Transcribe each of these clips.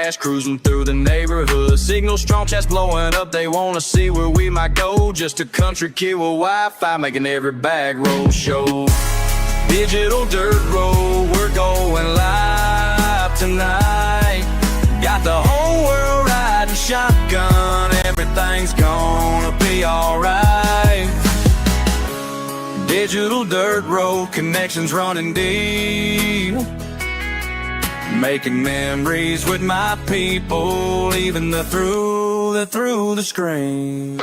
crash, cruising through the neighborhood. Signal strong, chats blowing up, they wanna see where we might go. Just a country kid with Wi-Fi, making every bag roll show. Digital dirt road, we're going live tonight. Got the whole world riding shotgun, everything's gonna be alright. Digital dirt road, connections running deep. Making memories with my people, even through the screen.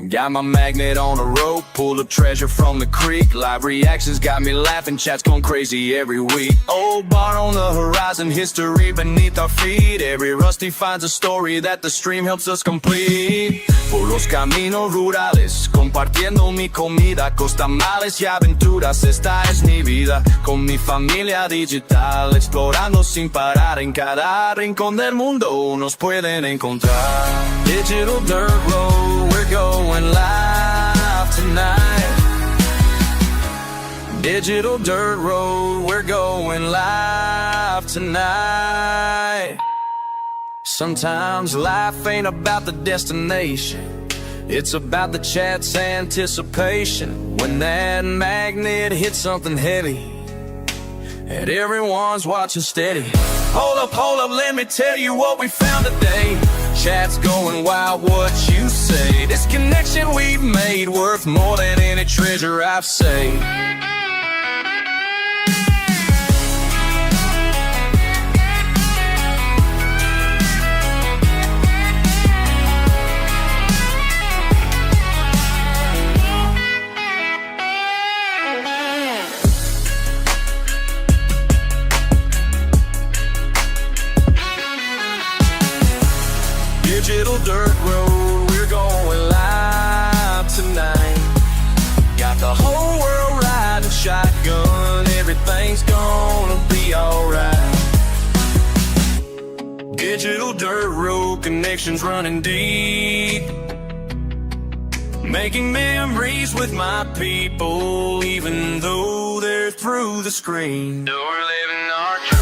Got my magnet on a rope, pulled up treasure from the creek. Live reactions got me laughing, chats going crazy every week. Old bar on the horizon, history beneath our feet. Every rusty finds a story that the stream helps us complete. Por los caminos rurales, compartiendo mi comida, costamales y aventuras, esta es mi vida. Con mi familia digital, explorando sin parar. En cada rincón del mundo nos pueden encontrar. Digital dirt road, we're going live tonight. Digital dirt road, we're going live tonight. Sometimes life ain't about the destination, it's about the chat's anticipation. When that magnet hits something heavy and everyone's watching steady. Hold up, let me tell you what we found today. Chat's going wild, what you say? This connection we've made worth more than any treasure I've saved. Digital dirt road, we're going live tonight. Got the whole world riding shotgun, everything's gonna be alright. Digital dirt road, connections running deep. Making memories with my people, even though they're through the screen. We're living our dream.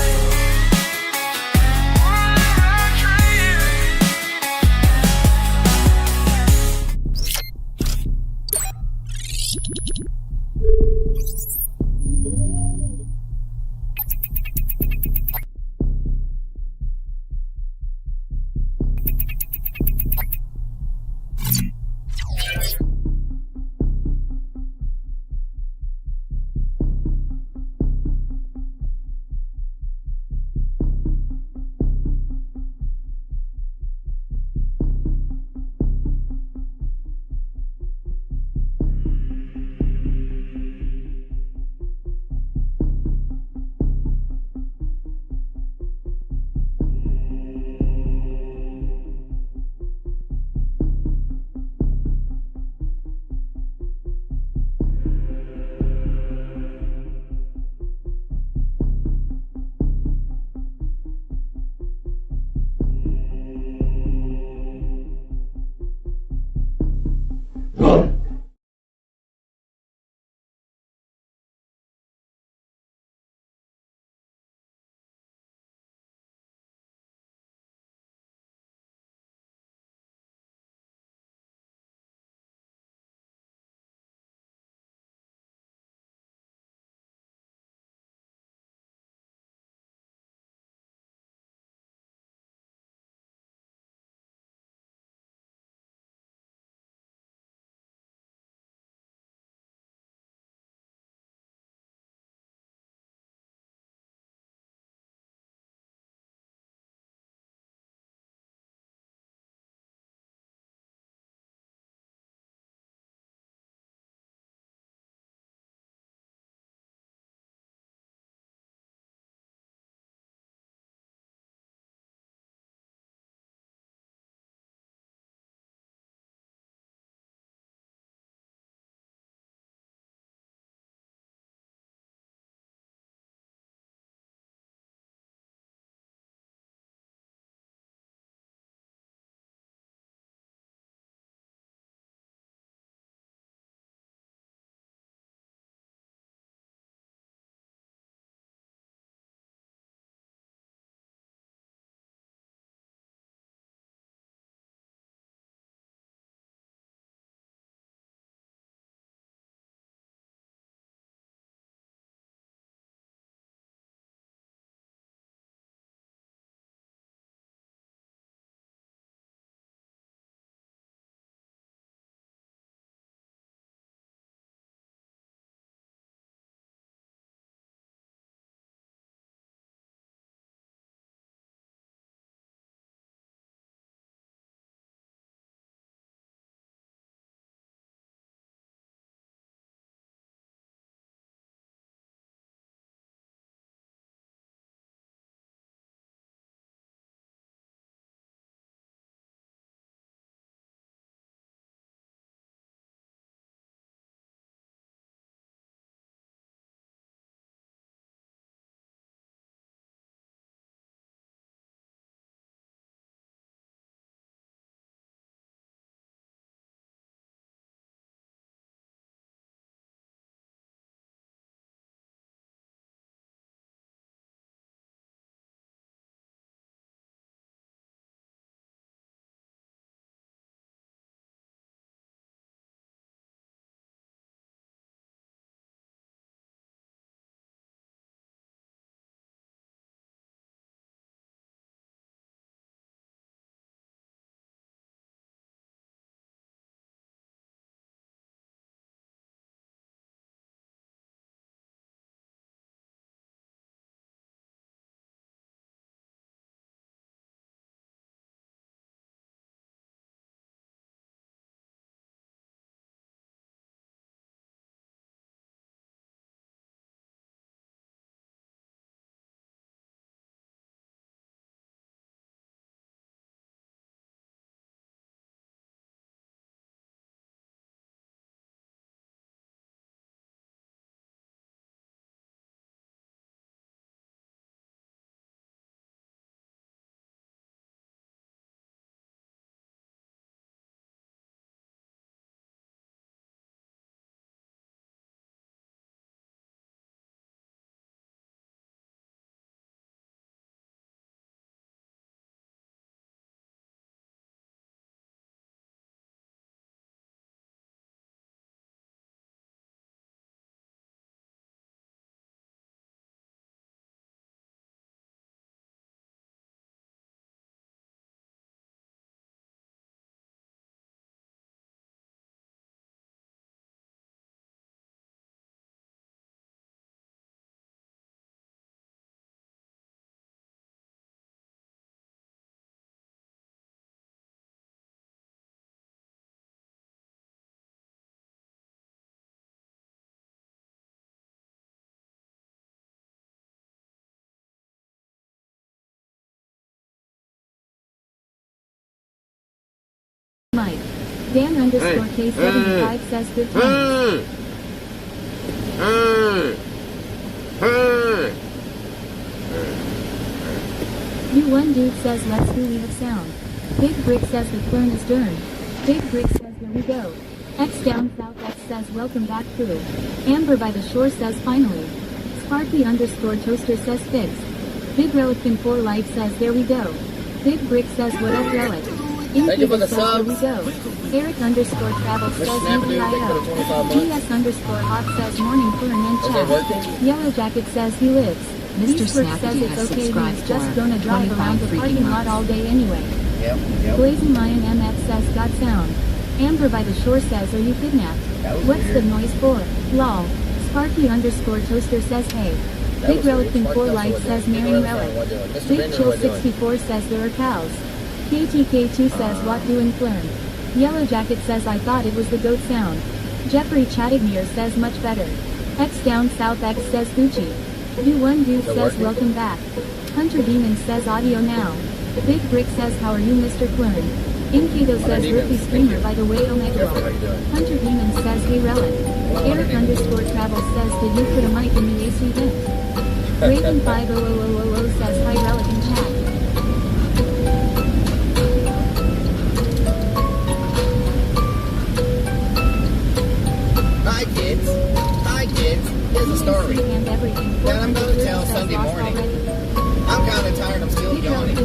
Dan underscore K75 says good times. You one dude says let's do leave of sound. Big Brick says the clone is done. Big Brick says here we go. X down south X says welcome back crew. Amber by the shore says finally. Sparky underscore toaster says fixed. Big Relic 4 life says there we go. Big Brick says what up Relic. Thank you for the says here we subs. go. Eric underscore travel says UDIO. GS underscore hot says morning fern and chat. Yellow Jacket says he lives. Mr. Snappy says it's okay, he's just gonna drive around the parking lot all day anyway. Yep. Blazing Mayan MF says got sound. Amber by the shore says are you kidnapped? What's weird. the noise for? Lol. Sparky underscore toaster says hey. Big Relic 4 life says marrying Relic. Big Chill 64 says there are cows. KTK2 says what doing Flern. Yellow Jacket says I thought it was the goat sound. Jeffrey Chattigmere says much better. X down south X says Gucci. You one dude says welcome back. Hunter Demon says audio now. Big Brick says how are you Mr. Clone? Inkato says rookie streamer by the way Omega. Hunter Demon says hey Relic. Eric underscore travel says did you put a mic in the AC vent? Raven 50000 says hi Relic in chat. Hi kids. Here's a story that I'm going to tell Sunday morning. I'm kind of tired, I'm still yawning.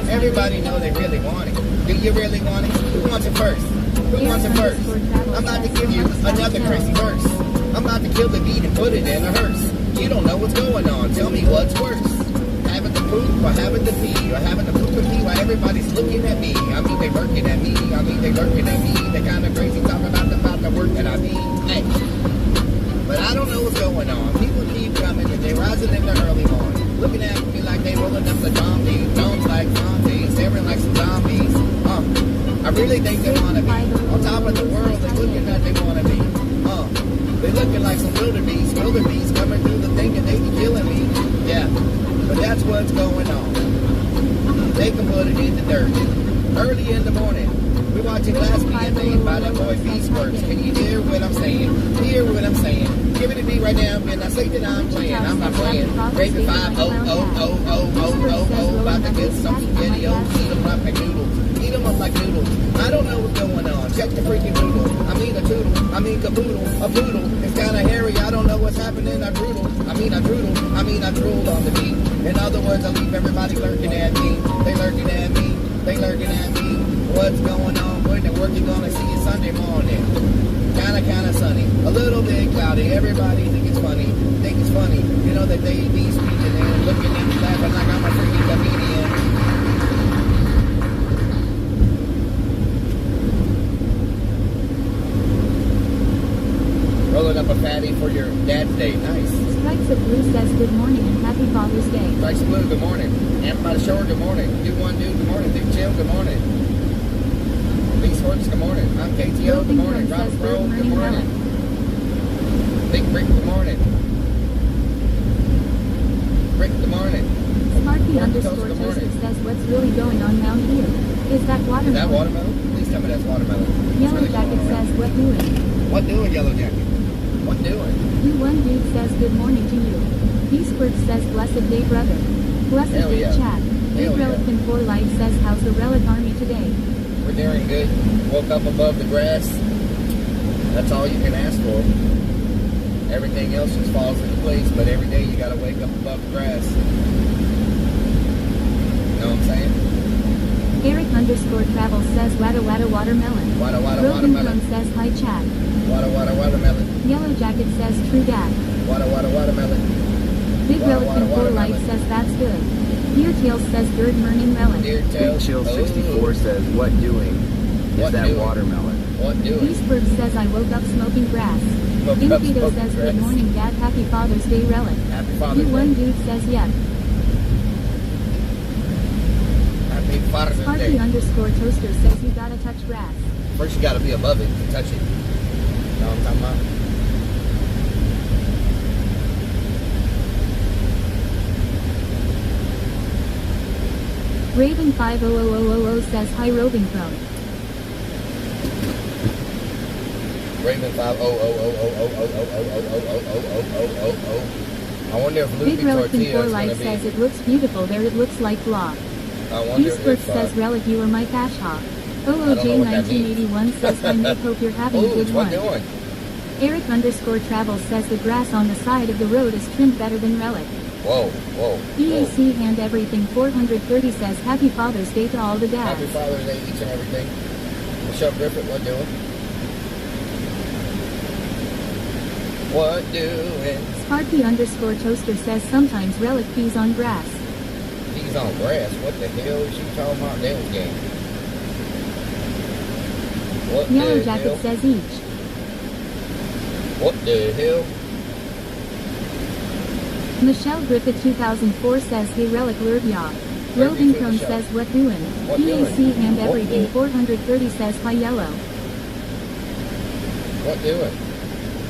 Everybody know they really want it. Do you really want it? Who wants it first? Who wants it first? I'm about to give you another crazy verse. I'm about to kill the beat and put it in a hearse. You don't know what's going on, tell me what's worse. Having to poop or having to pee or having to poop and pee while everybody's looking at me. I mean they lurking at me, I mean they lurking at me. They kind of crazy talking about the work that I do. Hey. But I don't know what's going on. People keep coming and they rising in the early morning. Looking at me like they rolling up the zombies. Domes like zombies, staring like some zombies. I really think they wanna be on top of the world. They looking like they wanna be. They looking like some wildebeest coming through the thing and they be killing me. Yeah, but that's what's going on. They can put it in the dirt. Early in the morning. We watching Glass being made by that boy Beast Works. Can you hear what I'm saying? Hear what I'm saying? Give it to me right now, and I say that I'm playing. I'm not playing. Raven 5000000. About to get some spaghettios. Eat them up like noodles. Eat them up like noodles. I don't know what's going on. Check the freaking noodle. I mean a toodle. I mean caboodle. A poodle. It's kind of hairy. I don't know what's happening. I droodle. I mean I drooled on the beat. In other words, I leave everybody lurking at me. They lurking at me. They lurking at me. What's going on? When the work you gonna see it Sunday morning? Kinda sunny. A little bit cloudy. Everybody think it's funny. You know that they be speaking and looking at me laughing like I'm a freaking comedian. Rolling up a fatty for your dad's day. Nice. Strikes of Blue says good morning and happy Father's Day. Strikes of Blue, good morning. Amber by the shore, good morning. Do one dude, good morning. Big Chill, good morning. Beast Horse, good morning. I'm KTO, good morning. Robert Roll, good morning. Big Brick, good morning. Brick, good morning. Sparky underscore toaster says what's really going on down here? Is that watermelon? Is that watermelon? Please tell me that's watermelon. Yellow Jacket says what doing? What doing, Yellow Jacket? What doing? You one dude says good morning to you. Beastwork says blessed day brother. Blessed day chat. Big Relic 4 life says how's the Relic army today? We're doing good. Woke up above the grass. That's all you can ask for. Everything else just falls into place, but every day you gotta wake up above the grass. You know what I'm saying? Eric underscore travel says wada watermelon. Wada watermelon. Says hi chat. Wada watermelon. Yellow Jacket says true dad. Wada watermelon. Big Relic 4 life says that's good. Deer Tails says good morning melon. Big Chill 64 says what doing? Is that watermelon? What doing? Beastberg says I woke up smoking grass. Inkato says good morning dad, happy Father's Day Relic. Happy Father's Day. One dude says yep. Happy Father's Day. Sparky underscore toaster says you gotta touch grass. First you gotta be above it to touch it. You know what I'm talking about? Raven 50000 says hi roving from. Raven 5 oh oh oh oh oh oh oh oh oh oh oh oh oh. I wonder if Big Luffy Relic in Tortilla 4 is Light gonna says be. it looks beautiful there, it looks like blah. I wonder Eastbrook if says Relic, you are my cash hawk. know what that OOJ1981 says I make hope you're having a Ooh, good what one. doing? Eric_Travels says the grass on the side of the road is trimmed better than Relic. Whoa, whoa. EAC Hand Everything 430 says Happy Father's Day to all the dads. Happy Father's Day, each and everything. What's up, Griffith? What doing? What doing? Sparky_Toaster says sometimes Relic pees on grass. He's on grass. What the hell is she talking about? Dale's game. What Yellow the Jacket hell? says each. What the hell? Michelle Griffith 2004 says Hey Relic Lurd Ya. Where Roving we to, Chrome Michelle? says What doing? What EAC doing? Hand What Everything doing? 430 says Hi Yellow. What doing?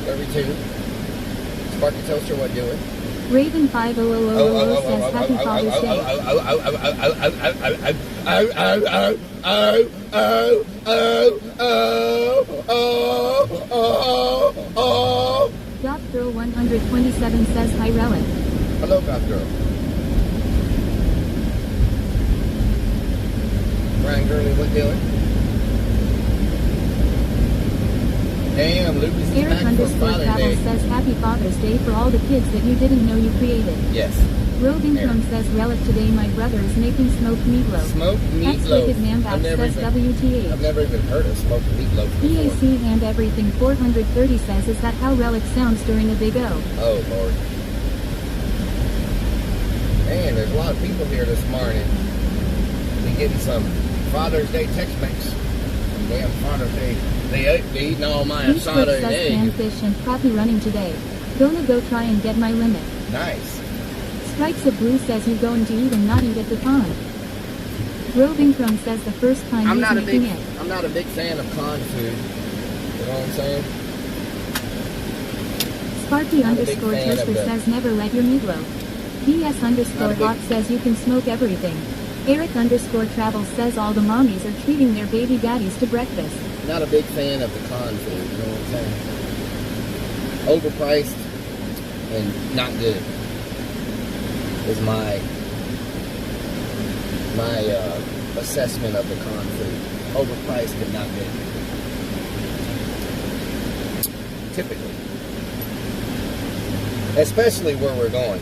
32. Sparky Toaster, what doing? Raven 5000 says Happy Father's Day. Goth Girl 127 says Hi Relic. Hello, Goth Girl. Brian Gurley, what doing? Damn, Lucas is back for Father's Eric_Travels Day. says Happy Father's Day for all the kids that you didn't know you created. Yes. Roving Eric. Chrome says Relic today my brother is making smoked meatloaf. Smoked Ex-Wicked meatloaf. Man I've Back never says I've WTH. never even heard of smoked meatloaf before. EAC Hand Everything 430 says is that how Relic sounds during a Big O? Oh, Lord. Man, there's a lot of people here this morning. They getting some Father's Day Tex-Mex. Damn Father's Day. They eating all my Eastbrook asada and says egg. panfish and crappie running today. Gonna go try and get my limit. Nice. Strikes a Blue says you going to eat and not eat at the con. Roving Chrome says the first time I'm he's not a making big it. I'm not a big fan of con food. You know what I'm saying? Sparky Not a big underscore fan of Toaster the- says never let your meatloaf. BS underscore Not a big- Hot says you can smoke everything. Eric underscore Travels says all the mommies are treating their baby daddies to breakfast. Not a big fan of the con food, you know what I'm saying? Overpriced and not good is my assessment of the con food. Overpriced and not good. Typically. Especially where we're going.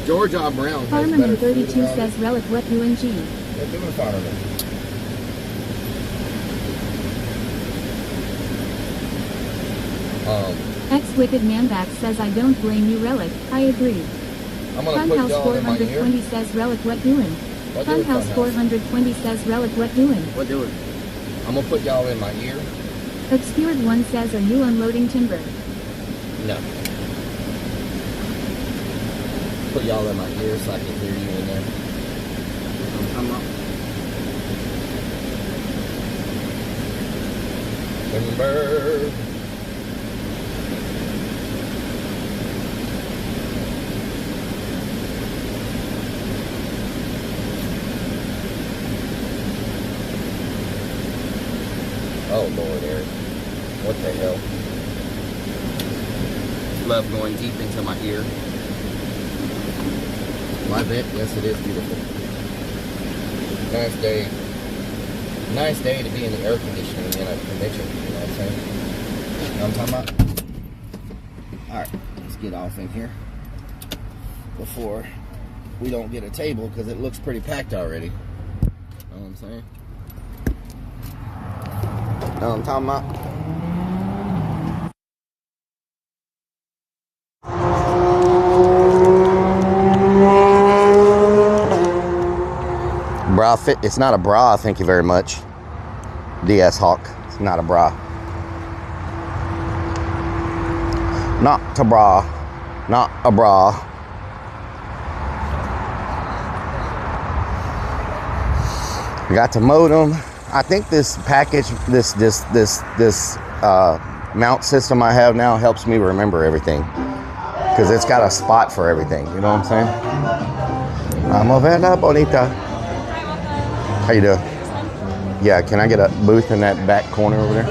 George R. Brown has better Farmerman food 32 around says it. Relic what doing G. What doing, Farmerman? Ex-Wicked Man Back says I don't blame you Relic. I agree. I'm gonna put Funhouse y'all in my ear. 420 says Relic what doing? What doing, Funhouse Funhouse? 420 says Relic what doing? What doing? I'm gonna put y'all in my ear. Obscured 1 says are you unloading timber? No. Put y'all in my ear so I can hear you in there. I'm up. Timber. Oh Lord, Eric. What the hell? Love going deep into my ear. Love it. Yes, it is beautiful. Nice day. Nice day to be in the air conditioning in a convention. You know what I'm saying? You know what I'm talking about? Alright, let's get off in here before we don't get a table because it looks pretty packed already. You know what I'm saying? You know what I'm talking about? Bra fit. It's not a bra, thank you very much. DS Hawk. It's not a bra. Not a bra. Not a bra. I got the modem. I think this package, this mount system I have now helps me remember everything. Because it's got a spot for everything. You know what I'm saying? Vela bonita. How you doing? Yeah, can I get a booth in that back corner over there?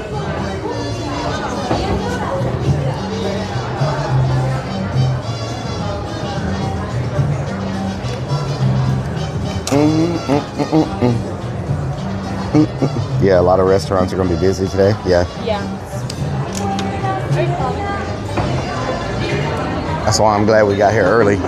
Yeah, a lot of restaurants are going to be busy today. Yeah. That's why I'm glad we got here early.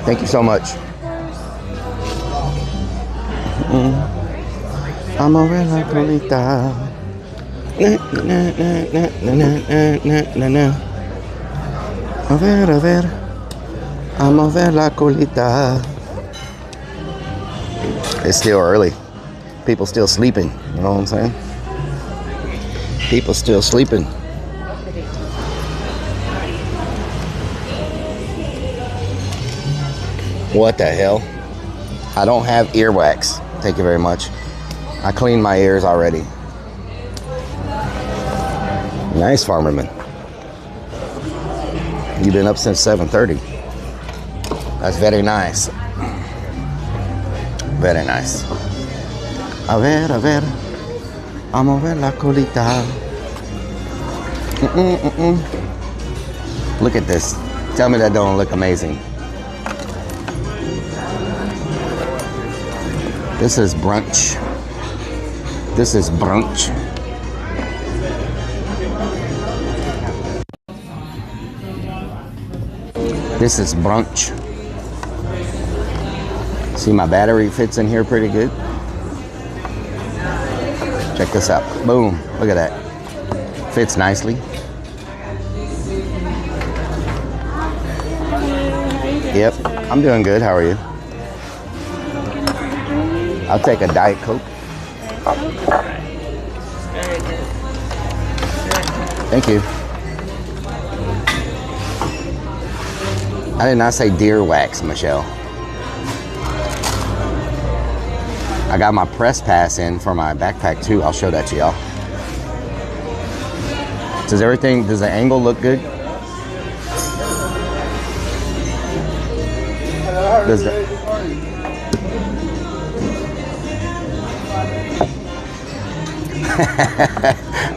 Thank you so much. Vamos a ver la colita. A ver. Vamos a ver la colita. It's still early. People still sleeping. You know what I'm saying? People still sleeping. What the hell? I don't have earwax. Thank you very much. I cleaned my ears already. Nice, Farmerman. You've been up since 7:30. That's very nice. Very nice. A ver. Vamos a ver la colita. Look at this. Tell me that don't look amazing. This is brunch. This is brunch. This is brunch. See, my battery fits in here pretty good. Check this out. Boom. Look at that. Fits nicely. Yep. I'm doing good. How are you? I'll take a Diet Coke. Thank you. I did not say deer wax, Michelle. I got my press pass in for my backpack too. I'll show that to y'all. Does the angle look good?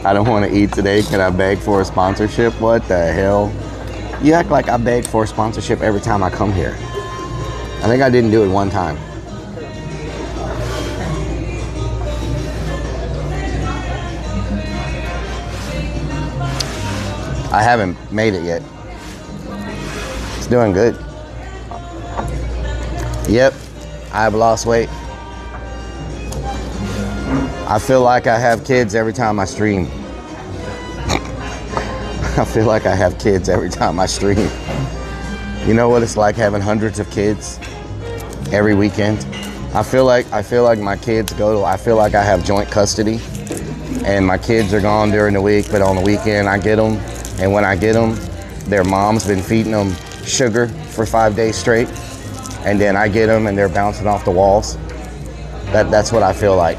I don't want to eat today. Can I beg for a sponsorship? What the hell? You act like I beg for a sponsorship every time I come here. I think I didn't do it one time. I haven't made it yet. It's doing good. Yep, I've lost weight. I feel like I have kids every time I stream. I feel like I have kids every time I stream. You know what it's like having hundreds of kids every weekend? I feel like my kids I feel like I have joint custody and my kids are gone during the week, but on the weekend I get them, and when I get them, their mom's been feeding them sugar for 5 days straight, and then I get them and they're bouncing off the walls. That's what I feel like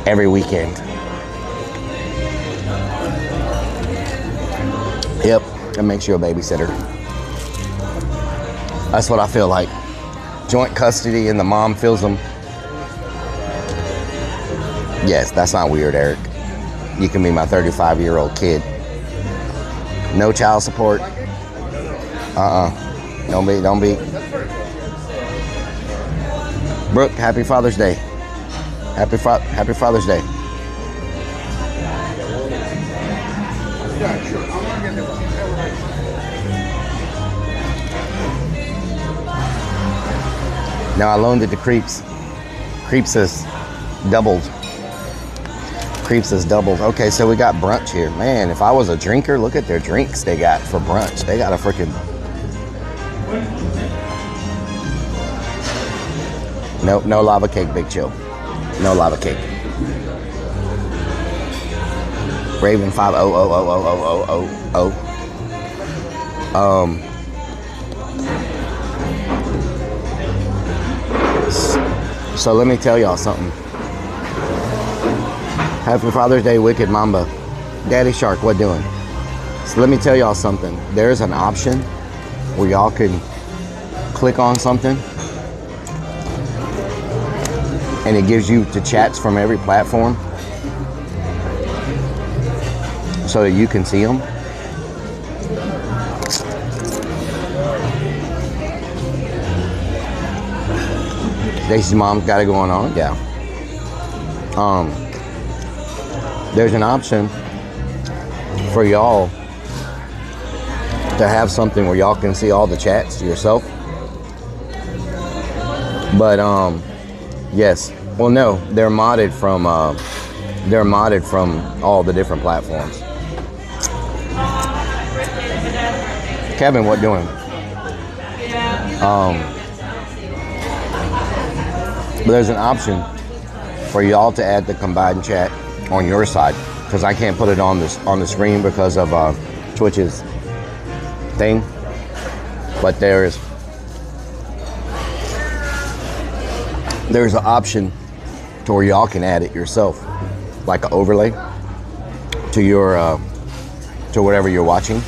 every weekend. Yep, it makes you a babysitter. That's what I feel like. Joint custody and the mom feels them. Yes, that's not weird, Eric. You can be my 35-year-old kid. No child support. Don't be. Brooke, happy Father's Day. Happy Father's Day. Now I loaned it to Creeps. Creeps has doubled. Okay, so we got brunch here. Man, if I was a drinker, look at their drinks they got for brunch. They got a freaking... No lava cake, Big Chill. No lava cake. Raven 5000000. So let me tell y'all something. Happy Father's Day, Wicked Mamba. Daddy Shark, what doing? So let me tell y'all something. There's an option where y'all can click on something and it gives you the chats from every platform. so that you can see them. Stacy's mom's got it going on, yeah. There's an option for y'all to have something where y'all can see all the chats yourself. But yes, well, no, they're modded from all the different platforms. Kevin, what doing? But there's an option for y'all to add the combined chat on your side, because I can't put it on the screen because of Twitch's thing. But there's an option to where y'all can add it yourself, like an overlay to your to whatever you're watching,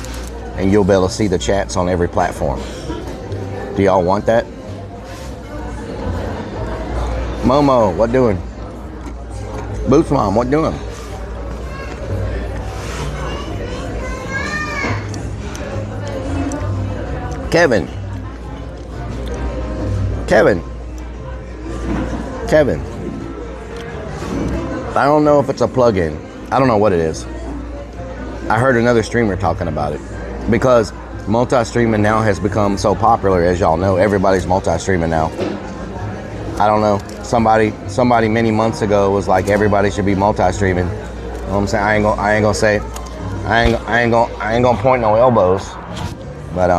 and you'll be able to see the chats on every platform. Do y'all want that? Momo, what doing? Boots Mom, what doing? Kevin. I don't know if it's a plugin. I don't know what it is. I heard another streamer talking about it, because multi-streaming now has become so popular. As y'all know, everybody's multi-streaming now. I don't know. Somebody many months ago was like, everybody should be multi-streaming. You know what I'm saying? I ain't gonna point no elbows. But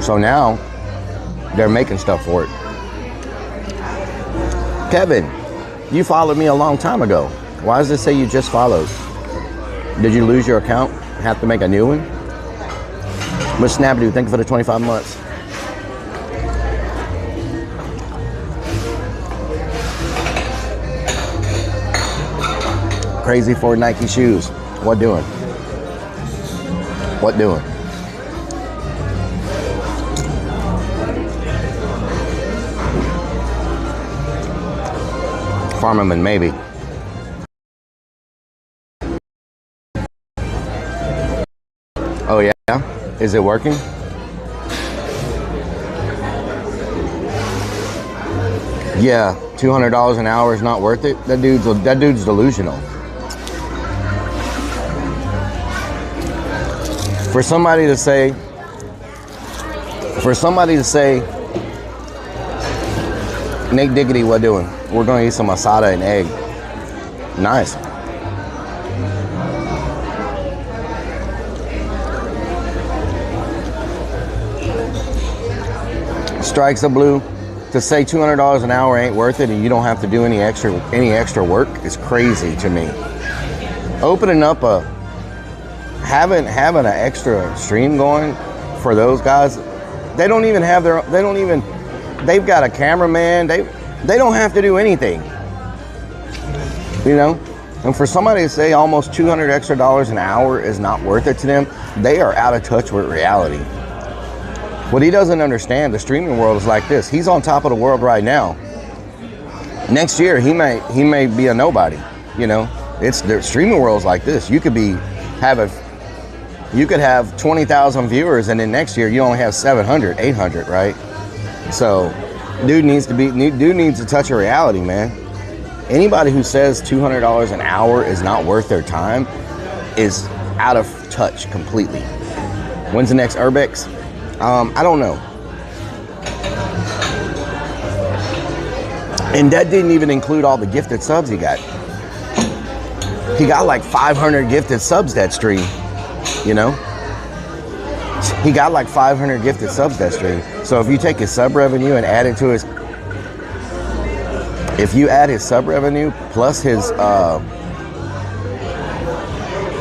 so now they're making stuff for it. Kevin, you followed me a long time ago. Why does it say you just followed? Did you lose your account? Have to make a new one? Miss Snapdo, thank you for the 25 months. Crazy for Nike shoes. What doing? What doing? Farmerman, maybe. Oh yeah? Is it working? Yeah, $200 an hour is not worth it. That dude's delusional. For somebody to say, Nate Diggity, what doing? We're gonna eat some asada and egg. Nice. Strikes a blue. To say $200 an hour ain't worth it and you don't have to do any extra work is crazy to me. Opening up having an extra stream going for those guys, they've got a cameraman, they don't have to do anything, you know. And for somebody to say almost $200 extra an hour is not worth it to them, they are out of touch with reality. What he doesn't understand, the streaming world is like this. He's on top of the world right now. Next year he may be a nobody, you know. It's the streaming world's like this. You could have 20,000 viewers, and then next year you only have 700, 800, right? So dude needs to touch a reality, man. Anybody who says $200 an hour is not worth their time is out of touch completely. When's the next Urbex? I don't know. And that didn't even include all the gifted subs he got. He got like 500 gifted subs that stream, you know? He got like 500 gifted subs that stream. So if you take his sub revenue and add it to his, if you add his sub revenue plus his,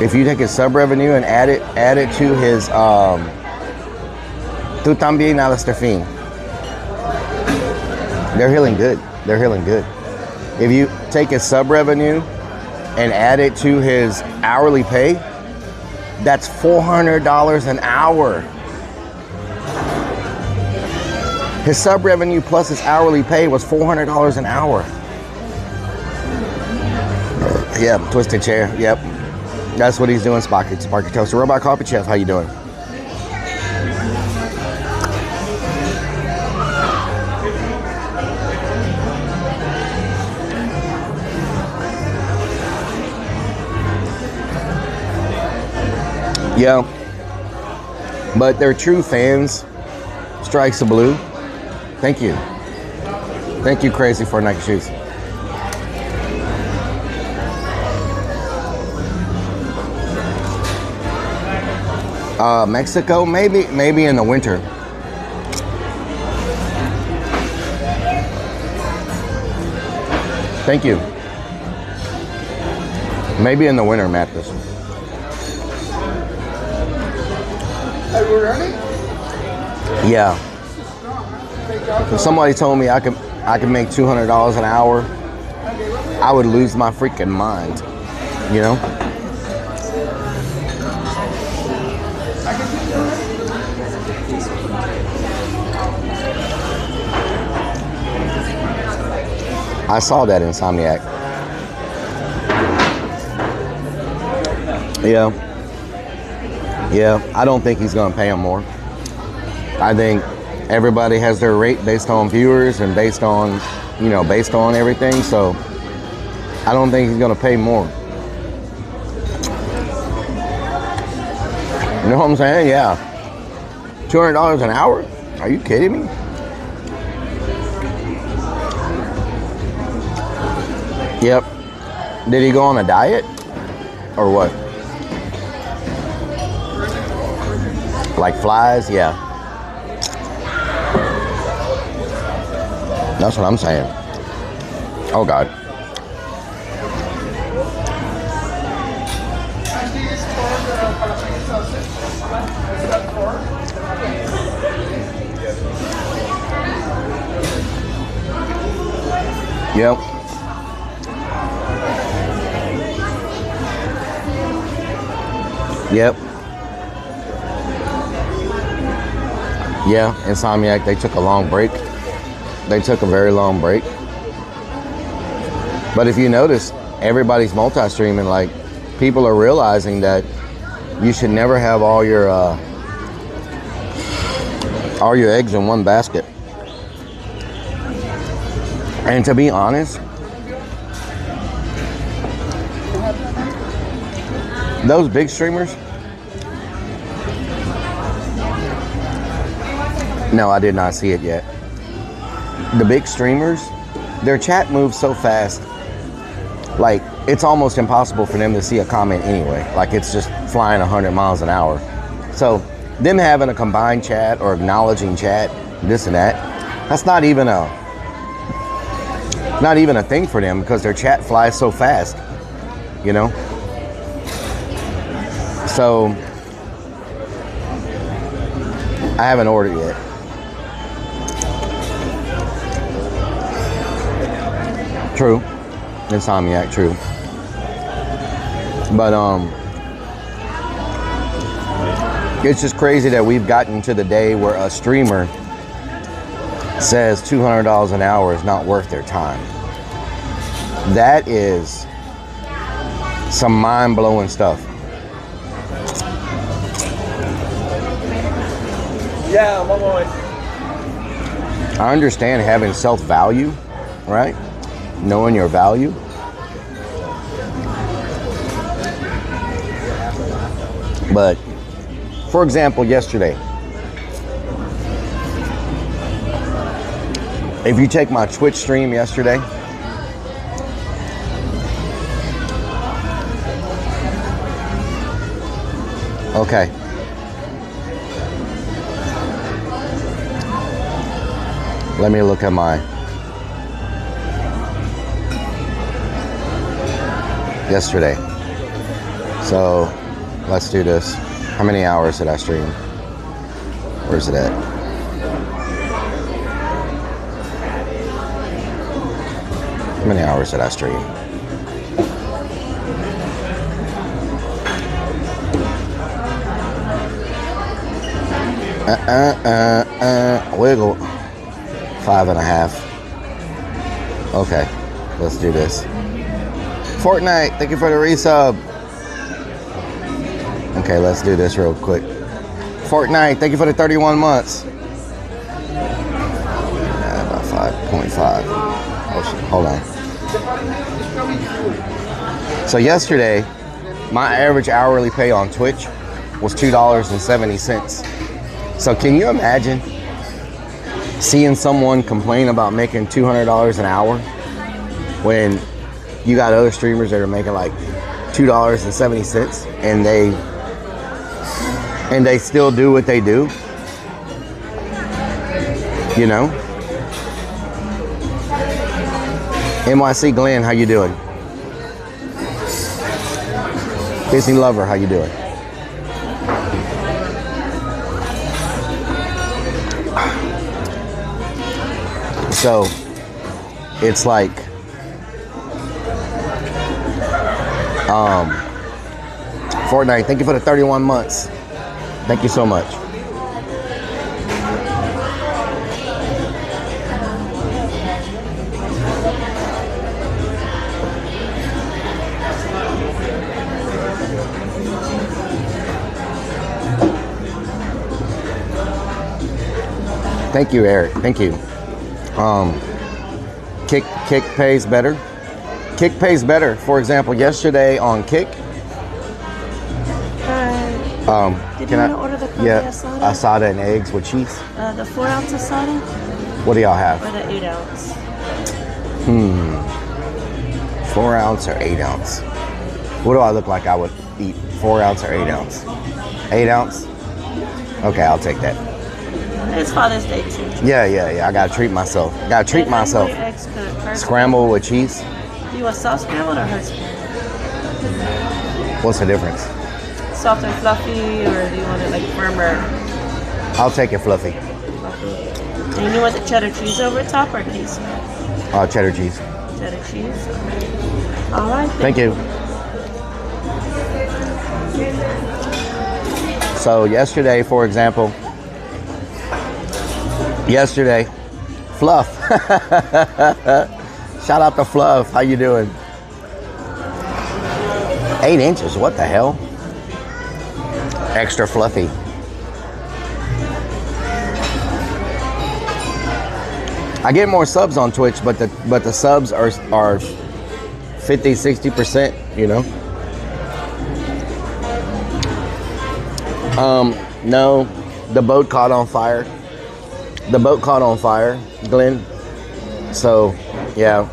if you take his sub revenue and add it to his, tú también a fin. They're healing good. They're healing good. If you take his sub revenue and add it to his hourly pay, that's $400 an hour. His sub revenue plus his hourly pay was $400 an hour. Yep, twisted chair. Yep. That's what he's doing, Sparky Toaster. Robot Carpet Chef, how you doing? Yeah. But they're true fans. Strikes the blue. Thank you. Thank you, Crazy, for Nike shoes. Mexico, maybe in the winter. Thank you. Maybe in the winter, Matt. This one. Are you ready? Yeah. If somebody told me I could make $200 an hour, I would lose my freaking mind. You know? I saw that Insomniac. Yeah. Yeah, I don't think he's going to pay him more. I think everybody has their rate based on viewers and based on everything. So I don't think he's going to pay more. You know what I'm saying? Yeah. $200 an hour? Are you kidding me? Yep. Did he go on a diet? Or what? Like flies? Yeah. That's what I'm saying. Oh, God. Yep. Yep. Yeah, Insomniac, they took a long break. They took a very long break. But if you notice, everybody's multi-streaming. Like, people are realizing that you should never have all your eggs in one basket. And to be honest, those big streamers, no, I did not see it yet. The big streamers, their chat moves so fast, like it's almost impossible for them to see a comment anyway. Like it's just flying 100 miles an hour. So them having a combined chat or acknowledging chat, this and that, that's not even a thing for them because their chat flies so fast, you know? So I haven't ordered yet. True. Insomniac, true. But it's just crazy that we've gotten to the day where a streamer says $200 an hour is not worth their time. That is some mind-blowing stuff. Yeah, one more. I understand having self-value, right? Knowing your value. But, for example, yesterday, if you take my Twitch stream yesterday, okay. Let me look at my yesterday. So let's do this. How many hours did I stream? Where's it at? How many hours did I stream? Wiggle. 5.5. Okay, let's do this. Fortnite, thank you for the resub. Okay, let's do this real quick. Fortnite, thank you for the 31 months. About 5.5. Oh shit, hold on. So yesterday, my average hourly pay on Twitch was $2.70. So can you imagine seeing someone complain about making $200 an hour when you got other streamers that are making like $2.70 and they still do what they do? You know? NYC Glenn, how you doing? Disney Lover, how you doing? So it's like Fortnite, thank you for the 31 months. Thank you so much. Thank you, Eric. Thank you. Kick pays better. Kick pays better. For example, yesterday on Kick. Did you want to order the carne asada? Asada and eggs with cheese. The 4-ounce asada? What do y'all have? Or the 8-ounce? 4 ounce or 8 ounce? What do I look like I would eat? 4 ounce or 8 ounce? 8 ounce? Okay, I'll take that. It's Father's Day too. Yeah. I gotta treat myself. Eggs cooked. Scramble with cheese. Do you want soft scrambled or hard scrambled? What's the difference? Soft and fluffy, or do you want it like firmer? I'll take it fluffy. And you want the cheddar cheese over top or queso? Cheddar cheese. Cheddar cheese. All right. Thank you. So yesterday, for example, Fluff. Shout out to Fluff. How you doing? 8 inches. What the hell? Extra fluffy. I get more subs on Twitch, but the subs are 50-60%, you know. No, the boat caught on fire. Glenn. So, yeah.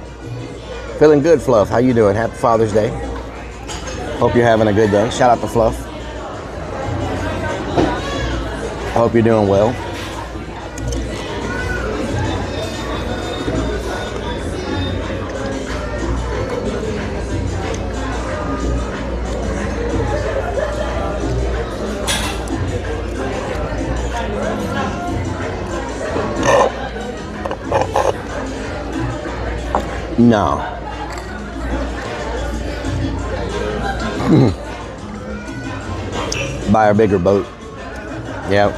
Feeling good, Fluff. How you doing? Happy Father's Day. Hope you're having a good day. Shout out to Fluff. I hope you're doing well. No. Buy a bigger boat. Yep.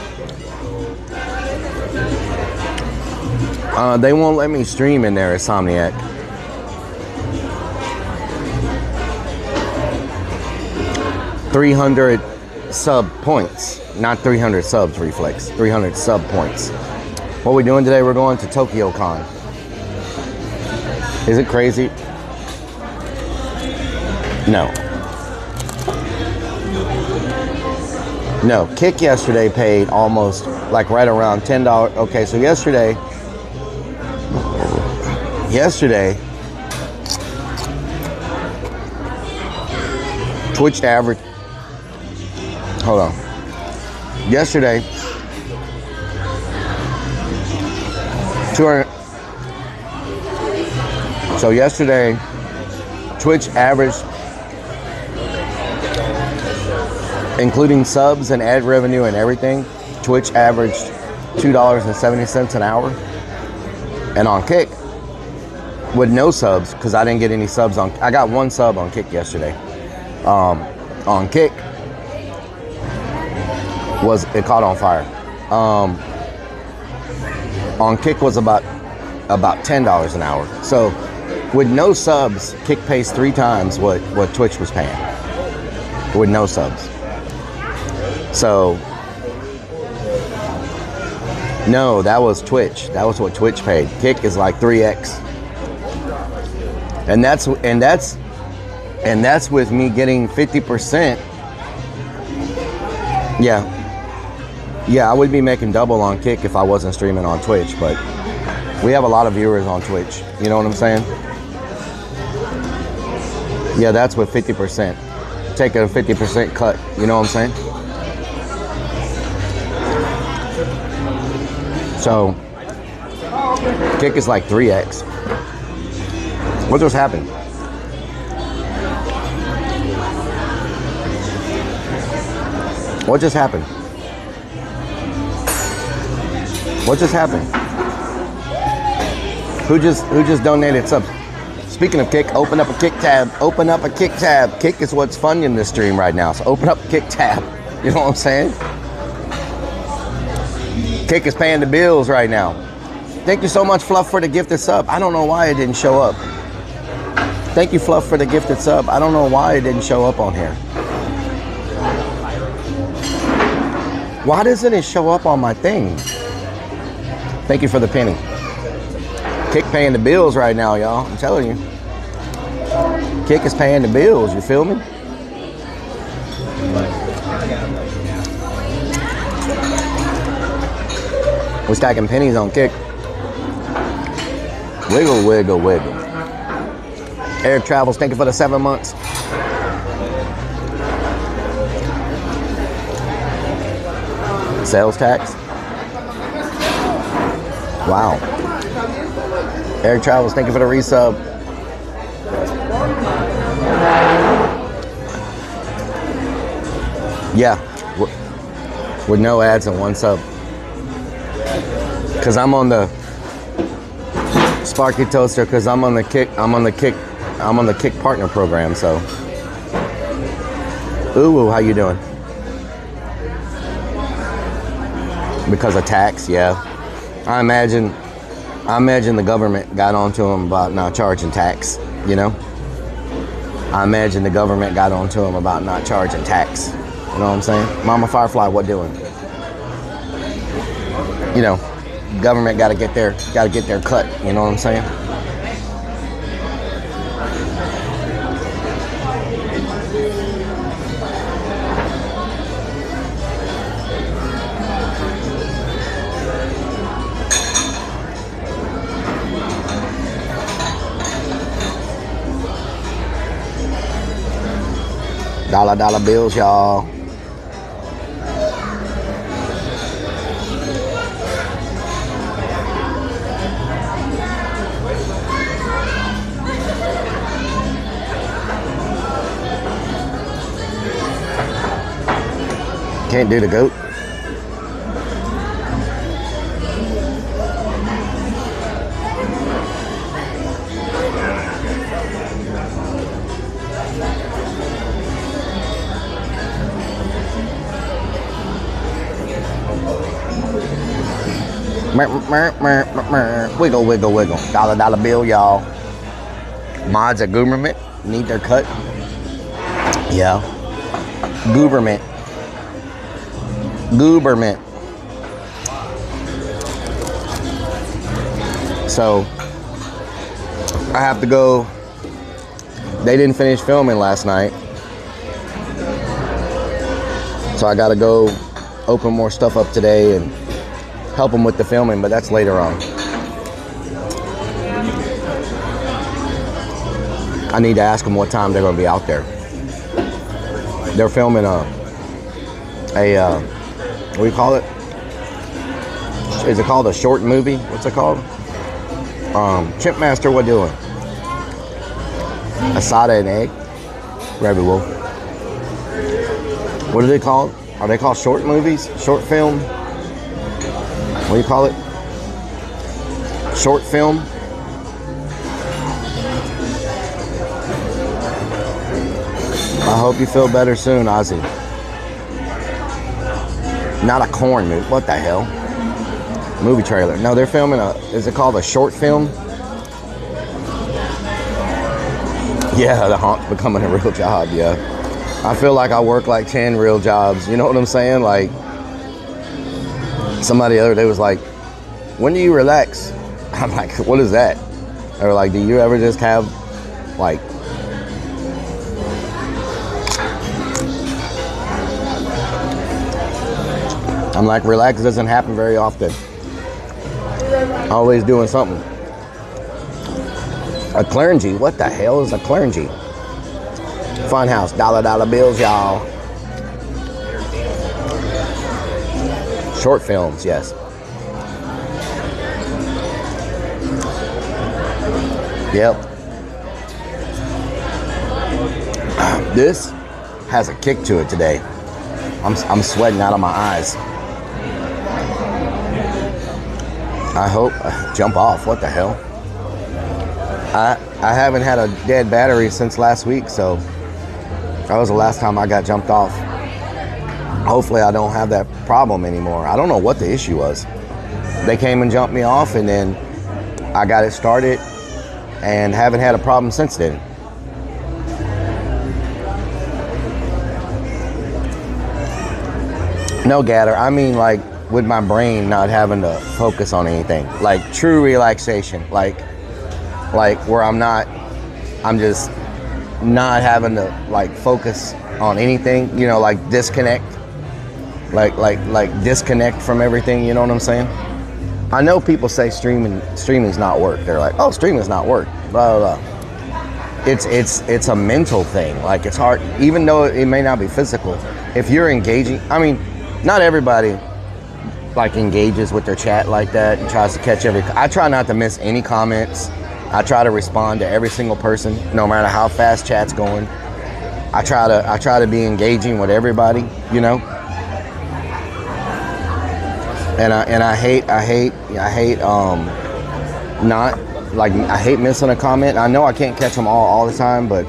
They won't let me stream in there, Insomniac. $300 sub points. Not 300 subs, Reflex. 300 sub points. What are we doing today? We're going to Tokyo Con. Is it crazy? No. No, Kick yesterday paid almost like right around $10. Okay, so yesterday, Twitch average, hold on. Yesterday, 200. So yesterday, Twitch averaged, including subs and ad revenue and everything, Twitch averaged $2.70 an hour. And on Kick, with no subs, because I didn't get any subs on, I got 1 sub on Kick yesterday. On Kick, it caught on fire. On Kick was about $10 an hour. So With no subs, Kick pays 3 times what Twitch was paying. With no subs. So, no, that was Twitch. That was what Twitch paid. Kick is like 3x. And that's with me getting 50%. Yeah. Yeah, I would be making double on Kick if I wasn't streaming on Twitch, but we have a lot of viewers on Twitch. You know what I'm saying? Yeah, that's with 50%. Take a 50% cut. You know what I'm saying? So, Kick is like 3x. What just happened? What just happened? What just happened? Who just donated subs? Speaking of Kick, open up a Kick tab. Open up a Kick tab. Kick is what's funding this stream right now. So open up a Kick tab. You know what I'm saying? Kick is paying the bills right now. Thank you so much, Fluff, for the gifted sub. I don't know why it didn't show up. Thank you, Fluff, for the gifted sub. I don't know why it didn't show up on here. Why doesn't it show up on my thing? Thank you for the penny. Kick paying the bills right now, y'all. I'm telling you. Kick is paying the bills. You feel me? We're stacking pennies on Kick. Wiggle, wiggle, wiggle. Eric Travels, thank you for the 7 months. Sales tax. Wow. Eric Travels, thank you for the resub. Yeah, with no ads and 1 sub. Cause I'm on the Sparky Toaster. Cause I'm on the Kick partner program. So, ooh, how you doing? Because of tax, yeah. I imagine the government got onto him about not charging tax, you know? I imagine the government got onto him about not charging tax. You know what I'm saying? Mama Firefly, what doing? You know, government gotta get their cut, you know what I'm saying? Dollar bills, y'all. Can't do the goat. Wiggle, wiggle, wiggle. Dollar bill, y'all. Mods at Gooberment need their cut. Yeah. Gooberment. So I have to go. They didn't finish filming last night, so I gotta go open more stuff up today and help them with the filming, but that's later on. I need to ask them what time they're gonna be out there. They're filming what do you call it? Is it called a short movie? What's it called? Chimpmaster, what doing? Asada and egg? Rabbit Wolf. What are they called? Are they called short movies? Short film? What do you call it? Short film? I hope you feel better soon, Ozzy. Not a corn movie. What the hell? Movie trailer. No, they're filming is it called a short film? Yeah, the honk's becoming a real job, yeah. I feel like I work like 10 real jobs, you know what I'm saying? Like, somebody the other day was like, when do you relax? I'm like, what is that? They were like, do you ever just have, like, I'm like, relax doesn't happen very often. Always doing something. A clergy, what the hell is a clergy? Funhouse, dollar bills, y'all. Short films, yes. Yep. This has a kick to it today. I'm sweating out of my eyes. I hope, jump off, what the hell? I haven't had a dead battery since last week, so that was the last time I got jumped off. Hopefully I don't have that problem anymore. I don't know what the issue was. They came and jumped me off, and then I got it started and haven't had a problem since then. No, Gator, I mean like with my brain not having to focus on anything. Like true relaxation. Like where I'm just not having to like focus on anything, you know, like disconnect. Like disconnect from everything, you know what I'm saying? I know people say streaming's not work. They're like, oh, streaming's not work, blah, blah, blah. It's a mental thing. Like it's hard, even though it may not be physical. If you're engaging, I mean, not everybody like engages with their chat like that and tries to catch I try not to miss any comments. I try to respond to every single person, no matter how fast chat's going. I try to be engaging with everybody, you know. And I hate missing a comment. I know I can't catch them all the time, but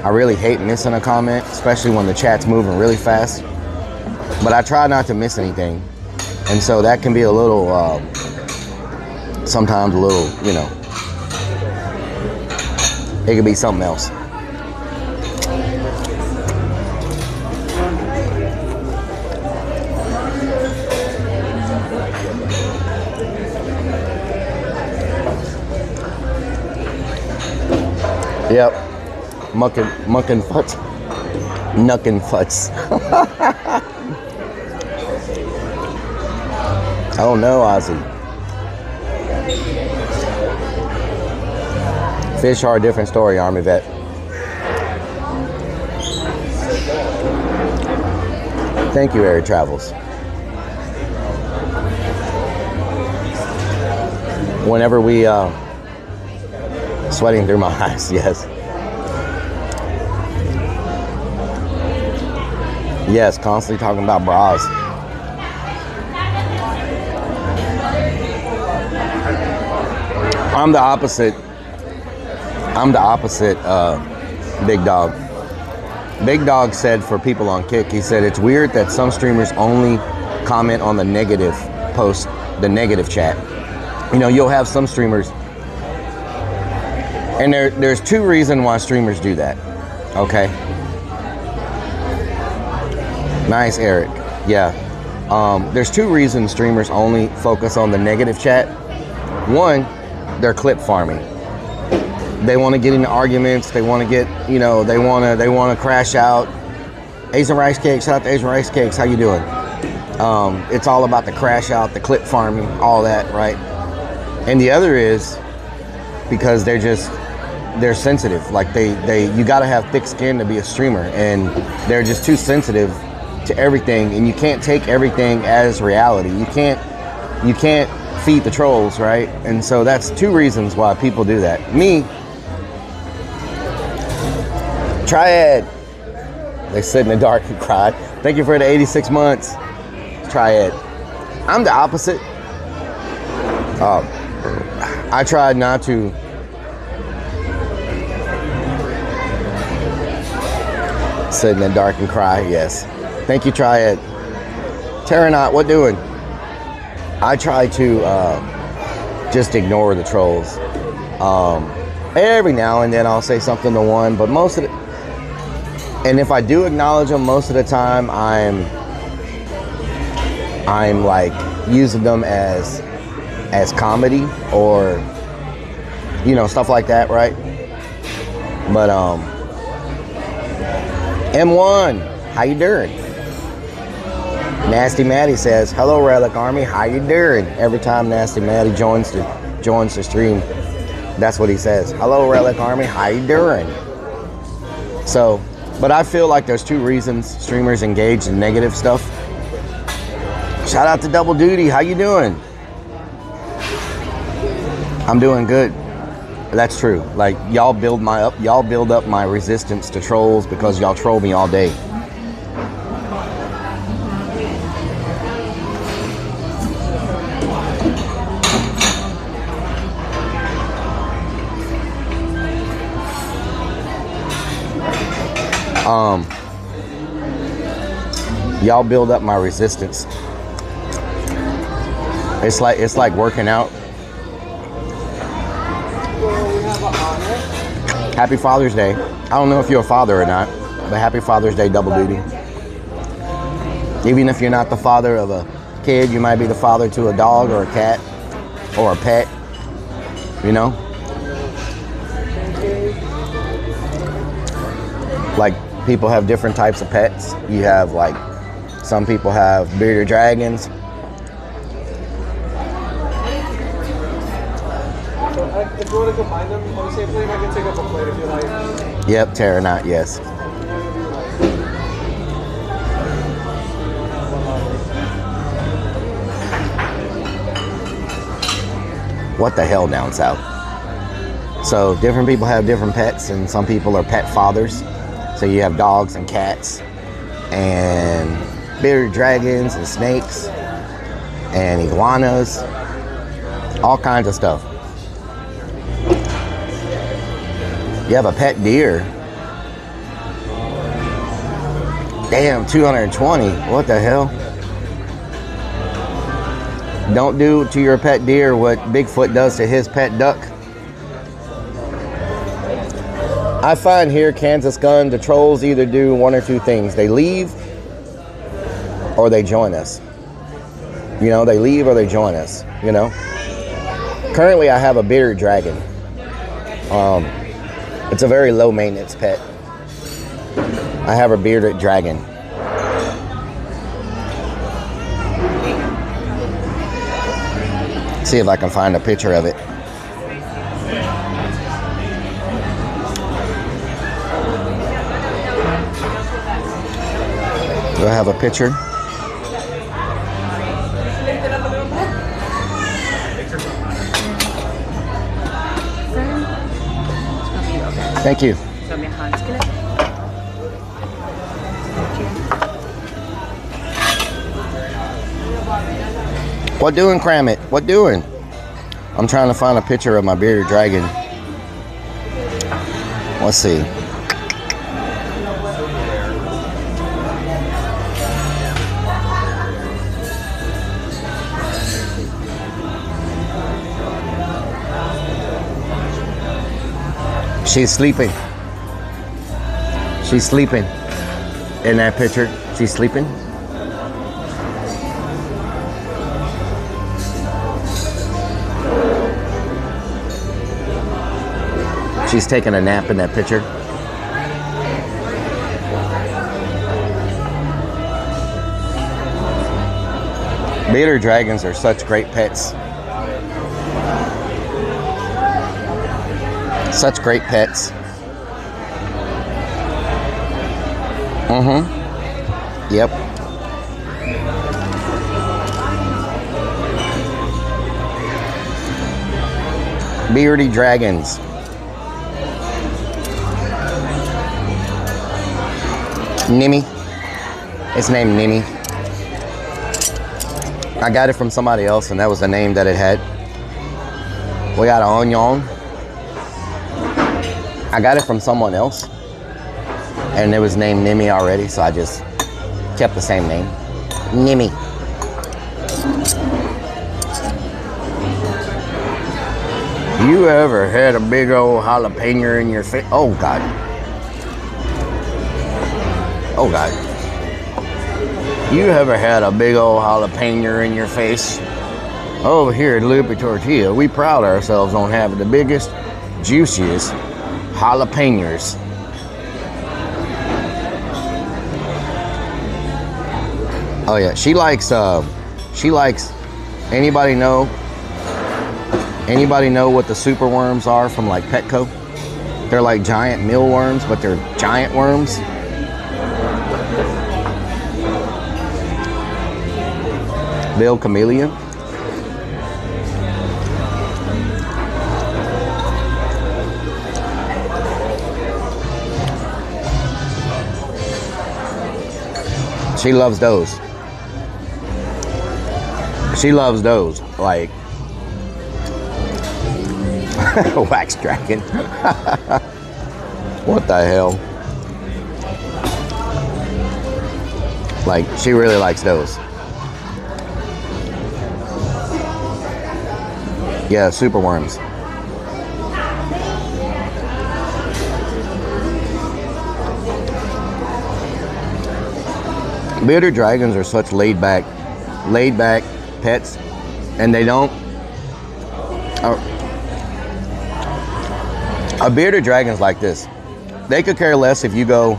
I really hate missing a comment, especially when the chat's moving really fast. But I try not to miss anything, and so that can be a little, sometimes a little, you know, it could be something else. Yep, muckin' futs, knuckin' futs. Oh no, Ozzy. Fish are a different story, Army vet. Thank you, Air Travels. Whenever we sweating through my eyes, yes. Yes, constantly talking about bras. I'm the opposite, Big Dog. Big Dog said for people on Kick, he said, it's weird that some streamers only comment on the negative post, the negative chat. You know, you'll have some streamers, and there's two reasons why streamers do that, okay? Nice, Eric. Yeah. There's two reasons streamers only focus on the negative chat. One, they're clip farming. They want to get into arguments. They want to get, you know, they want to crash out. Asian Rice Cakes, shout out to Asian Rice Cakes. How you doing? It's all about the crash out, the clip farming, all that, right? And the other is because they're sensitive. Like you got to have thick skin to be a streamer, and they're just too sensitive to everything, and you can't take everything as reality. You can't feed the trolls, right? And so that's two reasons why people do that. Me, Triad, they sit in the dark and cry. Thank you for the 86 months, Triad. I'm the opposite. I tried not to sit in the dark and cry. Yes. Thank you, Triad. Terranot, what doing? I try to just ignore the trolls. Every now and then I'll say something to one, but most of the, and if I do acknowledge them, most of the time I'm like using them as comedy or, you know, stuff like that, right? But M1, how you doing? Nasty Maddie says, hello Relic Army, how you doing? Every time Nasty Maddie joins the stream, that's what he says. Hello Relic Army, how you doing? So, but I feel like there's two reasons streamers engage in negative stuff. Shout out to Double Duty, how you doing? I'm doing good. That's true. Like y'all build up my resistance to trolls because y'all troll me all day. Y'all build up my resistance. It's like working out. Happy Father's Day. I don't know if you're a father or not, but happy Father's Day, Double Duty. Even if you're not the father of a kid, you might be the father to a dog or a cat or a pet, you know? Like people have different types of pets. You have like, some people have bearded dragons. If you want to combine them on the same plate, I can take up a plate if you like. Yep, Terranot, yes. What the hell down south? So different people have different pets, and some people are pet fathers. So you have dogs and cats and bearded dragons and snakes and iguanas, all kinds of stuff. You have a pet deer. Damn, 220. What the hell? Don't do to your pet deer what Bigfoot does to his pet duck. I find here, Kansas Gun, the trolls either do one or two things. They leave or they join us. You know, they leave or they join us, you know. Currently, I have a bearded dragon. It's a very low maintenance pet. I have a bearded dragon. See if I can find a picture of it. Do I have a picture? Thank you. What doing, Cram It? What doing? I'm trying to find a picture of my bearded dragon. Let's see. She's sleeping. She's sleeping. In that picture, she's sleeping. She's taking a nap in that picture. Bearded dragons are such great pets. Such great pets. Yep. Beardy dragons. Nimmy. It's named Nimmy. I got it from somebody else, and that was the name that it had. We got an onion. I got it from someone else, and it was named Nimmy already, so I just kept the same name. Nimmy. You ever had a big old jalapeno in your face? Oh, God. Oh, God. You ever had a big old jalapeno in your face? Over here at Lupe Tortilla, we pride ourselves on having the biggest, juiciest jalapenos. Oh yeah, she likes, anybody know what the super worms are from like Petco? They're like giant mealworms, but they're giant worms. Bill Chameleon. She loves those. She loves those. Like wax dragon. What the hell? Like, she really likes those. Yeah, super worms. Bearded dragons are such laid back pets, and they don't. A bearded dragon's like this. They could care less if you go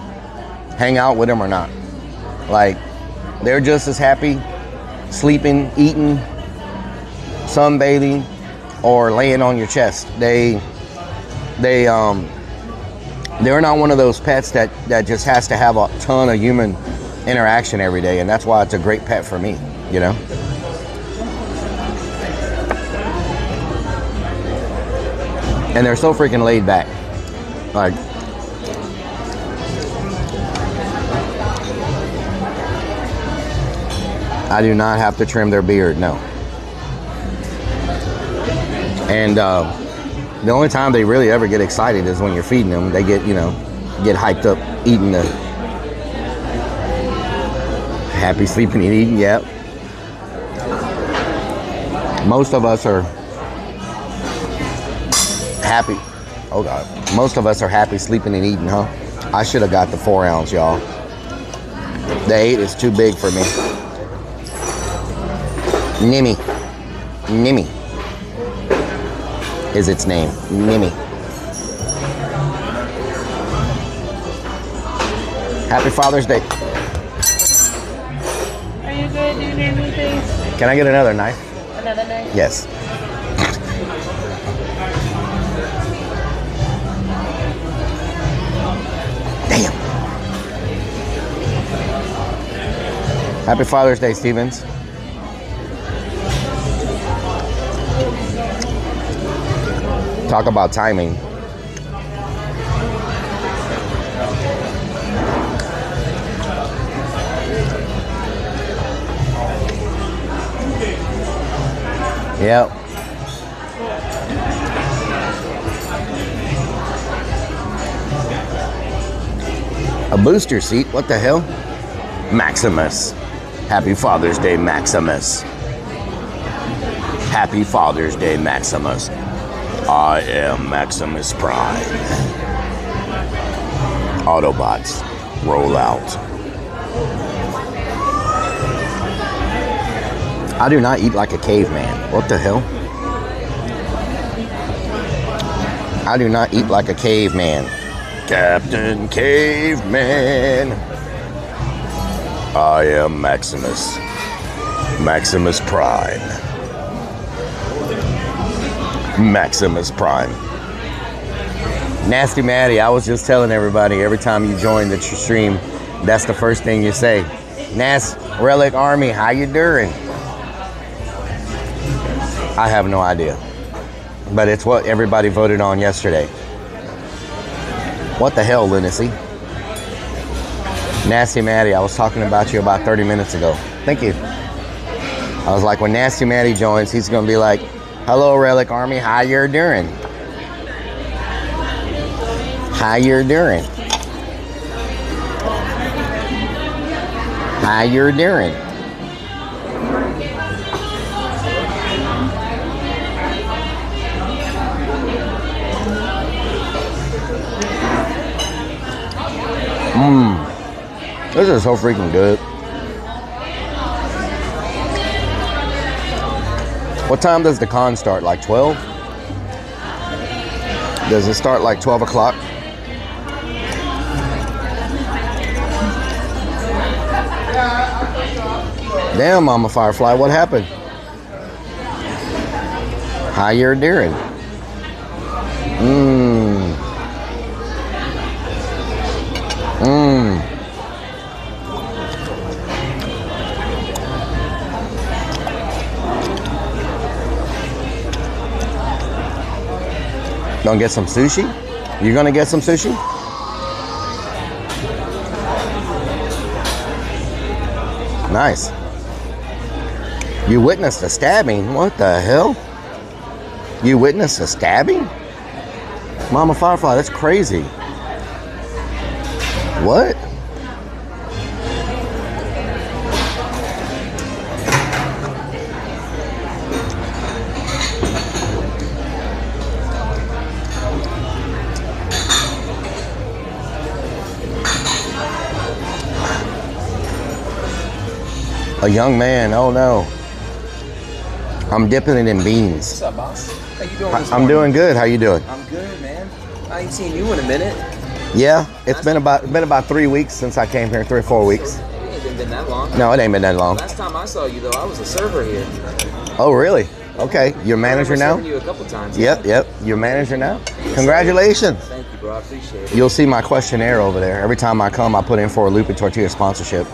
hang out with them or not. Like, they're just as happy sleeping, eating, sunbathing, or laying on your chest. They're not one of those pets that just has to have a ton of human interaction every day, and that's why it's a great pet for me, you know. And they're so freaking laid back. Like, I do not have to trim their beard, no. And the only time they really ever get excited is when you're feeding them. They get, get hyped up eating the happy sleeping and eating, yep. Most of us are happy. Oh God. Most of us are happy sleeping and eating, huh? I should have got the 4 ounce, y'all. The 8 is too big for me. Nimmy is its name. Nimmy. Happy Father's Day. Are you good? Do you need anything? Can I get another knife? Another knife? Yes. Damn. Happy Father's Day, Stevens. Talk about timing. Yep. A booster seat? What the hell? Maximus. Happy Father's Day, Maximus. Happy Father's Day, Maximus. I am Maximus Prime. Autobots, roll out. I do not eat like a caveman. What the hell? I do not eat like a caveman. Captain Caveman. I am Maximus. Maximus Prime. Maximus Prime. Nasty Maddie, I was just telling everybody, every time you join the stream, that's the first thing you say. Rellik Army, how you doing? I have no idea. But it's what everybody voted on yesterday. What the hell, lunacy? Nasty Maddie, I was talking about you about 30 minutes ago. Thank you. I was like, when Nasty Maddie joins, he's going to be like, hello, Rellik Army, how you're doing? How you're doing? How you're doing? This is so freaking good. What time does the con start? Like 12? Does it start like 12 o'clock? Damn, Mama Firefly, what happened? How you're doing? Gonna get some sushi? You gonna get some sushi? Nice. You witnessed a stabbing? What the hell? You witnessed a stabbing? Mama Firefly, that's crazy. What? A young man, oh no. I'm dipping it in beans. What's up, boss? How you doing this I'm morning? doing good. How you doing? I'm good, man. I ain't seen you in a minute. Yeah, it's been about 3 weeks since I came here, 3 or 4 weeks. It ain't even been that long. No, it ain't been that long. Last time I saw you, though, I was a server here. Oh, really? Okay, you're a manager I now? remember serving you a couple times. Yep. You're a manager now? Congratulations. Thank you, bro. I appreciate it. You'll see my questionnaire over there. Every time I come, I put in for a Lupe Tortilla sponsorship.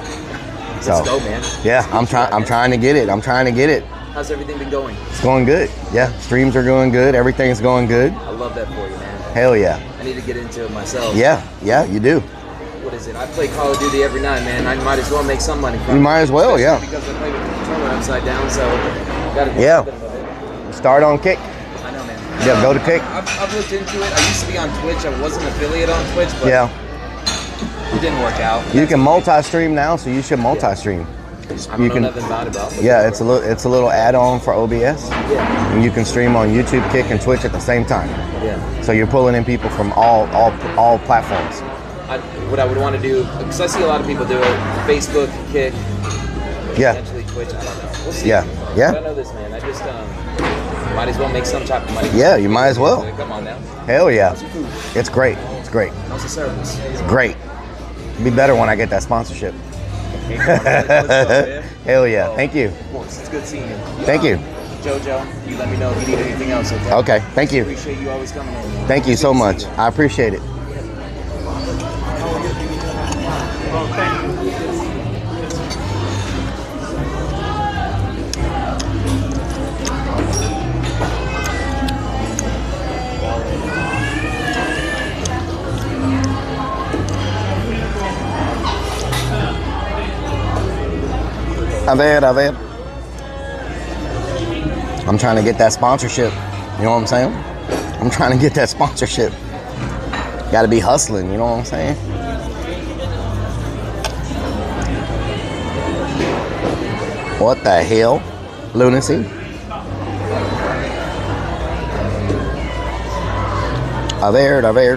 So, Let's go, man. yeah, I'm trying to get it. How's everything been going? It's going good. Yeah, streams are going good. Everything's going good. I love that for you, man. Hell yeah. I need to get into it myself. Yeah, you do. What is it? I play Call of Duty every night, man. I might as well make some money from You it. might as well, Especially yeah. Because I play with the controller upside down, so gotta do Yeah. something with it. Start on Kick. I know, man. Yeah, go to Kick. I've looked into it. I used to be on Twitch. I was an affiliate on Twitch, but Yeah. it didn't work out. You can multi-stream now, so you should multi-stream. I You don't know can, nothing about it, but yeah, it's a little add-on for OBS, yeah, and you can stream on YouTube, Kick, and Twitch at the same time. yeah. So you're pulling in people from all platforms. What I would want to do, because I see a lot of people do it, Facebook, Kick, Yeah, potentially Twitch. I don't know. We'll see. Yeah. I don't know this, man. I just might as well make some type of money. Yeah, you might as well. Come on now. Hell yeah, How's your food? it's great. It's great. How's the service? It's great. It'll be better when I get that sponsorship. Hey, come on, man. What's up, man? Hell yeah. Oh, Thank you. Of course, it's good seeing you. Thank you. JoJo, you let me know if you need anything else, okay? Okay. Thank you. Appreciate you always coming in. Man. Thank you so Good to much. see you. I appreciate it. A ver. I'm trying to get that sponsorship. You know what I'm saying? I'm trying to get that sponsorship. Got to be hustling, you know what I'm saying? What the hell? Lunacy? A ver.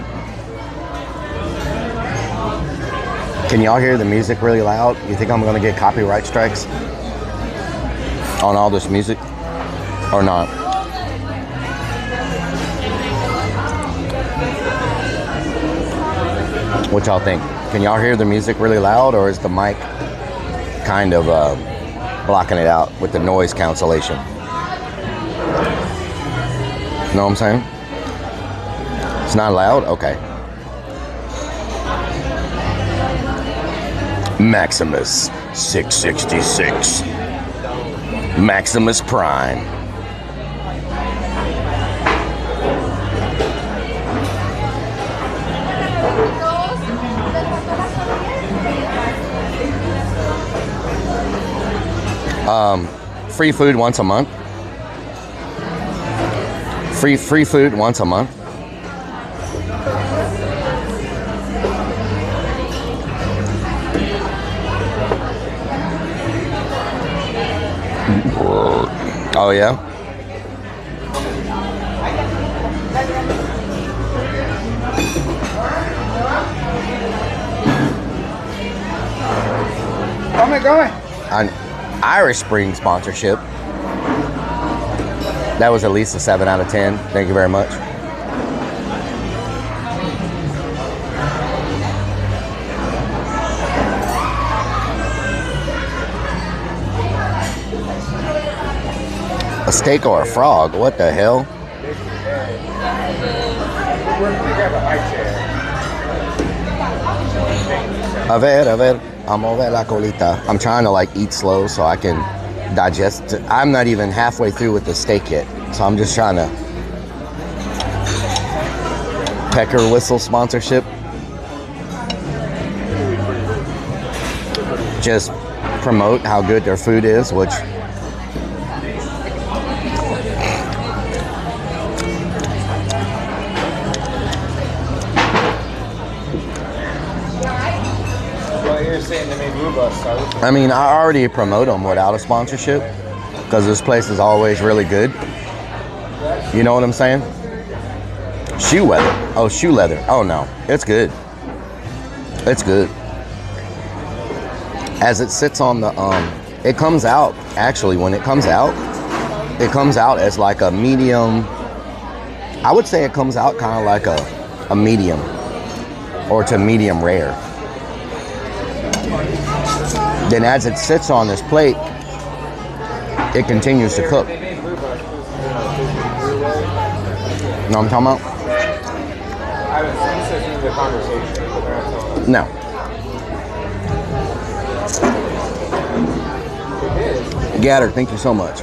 Can y'all hear the music really loud? You think I'm gonna get copyright strikes on all this music or not? What y'all think? Can y'all hear the music really loud, or is the mic kind of blocking it out with the noise cancellation? Know what I'm saying? It's not loud? Okay. Maximus 666. Maximus Prime. Free food once a month. Free food once a month. Oh yeah. an Irish Spring sponsorship. That was at least a 7 out of 10. Thank you very much. A steak or a frog? What the hell? A ver, amo ver la colita. I'm trying to like eat slow so I can digest. I'm not even halfway through with the steak yet, so I'm just trying to. Pecker Whistle sponsorship. Just promote how good their food is, which I mean, I already promote them without a sponsorship because this place is always really good. You know what I'm saying? Shoe leather. Oh, shoe leather. Oh, no. It's good. It's good. As it sits on the, it comes out, actually, when it comes out as like a medium. I would say it comes out kind of like a medium or to medium rare. Then as it sits on this plate, it continues to cook. You know what I'm talking about? No. Gatter, thank you so much.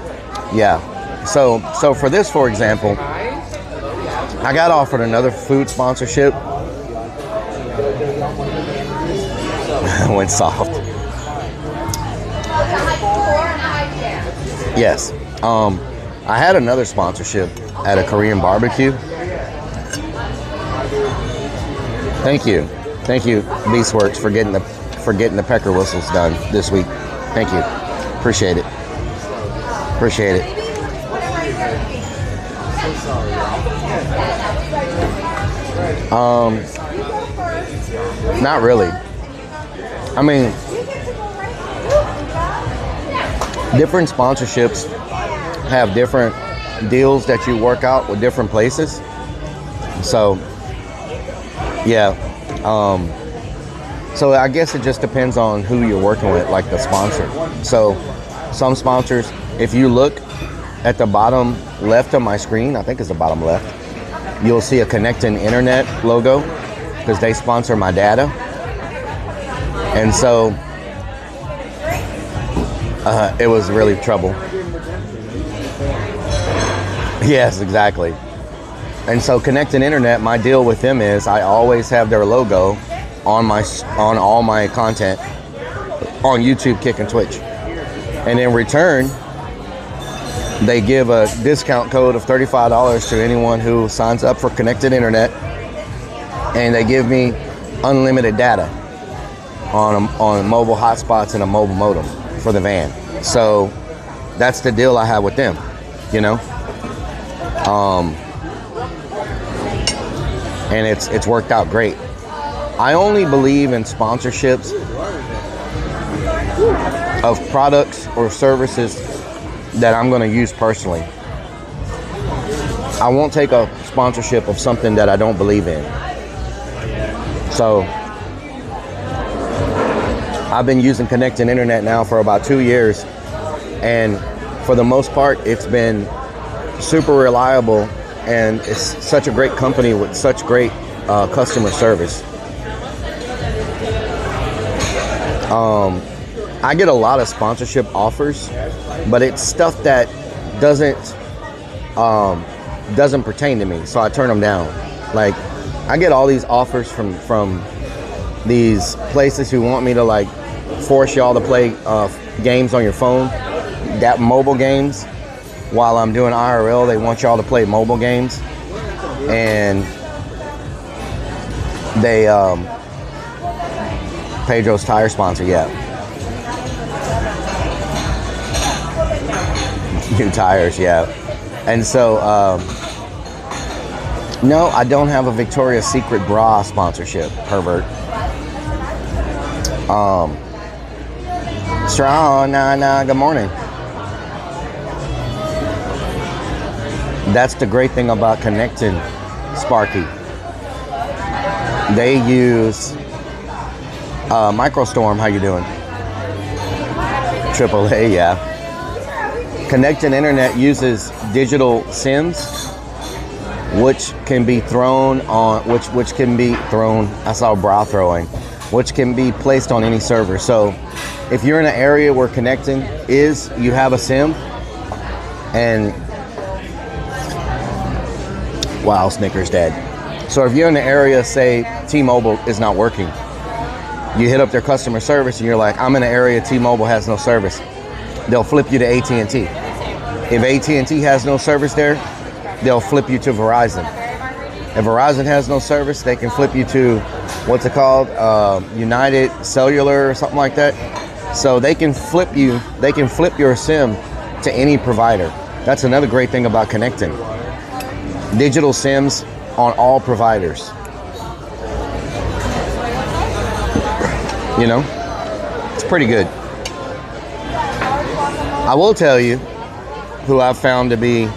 Yeah. So for this, for example, I got offered another food sponsorship. Went soft. Yes. I had another sponsorship at a Korean barbecue. Thank you, Beastworks, for getting the pecker whistles done this week. Thank you. Appreciate it. Not really. I mean, different sponsorships have different deals that you work out with different places. So, yeah. So I guess it just depends on who you're working with, like the sponsor. So some sponsors, if you look at the bottom left of my screen, I think it's the bottom left, you'll see a Connecting Internet logo because they sponsor my data. And so it was really trouble. Yes, exactly. And so Connecting Internet, my deal with them is I always have their logo on all my content on YouTube, Kick, and Twitch. And in return, they give a discount code of $35 to anyone who signs up for Connected Internet, and they give me unlimited data on mobile hotspots and a mobile modem for the van. So that's the deal I have with them, you know. And it's worked out great. I only believe in sponsorships of products or services that I'm going to use personally. I won't take a sponsorship of something that I don't believe in. So I've been using Connecting Internet now for about 2 years, and for the most part it's been super reliable, and it's such a great company with such great customer service. I get a lot of sponsorship offers, but it's stuff that doesn't pertain to me, so I turn them down. Like, I get all these offers from these places who want me to like force y'all to play games on your phone, that mobile games. While I'm doing IRL, they want y'all to play mobile games, and they Pedro's tire sponsor, yeah. New tires, yeah. And so no, I don't have a Victoria's Secret bra sponsorship, pervert. Strong, nah, good morning. That's the great thing about connecting Sparky. They use Microstorm. How you doing? AAA, yeah. Connecting Internet uses digital SIMs, which can be thrown on, which can be thrown. I saw bra throwing, which can be placed on any server. So, if you're in an area where connecting is, you have a SIM, and wow, Snickers dead. So if you're in the area, say T-Mobile is not working, you hit up their customer service and you're like, I'm in an area T-Mobile has no service. They'll flip you to AT&T. If AT&T has no service there, they'll flip you to Verizon. If Verizon has no service, they can flip you to, what's it called? United Cellular or something like that. So they can flip you, they can flip your SIM to any provider. That's another great thing about connecting. Digital SIMs on all providers. You know, it's pretty good. I will tell you who I've found to be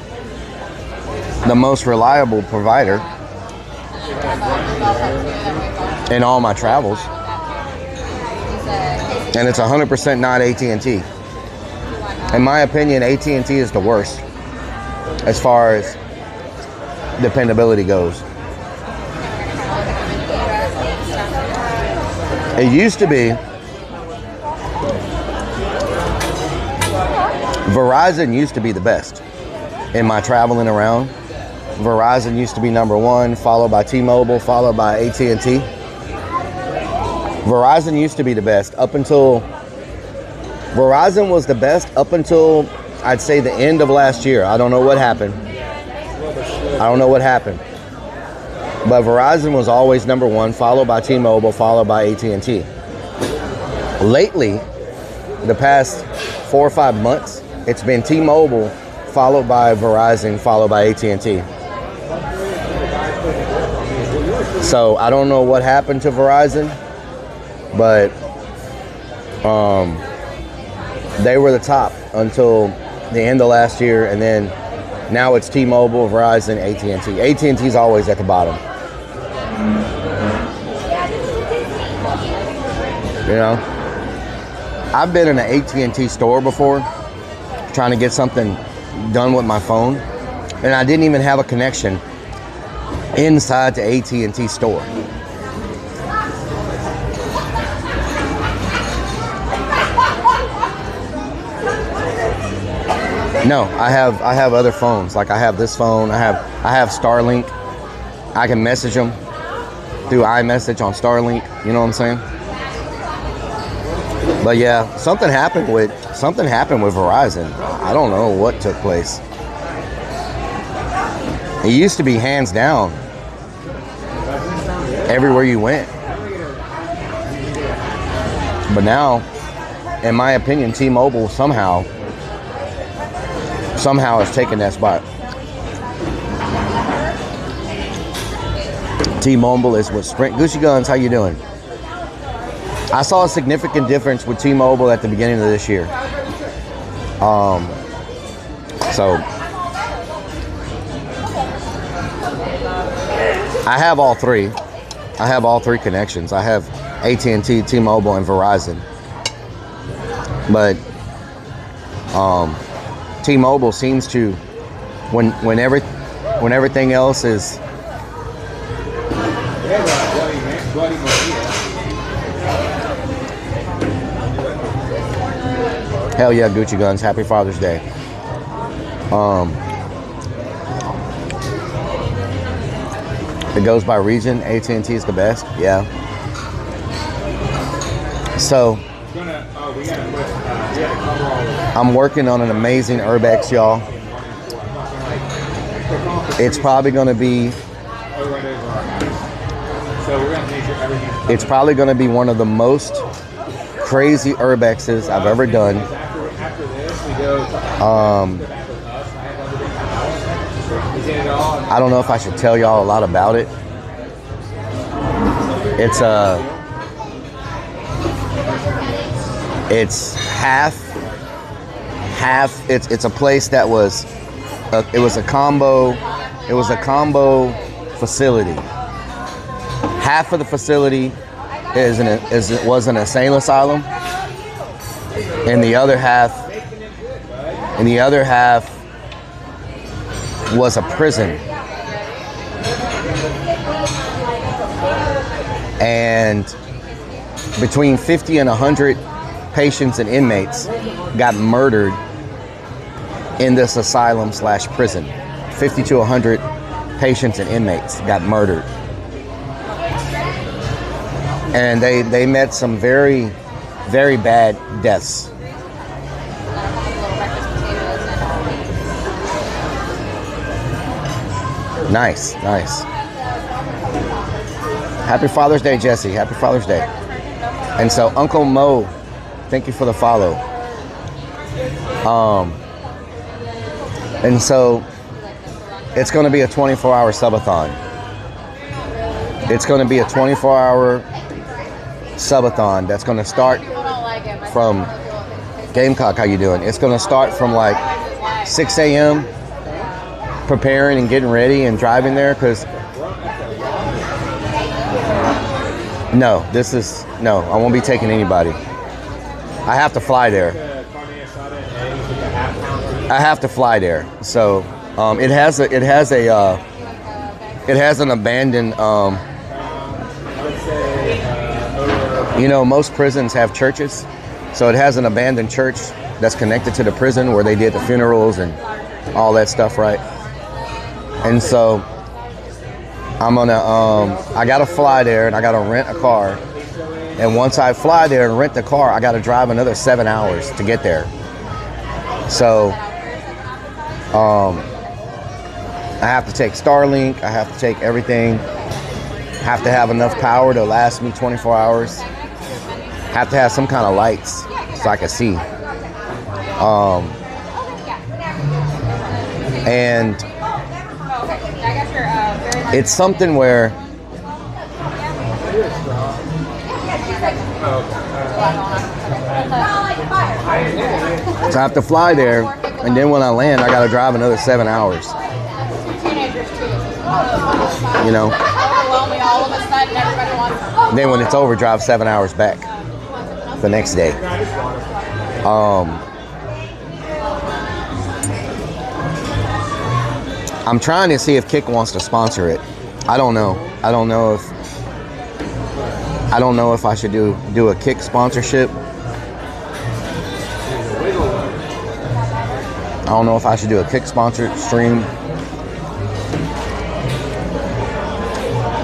the most reliable provider in all my travels. And it's 100% not AT&T. In my opinion, AT&T is the worst as far as dependability goes. It used to be Verizon used to be the best in my traveling around. Verizon used to be number one, followed by T-Mobile, followed by AT&T. Verizon used to be the best up until Verizon was the best up until I'd say the end of last year. I don't know what happened. But Verizon was always number one, followed by T-Mobile, followed by AT&T. Lately, the past 4 or 5 months, it's been T-Mobile, followed by Verizon, followed by AT&T. So I don't know what happened to Verizon, but they were the top until the end of last year, and then now it's T-Mobile, Verizon, AT&T. AT&T's always at the bottom. You know, I've been in an AT&T store before trying to get something done with my phone, and I didn't even have a connection inside the AT&T store. No, I have other phones. Like I have this phone. I have Starlink. I can message them through iMessage on Starlink. You know what I'm saying? But yeah, something happened with Verizon. I don't know what took place. It used to be hands down everywhere you went. But now, in my opinion, T-Mobile somehow has taken that spot. T-Mobile is with Sprint. Gucci Guns, how you doing? I saw a significant difference with T-Mobile at the beginning of this year. So I have all three. I have all three connections. I have AT&T, T-Mobile, and Verizon. But T-Mobile seems to, when everything else is hell yeah, Gucci Guns, happy Father's Day. It goes by region. AT&T is the best. Yeah. So I'm working on an amazing Urbex, y'all. It's probably going to be one of the most crazy Urbexes I've ever done. I don't know if I should tell y'all a lot about it. It's half. It's a place that was. It was a combo facility. Half of the facility was an insane asylum, and the other half was a prison. And between 50 and 100 patients and inmates got murdered in this asylum / prison. 50 to 100 patients and inmates got murdered. And they met some very, very bad deaths. Nice. Happy Father's Day, Jesse. Happy Father's Day. And so Uncle Mo, thank you for the follow. And so it's going to be a 24-hour subathon. It's going to be a 24-hour subathon that's going to start from Gamecock. How you doing? It's going to start from like 6 a.m. preparing and getting ready and driving there, because no, I won't be taking anybody. I have to fly there. So it has an abandoned most prisons have churches, so it has an abandoned church that's connected to the prison where they did the funerals and all that stuff, right? And so I gotta fly there, and I gotta rent a car. And once I fly there and rent the car, I gotta drive another 7 hours to get there. So I have to take Starlink, I have to take everything, have to have enough power to last me 24 hours, have to have some kind of lights so I can see. And it's something where so I have to fly there, and then when I land, I gotta drive another 7 hours. Then when it's over, drive 7 hours back the next day. I'm trying to see if Kick wants to sponsor it. I don't know if I should do a Kick sponsorship. I don't know if I should do a Kick sponsored stream.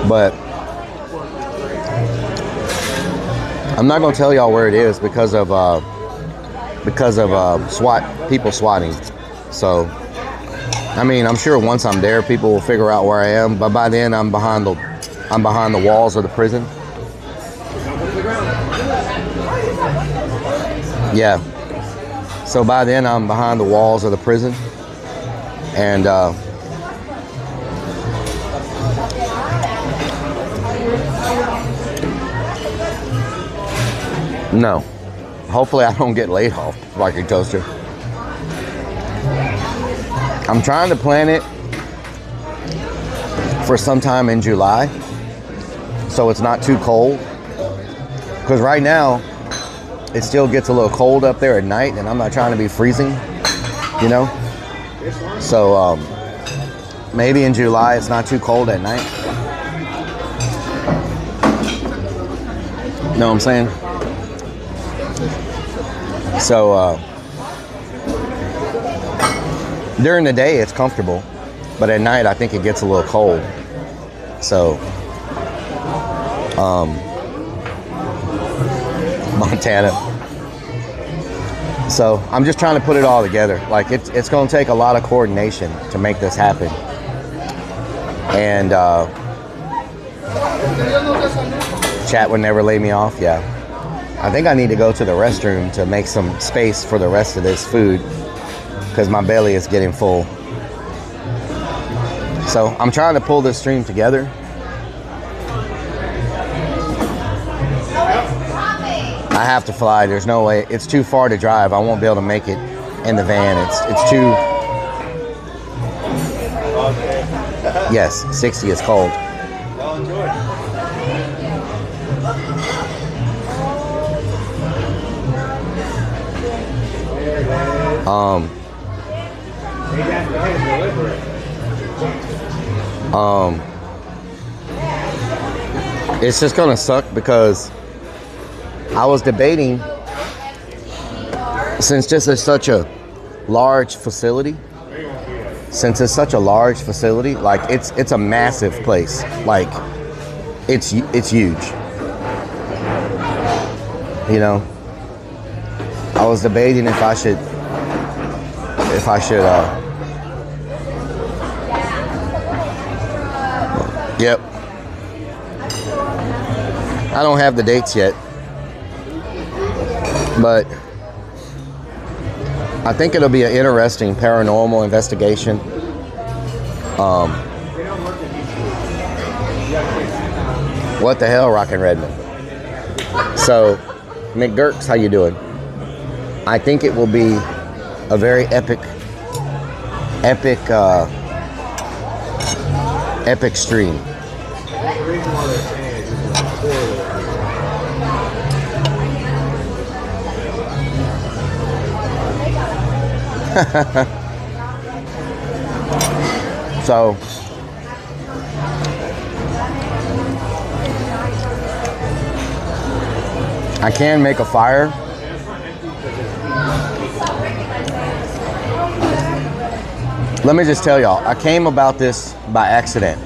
But I'm not gonna tell y'all where it is because of people swatting. So I mean, I'm sure once I'm there, people will figure out where I am. But by then, I'm behind the walls of the prison. Yeah. So by then, I'm behind the walls of the prison, and no. Hopefully, I don't get laid off, Sparky Toaster. I'm trying to plan it for sometime in July, so it's not too cold. Because right now, it still gets a little cold up there at night, and I'm not trying to be freezing, So maybe in July it's not too cold at night. Know what I'm saying? So during the day it's comfortable, but at night I think it gets a little cold. So Montana. So I'm just trying to put it all together. Like it's going to take a lot of coordination to make this happen. And chat would never lay me off. Yeah. I think I need to go to the restroom to make some space for the rest of this food, because my belly is getting full. So I'm trying to pull this stream together. I have to fly. There's no way. It's too far to drive. I won't be able to make it in the van. It's too. Yes, 60 is cold. Y'all enjoy. It's just gonna suck because I was debating, since this is such a large facility, like it's a massive place, like it's huge, you know. I was debating if I should yep. I don't have the dates yet, but I think it'll be an interesting paranormal investigation. What the hell, Rockin' Redmond? So, McGurks, how you doing? I think it will be a very epic stream. So I can make a fire. Let me just tell y'all, I came about this by accident,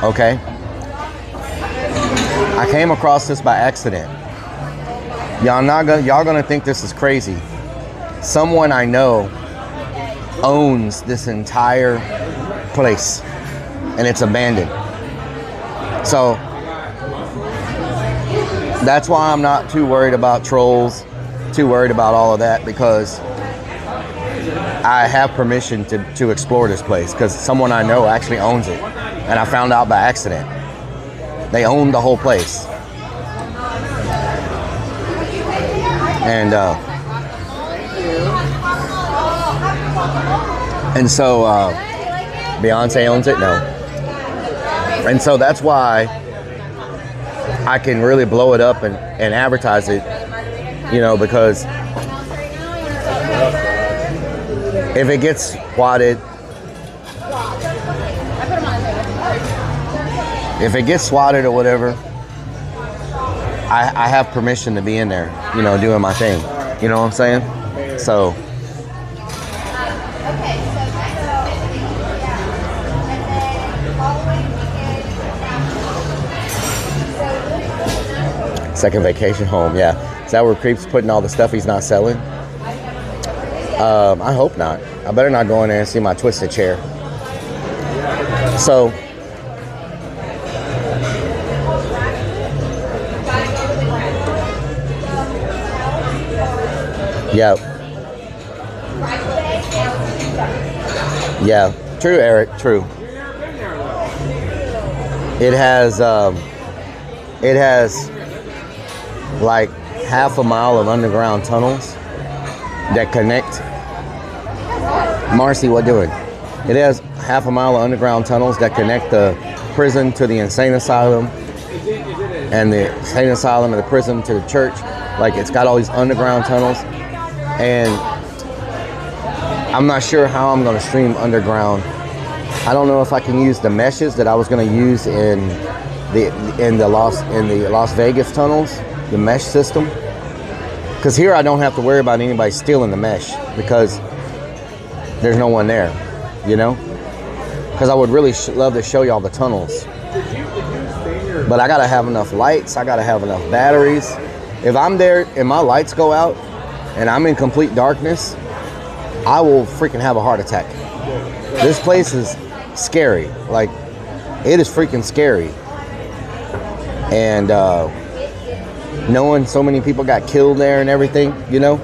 okay? I came across this by accident. Y'all gonna think this is crazy. Someone I know owns this entire place and it's abandoned. So that's why I'm not too worried about trolls, too worried about all of that, because I have permission to explore this place because someone I know actually owns it, and I found out by accident. They own the whole place. And so Beyonce owns it? No. And so that's why I can really blow it up and advertise it, you know, because if it gets swatted, or whatever, I have permission to be in there, you know, doing my thing. You know what I'm saying? So second vacation home, yeah. Is that where Creep's putting all the stuff he's not selling? I hope not. I better not go in there and see my twisted chair. So yeah. Yeah. True, Eric. True. It has like half a mile of underground tunnels that connect. Marcy, what doing? It has half a mile of underground tunnels that connect the prison to the insane asylum, and the insane asylum and the prison to the church. Like, it's got all these underground tunnels, and I'm not sure how I'm going to stream underground. I don't know if I can use the meshes that I was going to use in the Las Vegas tunnels, the mesh system. Because here I don't have to worry about anybody stealing the mesh because there's no one there, you know? Because I would really love to show y'all the tunnels. But I gotta have enough lights, I gotta have enough batteries. If I'm there and my lights go out and I'm in complete darkness, I will freaking have a heart attack. This place is scary. Like, it is freaking scary. And knowing so many people got killed there and everything, you know?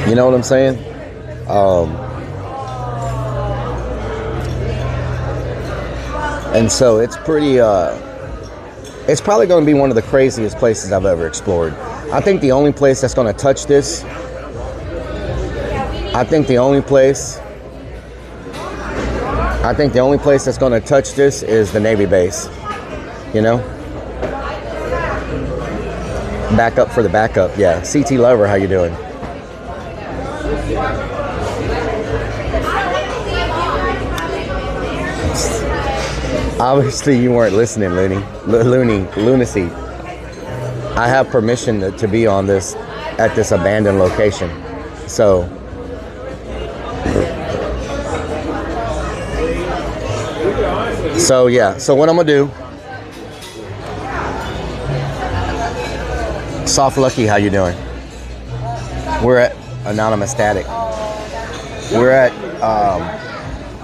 You know what I'm saying? And so it's pretty It's probably going to be one of the craziest places I've ever explored. I think the only place that's going to touch this, I think the only place that's going to touch this is the Navy base. You know? Backup for the backup. Yeah. CT Lover, how you doing? Obviously, you weren't listening, Lunacy. I have permission to be on this at this abandoned location. So, yeah. So what I'm gonna do? Soft Lucky, how you doing? We're at Anonymous Static. We're at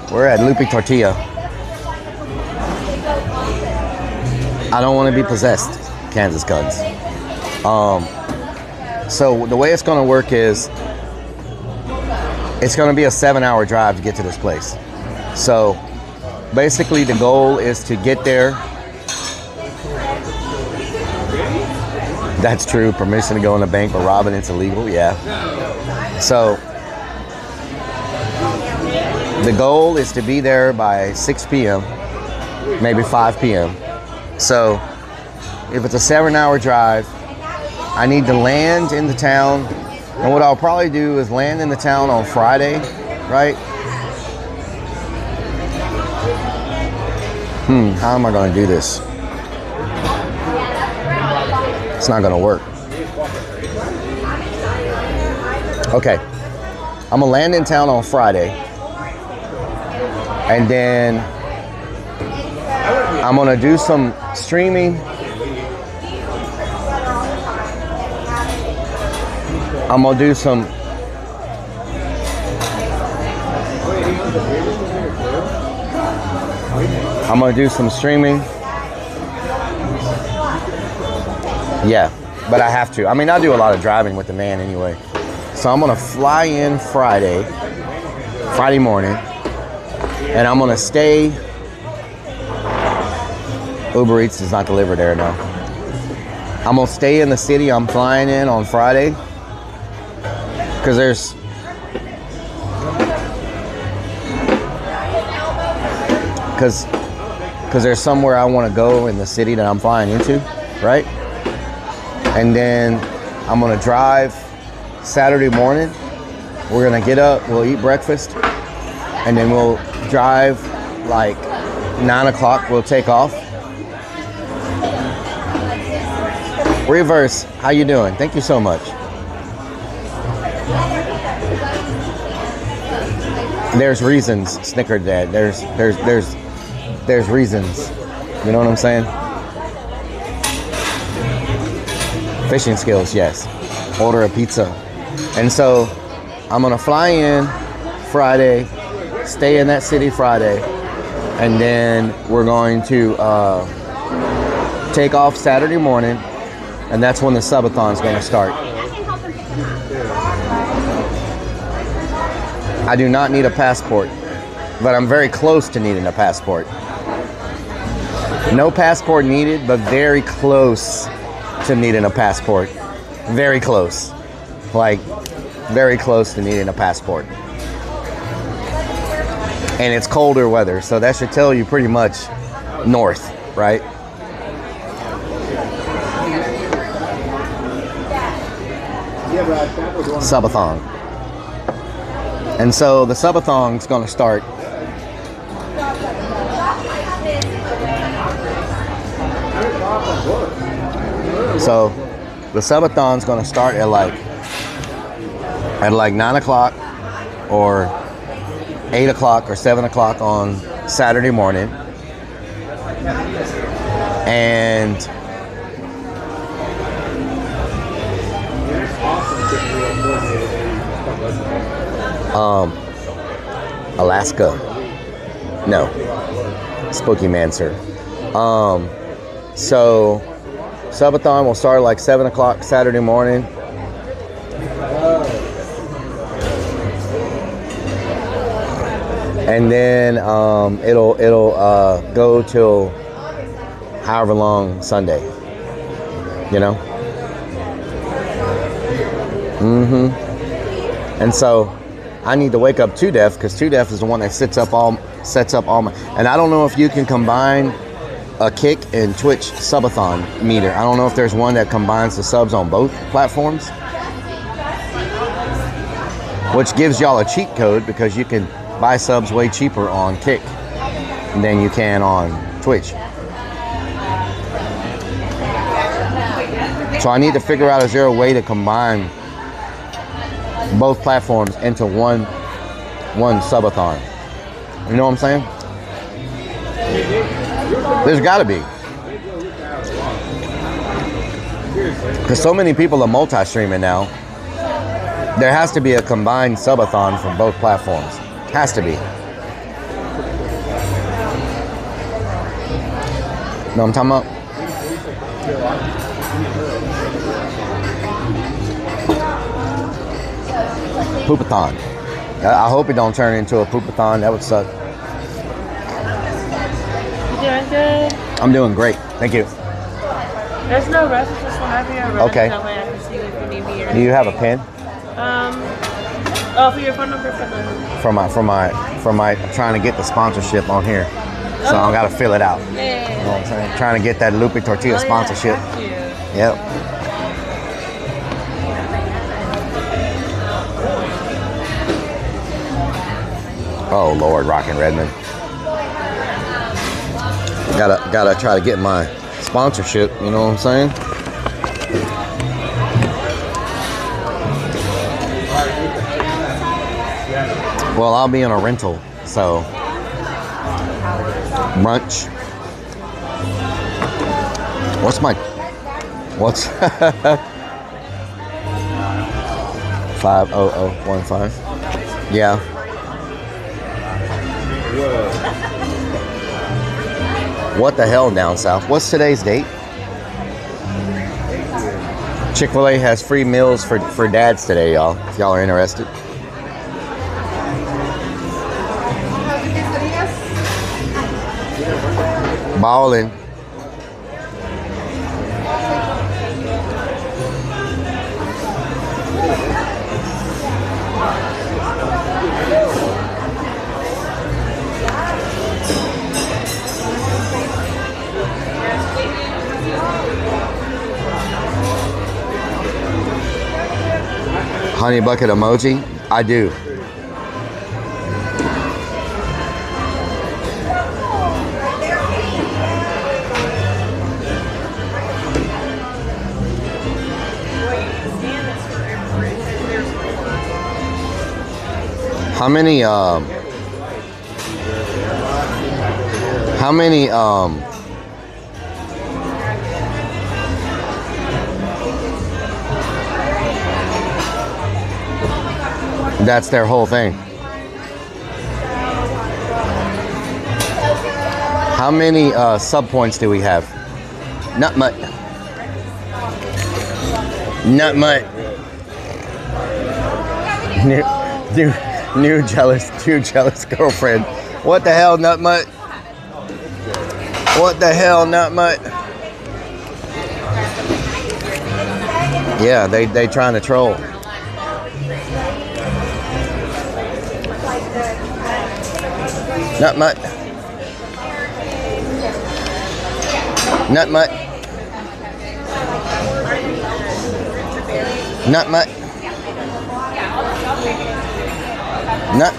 Lupi Tortilla. I don't want to be possessed, Kansas Guns. So the way it's going to work is it's going to be a 7-hour drive to get to this place. So basically the goal is to get there. That's true. Permission to go in the bank, but robbing it's illegal. Yeah. So the goal is to be there by 6 p.m., maybe 5 p.m. So if it's a 7-hour drive, I need to land in the town. And what I'll probably do is land in the town on Friday, right? How am I going to do this? It's not going to work. Okay. I'm going to land in town on Friday. And then I'm going to do some streaming. I'm going to do some streaming. Yeah, but I have to. I mean, I do a lot of driving with the van anyway. So I'm going to fly in Friday morning, and I'm going to stay. Uber Eats does not deliver there now. I'm going to stay in the city I'm flying in on Friday, because there's somewhere I want to go in the city that I'm flying into, right? And then I'm going to drive Saturday morning. We're going to get up, we'll eat breakfast, and then we'll drive like 9 o'clock, we'll take off. Reverse, how you doing? Thank you so much. There's reasons, Snicker Dad. There's reasons. You know what I'm saying? Fishing skills, yes. Order a pizza. And so I'm gonna fly in Friday, stay in that city Friday, and then we're going to take off Saturday morning, and that's when the subathon's gonna start. I do not need a passport, but I'm very close to needing a passport. No passport needed, but very close to needing a passport. Very close. Like, very close to needing a passport. And it's colder weather, so that should tell you pretty much north, right? Subathon. And so the subathon's gonna start at like 9 o'clock or 8 o'clock or 7 o'clock on Saturday morning. And Alaska. No. Spooky Mancer. So subathon will start like 7 o'clock Saturday morning. And then it'll go till however long Sunday. You know? And so I need to wake up 2Def because 2Def is the one that sets up all my. And I don't know if you can combine a Kick and Twitch subathon meter. I don't know if there's one that combines the subs on both platforms, which gives y'all a cheat code because you can buy subs way cheaper on Kick than you can on Twitch. So I need to figure out, is there a way to combine both platforms into one subathon? You know what I'm saying? There's got to be, because so many people are multi-streaming now. There has to be a combined subathon from both platforms. Has to be. Know what I'm talking about? Poopathon. I hope it don't turn into a poopathon. That would suck. You doing good? I'm doing great. Thank you. There's no rush. It's just whenever you're ready. Okay. That way I can see if you need me or Do you have a pen? Oh, for your phone number for the. For my trying to get the sponsorship on here. So I gotta fill it out. Yeah. You know what I'm saying? Trying to get that Lupe Tortilla sponsorship. Got you. Yep. Oh Lord, Rockin' Redmond. Gotta try to get my sponsorship, you know what I'm saying? Well, I'll be in a rental, so brunch. What's 50015? Yeah. What the hell, down south? What's today's date? Chick-fil-A has free meals for dads today, y'all, if y'all are interested. Ballin'. Honey bucket emoji? I do. How many that's their whole thing. How many sub points do we have? Not much. Not much. New jealous girlfriend. What the hell, Nut Mutt? What the hell, Nut Mutt? Yeah, they trying to troll. Nut Mutt. Nut Mutt. Nut Mutt. Nut.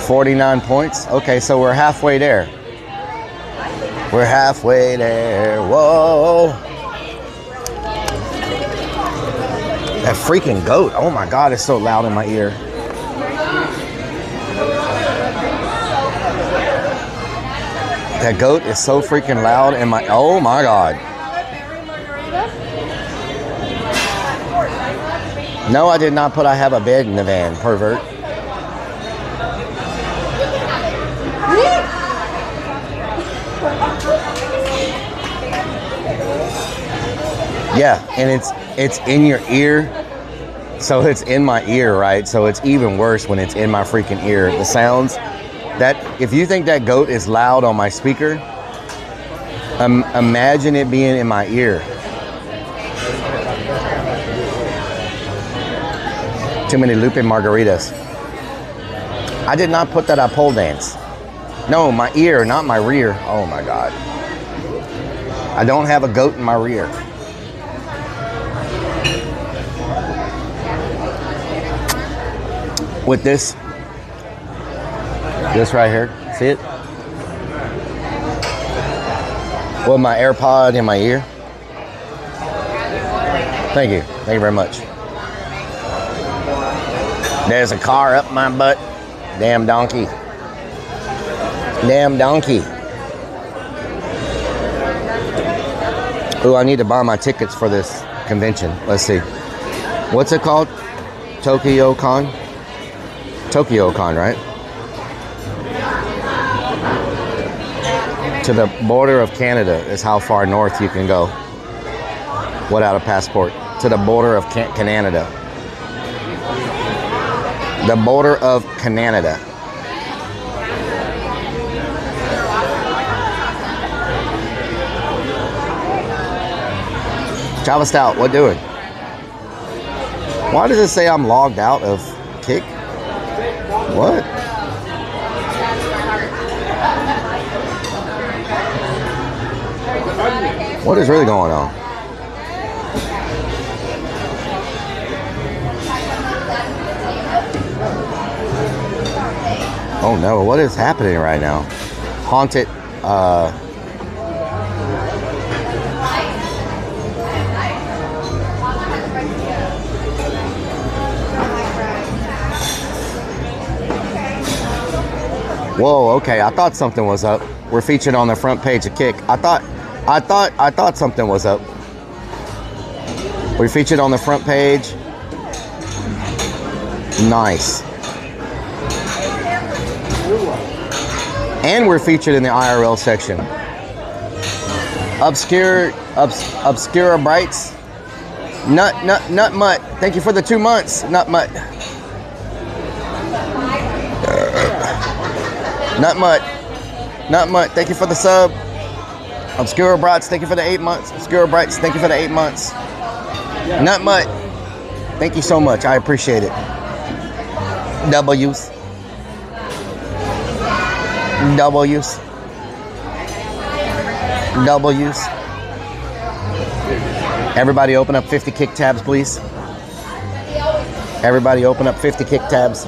49 points. Okay, so we're halfway there. We're halfway there. Whoa. That freaking goat. Oh my God, it's so loud in my ear. That goat is so freaking loud in my, oh my God. No, I did not put I have a bed in the van, pervert. Yeah, and it's in your ear. So it's in my ear, right? So it's even worse when it's in my freaking ear. The sounds, if you think that goat is loud on my speaker, imagine it being in my ear. Too many looping margaritas. I did not put that at pole dance. No, my ear, not my rear. Oh my God. I don't have a goat in my rear. With this right here, see it? With my AirPod in my ear. Thank you very much. There's a car up my butt. Damn donkey. Damn donkey. Ooh, I need to buy my tickets for this convention. Let's see. What's it called? Tokyo Con? Tokyo Con, right? To the border of Canada is how far north you can go without a passport. To the border of Canada. The border of Canada. Java Stout, what doing? Why does it say I'm logged out of Kick? What? What is really going on? Oh no, what is happening right now? Haunted, whoa, okay, I thought something was up. We're featured on the front page of Kick. I thought something was up. We're featured on the front page. Nice. And we're featured in the IRL section. Obscura Brights. Nut Mutt. Thank you for the 2 months. Nut Mutt. Nut Mutt. Nut Mutt. Thank you for the sub. Obscura Brights. Thank you for the 8 months. Obscura Brights. Thank you for the 8 months. Nut Mutt. Thank you so much. I appreciate it. W's. W's. W's. Everybody open up 50 Kick tabs, please. Everybody open up 50 Kick tabs.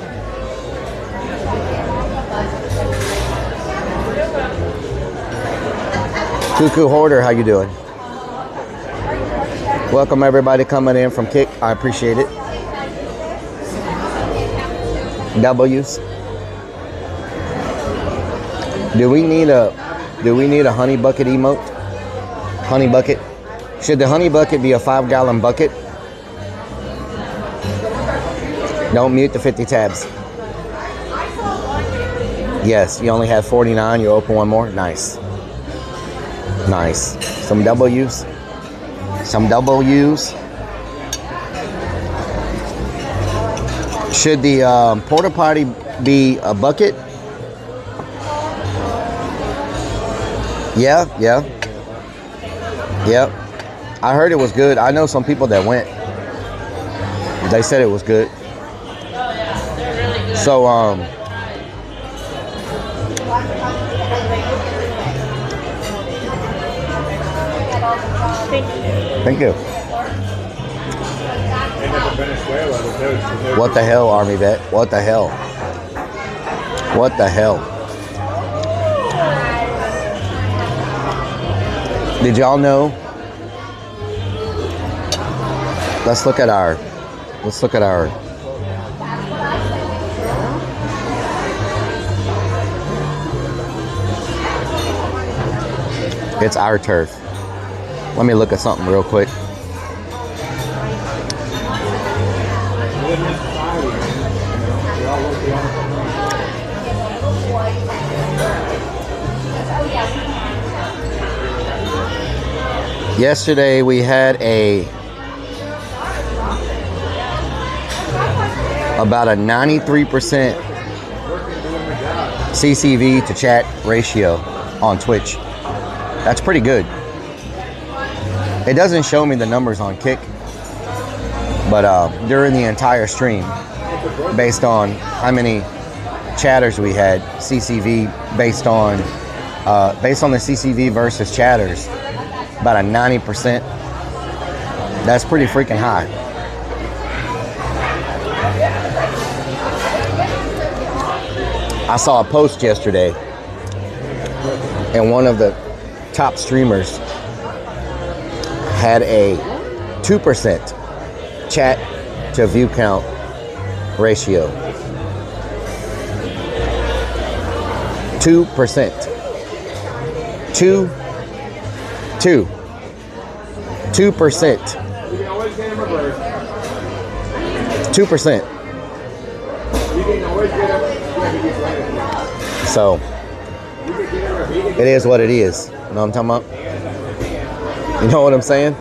Cuckoo Hoarder, how you doing? Welcome everybody coming in from Kick. I appreciate it. W's. Do we need a honey bucket emote? Honey bucket. Should the honey bucket be a 5-gallon bucket? Don't mute the 50 tabs. Yes, you only have 49. You open one more. Nice. Nice. Some W's. Some W's. Should the porta potty be a bucket? Yeah. Yep. I heard it was good. I know some people that went. They said it was good. So, thank you. What the hell, Army Vet? What the hell? What the hell? Did y'all know? Let's look at our. It's our turf. Let me look at something real quick. Yesterday we had about a 93% CCV to chat ratio on Twitch. That's pretty good. It doesn't show me the numbers on Kick, but during the entire stream, based on how many chatters we had, CCV based on the CCV versus chatters, about a 90%. That's pretty freaking high. I saw a post yesterday, and one of the top streamers had a 2% chat to view count ratio. 2%. 2%. 2%. So it is what it is. You know what I'm talking about? You know what I'm saying?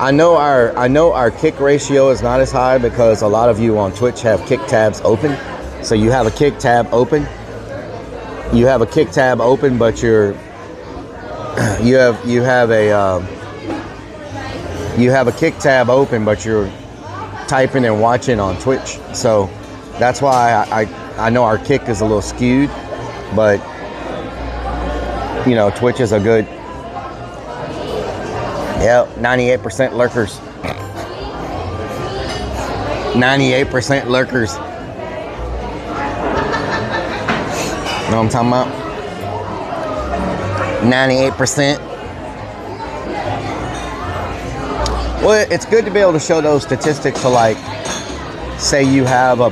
I know our kick ratio is not as high because a lot of you on Twitch have kick tabs open. So you have a kick tab open. You have a kick tab open, but you have a kick tab open, but you're typing and watching on Twitch. So that's why I know our kick is a little skewed, but you know, Twitch is a good, 98% lurkers. 98% lurkers. Know what I'm talking about? 98%. Well, it's good to be able to show those statistics to, like, say you have a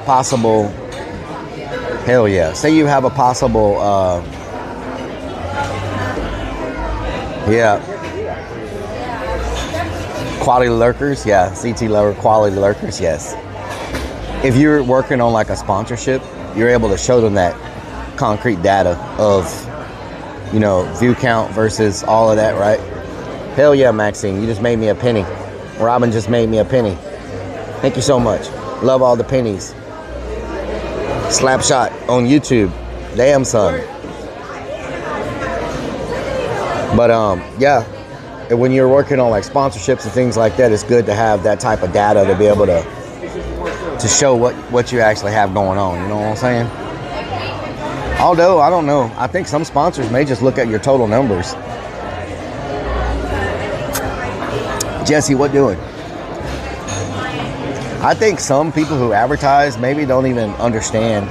possible, say you have a possible, quality lurkers, CT lower quality lurkers, yes. If you're working on like a sponsorship, you're able to show them that concrete data of, you know, view count versus all of that, right? Hell yeah, Maxine, you just made me a penny. Robin just made me a penny. Thank you so much. Love all the pennies. Slapshot on YouTube. Damn, son. But when you're working on like sponsorships and things like that, it's good to have that type of data to be able to show what you actually have going on. You know what I'm saying? Although, I don't know. I think some sponsors may just look at your total numbers. Jesse, what doing? I think some people who advertise maybe don't even understand.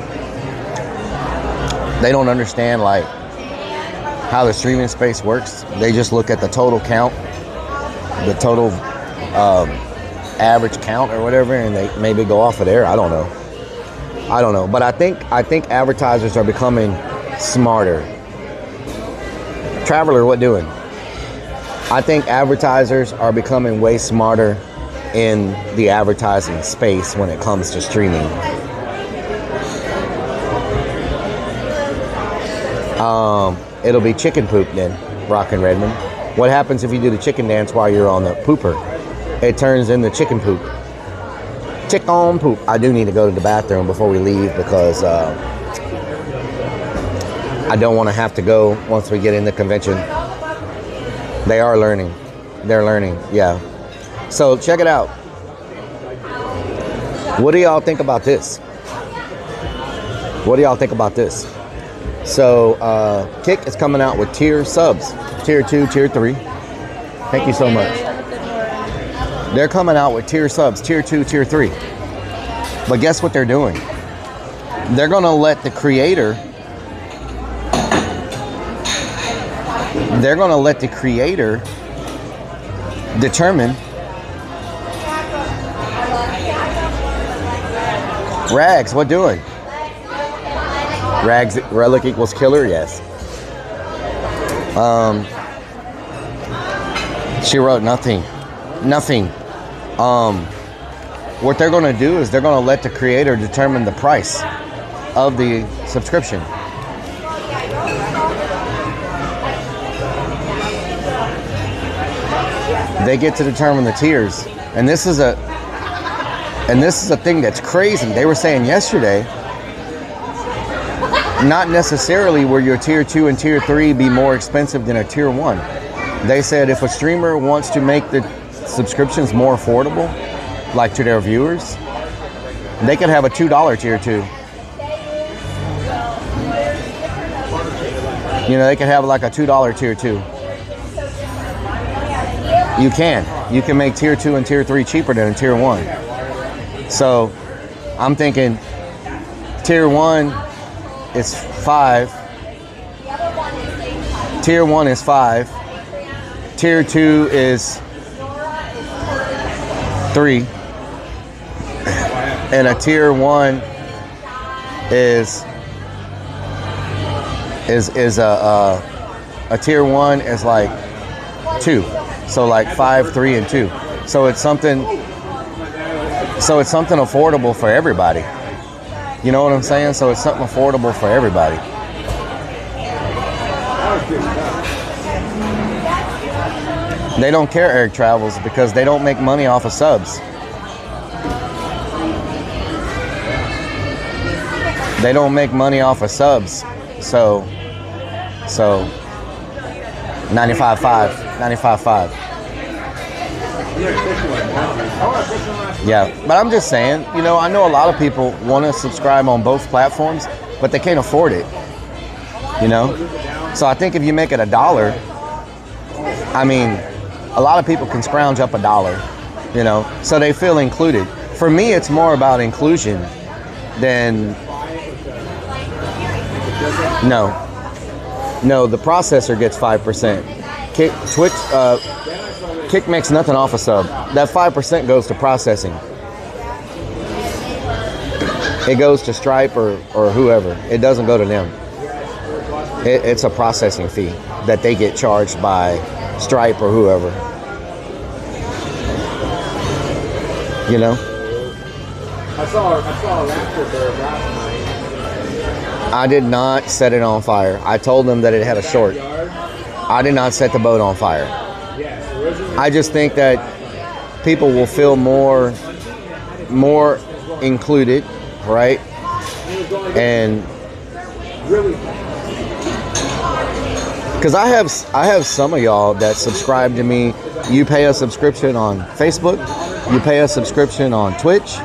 They don't understand like how the streaming space works. They just look at the total count, the total average count or whatever, and they maybe go off of there. I don't know. But I think advertisers are becoming smarter. Traveler, what doing? I think advertisers are becoming way smarter in the advertising space when it comes to streaming. It'll be chicken poop then, Rockin' Redmond. What happens if you do the chicken dance while you're on the pooper? It turns into chicken poop. Chicken poop. I do need to go to the bathroom before we leave because I don't want to have to go once we get in the convention. They are learning. They're learning, yeah. So check it out. What do y'all think about this? What do y'all think about this? So Kick is coming out with tier subs. Tier 2, Tier 3. Thank you so much. They're coming out with tier subs. Tier 2, Tier 3. But guess what they're doing? They're going to let the creator... They're going to let the creator determine... Rags, what doing? Rags, Rellik equals killer, yes. She wrote nothing. What they're going to do is they're going to let the creator determine the price of the subscription. They get to determine the tiers, and this is a thing that's crazy. They were saying yesterday not necessarily will your tier 2 and tier 3 be more expensive than a tier 1. They said if a streamer wants to make the subscriptions more affordable, like to their viewers, they could have a $2 tier 2. You know, they could have like a $2 tier 2. You can make tier 2 and tier 3 cheaper than a tier 1. So I'm thinking tier 1 is 5. Tier 1 is 5. Tier 2 is 3. And a tier 1 is a tier 1 is like 2. So like 5, 3, and 2. So it's something affordable for everybody. You know what I'm saying? So it's something affordable for everybody. They don't care, Eric Travels, because they don't make money off of subs. They don't make money off of subs. So 95.5. Yeah, but I'm just saying, you know, I know a lot of people want to subscribe on both platforms, but they can't afford it, you know? So I think if you make it $1, I mean, a lot of people can scrounge up $1, you know, so they feel included. For me, it's more about inclusion than, no, the processor gets 5%. Kick makes nothing off a sub. That 5% goes to processing. It goes to Stripe or whoever. It doesn't go to them. It's a processing fee that they get charged by Stripe or whoever. You know? I saw a raptor bird last night. I did not set it on fire. I told them that it had a short. I did not set the boat on fire. I just think that people will feel more included, right? And because I have some of y'all that subscribe to me. You pay a subscription on Facebook, you pay a subscription on Twitch,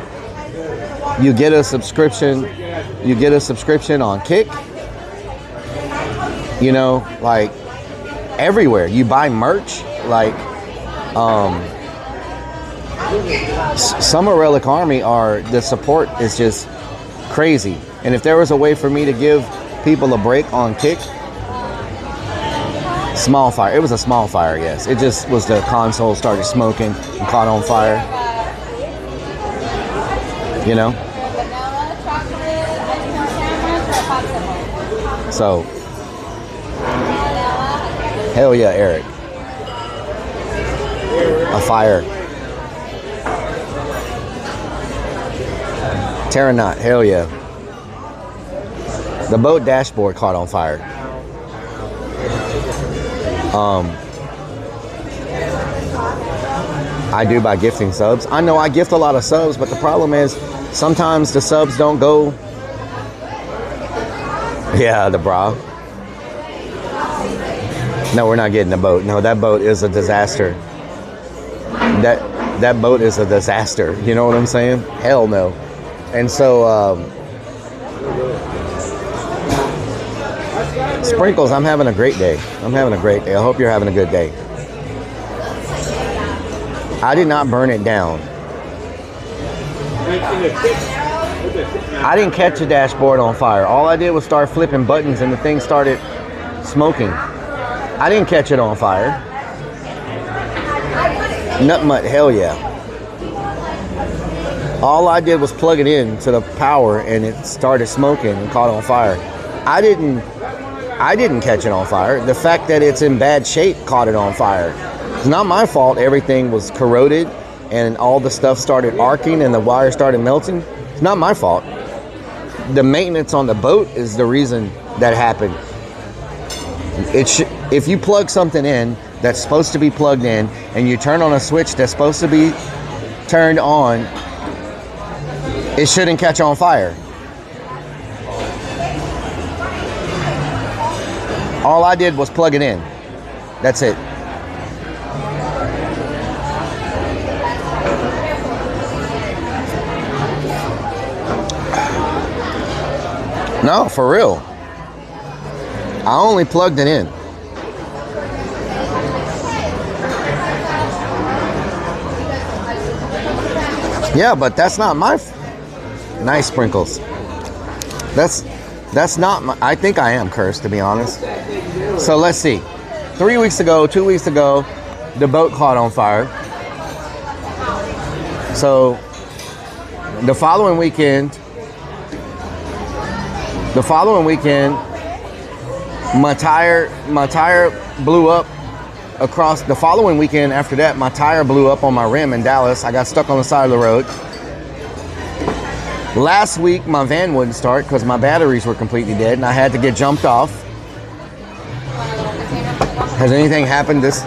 you get a subscription on Kick. You know, like everywhere. You buy merch, like some of Rellik Army the support is just crazy. And if there was a way for me to give people a break on Kick, small fire. It was a small fire, yes. It just was the console started smoking and caught on fire. You know? So, hell yeah, Eric. A fire. Terranot, hell yeah. The boat dashboard caught on fire. I do by gifting subs. I know I gift a lot of subs, but the problem is sometimes the subs don't go. Yeah, the bra. No, we're not getting the boat. No, that boat is a disaster. That boat is a disaster. You know what I'm saying? Hell no. And so, Sprinkles, I'm having a great day. I'm having a great day. I hope you're having a good day. I did not burn it down. I didn't catch the dashboard on fire. All I did was start flipping buttons and the thing started smoking. I didn't catch it on fire. Nut mutt, hell yeah. All I did was plug it in to the power and it started smoking and caught on fire. I didn't catch it on fire. The fact that it's in bad shape caught it on fire. It's not my fault everything was corroded and all the stuff started arcing and the wire started melting. It's not my fault. The maintenance on the boat is the reason that happened. If you plug something in that's supposed to be plugged in and you turn on a switch that's supposed to be turned on, it shouldn't catch on fire. All I did was plug it in. That's it. No, for real. I only plugged it in. Yeah, but that's not my nice sprinkles. That's not my, I think I am cursed, to be honest. So let's see. 2 weeks ago, the boat caught on fire. So the following weekend, my tire blew up across. The following weekend after that, my tire blew up on my rim in Dallas. I got stuck on the side of the road. Last week, my van wouldn't start because my batteries were completely dead, and I had to get jumped off. Has anything happened this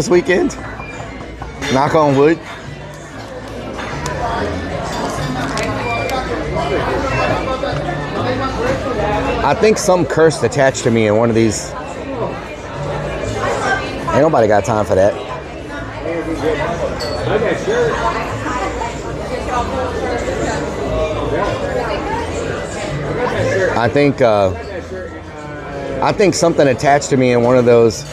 weekend? Knock on wood. I think some curse attached to me in one of these. Ain't nobody got time for that. I think something attached to me in one of those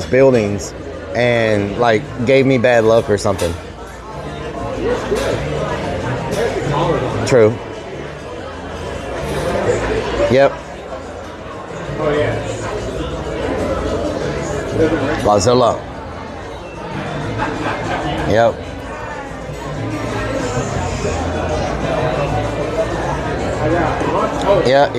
buildings and like gave me bad luck or something. True. Yep. Oh yeah. Lazilla. Yep. Yep.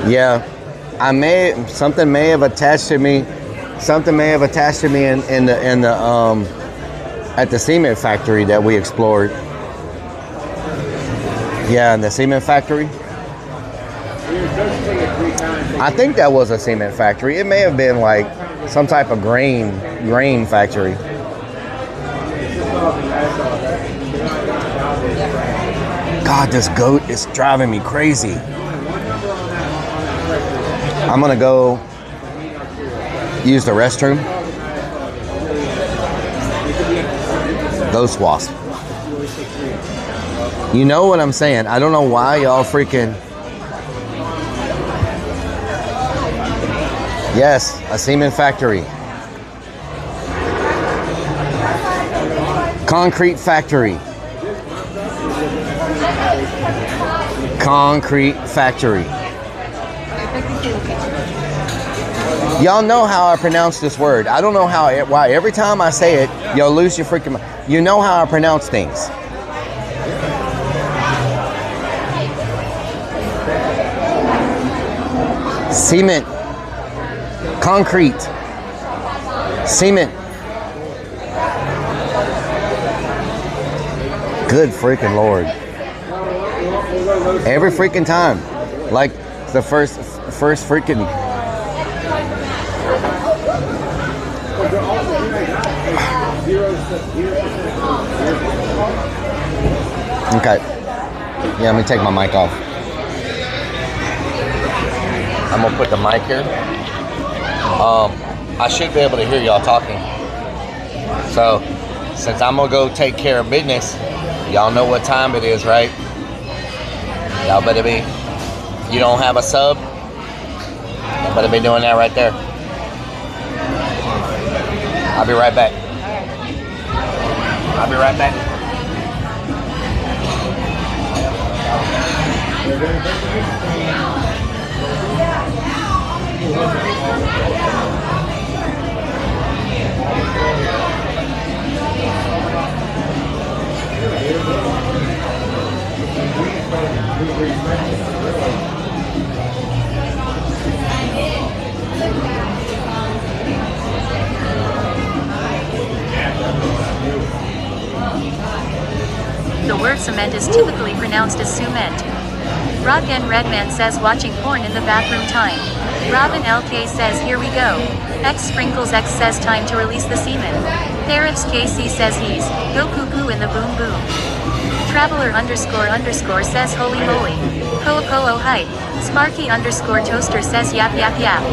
Yeah. Something may have attached to me. Something may have attached to me in the at the cement factory that we explored. Yeah, in the cement factory. I think that was a cement factory. It may have been like some type of grain factory. God, this goat is driving me crazy. I'm gonna go use the restroom. Ghost wasp. You know what I'm saying? I don't know why y'all freaking... Yes, a cement factory. Concrete factory. Concrete factory. Y'all know how I pronounce this word. I don't know why every time I say it, y'all lose your freaking mind. You know how I pronounce things. Cement. Concrete. Cement. Good freaking Lord. Every freaking time. Like the first freaking... Okay. Yeah, let me take my mic off. I'm gonna put the mic here. I should be able to hear y'all talking. So, since I'm gonna go take care of business, y'all know what time it is, right? Y'all better be. You don't have a sub? You better be doing that right there. I'll be right back. I'll be right back. The word cement is typically pronounced as cement. Rock and Redman says watching porn in the bathroom time. Robin LK says here we go. X Sprinkles X says time to release the semen. Therix KC says he's go poo poo in the boom boom. Traveler __ says holy moly. Koa hype. Sparky _ toaster says yap yap yap.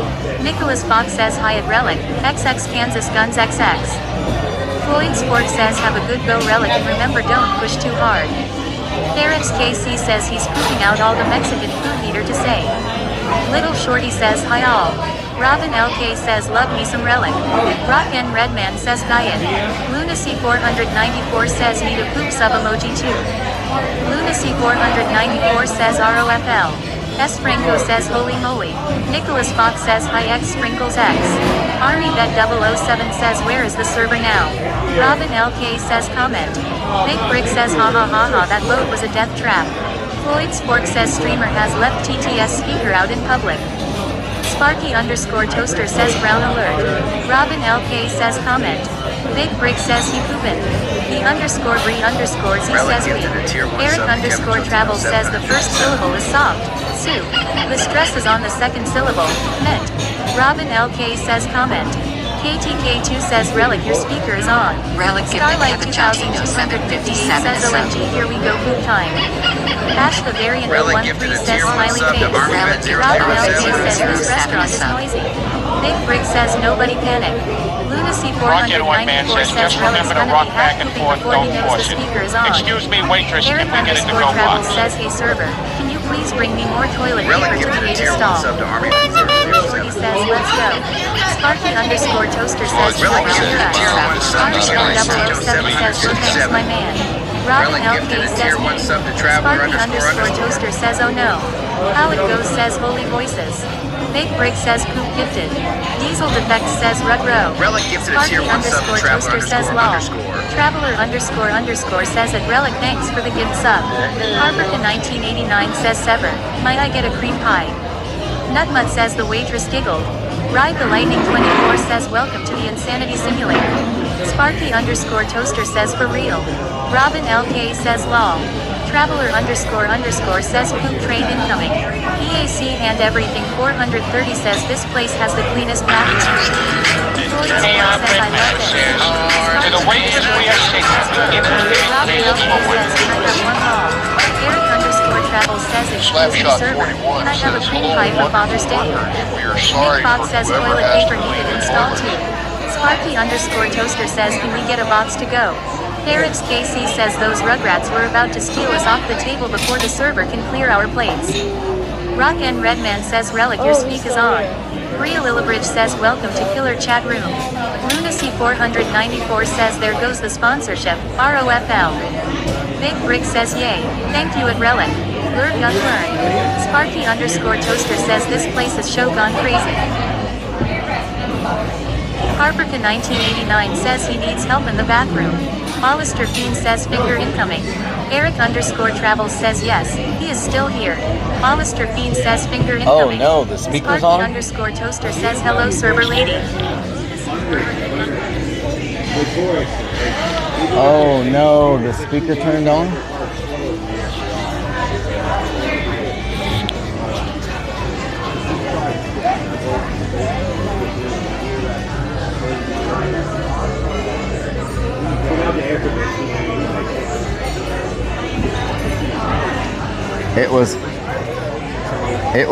Nicholas Fox says hi at Rellik. XX Kansas Guns XX. Floyd Sport says have a good go Rellik and remember don't push too hard. Therix KC says he's pooping out all the Mexican food meter to say. Little Shorty says hi all. Robin LK says love me some Rellik. Rock N Redman says diet. Lunacy 494 says need a poop sub emoji too. Lunacy 494 says ROFL. S Franco says holy moly. Nicholas Fox says hi X Sprinkles X. Ari Bet 007 says where is the server now? Robin LK says comment. Big Brick says ha ha ha ha that load was a death trap. Floyd Sport says streamer has left TTS speaker out in public. Sparky _ toaster says brown alert. Robin LK says comment. Big Brick says he poopin'. He _ Bree _ Z says we. Eric _ travel says the first syllable is soft. Soup. The stress is on the second syllable. Meant. Robin LK says comment. KTK2 says Rellik your speaker is on. Rellik Starlight 2258 says OMG here we go poop time. Ash the variant 013 says smiley face. Robin LK says this restaurant is noisy. Big Brick says nobody panic. Lunacy 494 says Rellik's gonna be half pooping before he knows the speaker is on. Excuse me, waitress, Eric can we get it to go _ travel on? says hey server, can you please bring me more toilet paper to the data stall? Shorty says let's go. Sparky _ toaster says check out Sparky 007 says well thanks my man. Robin LK says me. Sparky _ toaster says oh no. How it goes says holy voices. Big Brick says poop gifted. Diesel Defect says Rugro. Sparky _ toaster says lol. Traveler _ says at Rellik thanks for the gift sub. Harperka 1989 says sever. Might I get a cream pie? Nutmut says the waitress giggled. Ride the Lightning 24 says welcome to the Insanity Simulator. Sparky _ toaster says for real. Robin LK says lol. Traveler _ says poop train incoming. EAC and everything 430 says this place has the cleanest bathroom. Floyd Sport says I love it. To the waitress we are shaking. Robin LK says can I have one ball? Eric _ travel says excuse me server. Can I have a cream pie for Father's Day? Nick Fox says toilet paper needed installed too. Sparky _ toaster says can we get a box to go? Therix KC says those rugrats were about to steal us off the table before the server can clear our plates. Rock N Redman says Rellik your speak is on. Bria Lillibridge says welcome to Killer Chat Room. Lunacy 494 says there goes the sponsorship, ROFL. Big Brick says yay, thank you at Rellik. Learn Gun Learn. Sparky _ toaster says this place is show gone crazy. Harperka 1989 says he needs help in the bathroom. Hollister Fiend says finger incoming. Eric _ travel says yes, he is still here. Hollister Fiend says finger incoming. Oh no, the speaker's on? Sparky _ toaster says hello server lady. Oh no, the speaker turned on? It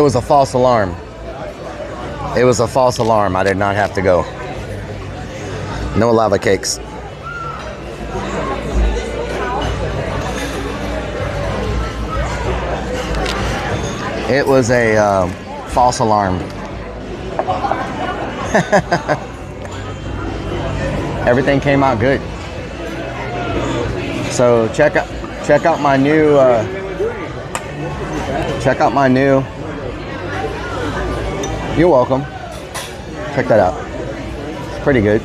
was a false alarm. It was a false alarm. I did not have to go. No lava cakes. It was a false alarm. Everything came out good. So check out my new you're welcome. Check that out. It's pretty good.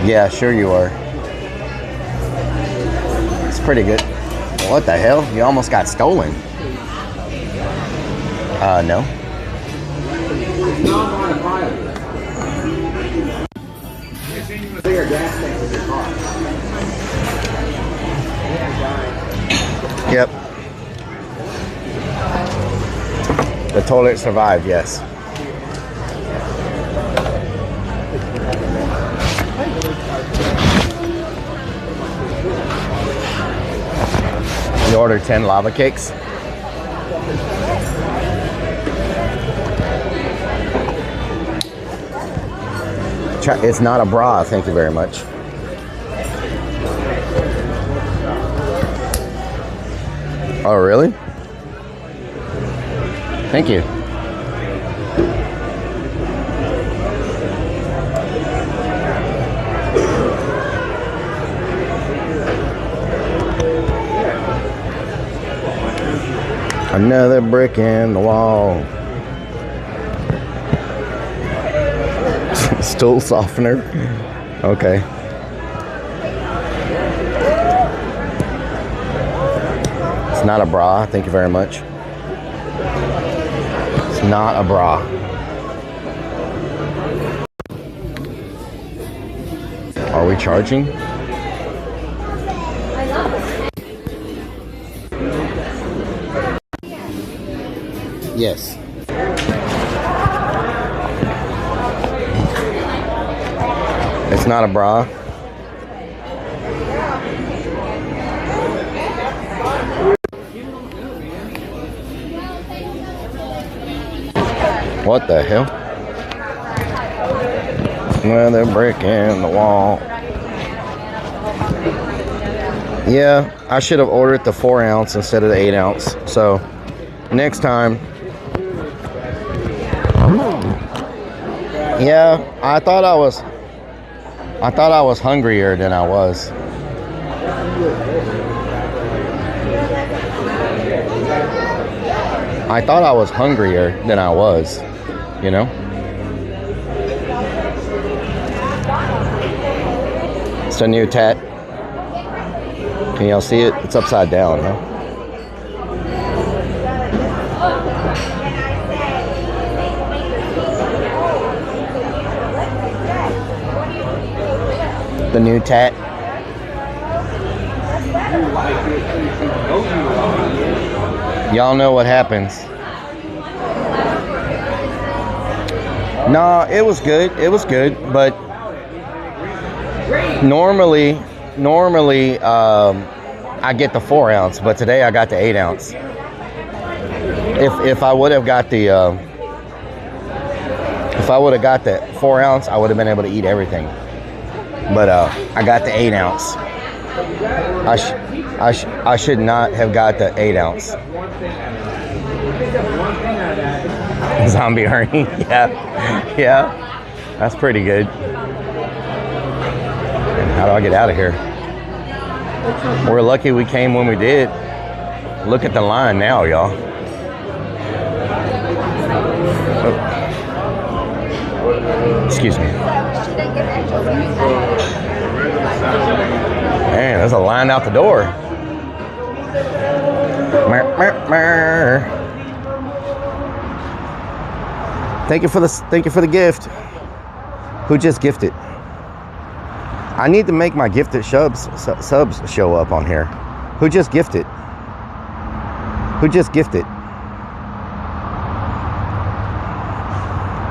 Yeah, sure you are. It's pretty good. What the hell? You almost got stolen. No. Yep. The toilet survived, yes. You ordered 10 lava cakes? It's not a bra, thank you very much. Oh, really? Thank you. Another brick in the wall. Stool softener. Okay. It's not a bra. Thank you very much. It's not a bra. Are we charging? Yes. It's not a bra. What the hell? Another brick in the wall. Yeah, I should have ordered the 4 ounce instead of the 8 ounce. So next time. Yeah, I thought I was hungrier than I was. I thought I was hungrier than I was, you know? It's a new tat. Can y'all see it? It's upside down, huh? The new tat. Y'all know what happens. No, it was good. It was good, but normally I get the 4 ounce, but today I got the 8 ounce. If I would have got the 4 ounce, I would have been able to eat everything. But I got the 8 ounce. I should not have got the 8 ounce. Zombie Ernie, yeah, that's pretty good. How do I get out of here? We're lucky we came when we did. Look at the line now, y'all. Oh. Excuse me. Man, there's a line out the door. Thank you for the gift. Who just gifted? I need to make my gifted subs show up on here. Who just gifted? Who just gifted?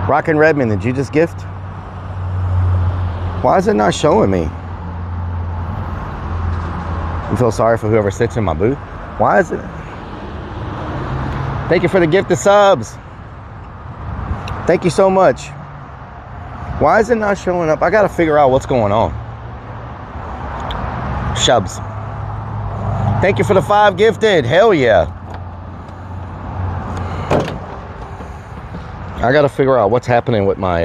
Rockin' Redmond, did you just gift? Why is it not showing me? I feel sorry for whoever sits in my booth. Why is it? Thank you for the gifted subs. Thank you so much. Why is it not showing up? I gotta figure out what's going on. Shubs. Thank you for the 5 gifted. Hell yeah. I gotta figure out what's happening with my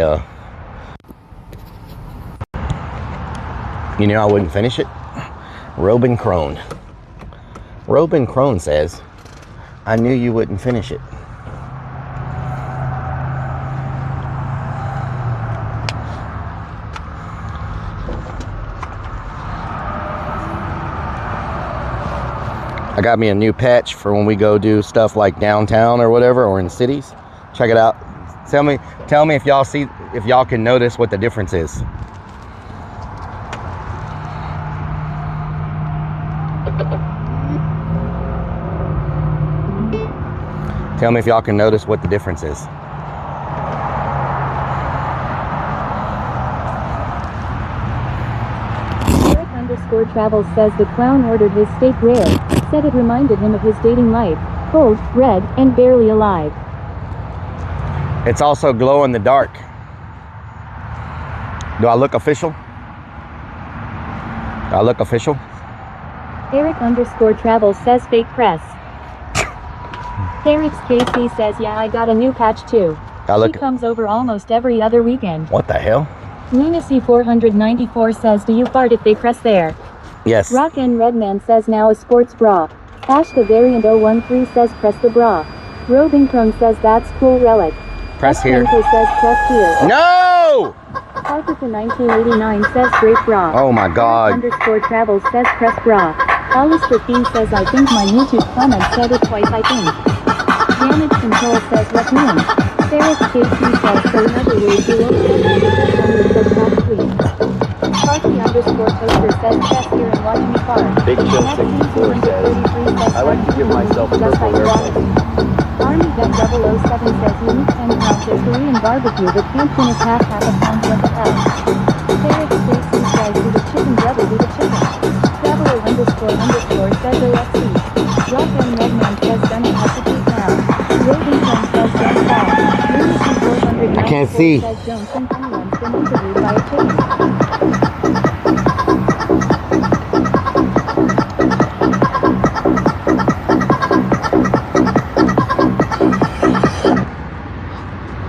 you know I wouldn't finish it. Robin Crone. Robin Crone says, I knew you wouldn't finish it. I got me a new patch for when we go do stuff like downtown or whatever, or in cities. Check it out. Tell me if y'all can notice what the difference is. Tell me if y'all can notice what the difference is. Eric _Travels says the clown ordered his steak rare. Said it reminded him of his dating life. Cold, red, and barely alive. It's also glow in the dark. Do I look official? Do I look official? Eric _Travels says fake press. Eric's KC says, yeah, I got a new patch too. She comes over almost every other weekend. What the hell? Lunacy 494 says, do you fart if they press there? Yes. Rock and Redman says now a sports bra. Ash the variant 013 says press the bra. Robing Chrome says that's cool relic. Press here. Says press here. No! Arthur 1989 says great bra. Oh my God. Eric _Travels says press bra. Alistair King says I think my YouTube comment said it twice I think. Damage Control says raccoon. Sarah's KC says so in other words you won't get me because I'm sweet. Sparky _Toaster says press here and watch me fart. Big Chill 64 says, I like to give myself purple haircut. Army Vet 007 says you need 10 pounds of Korean barbecue but can't finish half a pound. What the hell? Sarah KC says do the chicken brother do the chicken. Traveler __ says OXC. Rock and Redman says gonna have to keep now. Robinson says don't fall. Lunacy 494 I can't see. says don't think anyone's been interviewed by a chicken.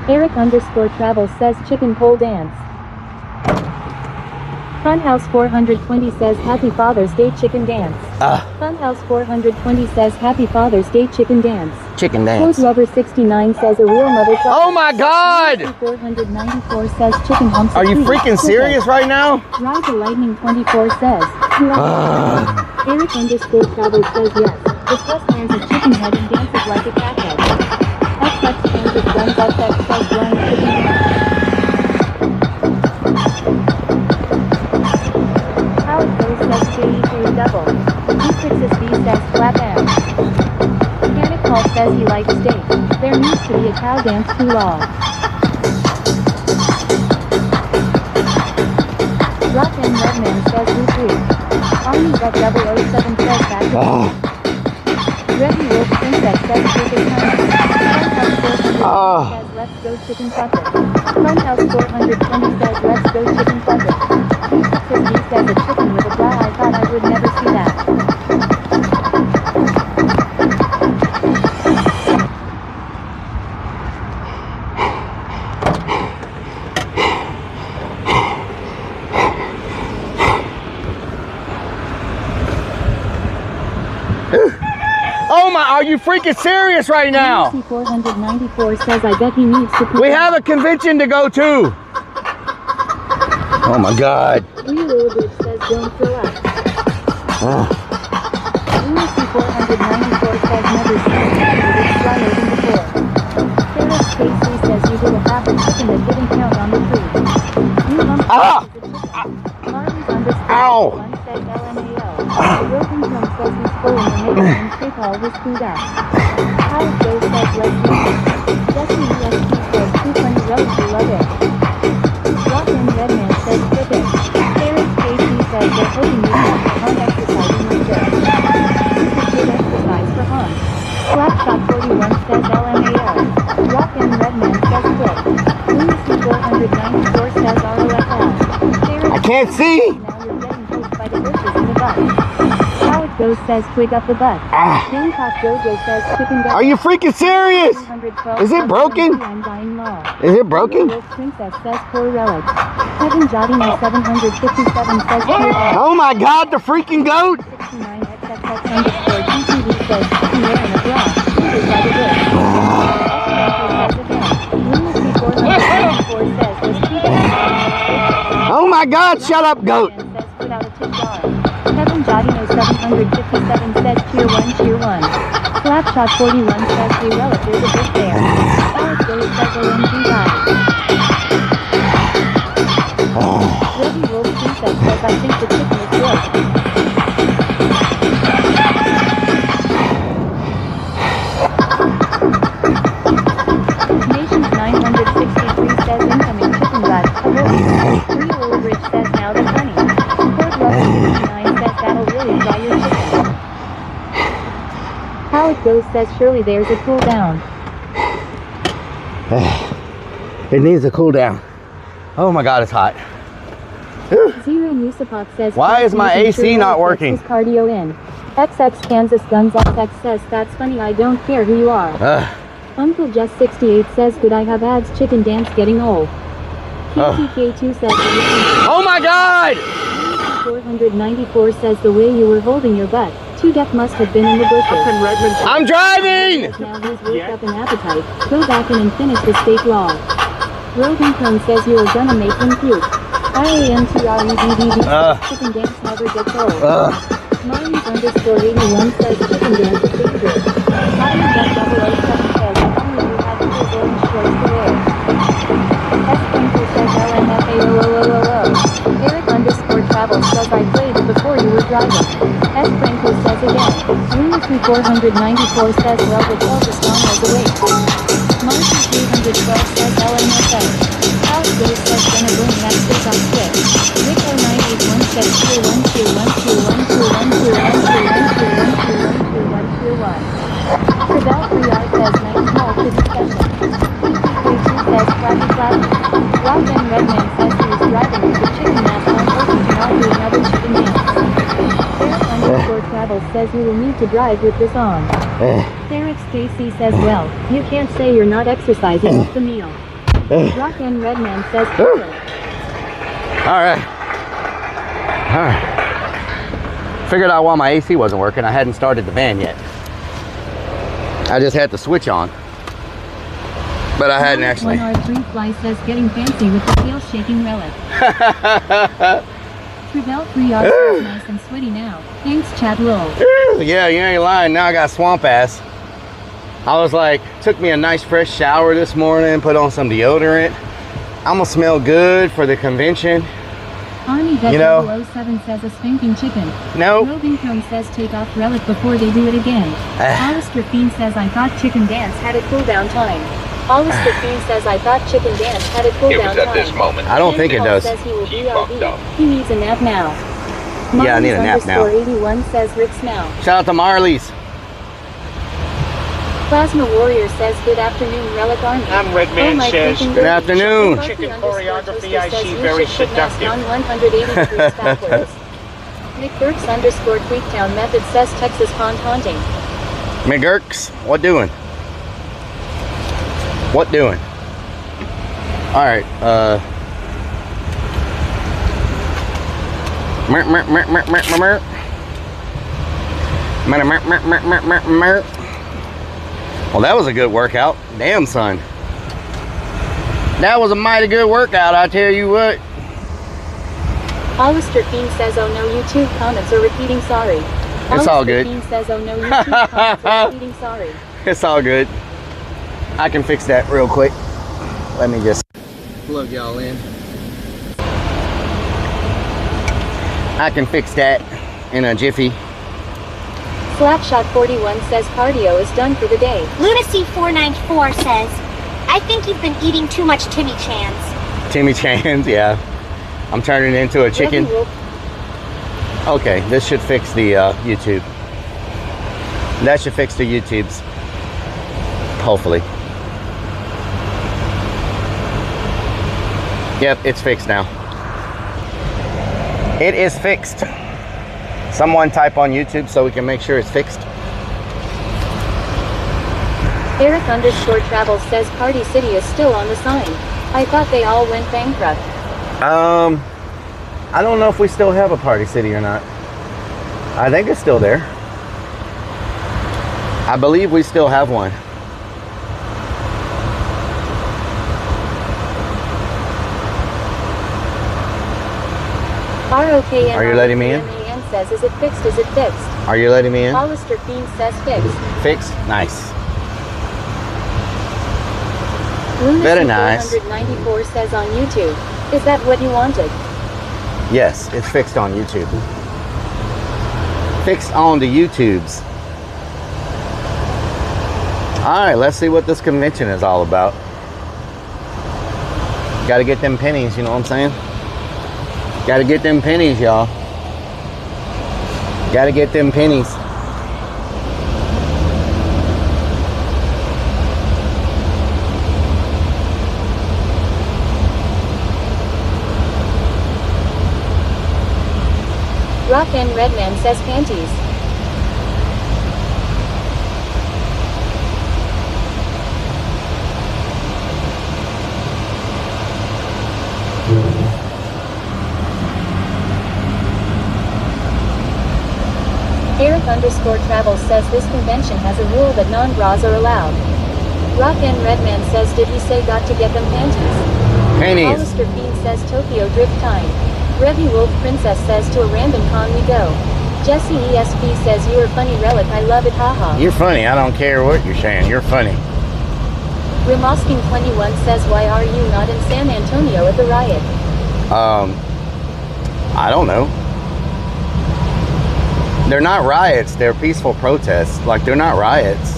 Eric _Travels says chicken pole dance. Funhouse 420 says happy Father's Day chicken dance. Funhouse 420 says happy Father's Day chicken dance. Chicken dance. Code Rubber 69 says a real mother. Oh my God! 494 says chicken humps. Are you freaking serious right now? Ride the Lightning 24 says. Eric _Travels says yes. The plus wears a chicken head and dances like a cat head. FX Kansas runs FX says run chicken dance. How it goes says JEK double. Matrix's B says clap M. Mechanic Paul says he likes steak. There needs to be a cow dance too long. Rock and Redman says whoop. Army Vet 007 says back to Reggie Wolf Princess says perfect time. Funhouse 420 says let's go chicken bucket. Funhouse 420 says let's go chicken bucket. Matrix's B says a chicken with a bra. I thought I would never see that. Oh my, are you freaking serious right now? 494 says I bet he needs to put We have a convention to go to. Oh my God. Real says don't throw up. Lunacy 494 says never seen it drier than before. Sarah Stacy says you did a half a chicken that didn't count on the tree. You lump Ow! One says LMAO. Broken Drum says he's full in the middle and PayPal was screwed up. Howard Joe says let's do it. Jesse ESP says too funny relic we love it. Rock and Redman says flip it. Eric KC says they're hoping you have the hard exercising like this. This is good exercise for Han. Slapshot 41 says LMAO. Rock and Redman says flip. Lunacy 494 says ROFL. I can't see. Now you're getting poked by the bushes in the butt. How it goes says twig up the butt. Hancock Jojo says chicken gut. Are you freaking serious? Is it broken? Is it broken? Princess says poor relic. Kevin Jotino 757 says poor. Oh my God, the freaking goat! 69 XXX _ GTV says chicken there in a bra. Tweeted by the bush. Lunacy 494 says was tweeted. Oh my God, shut up, goat! Put out a tip jar. Kevin Jotino 757 says cheer 1 cheer 1. Slapshot 41 says hey relic there's a bush there. Alex Billy says OMG bye. Reggie Wolf Princess says I think the chicken is good. How it goes says surely there's a cooldown. It needs a cool down. Oh my God, it's hot. Zero Nusapot says, Why is my AC not working? Cardio in. XX Kansas Guns XX says, that's funny, I don't care who you are. Uncle Just 68 says, could I have ads? Chicken dance getting old. KTK2 says, oh my God! 494 says, the way you were holding your butt. 2 death must have been in the bushes. I'm driving! Now he's worked up an appetite. Go back in and finish the steak raw. Rogan Cone says you are gonna make him puke. IAMTREDDD chicken dance never gets old. Marley's underscore 81 says chicken dance is dangerous. Marley Duck 007 says only you have his orange shorts to wear. S. Twinkle says LMFAOOOOO. Eric underscore travel says I played it before you were driving. S. Twinkle says again. Lunacy 494 says well the 12 is gone as awake. Marcy 312 says LMFA. Alex Goes says gonna boom that stick on stick. Rick 0981 says tier 1 tier 1 tier 1 tier 1 tier 1 tier 1 tier 1 tier 1 tier 1 tier 1. Trevell 3R says nice small to discussion. PK2 says clappy clappy. Rock and Redman says he was driving with the chicken mask on hoping to not do another chicken dance. Eric underscore travel says you will need to drive with this on. Eric's KC says well, you can't say you're not exercising with the meal. Rock and Redman says Alright. Figured out why my AC wasn't working. I hadn't started the van yet. I just had the switch on. But I hadn't actually. 1R3 Fly says getting fancy with the tail shaking relic. Trevell 3R says nice and sweaty now. Thanks Chad Lowell. Yeah, you ain't lying. Now I got swamp ass. I was like, took me a nice fresh shower this morning, put on some deodorant. I'm gonna smell good for the convention. Army Vet You know. 007 says a spanking chicken. Nope. Rogan Cone says take off relic before they do it again. Alistair Fiend says I thought chicken dance had a cooldown time. Alistair Fiend says I thought chicken dance had a cooldown time. At this moment. I don't think it does. Says he will BRB. He needs a nap now. Yeah, I need a nap now. 81 says Rick's now. Shout out to Marley's. Plasma Warrior says good afternoon Relic Army. I'm Redman says Good afternoon. chicken choreography I see very seductive. On 180 degrees backwards. Nick Burks underscore Tweaktown Method says Texas pond haunting. McGurks, what doing? What doing? Alright, well, that was a good workout. Damn, son. That was a mighty good workout, I tell you what. Alistair Fiend says, oh no, YouTube comments are repeating sorry. It's all good. Fiend says, oh no, YouTube comments are repeating sorry. It's all good. I can fix that real quick. Let me just plug y'all in. I can fix that in a jiffy. Slapshot 41 says cardio is done for the day. Lunacy 494 says, I think you've been eating too much Timmy Chans. Timmy Chans, yeah. I'm turning it into a chicken. Okay, this should fix the YouTube. That should fix the YouTubes. Hopefully. Yep, it's fixed now. It is fixed. Someone type on YouTube so we can make sure it's fixed. Eric underscore travel says Party City is still on the sign. I thought they all went bankrupt. I don't know if we still have a Party City or not. I think it's still there. I believe we still have one. ROKN Are you letting me in? says, is it fixed? Is it fixed? Are you letting me in? Alistair Fiend says fixed. Fixed? Nice. Lunacy Very nice. 494 says on YouTube. Is that what you wanted? Yes, it's fixed on YouTube. Fixed on the YouTubes. Alright, let's see what this convention is all about. Gotta get them pennies, you know what I'm saying? Gotta get them pennies, y'all. Gotta get them pennies. Rock and Redman says panties. Eric underscore Travels says this convention has a rule that non-bras are allowed. Rock and Redman says did he say got to get them panties? Panties. Hollister Fiend says Tokyo Drift time. Revy Wolf Princess says to a random con we go. Jesse ESP says you are funny Rellik I love it haha. You're funny. I don't care what you're saying. You're funny. Remosking 21 says why are you not in San Antonio at the riot? I don't know. They're not riots, they're peaceful protests. Like, they're not riots.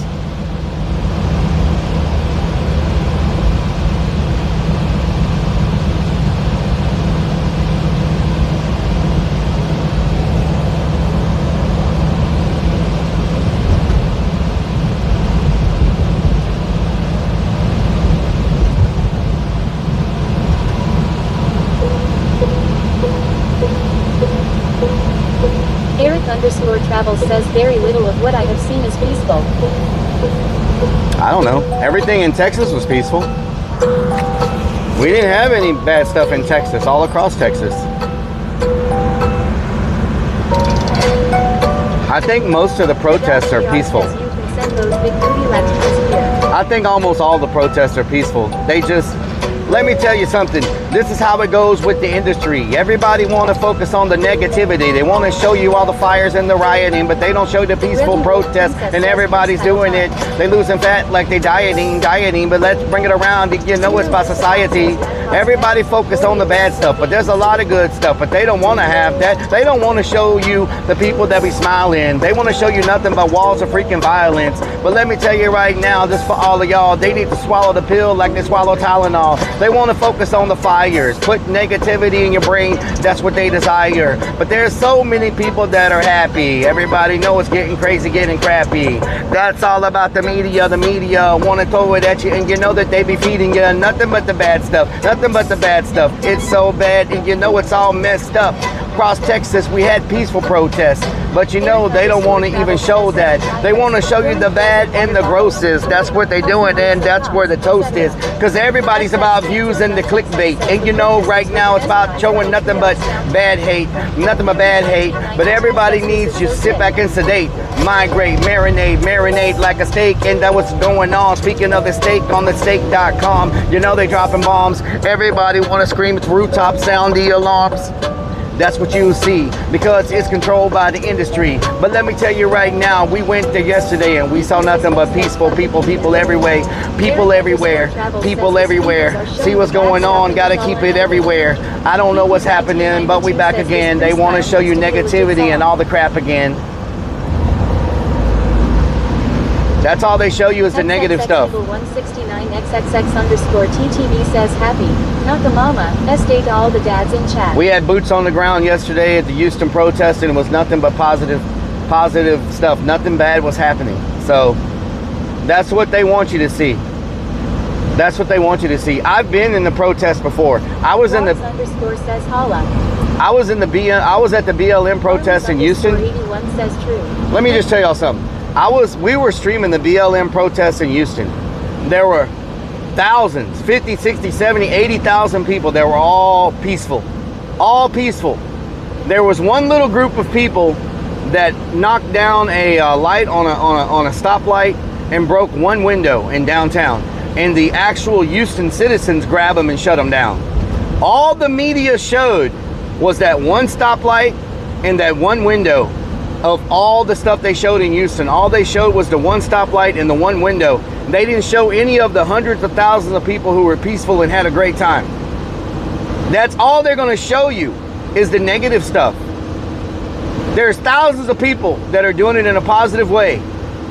Eric underscore Travels says very little of what I have seen is peaceful. I don't know. Everything in Texas was peaceful. We didn't have any bad stuff in Texas, all across Texas. I think most of the protests are peaceful. I think almost all the protests are peaceful. They just, let me tell you something. This is how it goes with the industry. Everybody want to focus on the negativity. They want to show you all the fires and the rioting, but they don't show the peaceful protests, and everybody's doing it. They losing fat like they dieting, but let's bring it around. You know, it's by society. Everybody focus on the bad stuff, but there's a lot of good stuff, but they don't want to have that. They don't want to show you the people that we smile in. They want to show you nothing but walls of freaking violence. But let me tell you right now, just for all of y'all, they need to swallow the pill like they swallow Tylenol. They want to focus on the fires, put negativity in your brain. That's what they desire. But there's so many people that are happy. Everybody knows it's getting crazy, getting crappy. That's all about the media. The media want to throw it at you, and you know that they be feeding you nothing but the bad stuff. Nothing but the bad stuff. It's so bad, and you know it's all messed up. Across Texas, we had peaceful protests, but you know they don't want to even show that. They want to show you the bad and the grosses. That's what they doing, and that's where the toast is. Because everybody's about views and the clickbait, and you know right now it's about showing nothing but bad hate, nothing but bad hate. But everybody needs to sit back and sedate, migrate, marinate like a steak, and that's what's going on. Speaking of the steak, on the steak.com, you know they dropping bombs. Everybody want to scream at the rooftop, sound the alarms. That's what you see, because it's controlled by the industry. But let me tell you right now, we went there yesterday and we saw nothing but peaceful people everywhere. People everywhere. People everywhere. See what's going on, gotta keep it everywhere. I don't know what's happening, but we back again. They want to show you negativity and all the crap again. That's all they show you is the negative stuff. 169 XXX underscore TTV says happy. Nakamama, S-day to all the dads in chat. We had boots on the ground yesterday at the Houston protest, and it was nothing but positive stuff. Nothing bad was happening. So that's what they want you to see. That's what they want you to see. I've been in the protest before. I was in the underscore says holla. I was at the BLM protest in Houston. 81 says true. Let me just tell y'all something. We were streaming the BLM protests in Houston. There were thousands, 50, 60, 70, 80,000 people that were all peaceful. All peaceful. There was one little group of people that knocked down a light on a stoplight and broke one window in downtown. And the actual Houston citizens grabbed them and shut them down. All the media showed was that one stoplight and that one window. Of all the stuff they showed in Houston, all they showed was the one stoplight and the one window. They didn't show any of the hundreds of thousands of people who were peaceful and had a great time. That's all they're going to show you is the negative stuff. There's thousands of people that are doing it in a positive way,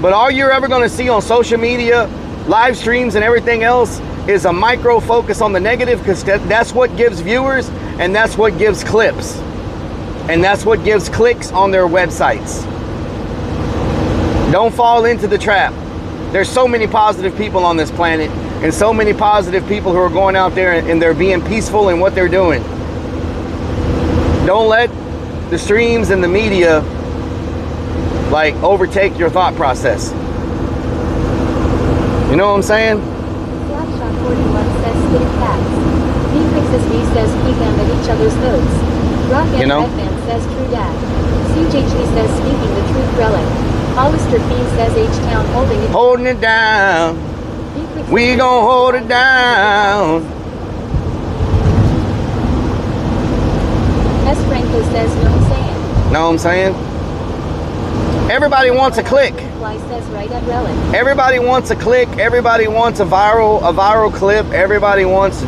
but all you're ever going to see on social media, live streams and everything else is a micro focus on the negative, because that's what gives viewers and that's what gives clips. And that's what gives clicks on their websites. Don't fall into the trap. There's so many positive people on this planet, and so many positive people who are going out there and they're being peaceful in what they're doing. Don't let the streams and the media like overtake your thought process. You know what I'm saying? Slapshot 41 says spitting cats. D6SB says keep them at each other's throats. Rock and You know? Redman says true dad. CJG says speaking the truth relic. Hollister Fiend says H-Town holding it. Holding it down. We gon' hold it down. S. Franco says no I'm saying. Know what I'm saying? Everybody wants a click. Fly says right at relic. Everybody wants a click. Everybody wants a viral clip. Everybody wants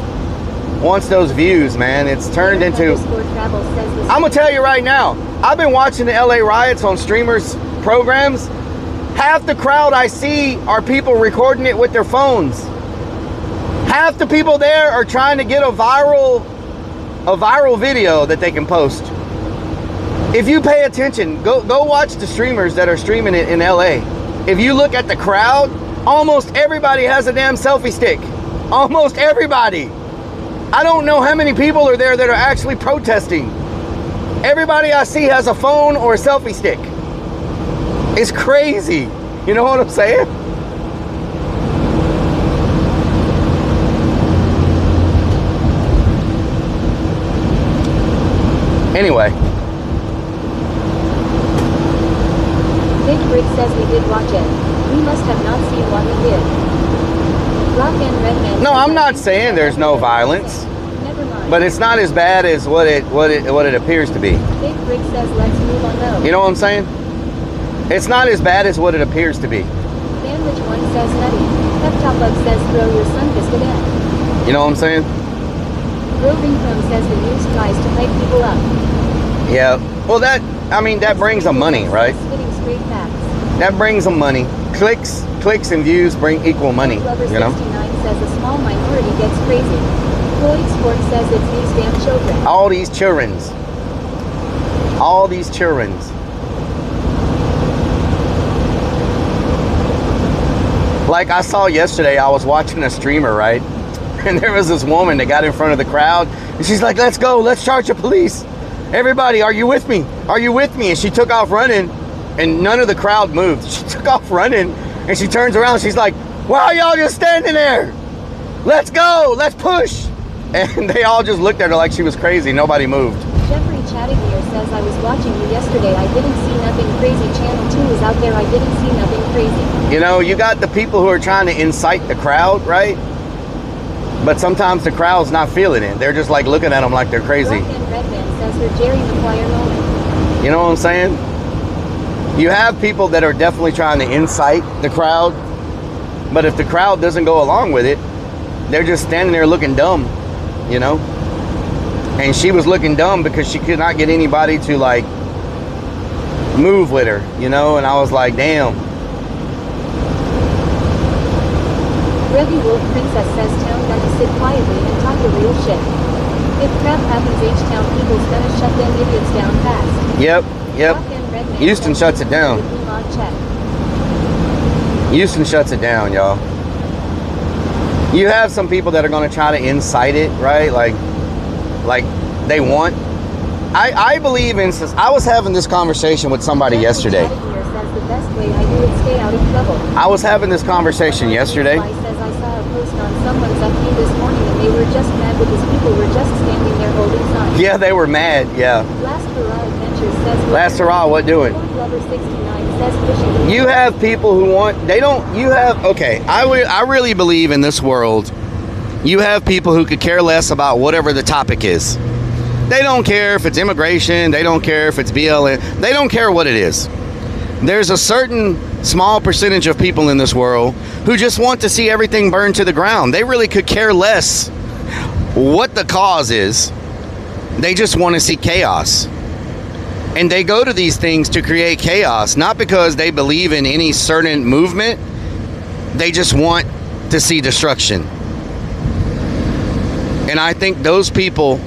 those views, man. It's turned into. I'm gonna tell you right now. I've been watching the LA riots on streamers programs. Half the crowd I see are people recording it with their phones. Half the people there are trying to get a viral video that they can post. If you pay attention, go watch the streamers that are streaming it in LA. If you look at the crowd, almost everybody has a damn selfie stick. Almost everybody. I don't know how many people are there that are actually protesting. Everybody I see has a phone or a selfie stick. It's crazy. You know what I'm saying? Anyway. Big Brick says we did watch it. We must have not seen what we did. Rock and Redman. No, I'm not saying there's no violence. Never mind. But it's not as bad as what it appears to be. Big Brick says let's move on though. You know what I'm saying? It's not as bad as what it appears to be. Sandwich 1 says nutty. Peptopug says throw your sun-kissed in. You know what I'm saying? Roving Chrome says the news tries to hype people up. Yeah. Well, that brings them money, right? Spitting straight facts. That brings them money. Clicks and views bring equal money. Lover You know? 69 says a small minority gets crazy. Floyd Sports says it's these damn children. All these childrens. All these childrens. Like I saw yesterday, I was watching a streamer, right? And there was this woman that got in front of the crowd, and she's like, let's go, let's charge the police. Everybody, are you with me? Are you with me? And she took off running, and none of the crowd moved. She took off running, and she turns around, she's like, why are y'all just standing there? Let's go, let's push. And they all just looked at her like she was crazy. Nobody moved. Jeffrey Chattinger says I was watching you yesterday. I didn't see nothing crazy. Channel 2 is out there. I didn't see nothing crazy. You know, you got the people who are trying to incite the crowd, right? But sometimes the crowd's not feeling it. They're just like looking at them like they're crazy. Rock and Redman says her Jerry Maguire moment. You know what I'm saying? You have people that are definitely trying to incite the crowd, but if the crowd doesn't go along with it, they're just standing there looking dumb, you know? And she was looking dumb because she could not get anybody to like move with her, you know? And I was like, damn. Reggie Wolf Princess says town gonna sit quietly and talk the real shit. If crap happens, H-Town people's gonna shut them idiots down fast. Yep. Rock and Redman Houston shuts it down. Houston shuts it down, y'all. You have some people that are going to try to incite it, right? Like they want. I believe in. I was having this conversation with somebody yesterday. I was having this conversation yesterday. I saw a post on someone's FB this morning, and they were just mad because people were just standing there holding signs. Yeah, they were mad. Yeah. Last Hurrah Adventures says. Last Hurrah, what doing? Lover 69 says fishing. You have people who want. They don't. You have. Okay. I really believe in this world. You have people who could care less about whatever the topic is. They don't care if it's immigration. They don't care if it's BLM. They don't care what it is. There's a certain small percentage of people in this world who just want to see everything burn to the ground. They really could care less what the cause is. They just want to see chaos. And they go to these things to create chaos, not because they believe in any certain movement. They just want to see destruction. And I think those people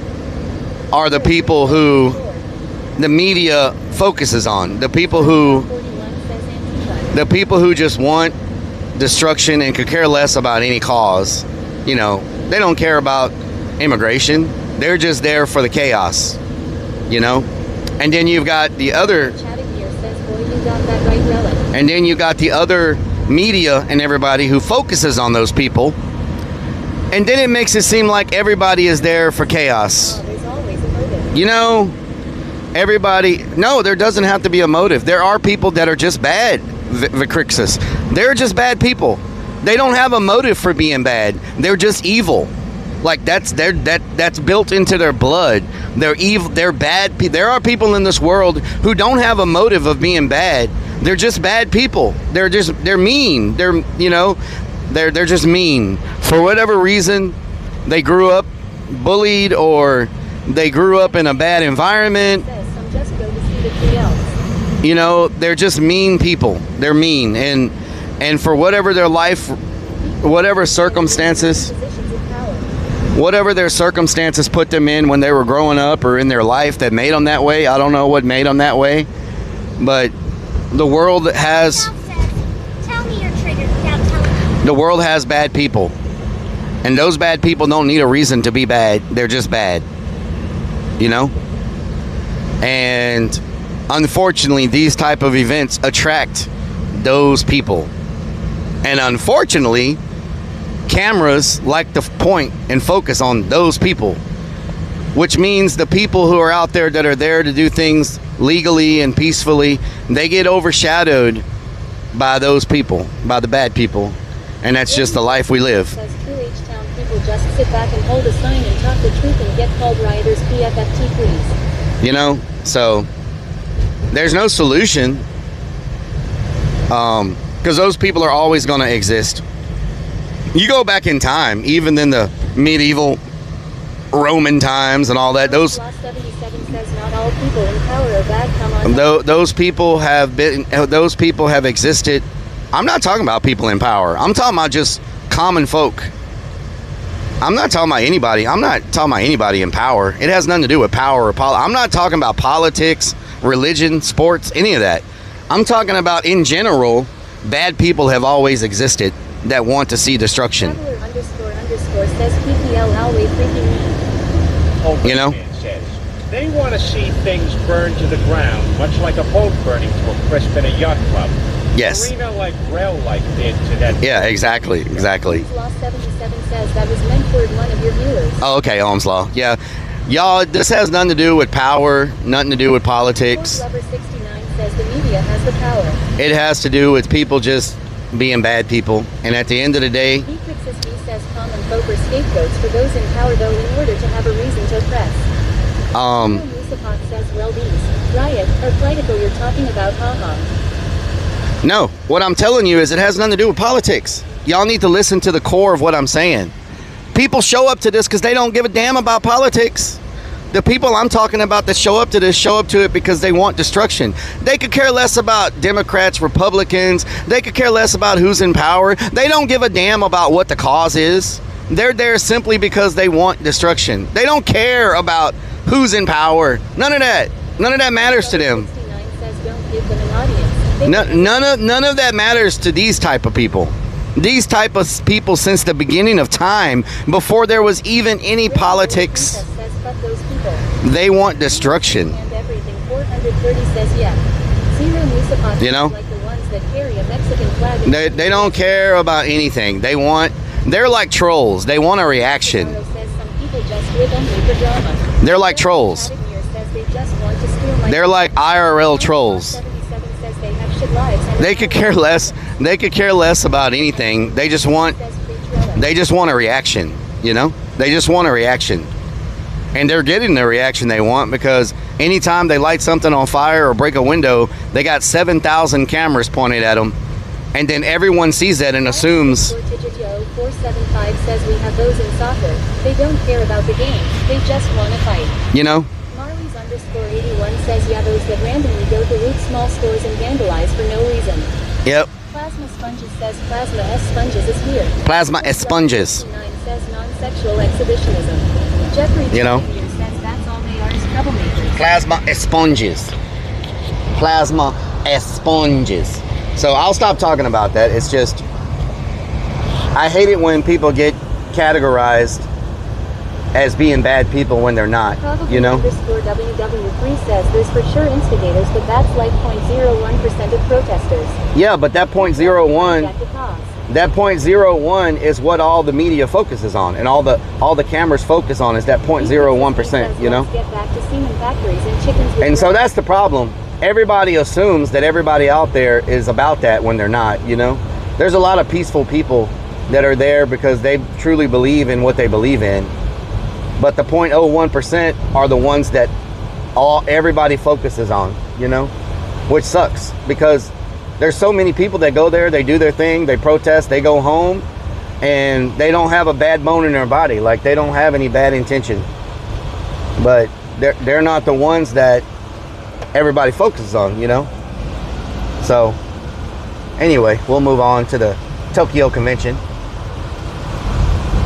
are the people who the media focuses on. The people who just want destruction and could care less about any cause. You know, they don't care about immigration. They're just there for the chaos, you know? And then you've got the other, and then you got the other media and everybody who focuses on those people. And then it makes it seem like everybody is there for chaos. You know, everybody, no, there doesn't have to be a motive. There are people that are just bad, Vicrixus. They're just bad people. They don't have a motive for being bad. They're just evil. Like that's built into their blood. They're evil. They're bad. There are people in this world who don't have a motive of being bad. They're just bad people. They're mean. They're just mean for whatever reason. They grew up bullied or they grew up in a bad environment. You know, they're just mean people. They're mean, and for whatever their life, whatever circumstances put them in when they were growing up or in their life that made them that way. I don't know what made them that way, but the world has bad people, and those bad people don't need a reason to be bad. They're just bad, you know. And unfortunately, these type of events attract those people, and unfortunately, cameras like to point and focus on those people, which means the people who are out there that are there to do things legally and peacefully, they get overshadowed by those people, by the bad people, and that's just the life we live. H-Town people just sit back and hold a sign and talk the truth and get called rioters. PFFT, please. You know, so there's no solution, because those people are always going to exist. You go back in time, even in the medieval Roman times and all that, those 77 says not all people in power are bad. Come on. Those people have existed. I'm not talking about people in power. I'm talking about just common folk. I'm not talking about anybody. I'm not talking about anybody in power. It has nothing to do with power or I'm not talking about politics, religion, sports, any of that. I'm talking about in general, bad people have always existed that want to see destruction. Traveler__ says PPL always freaking me. You know? Says, they want to see things burned to the ground, much like a boat burning to a crisp in a yacht club. Yes. Arena like Rellik did to that. Yeah, exactly. Law 77 says that was meant for one of your viewers. Oh, okay, Ohm's Law. Yeah. Y'all, this has nothing to do with power, nothing to do with politics. Lover 69 says the media has the power. It has to do with people just being bad people, and at the end of the day, Vicrixus V says common folk are scapegoats for those in power, though, in order to have a reason to oppress. Musafat says, well, these riot or political you're talking about, haha. No, what I'm telling you is it has nothing to do with politics. Y'all need to listen to the core of what I'm saying. People show up to this because they don't give a damn about politics. The people I'm talking about that show up to this show up to it because they want destruction. They could care less about Democrats, Republicans. They could care less about who's in power. They don't give a damn about what the cause is. They're there simply because they want destruction. They don't care about who's in power. None of that. None of that matters to them. 69 says don't give them an audience. None of that matters to these type of people. These type of people since the beginning of time, before there was even any politics, they want destruction. And everything. 430 says yeah. Zero Musafat, you know? Like the ones that carry a Mexican flag. They don't care about anything. They're like trolls. They want a reaction. Says some people just live only for drama. They're like trolls. They're like IRL trolls. They could care less. They could care less about anything. They just want a reaction, you know? They just want a reaction. And they're getting the reaction they want because anytime they light something on fire or break a window, they got 7,000 cameras pointed at them. And then everyone sees that and assumes. 475 says we have those in soccer. They don't care about the game. They just want to fight. You know? Marlies_81 says yeah, those that randomly go to loot small stores and vandalize for no reason. Yep. Plasma Sponges says Plasma S Sponges is here. Plasma S Sponges. 69 says non-sexual exhibitionism. Jeffrey you know? Says that's all they are is troublemakers. Plasma S Sponges. Plasma S Sponges. So I'll stop talking about that. It's just, I hate it when people get categorized as being bad people when they're not, Probably you know? underscore WW3 says there's for sure instigators, but that's like 0.01% of protesters. Yeah, but that 0.01, that 0.01 is what all the media focuses on, and all the cameras focus on is that 0.01%, you know? Get back to semen factories and chickens with And so that's the problem. Everybody assumes that everybody out there is about that when they're not, you know? There's a lot of peaceful people that are there because they truly believe in what they believe in. But the 0.01% are the ones that everybody focuses on, you know? Which sucks because there's so many people that go there, they do their thing, they protest, they go home, and they don't have a bad bone in their body. Like, they don't have any bad intention. But they're not the ones that everybody focuses on, you know? So, anyway, we'll move on to the Tokyo Convention.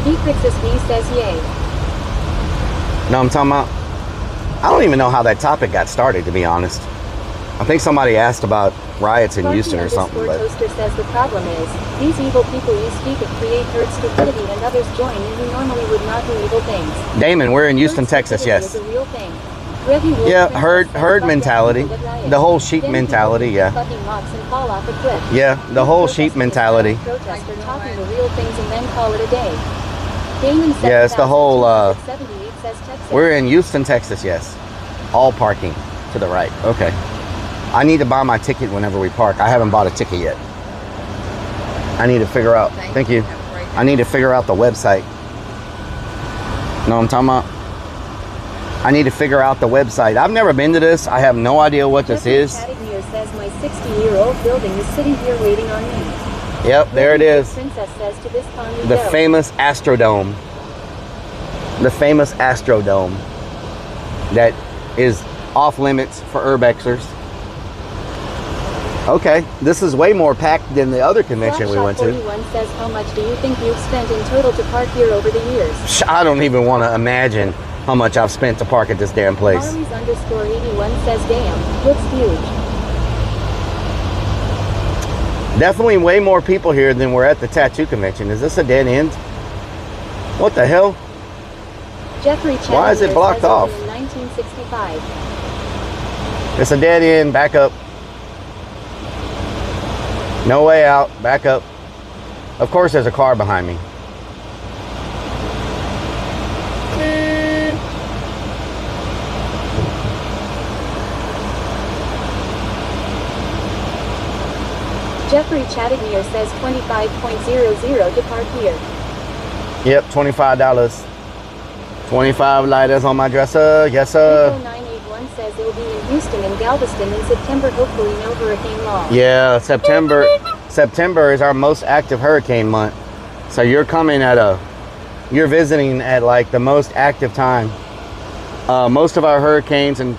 DFixSB says yay. Know what I'm talking about? I don't even know how that topic got started, to be honest. I think somebody asked about riots in Houston or something. But Toaster says the problem is, these evil people use speak and create herd stupidity and others join in who normally would not do evil things. Damon, we're in Houston, Texas, yes. Is a real thing. Yeah, herd mentality. The whole sheep mentality, yeah. Yeah, the whole sheep mentality. Protester talking the real things and then call it a day. Damon says yeah, it's the whole, 78 says Texas. we're in Houston, Texas, yes. All parking to the right, okay. I need to buy my ticket whenever we park. I haven't bought a ticket yet. I need to figure out, thank you. I need to figure out the website. Know what I'm talking about? I need to figure out the website. I've never been to this. I have no idea what this is. Says my 60-year-old building is sitting here waiting on me. Yep, there it is. Princess says to this con we The go. famous Astrodome. The famous Astrodome. That is off limits for urbexers. Okay, this is way more packed than the other convention we went to. 41 says how much do you think you've spent in total to park here over the years? I don't even want to imagine how much I've spent to park at this damn place. Armies underscore 81 says damn, looks huge. Definitely way more people here than we're at the tattoo convention. Is this a dead end? What the hell? Jeffrey Why is it blocked off? In 1965. It's a dead end. Back up. No way out. Back up. Of course there's a car behind me. Jeffrey Chattignear says 25.00 to park here. Yep, $25. 25 lighters on my dresser. Yes, sir. 981 says it will be in Houston and Galveston in September, hopefully no hurricane law. Yeah, September is our most active hurricane month. So you're visiting at like the most active time. Most of our hurricanes and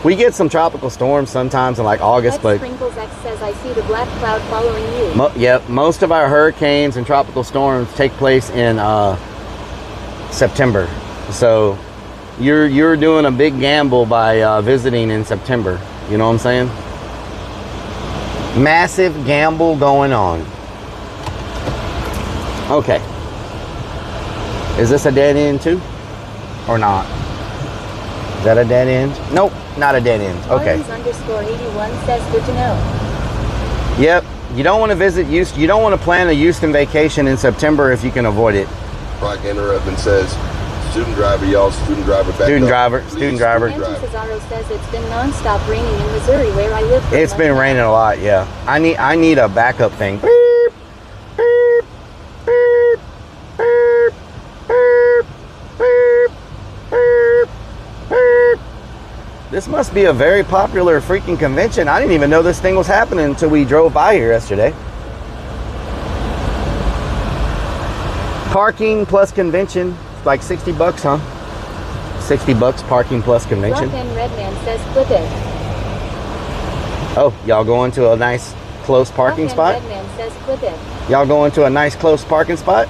we get some tropical storms sometimes in like August, but Sprinkles X says I see the black cloud following you. Yep, most of our hurricanes and tropical storms take place in September. So you're doing a big gamble by visiting in September. You know what I'm saying? Massive gamble going on. Okay. Is this a dead end too? Or not? Is that a dead end? Nope, not a dead end. Okay. Armies underscore 81 says good to know. Yep. You don't want to visit Houston. You don't want to plan a Houston vacation in September if you can avoid it. Rock interrupt and says, student driver, y'all, student driver back Student up. driver, Please, student driver. Andrew Cesaro says it's been non-stop raining in Missouri where I live. It's been raining a lot, yeah. I need a backup thing. This must be a very popular freaking convention. I didn't even know this thing was happening until we drove by here yesterday. Parking plus convention, like 60 bucks, huh? 60 bucks parking plus convention. Rock and Redman says flip it. Oh, y'all going to a nice close parking Rock spot? and Redman says flip it. Y'all going to a nice close parking spot?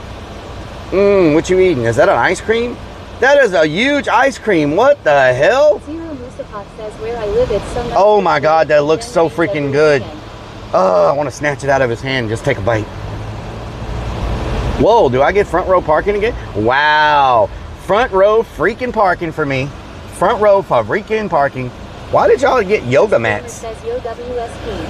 What you eating? Is that an ice cream? That is a huge ice cream. What the hell? Zero Musafak says where I live it's so nice. Oh my God, that looks so freaking good. Oh, I want to snatch it out of his hand and just take a bite. Whoa, do I get front row parking again? Wow. front row freaking parking for me. Front row for freaking parking. Why did y'all get yoga mats? Says Yo WSP.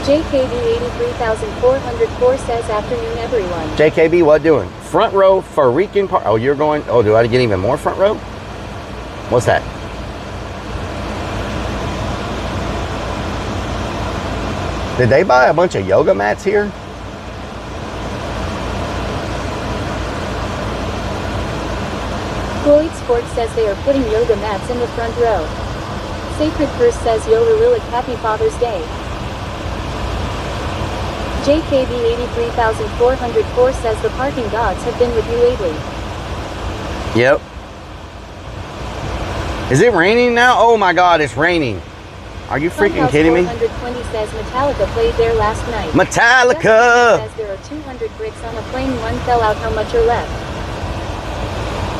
JKB 83,404 says afternoon everyone. JKB, what doing? Front row for freaking park. Oh, you're going. Oh, do I get even more front row? What's that? Did they buy a bunch of yoga mats here? Floyd Sports says they are putting yoga mats in the front row. Sacred Curse says Yo Rellik Happy Father's Day. JKB 83,404 says the parking gods have been with you lately. Yep. It raining now? Oh my God, it's raining. Are you freaking kidding me? 420 says Metallica played there last night. Metallica! Says there are 200 bricks on a plane, one fell out, how much are left?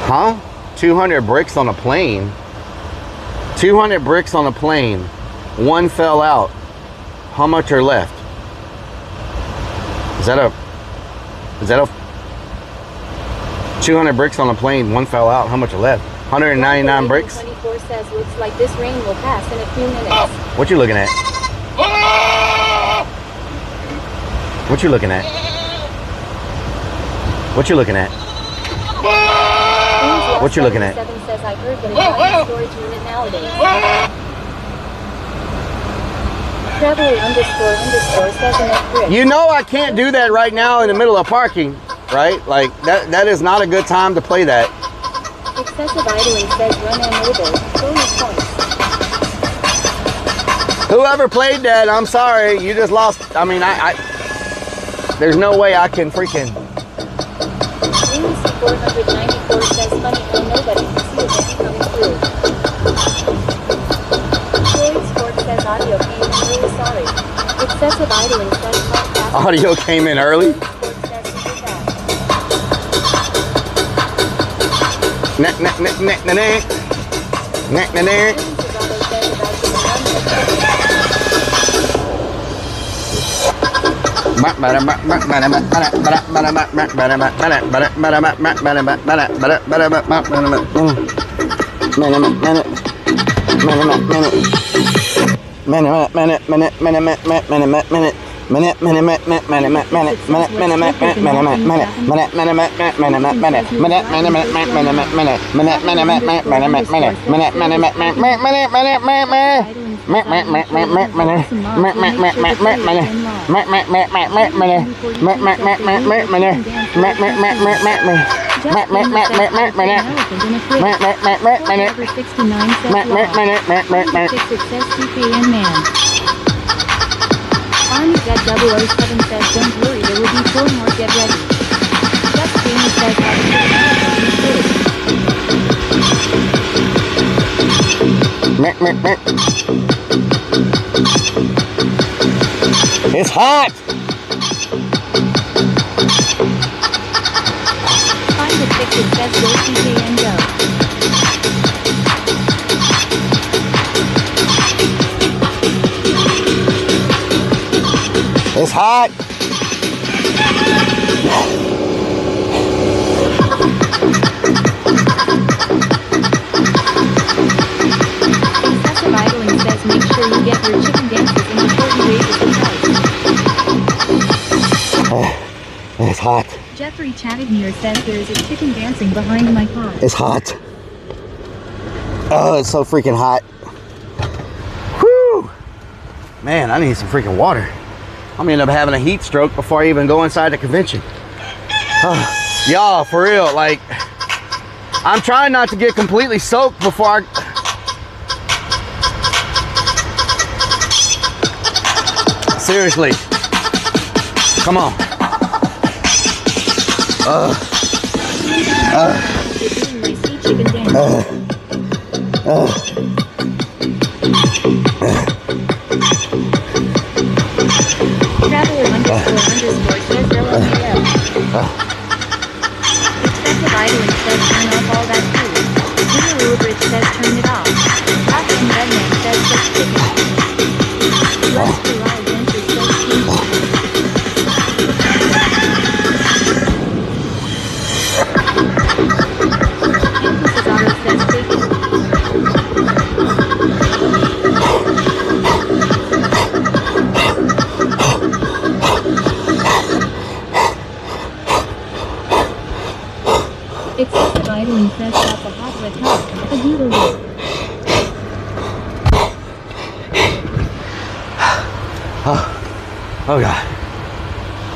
Huh? 200 bricks on a plane? 200 bricks on a plane. One fell out. How much are left? Is that a 200 bricks on a plane, one fell out, how much are left? 199 bricks? 24 says looks like this rain will pass in a few minutes. What you looking at? What you looking at? What you looking at? What you looking at? Says I heard that it's like a storage unit nowadays. Traveler __ says enough bricks. You know I can't do that right now in the middle of parking, right? Like that is not a good time to play that. Excessive idling says run and mobile. Bonus points. Whoever played that, I'm sorry, you just lost. I mean, I there's no way I can freaking. Lucy 494 says funny how nobody can see a man coming through. Floyd Sports says audio came in really sorry. Excessive idling says talk fast. Audio came in early. Army Vet 007 says don't worry, there will be 4 more, get ready. Just Jamie says It's hot. Find the ticket says go CKN go. It's hot. Excessive idling says make sure you get your chicken dances in before you raise the price. It's hot. Jeffrey Chattignear says there is a chicken dancing behind my car. It's hot. Oh, it's so freaking hot. Whew. Man, I need some freaking water. I'm gonna end up having a heat stroke before I even go inside the convention. Y'all, for real, like, I'm trying not to get completely soaked before I... Seriously. Come on. Traveler __ says LMAO. Excessive idling says turn off all that food. Junior Bridge says turn it off. Hot and Redman says just chicken. Let's July Adventure says steam. says that's a hot red hot. A doodle. Oh god.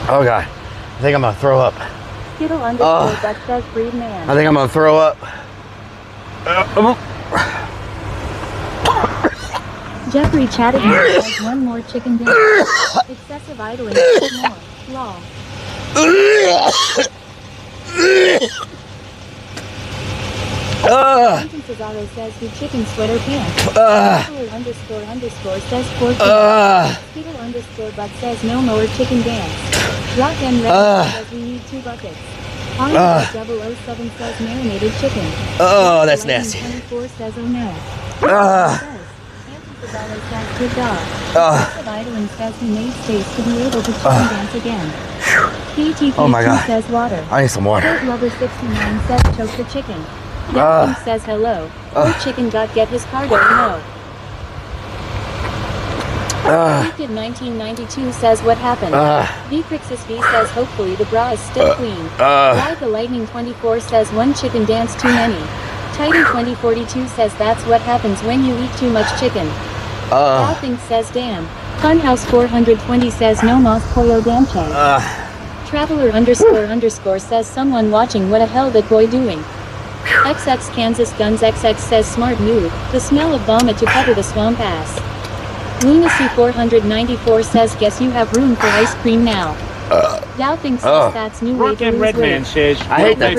Oh god. I think I'm gonna throw up. Skittle underscore that says breed man. I think I'm gonna throw up. Jeffrey chatted me says one more chicken dinner. Excessive idling. More. Lol. Cesaro says the chicken sweater pants. Underscore says pork. Skittle underscore but says no more chicken dance. Rock and Red says we need 2 buckets. Orange 007 says marinated chicken. Oh, that's nasty. 24 says oh no. Cesaro says good dog. Idling says he made space to be able to chicken dance again. Oh my god. says water. I need some water. Lover 69 says choke the chicken. Yakin says hello. Poor chicken got get his cargo no. Did 1992 says what happened. Vcrixis V says hopefully the bra is still clean. Ride the Lightning 24 says one chicken dance too many. Titan 2042 says that's what happens when you eat too much chicken. Nothing says damn. Funhouse 420 says no mas pollo danche. Traveler underscore says someone watching what the hell that boy doing. XX Kansas Guns XX says smart move, the smell of vomit to cover the swamp ass. Lunacy 494 says guess you have room for ice cream now. Doubting says that's new way to lose weight. Redman says I hate that.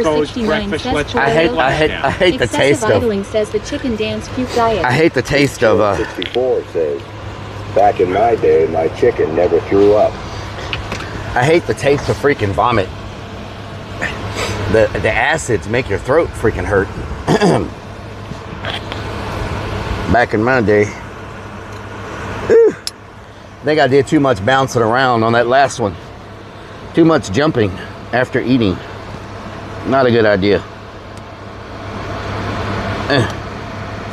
I hate the taste of. Idling says the chicken dance puke diet. I hate the taste of 64 says, back in my day, my chicken never threw up. I hate the taste of freaking vomit. The acids make your throat freaking hurt. Back in my day. I think I did too much bouncing around on that last one. Too much jumping after eating. Not a good idea.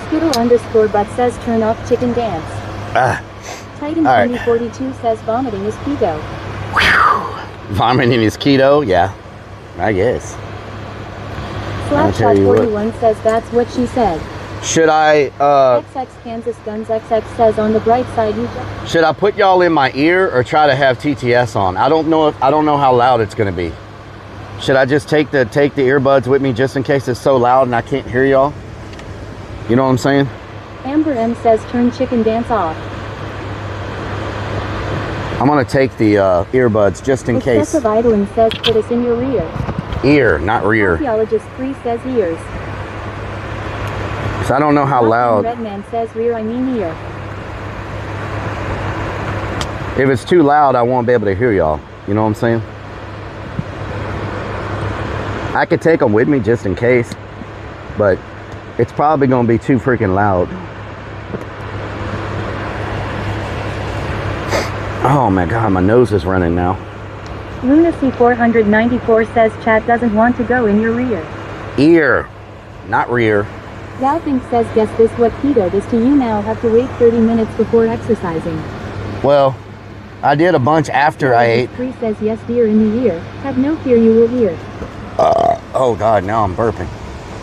Skittle underscore but says turn off chicken dance. Titan 2042 says vomiting is keto. Vomiting is keto? Yeah, I guess. Slapshot 41 says that's what she said. Should I, XX Kansas Guns XX says on the bright side you just... Should I put y'all in my ear or try to have TTS on? I don't know how loud it's gonna be. Should I just take the earbuds with me just in case it's so loud and I can't hear y'all? You know what I'm saying? Amber M says turn chicken dance off. I'm gonna take the earbuds just in case. Excessive idling says put us in your rear. Ear, not rear. Archaeologist 3 says ears. So I don't know how loud. Redman says rear, I mean ear. If it's too loud, I won't be able to hear y'all. You know what I'm saying? I could take them with me just in case, but it's probably gonna be too freaking loud. Oh my god, my nose is running now. Lunacy 494 says chat doesn't want to go in your rear. Ear, not rear. Doubting says guess this what keto does to you now have to wait 30 minutes before exercising. Well, I did a bunch after I ate. 3 says yes dear in the ear. Have no fear you will hear. Oh god, now I'm burping.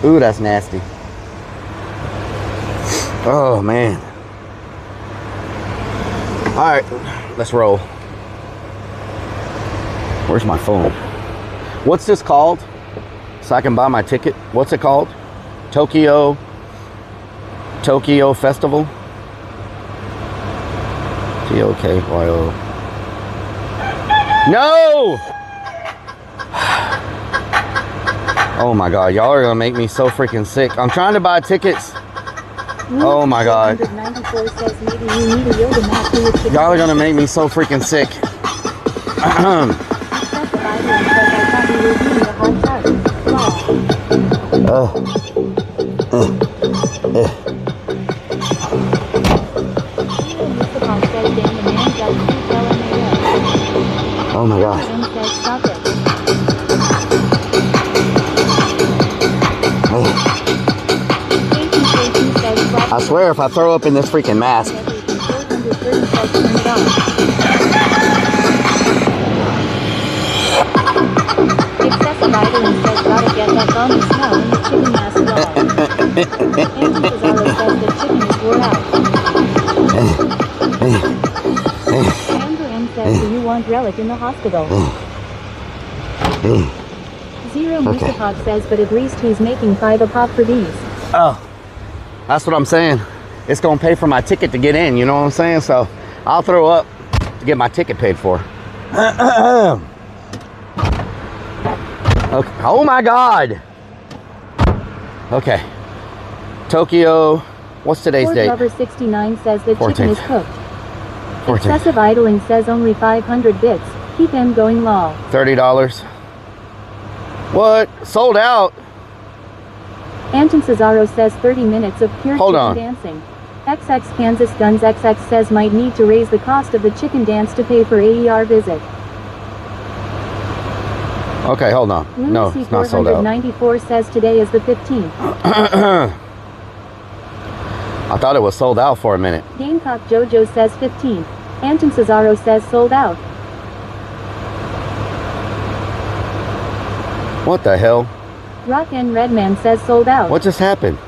Ooh, that's nasty. Oh man. Alright, let's roll. Where's my phone? What's this called? So I can buy my ticket. What's it called? Tokyo Festival? TOKYO. No! Oh my god, y'all are gonna make me so freaking sick. I'm trying to buy tickets. Oh my god. Y'all are gonna make me so freaking sick. Oh my god. I swear if I throw up in this freaking mask. Excessive idling says gotta get that vomit smell in the chicken mask Cesaro says that chicken is wore out. Amber M says, do you want Rellik in the hospital? Zero Musapop says, but at least he's making 5 a pop for these. Oh, that's what I'm saying. It's gonna pay for my ticket to get in, you know what I'm saying? So I'll throw up to get my ticket paid for. Okay. Oh my God. Okay. Tokyo, what's today's Ford date? Lover 69 says that 14th. chicken is cooked. 14th. Excessive idling says only 500 bits. Keep them going lol. $30. What? Sold out? Anton Cesaro says 30 minutes of pure Hold chicken on. dancing. XX Kansas Guns XX says might need to raise the cost of the chicken dance to pay for AER visit. Okay, hold on. No, it's not sold out. 494 says today is the 15th. I thought it was sold out for a minute. Gamecock Jojo says 15th. Anton Cesaro says sold out. What the hell? Rock N Redman says sold out. What just happened?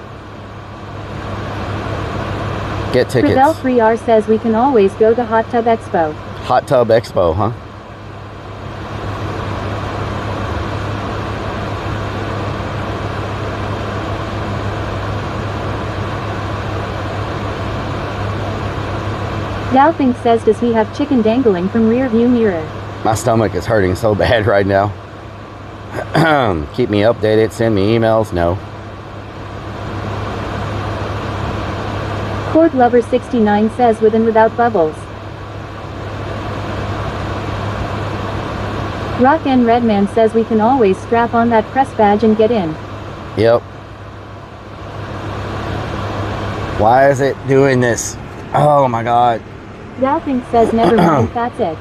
Get tickets. Trivell 3R says we can always go to Hot Tub Expo. Hot Tub Expo, huh? Dowping says does he have chicken dangling from rear view mirror? My stomach is hurting so bad right now. Keep me updated, send me emails, no. Cord Lover 69 says with and without bubbles. Rock N Redman says we can always strap on that press badge and get in. Yep. Why is it doing this? Oh my God. Dowping says never mind, that's it.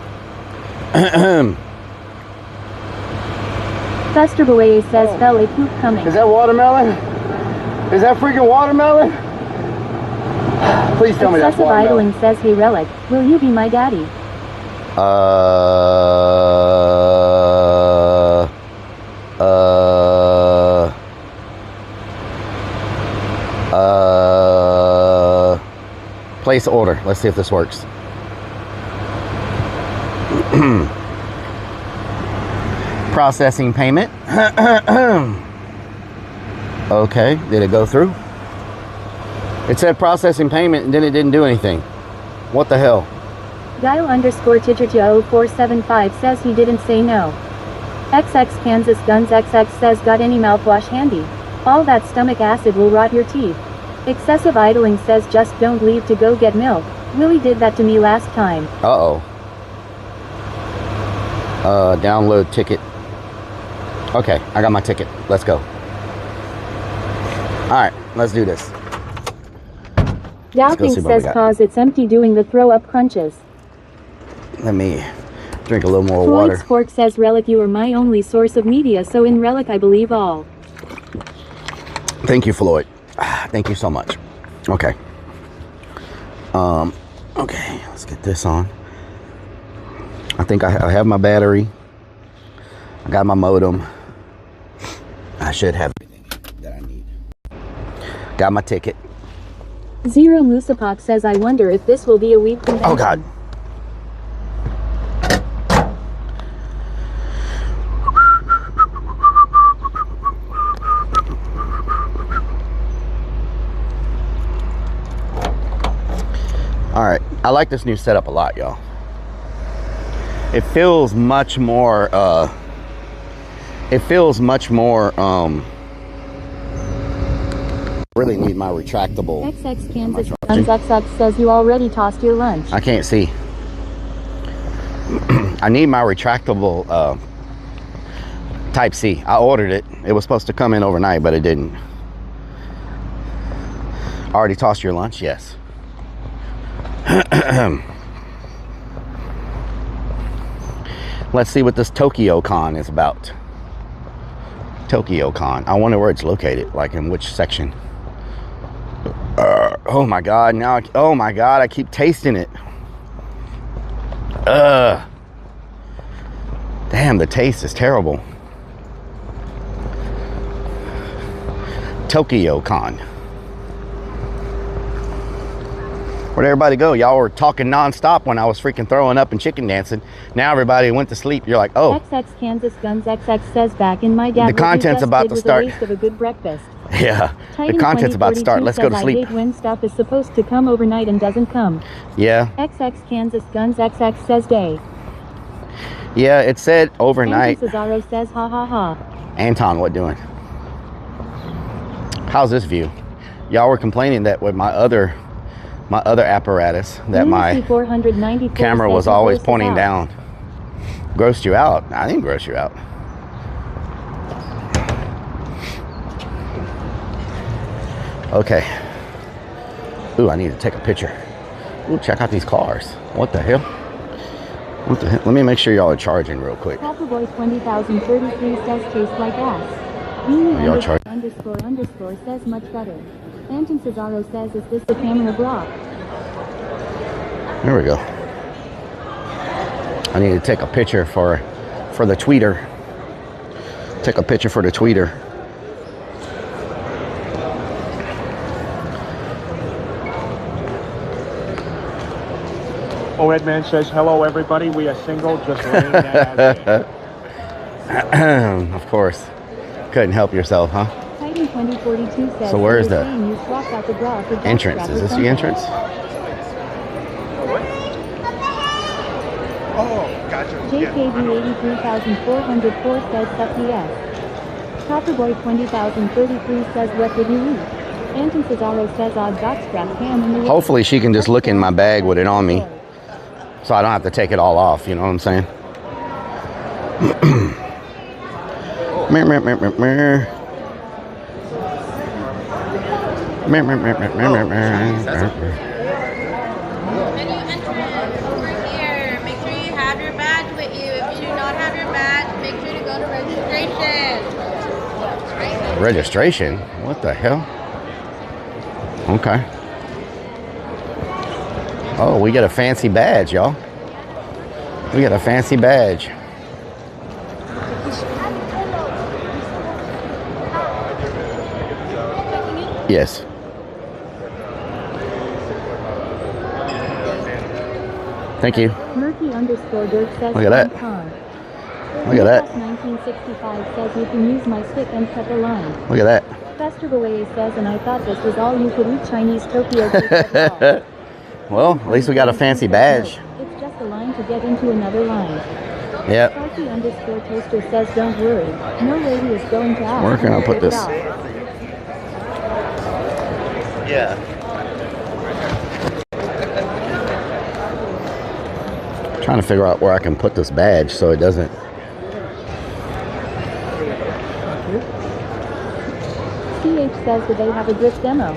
Fester Boye says fell a poop coming. Is that watermelon? Is that freaking watermelon? Please tell me that's Excessive watermelon. idling says hey Rellik, will you be my daddy? Place order. Let's see if this works. Processing payment. Okay, did it go through? It said processing payment and then it didn't do anything. What the hell? Dial underscore Tigertia 0475 says he didn't say no. XX Kansas Guns XX says got any mouthwash handy? All that stomach acid will rot your teeth. Excessive idling says just don't leave to go get milk. Willie did that to me last time. Uh-oh. Download ticket. Okay, I got my ticket. Let's go. Alright, let's do this. Dowping says cause it's empty doing the throw up crunches. Let me drink a little more Floyd water. Spork says Rellik you are my only source of media so in Rellik I believe all. Thank you, Floyd. Thank you so much. Okay. Okay, let's get this on. I think I have my battery. I got my modem. I should have everything that I need. Got my ticket. Zero Musapok says I wonder if this will be a weed convention. Oh God. All right, I like this new setup a lot, y'all. It feels much more really need my retractable. XX Kansas Guns XX says you already tossed your lunch. I can't see. I need my retractable Type C. I ordered it. It was supposed to come in overnight, but it didn't. Already tossed your lunch? Yes. Let's see what this Tokyo Con is about. Tokyo Con. I wonder where it's located, like in which section. Oh my God, now oh my God, I keep tasting it. Damn, the taste is terrible. Tokyo Con. Where'd everybody go? Y'all were talking nonstop when I was freaking throwing up and chicken dancing. Now everybody went to sleep. You're like, oh. XX Kansas Guns XX says back in my dad. The content's about to start. A waste of a good breakfast. Yeah, the content's about to start. Let's go to sleep. I hate when stuff is supposed to come overnight and doesn't come. Yeah. XX Kansas Guns XX says day. Yeah, it said overnight. Cesaro says ha ha ha. Anton, what doing? How's this view? Y'all were complaining that with my other apparatus that my camera was always pointing down. Grossed you out? I didn't gross you out. Okay. Ooh, I need to take a picture. Ooh, check out these cars. What the hell? What the hell? Let me make sure y'all are charging real quick. Copperboy 20,033 says tastes like ass. Y'all charge. Underscore says much better. Anton Cesaro says, is this the camera block? There we go. I need to take a picture for the tweeter. Take a picture for the tweeter. Oh, Edman says, hello, everybody. We are single, just laying that out. Of course. Couldn't help yourself, huh? Titan 2042 says, so where is the entrance? Is this the entrance? Oh, gotcha. JKB 83,404 says suck yes. Copperboy 20,033 says what did you eat? Anton Cesaro says odd jockstrap ham in the Hopefully she can just look in my bag with it on me. So I don't have to take it all off, you know what I'm saying? Registration? What the hell? Okay. Oh, we get a fancy badge, y'all. We got a fancy badge. Yes. Thank you. Murphy underscore Dirk says look at that. Look at that. 1965 says you can use my stick and cut the line. Look at that. Festivalway says, and I thought this was all you could eat Chinese Tokyo. Well, at least we got a fancy badge. It's just a line to get into another line. Yep. Sparky underscore Toaster says, don't worry. No lady is going to ask. Where can I put this? Yeah. Trying to figure out where I can put this badge so it doesn't. CH says that they have a drift demo.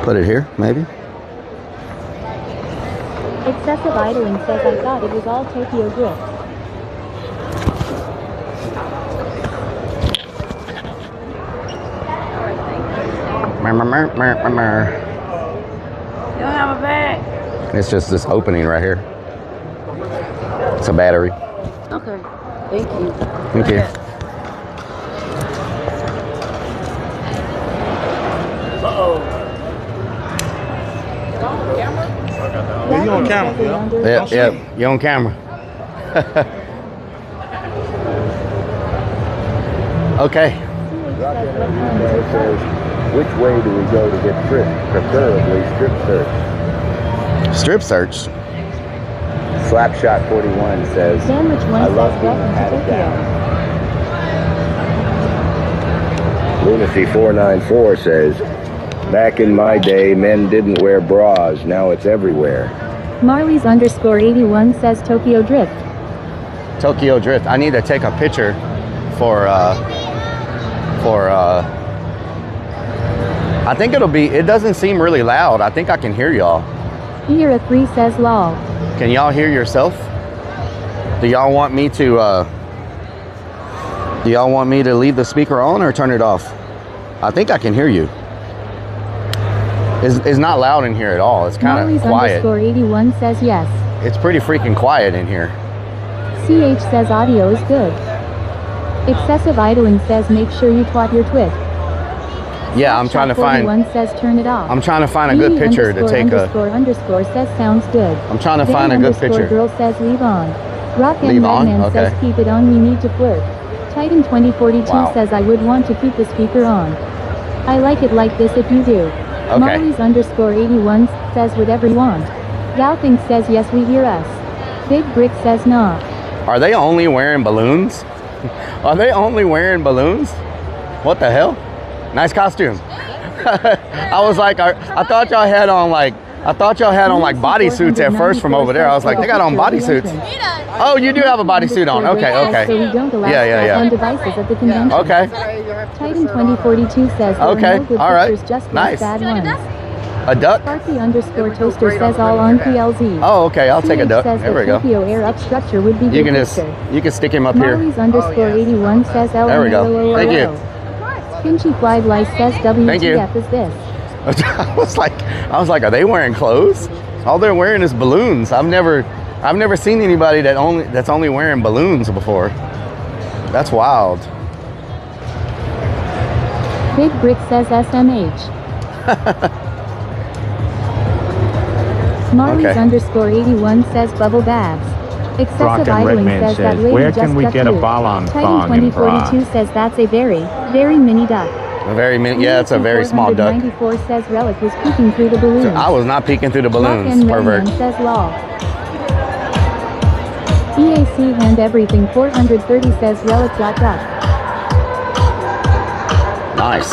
Put it here, maybe. Excessive idling says I thought it was all Tokyo Drift. You don't have a bag? It's just this opening right here. It's a battery. Okay. Thank you. Thank you. Yeah, you on camera, yeah? Yep, you on camera. Okay. Which way do we go to get tripped? Preferably strip search. Strip search? Slapshot 41 says, I love being patted down. Lunacy 494 says, back in my day, men didn't wear bras. Now it's everywhere. Marley's underscore 81 says Tokyo Drift. Tokyo Drift. I need to take a picture for I think it'll be, it doesn't seem really loud. I think I can hear y'all. Era 3 says lol. Can y'all hear yourself? Do y'all want me to leave the speaker on or turn it off? I think I can hear you. It's not loud in here at all. It's kind of quiet. Underscore 81 says yes. It's pretty freaking quiet in here. CH says audio is good. Excessive idling says make sure you twat your twit. Yeah, I'm trying to find. One says turn it off. I'm trying to find a good picture to take a. Underscore says sounds good. I'm trying to find a good picture. Girl says leave on. Rock and Leave on? Redman Okay. says keep it on. We need to flirt. Titan 2042 says I would want to keep the speaker on. I like it like this if you do. Okay. Marley's underscore 81 says whatever you want. Galping says yes we hear us. Big Brick says nah. Are they only wearing balloons? Are they only wearing balloons? What the hell? Nice costume. I was like, I thought y'all had on like, bodysuits at first from over there. I was like, they got on bodysuits. Oh, you do have a bodysuit on. Okay, okay. So we don't allow on devices at the convention. Okay. Titan 2042 says Okay, no good all right. pictures, just Nice. bad ones. A duck? Sparky underscore toaster says all on PLZ. Oh, okay. I'll take a duck. Says There the we go. Tokyo air up structure would be You good can just, picture. you can stick him up here. Marley's underscore 81 says L. There we go. Thank you. Pinchy Fly Lice says WTF is this? I was like, are they wearing clothes? All they're wearing is balloons. I've never seen anybody that's only wearing balloons before. That's wild. Big Brick says SMH. Marley's underscore 81 says bubble baths. Rock Excessive and idling Redman says that says, lady where just can we got get a you. ball-on Titan thong in 2042 says that's a very, very mini duck. A very mini, yeah, it's a very small duck. 94 says Rellik was peeking through the balloons. I was not peeking through the balloons, Rock and pervert. Redman says lol. EAC hand everything 430 says Rellik got duck. Nice.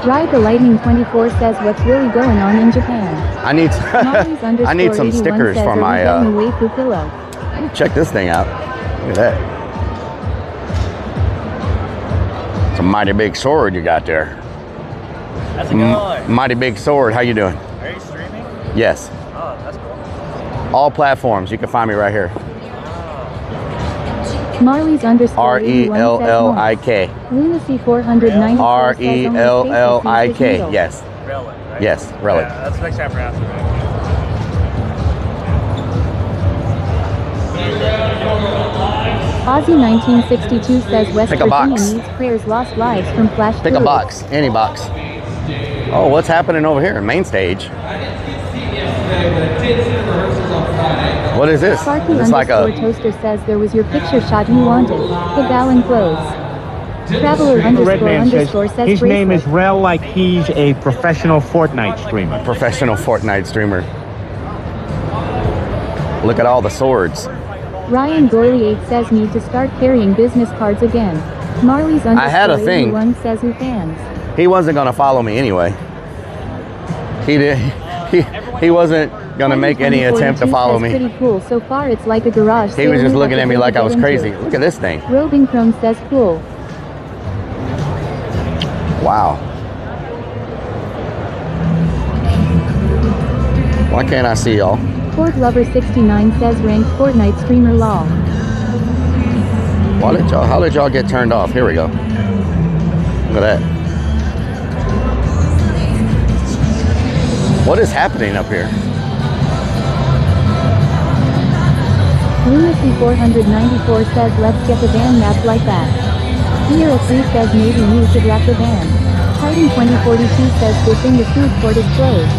Ride the Lightning 24 says what's really going on in Japan. I need some stickers for my pillow. check this thing out. Look at that. It's a mighty big sword you got there. That's a good Mighty big sword. How you doing? Are you streaming? Yes. Oh, that's cool. All platforms. You can find me right here. Marley's underscore RELLIK. Lunacy 490. RELLIK. Yes. Rellik, right? Yes. Rellik. Yeah, let's make sure I pronounce it right. Aussie 1962 says West Pick a Virginia box. needs prayers lost lives from flash Pick a fluid. box. Any box. Oh, what's happening over here? Main stage. What is this? Sparky It's like a. toaster says there was your picture shot you wanted. The gallon clothes. Traveler Redman underscore says his name bracelet. is Rel, like he's a professional Fortnite streamer. Professional Fortnite streamer. Look at all the swords. Ryan Gorley 8 says need to start carrying business cards again. Marley's underscore I had a thing. 81 says who fans. He wasn't gonna follow me anyway. He did. He wasn't gonna make any attempt to follow me. Pretty cool. So far it's like a garage. He was just looking at me like I was crazy. Look at this thing. Robin Chrome says cool. Wow. Why can't I see y'all? Ford Lover 69 says ranked Fortnite streamer lol. How did y'all get turned off? Here we go. Look at that. What is happening up here? Lunacy 494 says let's get the van mapped like that. Sierra 3 says maybe you should wrap the van. Titan 2042 says good thing the food court is closed.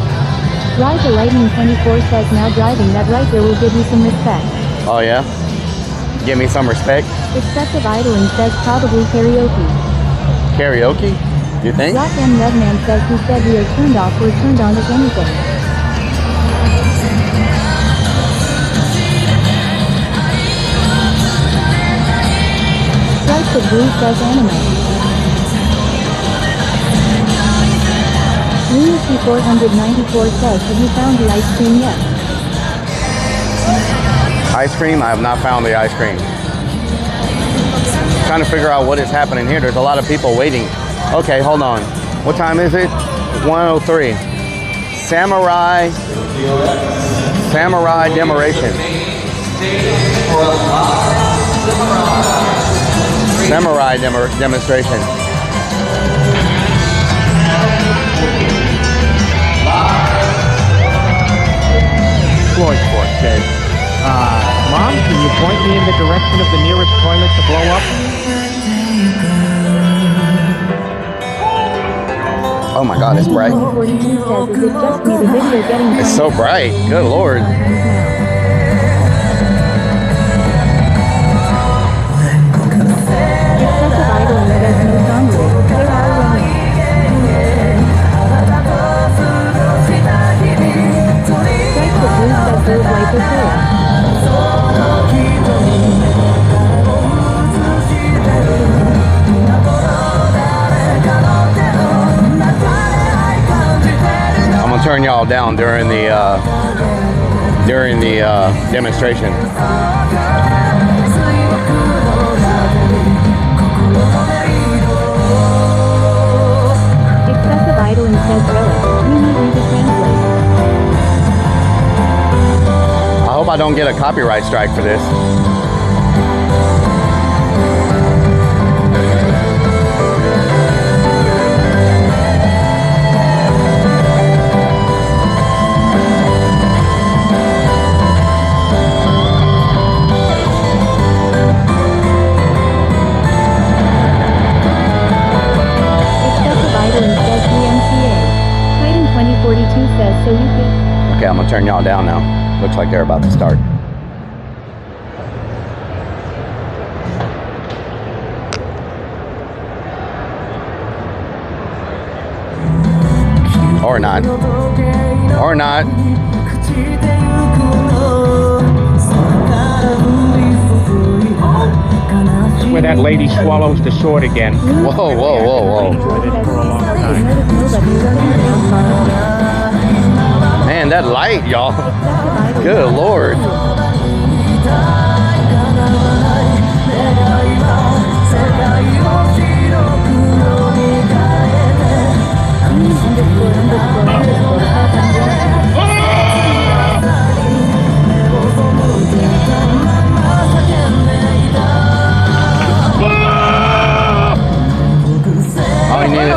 Ride the Lightning 24 says now driving that right there will give you some respect. Oh yeah? Give me some respect. Excessive idling says probably karaoke. Karaoke? You think? Rock and Redman says who said we are turned off or turned on if anything. Stripes of Blue says anime. Lunacy 494 says have you found the ice cream yet? Ice cream? I have not found the ice cream. Trying to figure out what is happening here. There's a lot of people waiting. Okay, hold on. What time is it? 1:03. Samurai demonstration. Samurai demonstration. Floyd Ford says, Mom, can you point me in the direction of the nearest toilet to blow up? Oh my God, it's bright. 42 says, is it just me? The video getting It's so bright. Good Lord. Excessive idling says no song lyrics. There are running. Strike the blue says those lights are clear. I'm gonna turn y'all down during the demonstration. Excessive idling says Rellik. We need you to translate. I hope I don't get a copyright strike for this. Excessive idling says 3MCA. Titan 2042 says so you could. Okay, I'm gonna turn y'all down now. Looks like they're about to start. Or not. Or not. Where that lady swallows the sword again. Whoa, whoa, whoa, whoa. Man, that light, y'all. Good Lord.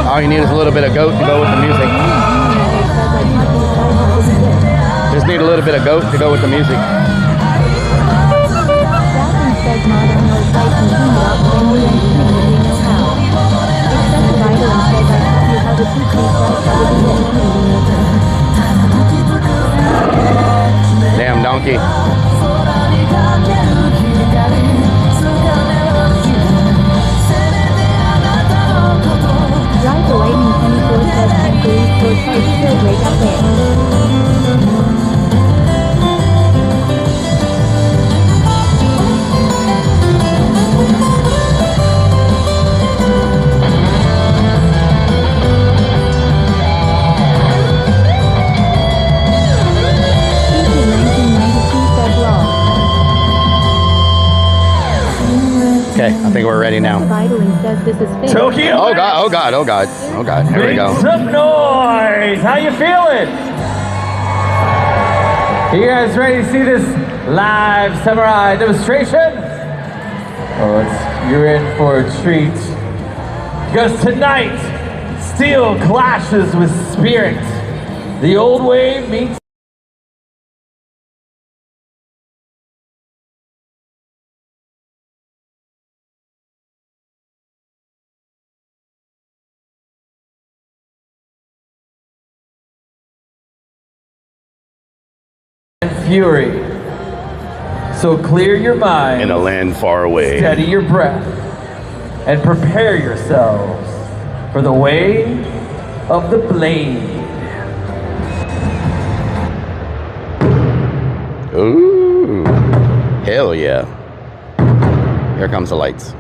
All you need is a little bit of goat to go with the music. Just need a little bit of goat to go with the music. Damn donkey. Drive the Lightning 24 says I'm pleased for it's still great out there. Okay, I think we're ready now. Says this is fake. Tokyo. Oh God, oh God, oh God, oh God. Here we go. Make some noise. How you feeling? You guys ready to see this live samurai demonstration? Oh, you're in for a treat. Because tonight, steel clashes with spirit. The old way meets fury. So clear your mind. In a land far away. Steady your breath. And prepare yourselves for the way of the blade. Ooh. Hell yeah. Here comes the lights.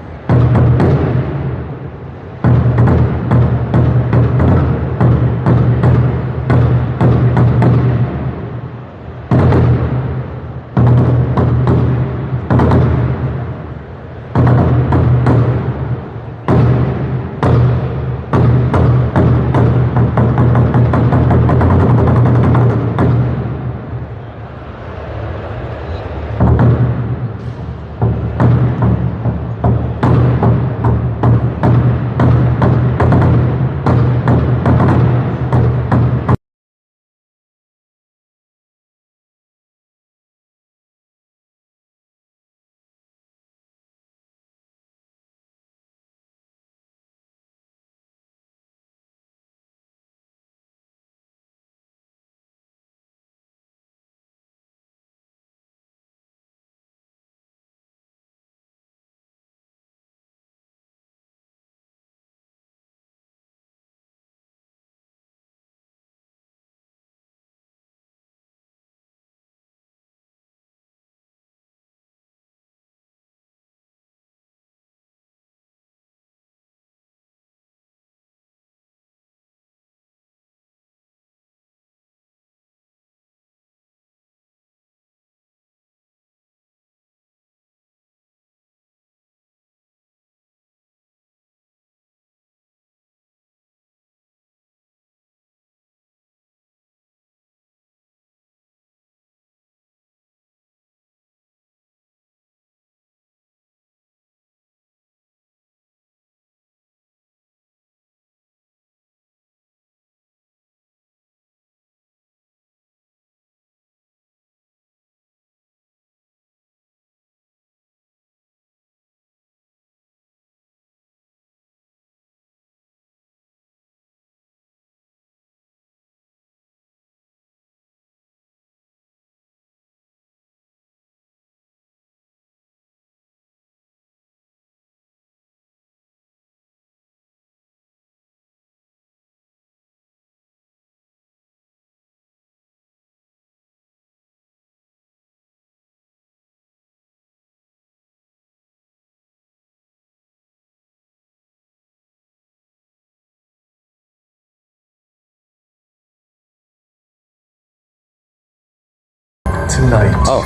tonight. Oh.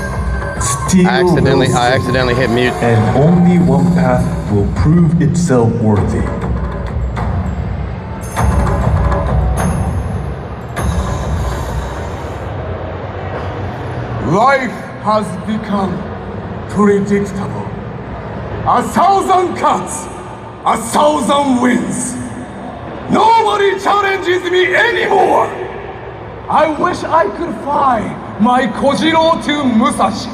Steel I accidentally hit mute. And only one path will prove itself worthy. Life has become predictable. 1,000 cuts, 1,000 wins. Nobody challenges me anymore. I wish I could fly my Kojiro to Musashi,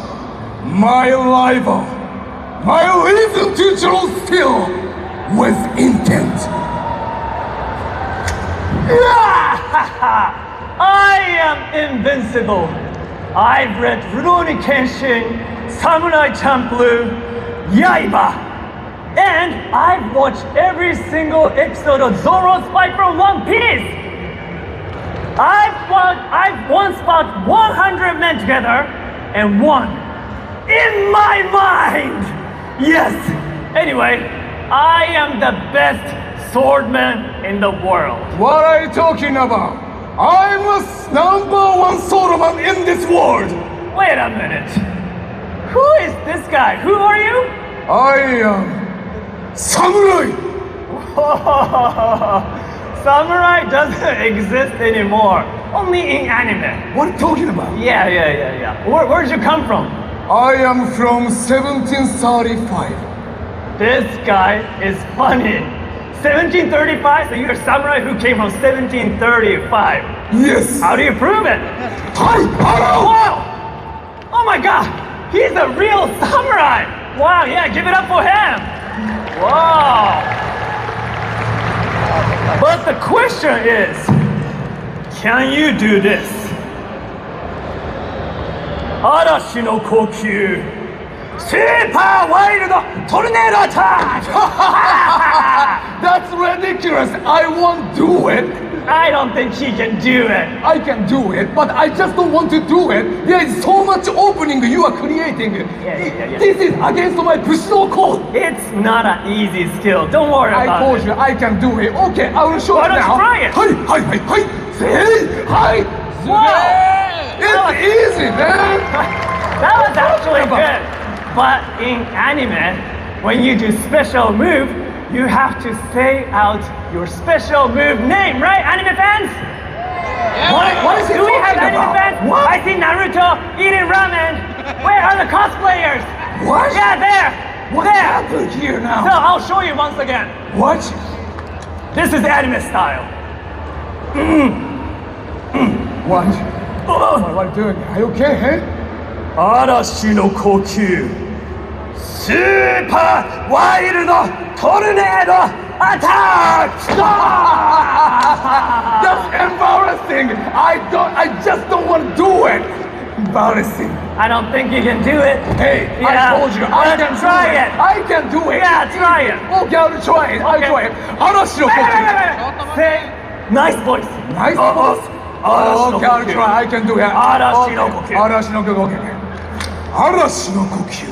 my rival, my reason to draw still with intent. I am invincible. I've read Rurouni Kenshin, Samurai Champloo, Yaiba, and I've watched every single episode of Zoro's fight from One Piece. I've once fought 100 men together and won. In my mind! Yes! Anyway, I am the best swordman in the world. What are you talking about? I'm the #1 swordman in this world. Wait a minute. Who is this guy? Who are you? I am Samurai. Samurai doesn't exist anymore. Only in anime. What are you talking about? Yeah. Where'd you come from? I am from 1735. This guy is funny. 1735? So you're a samurai who came from 1735? Yes. How do you prove it? Wow! Oh my god! He's a real samurai! Wow, yeah, give it up for him! Wow! But the question is, can you do this? Arashi no Kokyu, Super Wild Tornado Attack! That's ridiculous. I won't do it. I don't think he can do it. I can do it, but I just don't want to do it. There is so much opening you are creating. Yeah. This is against my Bushido code. It's not an easy skill. Don't worry about it. I told you I can do it. Okay, I will show Why you don't now. you try it? Hi. See? Hi. Wow. It's easy, man. That was actually good. But in anime, when you do special move, you have to say out your special move name, right, anime fans? Yeah. What is he Do we have talking anime about? fans? What? I see Naruto eating ramen. Where are the cosplayers? What? Yeah, there. What there. happened here now? So I'll show you once again. What? This is anime style. What? What are you doing? Are you okay, hey? Arashi no Kokyu, Super Wild Tornado Attack! That's embarrassing. I just don't want to do it. Embarrassing. I don't think you can do it. Hey, Yeah. I told you Why I don't can you try do it? I can do it. Yeah, try it. Okay, I'll try it. I'll Okay. try it. Arashi no Kokyu. Say, nice voice. Nice voice. Okay, I'll try. I can do it. Arashi no Kokyu. Arashi no Kokyu. Arashi no Kokyu.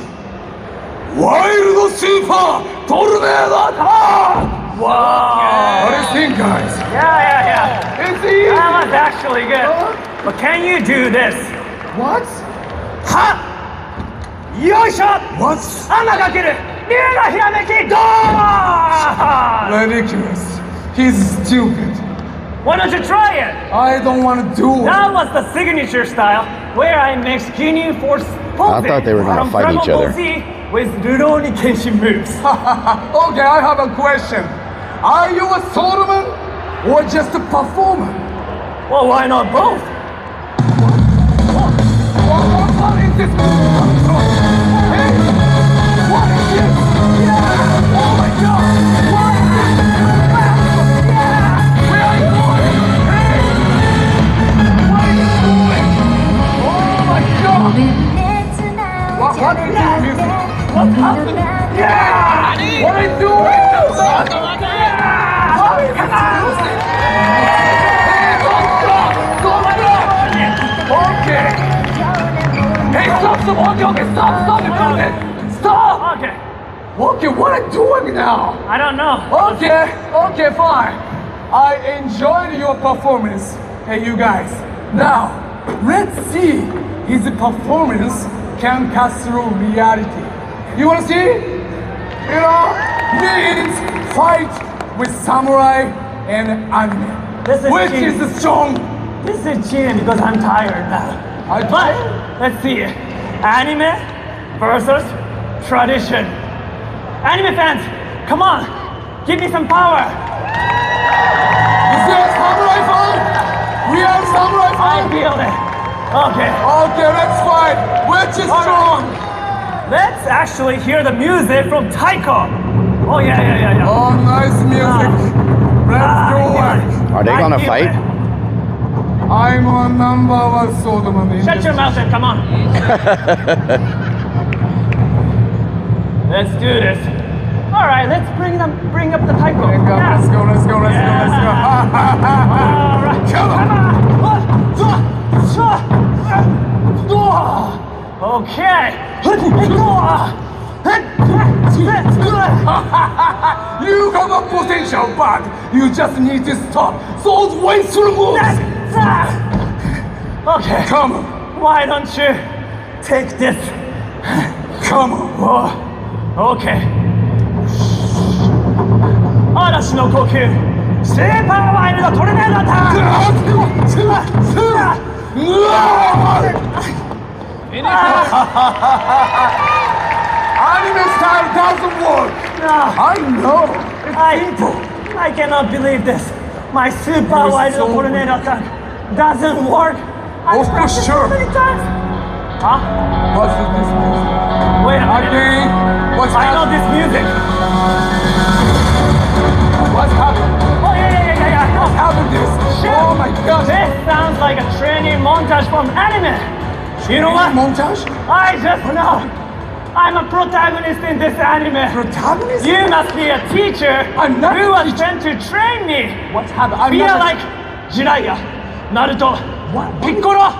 Wild Super Tornado Attack! Wow. What do you think, guys? Yeah. It's easy. That was actually good. But can you do this? What? Ha! Yoisho! What? Amagakiru! Ryuga Hirameki! Do! Ridiculous. He's stupid. Why don't you try it? I don't want to do it. That was the signature style where I mix Ginyu Force I thought they were gonna from fight each Dragon Ball other. Z with Rurouni Kenshin moves. Okay, I have a question. Are you a swordman or just a performer? Well, why not both? What is this? Hey, what is this? Yeah! Oh my God! What is this? Yeah! Where are you going? Hey! What are you doing? Oh my God! What is this music? What happened? Yeah! What are you doing? Yeah! What is this music? Hey, don't stop! Okay! Hey, stop! Okay, stop! Stop! Okay. Okay, what are you doing now? I don't know. Okay, fine. I enjoyed your performance. Hey, you guys. Now, let's see his performance can cut through reality. You wanna see? You know, means fight with samurai and anime. Which is the strong? This is cheating because I'm tired now. But let's see. Anime versus tradition. Anime fans, come on, give me some power. Is there a samurai fight? We are samurai fight. I feel it. Okay. Okay, let's fight. Which is strong? Let's actually hear the music from Taiko. Oh yeah. Oh, nice music. Let's do it. Are they gonna fight? I'm a number one swordman. Shut your mouth and come on. Let's do this. All right, let's bring up the Taiko. Let's go. All right, come on. Okay. You have a potential, but you just need to stop those wasteful moves. Okay. Come on. Why don't you take this? Come on. Okay. 嵐の呼吸スーパーワイルドトルネードアタック Anime style doesn't work. No. I know. It's simple. I cannot believe this. My super wild tornado attack doesn't work. Oh, for sure. Many times. Huh? What's this music? Wait a minute. Again. What's I know this music. What's happening? Oh yeah. What's happening? This? Shit. Oh my God. This sounds like a training montage from anime. You know what? Montage? I just know. I'm a protagonist in this anime. Protagonist? You must be a teacher I'm not who was sent to train me. What's happening? Be like Jiraiya, Naruto, Piccolo,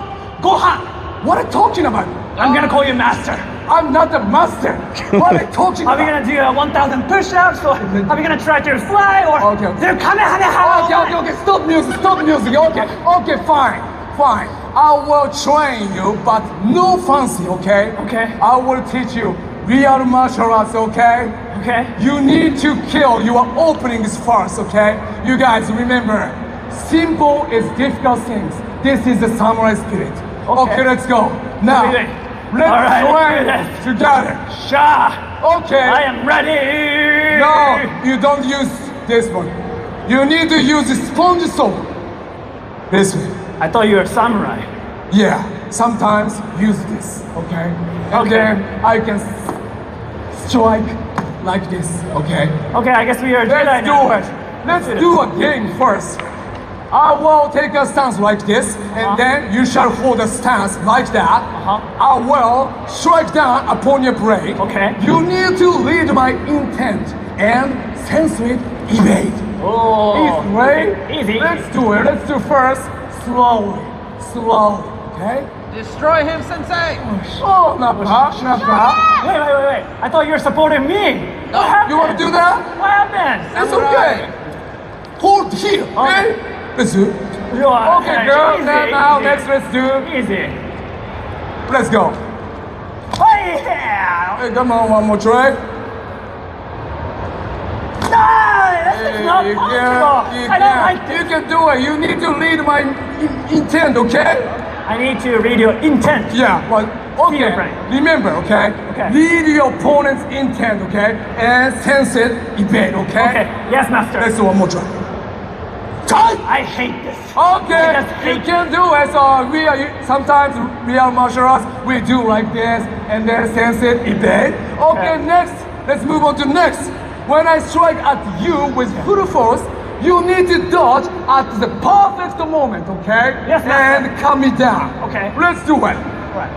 Gohan. What are you talking about? I'm gonna call you master. I'm not the master. What are you talking Are about? we gonna do 1,000 push-ups, or are we gonna try to fly, or Okay. do Kamehameha? Okay. Stop music. Okay, fine. I will train you, but no fancy, okay? Okay. I will teach you real martial arts, okay? Okay. You need to kill your openings first, okay? You guys remember, simple is difficult things. This is the samurai spirit. Okay, let's go. Now, let's train together. Sha. Okay. I am ready. No, you don't use this one. You need to use the sponge sword. This way. I thought you were a samurai. Yeah, sometimes use this, okay? Okay. I can strike like this, okay? Okay, I guess we are Jedi Let's now. do it. Let's do a game first. I will take a stance like this, and then you shall hold a stance like that. I will strike down upon your break. Okay. You need to read my intent and sense it, evade. Oh. Easy, right? Easy. Let's do it. Let's do first. Slowly, okay? Destroy him, Sensei! Oh, not bad. Wait. I thought you were supporting me. What happened? You want to do that? What happened? It's okay. Hold here, okay? Let's do it. Okay, girl. Now next, let's do easy. Let's go. Oh yeah! Hey, come on, one more try. No, this is not possible. I don't like this. You can do it. You need to read my intent, okay? I need to read your intent. Yeah, but okay. Remember, okay? Read your opponent's intent, okay? And sense it, evade, okay? Okay. Yes, master. Let's do one more try. I hate this. Okay, you can do it. So sometimes real martial arts, we do like this, and then sense it, evade. Okay, next, let's move on to next. When I strike at you with full force, you need to dodge at the perfect moment, okay? Yes, and calm me down. Okay. Let's do it. Right.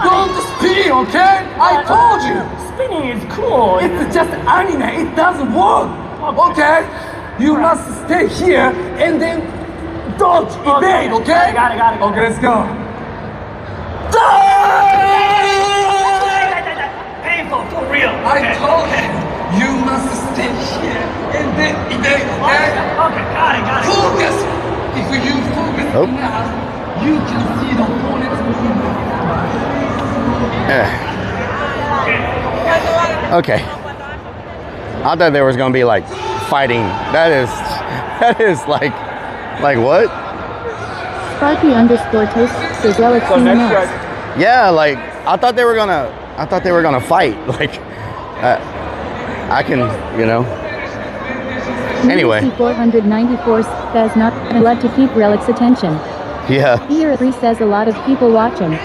Don't spin, okay? I told you. Spinning is cool. It's just anime. It doesn't work. Okay? You must stay here and then dodge, evade, okay? Got it. Okay, let's go. Painful, for real. I told you. You must stay here and then evade, okay? Okay, got it. Focus. If you focus Oh. You can see the hornets moving. Okay. I thought there was gonna be like fighting. That is like what? Sparky underscore toast is Relic So next nuts. Yeah, like I thought they were gonna fight. Like I can, you know. Anyway. 494 says not allowed to keep Relic's attention. Yeah. Here 3 says a lot of people watching.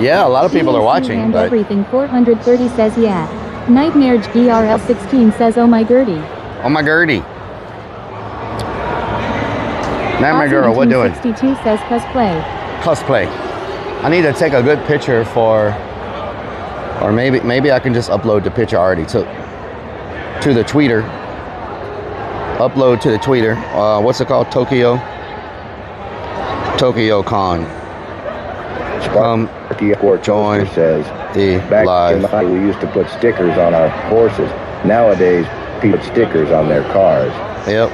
Yeah, a lot of people are watching, and but everything 430 says yeah. Nightmare GRL 16 says oh my Gertie. oh my Gertie. Nightmare girl, what doing? 62 says cosplay. Cosplay. I need to take a good picture for, or maybe I can just upload the picture I already took to the tweeter. Upload to the tweeter. What's it called? Tokyo Con. Join says the back live. in the day we used to put stickers on our horses. Nowadays people put stickers on their cars. Yep.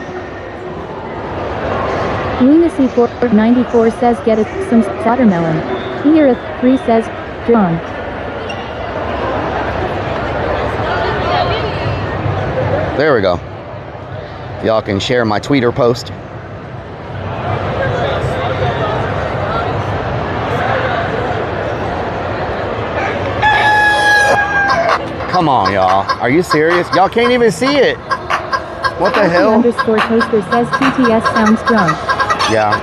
Lunacy 494 says get some watermelon. Here 3 says John. There we go. Y'all can share my Twitter post. Come on, y'all. Are you serious? Y'all can't even see it. What the hell? Underscore toaster says TTS sounds drunk. Yeah.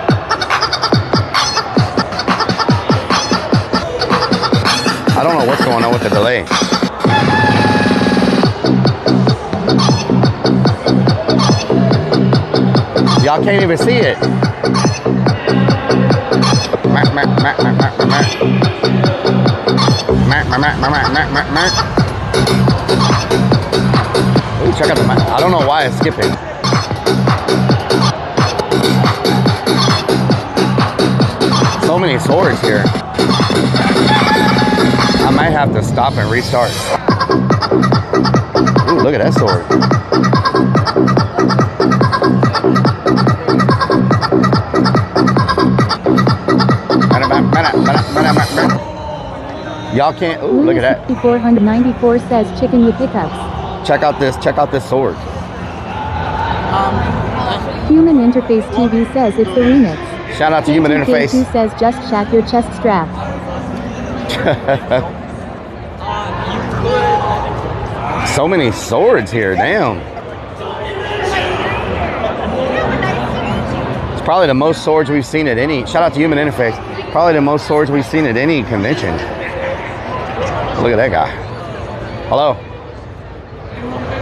I don't know what's going on with the delay. Y'all can't even see it. Ooh, check out the map. I don't know why it's skipping. So many swords here. I might have to stop and restart. Ooh, look at that sword. Y'all can't. Ooh, look at that. 494 says chicken with hiccups. Check out this sword. Human Interface TV says it's the remix. Shout out to Human Interface. Who says just shack your chest strap. So many swords here, damn. It's probably the most swords we've seen at any. Shout out to Human Interface. Probably the most swords we've seen at any convention. Look at that guy. Hello.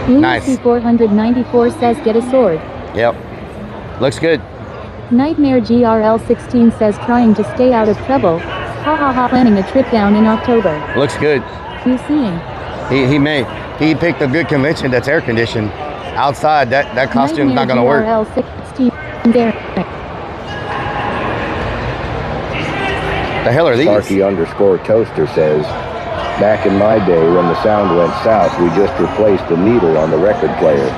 Nice. 494 says get a sword. Yep. Looks good. Nightmare GRL 16 says trying to stay out of trouble. Ha ha ha, planning a trip down in October. Looks good. You seeing? He picked a good convention that's air conditioned. Outside, that costume's not gonna work. GRL 16 there. The hell are these? Sparky underscore toaster says, back in my day when the sound went south, we just replaced the needle on the record player.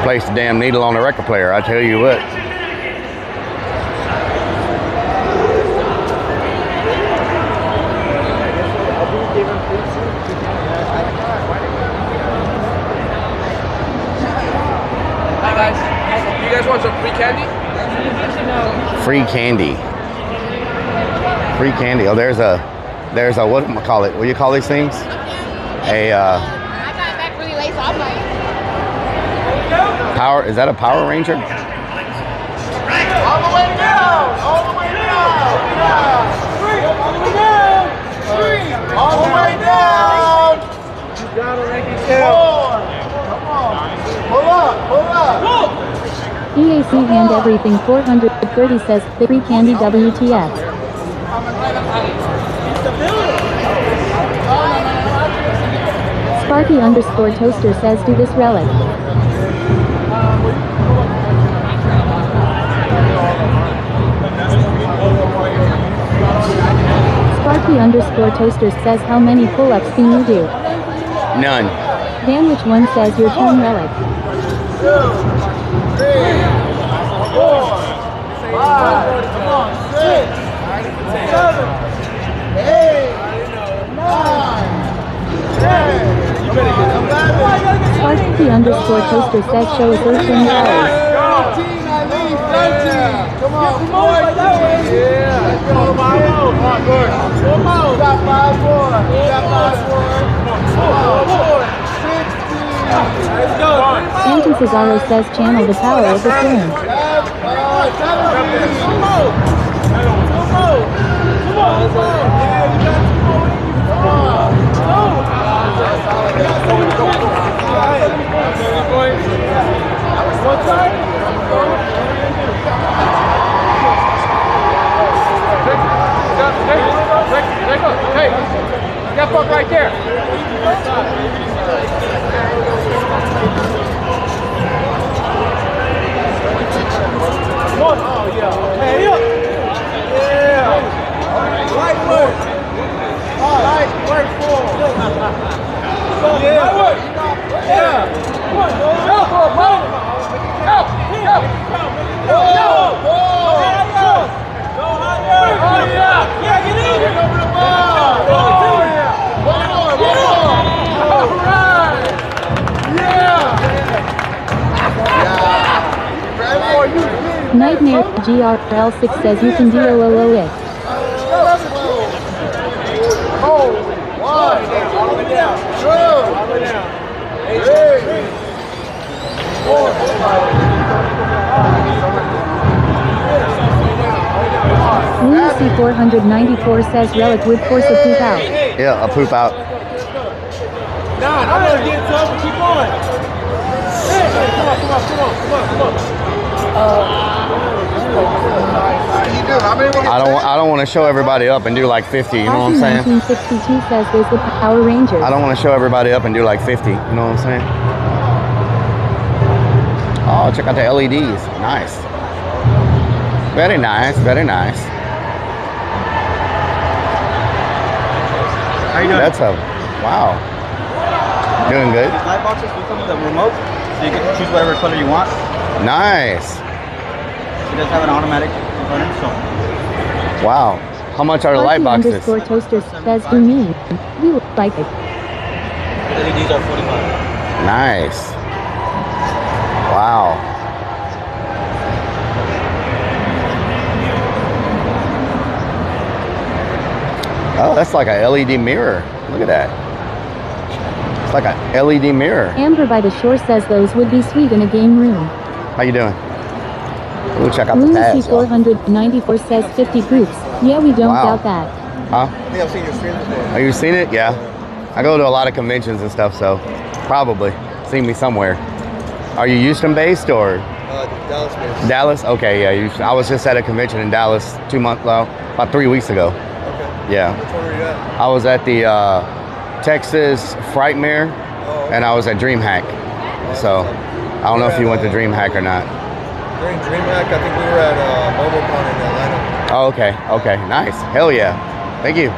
Place the damn needle on the record player, I tell you what. Hi guys. You guys want some free candy? Free candy. Free candy. Oh, there's a what do I call it? What do you call these things? Power, is that a Power Ranger? All the way down! All the way down! All the way down! All the way down! You gotta make it down. Come on. Pull up, pull up. EAC and everything 430 says the free candy WTF. Sparky underscore toaster says do this relic. Sparky underscore toaster says how many pull-ups can you do? None. Dan which one says your turn Relic? 2, 3, 4, 5, come on, 6, 7, 8, 9, 10, you better get 11. Sparky underscore toaster says show us 13 hours. 13, I leave, 13. Come on, 14. Yeah, let's go, 5 more. Come on, good. 4 more. Got 5 more. Got 5 more. Come on, 16. Let's go. Anton Cesaro says channel the power of the turn. 2 more. 2 more. Come on, let's go. Yeah, you got 2 more. Come on. One time. Hey, that fuck right there. One. Oh, yeah. Hey, up. Yeah. Light work. Light work for. Yeah. Light work. Yeah. One. Help. Help. Help. Help. Go higher. Oh, yeah. Yeah, get in. Get over the ball. Oh, yeah. One more. All right. Yeah. Nightmare GRL 6 says you can do it. Oh, 1. All the way down. 2. All the way down. 3. 4. Lunacy 494 says Relic would force a poop out. Yeah, a poop out. Nah, I'm gonna get tough. Keep going. Hey, come on. I don't want to show everybody up and do like 50, you know what I'm saying? 1962 says there's the Power Rangers. I don't want to show everybody up and do like 50, you know what I'm saying? Oh, check out the LEDs. Nice. Very nice, very nice. How you doing? That's a, wow. Doing good? These light boxes will come with a remote, so you can choose whatever color you want. Nice. It does have an automatic runner, so. Wow. How much are the light boxes? Underscore toaster says do me. We like it. LEDs are 45. Nice. Wow. Oh, that's like a LED mirror. Look at that. It's like a LED mirror. Amber by the shore says those would be sweet in a game room. How you doing? We'll check out the Lunacy pads. 494 says 50 groups. Yeah, we don't Wow. doubt that. Huh? I think I've seen your stream today. Have you seen it? Yeah. I go to a lot of conventions and stuff, so probably seen me somewhere. Are you Houston based or? Dallas based. Dallas? Okay, yeah. Houston. I was just at a convention in Dallas about 3 weeks ago. Okay. Yeah. Which one were you at? I was at the Texas Frightmare, and I was at DreamHack. So I don't know if you went to DreamHack or not. During DreamHack, I think we were at MobileCon in Atlanta. Oh, okay. Okay. Nice. Hell yeah. Thank you.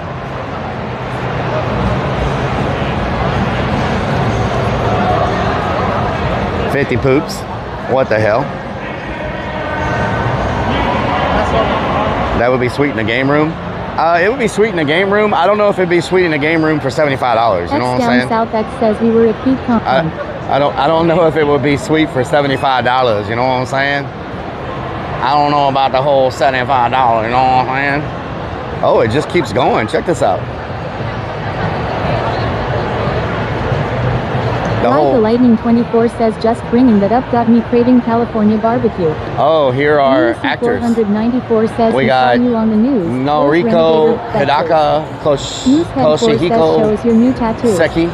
$50 poops. What the hell? That would be sweet in the game room. It would be sweet in the game room. I don't know if it'd be sweet in the game room for $75. You know what I'm saying? Down South X says we were at PeteCon. I don't know if it would be sweet for $75. You know what I'm saying? I don't know about the whole $75. You know what I'm saying? Oh, it just keeps going. Check this out. The Lightning 24 says just bringing that up got me craving California barbecue. Oh, here are Lunacy actors. 494 says We we got saw you on the news. Noriko, Those Hidaka, News Head 4 says Koshihiko, show us your new tattoo. Seki.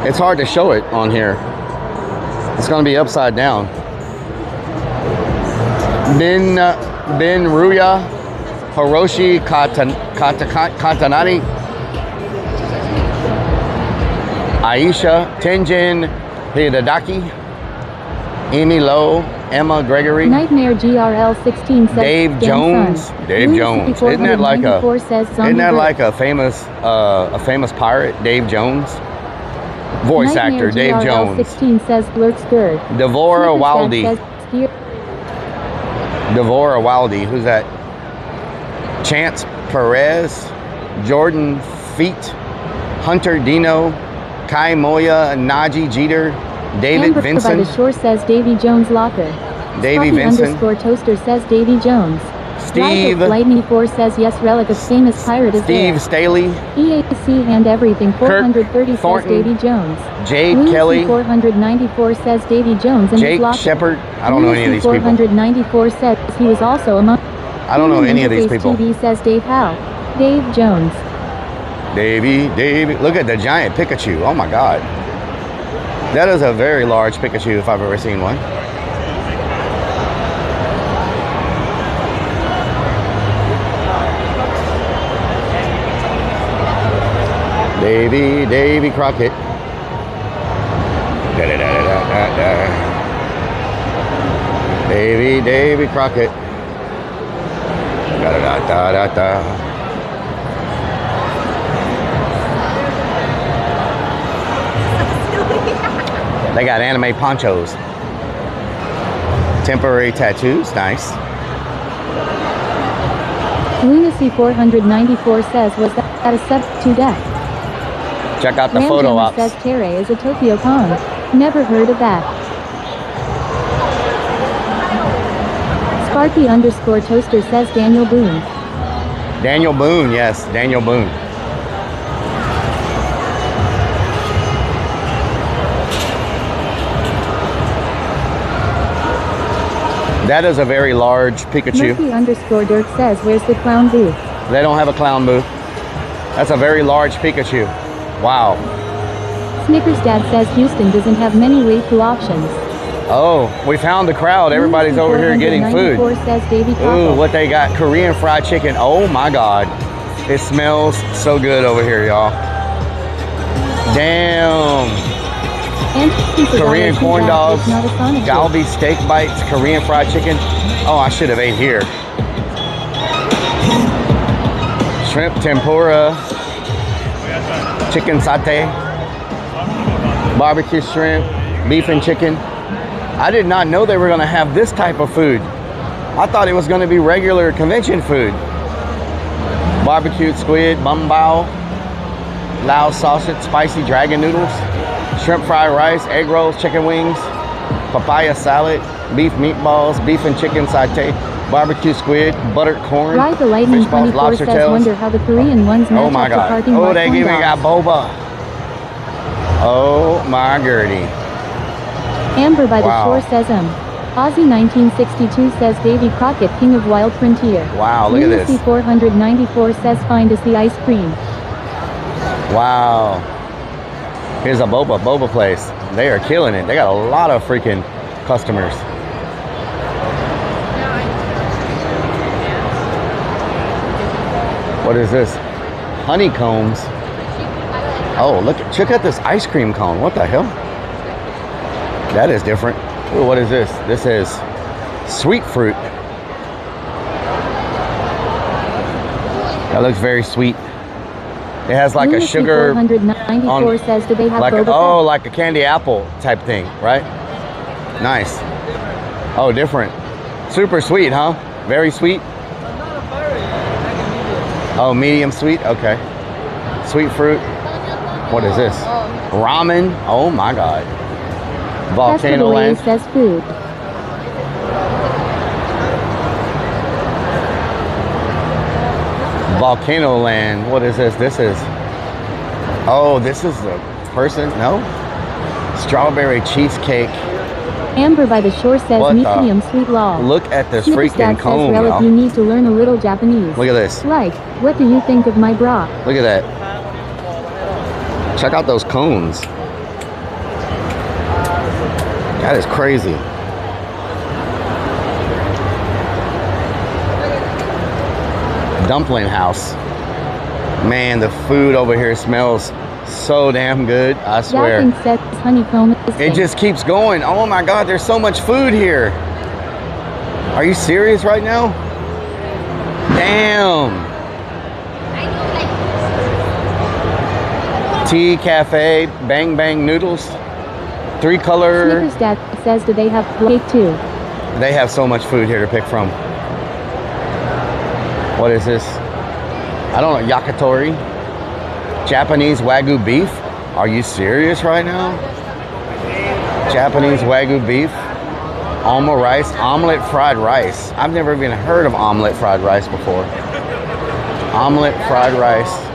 It's hard to show it on here. It's going to be upside down. Ben Ruya, Hiroshi Katanani, Aisha, Tenjin Hidadaki, Amy Lowe, Emma Gregory, Nightmare GRL 16 says Dave Damn Jones. son. Dave Lunacy Jones. Isn't that like a 494 says zombie isn't that bird. like a famous pirate, Dave Jones? Voice Nightmare actor Dave GRL Jones. 16 says Lurks Bird. Devora Wildy. Says skier. Devora Wildy. Who's that? Chance Perez. Jordan Feet. Hunter Dino. Kai Moya. Naji Jeter. David Amber Vincent. by the shore says Davy Jones Locker. Davy Sparky Vincent. _ Toaster says Davy Jones. Steve. Lightning 4 says yes, Relic of famous pirate is Steve there. Staley. EAC and everything 430 says Thornton. Davy Jones. Jade Lucy Kelly. 494 says Davy Jones and Jake his locker. Shepard. I don't know any of these people. 494 says he was also among. I don't know any of these people. TV says Dave Howe. Dave Jones. Davy. Look at the giant Pikachu. Oh my God. That is a very large Pikachu if I've ever seen one. Davy Crockett. Davy Crockett. They got anime ponchos. Temporary tattoos, nice. Lunacy 494 says was that a sub to death? Check out the photo Ramjammer ops. says Terre is a Tokyo Con. Never heard of that. Sparky _ Toaster says Daniel Boone. Daniel Boone, yes, Daniel Boone. That is a very large Pikachu. Murphy _ Dirk says where's the clown booth? They don't have a clown booth. That's a very large Pikachu. Wow. Snickers Dad says Houston doesn't have many waifu options. Oh, we found the crowd. Everybody's over here getting food. 494 says Davy Ooh, Cockle. what they got? Korean fried chicken. Oh my God. It smells so good over here, y'all. Damn. Korean corn dogs, galbi steak bites, Korean fried chicken. Oh, I should have ate here. Shrimp tempura, chicken satay, barbecue shrimp, beef and chicken. I did not know they were gonna have this type of food. I thought it was gonna be regular convention food. Barbecued squid, bum bao, Lao sausage, spicy dragon noodles, shrimp fried rice, egg rolls, chicken wings, papaya salad, beef meatballs, beef and chicken satay, barbecue squid, buttered corn, Ride the Lightning fish balls, 24 lobster says tails. wonder how the Korean ones match Oh my up to God. parking Oh, lot they corn even got dogs. boba. Oh my Gertie. Amber by the Wow. shore says Ozzy 1962 says Davy Crockett, king of wild frontier. Wow, look at this. Lunacy 494 says find us the ice cream. Wow. Here's a boba place. They are killing it. They got a lot of freaking customers. What is this? Honeycombs. Oh, look, check out this ice cream cone. What the hell? That is different. Ooh, what is this? This is sweet fruit. That looks very sweet. It has like a Lunacy sugar 494 says do they have like boba fett? like a candy apple type thing, right? Nice. Oh, different. Super sweet, huh? Very sweet. Oh, medium sweet. Okay. Sweet fruit. What is this? Ramen. Oh my God. Volcano Land. says food. Volcano Land. What is this? This is. Oh, this is the person. No. Strawberry cheesecake. Amber by the shore says What the- medium sweet law. Look at this Snickers freaking Dad cone, says Relic, y'all. you need to learn a little Japanese. Look at this. Like, what do you think of my bra? Look at that. Check out those cones. That is crazy. Dumpling house. Man, the food over here smells so damn good. I swear. Jackson says honeycomb is It just keeps going. Oh my God, there's so much food here. Are you serious right now? Damn. Tea Cafe, Bang Bang Noodles. 3-color. Snickers Dad says, do they have cake too? They have so much food here to pick from. What is this? I don't know. Yakitori. Japanese Wagyu beef. Are you serious right now? Japanese Wagyu beef. Alma rice. Omelet fried rice. I've never even heard of omelet fried rice before. Omelet fried rice.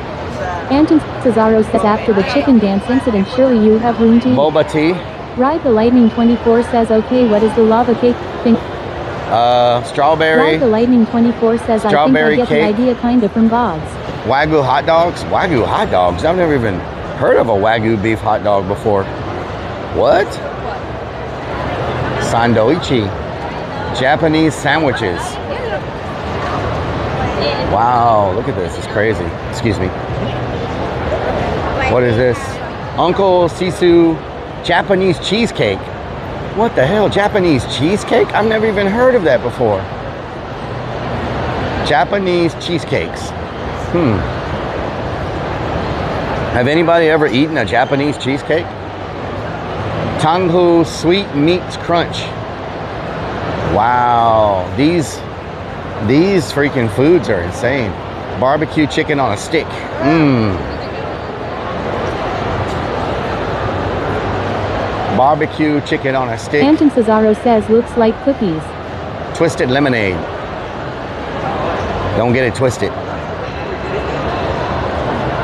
Anton Cesaro says, after the chicken dance incident, surely you have room to eat. Boba tea. Ride the Lightning 24 says, okay, what is the lava cake thing? Strawberry. Ride the Lightning 24 says, Strawberry I think I get cake. the idea kinda from Bob's. Wagyu hot dogs. Wagyu hot dogs. I've never even heard of a Wagyu beef hot dog before. What? Sandoichi. Japanese sandwiches. Wow, look at this. It's crazy. Excuse me. What is this? Uncle Sisu Japanese cheesecake. What the hell? Japanese cheesecake? I've never even heard of that before. Japanese cheesecakes. Have anybody ever eaten a Japanese cheesecake? Tanghu Sweet Meats Crunch. Wow. These freaking foods are insane. Barbecue chicken on a stick. Barbecue chicken on a stick. Anton Cesaro says, looks like cookies. Twisted lemonade. Don't get it twisted.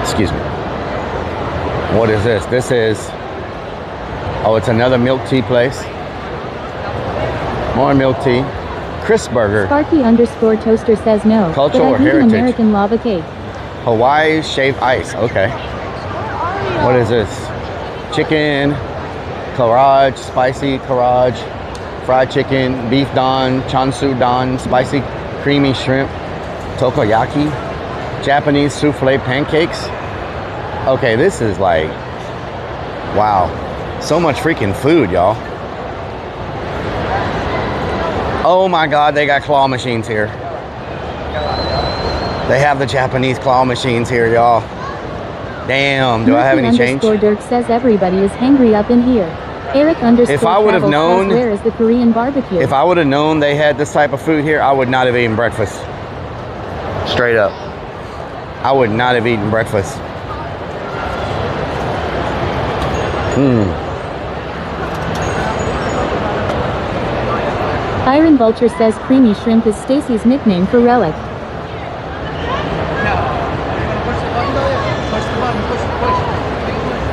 Excuse me. What is this? This is, oh, it's another milk tea place. More milk tea. Crisp burger. Sparky _ toaster says no. Cultural but I need heritage. an American lava cake. Hawaii shaved ice. Okay. What is this? Chicken, karaage, spicy karaage, fried chicken, beef don, chansu don, spicy creamy shrimp, tokoyaki, Japanese souffle pancakes. Okay, this is like, wow. So much freaking food, y'all. Oh my God, they got claw machines here. They have the Japanese claw machines here, y'all. Damn, do I have any change? Dirk says everybody is hangry up in here. Eric _ If I would have known, where is the Korean barbecue? if I would have known they had this type of food here, I would not have eaten breakfast. Straight up. I would not have eaten breakfast. Iron Vulture says creamy shrimp is Stacy's nickname for Rellik.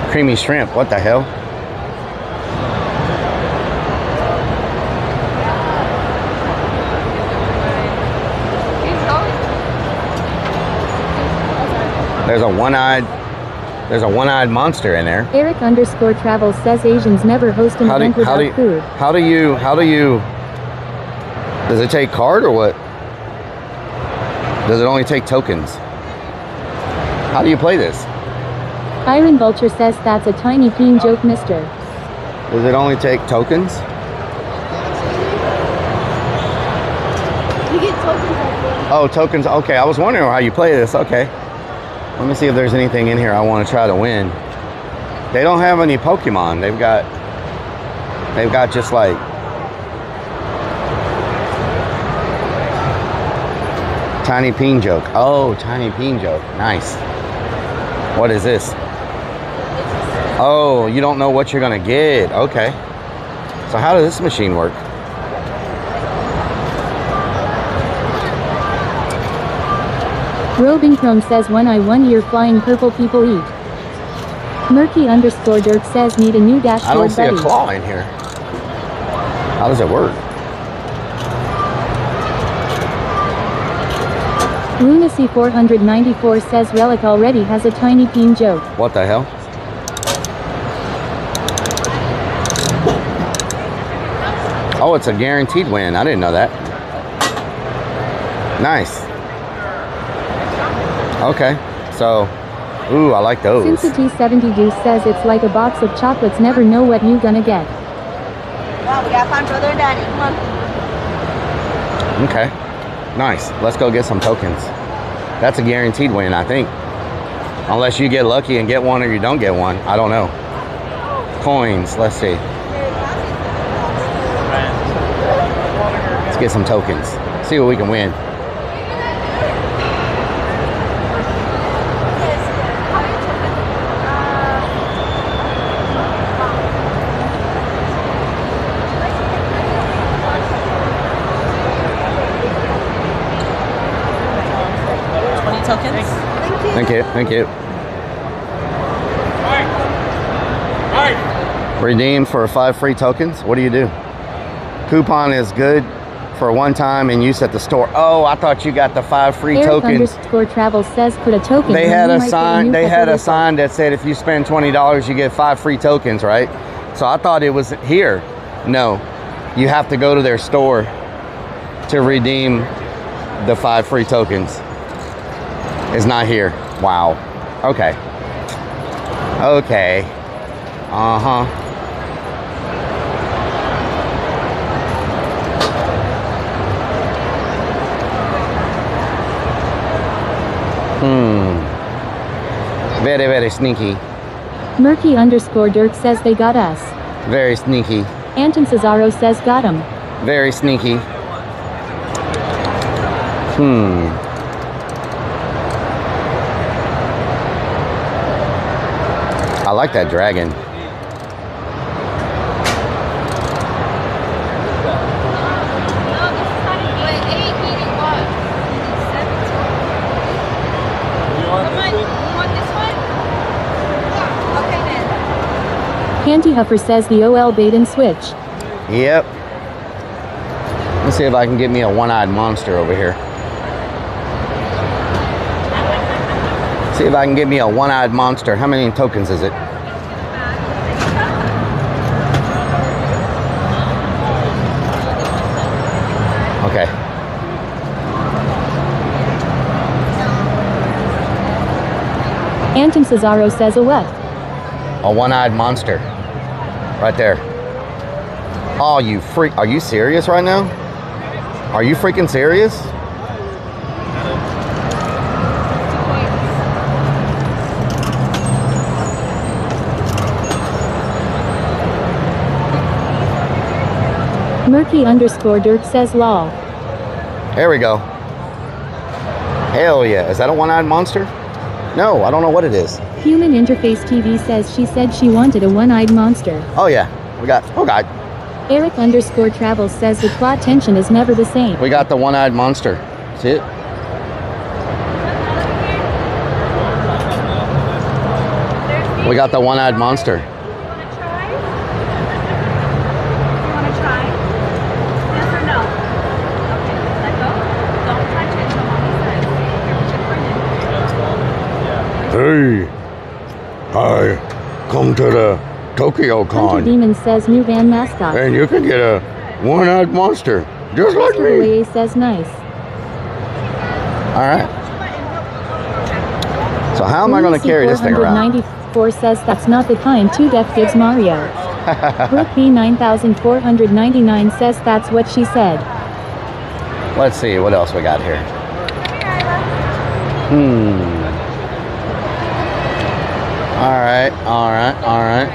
Creamy shrimp, what the hell? There's a one-eyed monster in there. Eric _ travel says Asians never host an event without food. How do you, does it take card or what? Does it only take tokens? How do you play this? Iron Vulture says that's a tiny peen joke, mister. Does it only take tokens? You get tokens. Oh, tokens. Okay, I was wondering how you play this. Okay. Let me see if there's anything in here I want to try to win. They don't have any Pokemon. They've got just like tiny peen joke. Oh, tiny peen joke. Nice. What is this? Oh, you don't know what you're gonna get. Okay. So how does this machine work? Robin Chrome says when I won you're flying purple people eat. Murky _ Dirk says need a new dashboard I don't see buddy. a claw in here. How does it work? Lunacy 494 says Rellik already has a tiny peen joke. What the hell? Oh, it's a guaranteed win. I didn't know that. Nice. Okay, so, ooh, I like those. Cincinnati70 Goose says it's like a box of chocolates, never know what you gonna get. Wow, we got fun brother and daddy. Come on. Okay, nice. Let's go get some tokens. That's a guaranteed win, I think. Unless you get lucky and get one or you don't get one. I don't know. Coins, let's see. Let's get some tokens. See what we can win. Tokens. Thank you. Thank you. Redeem for 5 free tokens. What do you do? Coupon is good for one time and use at the store. Oh, I thought you got the 5 free tokens. Travel says put a token. They had a sign. They had a sign that said if you spend $20, you get 5 free tokens, right? So I thought it was here. No, you have to go to their store to redeem the 5 free tokens. It's not here. Wow. Okay. Okay. Uh-huh. Very, very sneaky. Murky underscore Dirk says they got us. Very sneaky. Anton Cesaro says got him. Very sneaky. I like that dragon. Canty Huffer says the OL bait and switch. Yep. Let's see if I can get me a one-eyed monster over here. See if I can get me a one-eyed monster. How many tokens is it? Okay. Anton Cesaro says a what? A one-eyed monster. Right there. Oh, you freak. Are you serious right now? Are you freaking serious? Murky underscore Dirk says lol. There we go. Hell yeah. Is that a one-eyed monster? No, I don't know what it is. Human Interface TV says she said she wanted a one-eyed monster. Oh yeah. We got, oh god. Eric underscore Travel says the plot tension is never the same. We got the one-eyed monster. See it? We got the one-eyed monster. Hey, I come to the Tokyo Con. Hunter Demon says new van mascot. And you can get a one-eyed monster, just like me. Mr. says nice. All right. So how am I going to carry this thing around? 494 says that's not the kind 2 Def gives Mario. Brooke B 9499 says that's what she said. Let's see what else we got here. All right.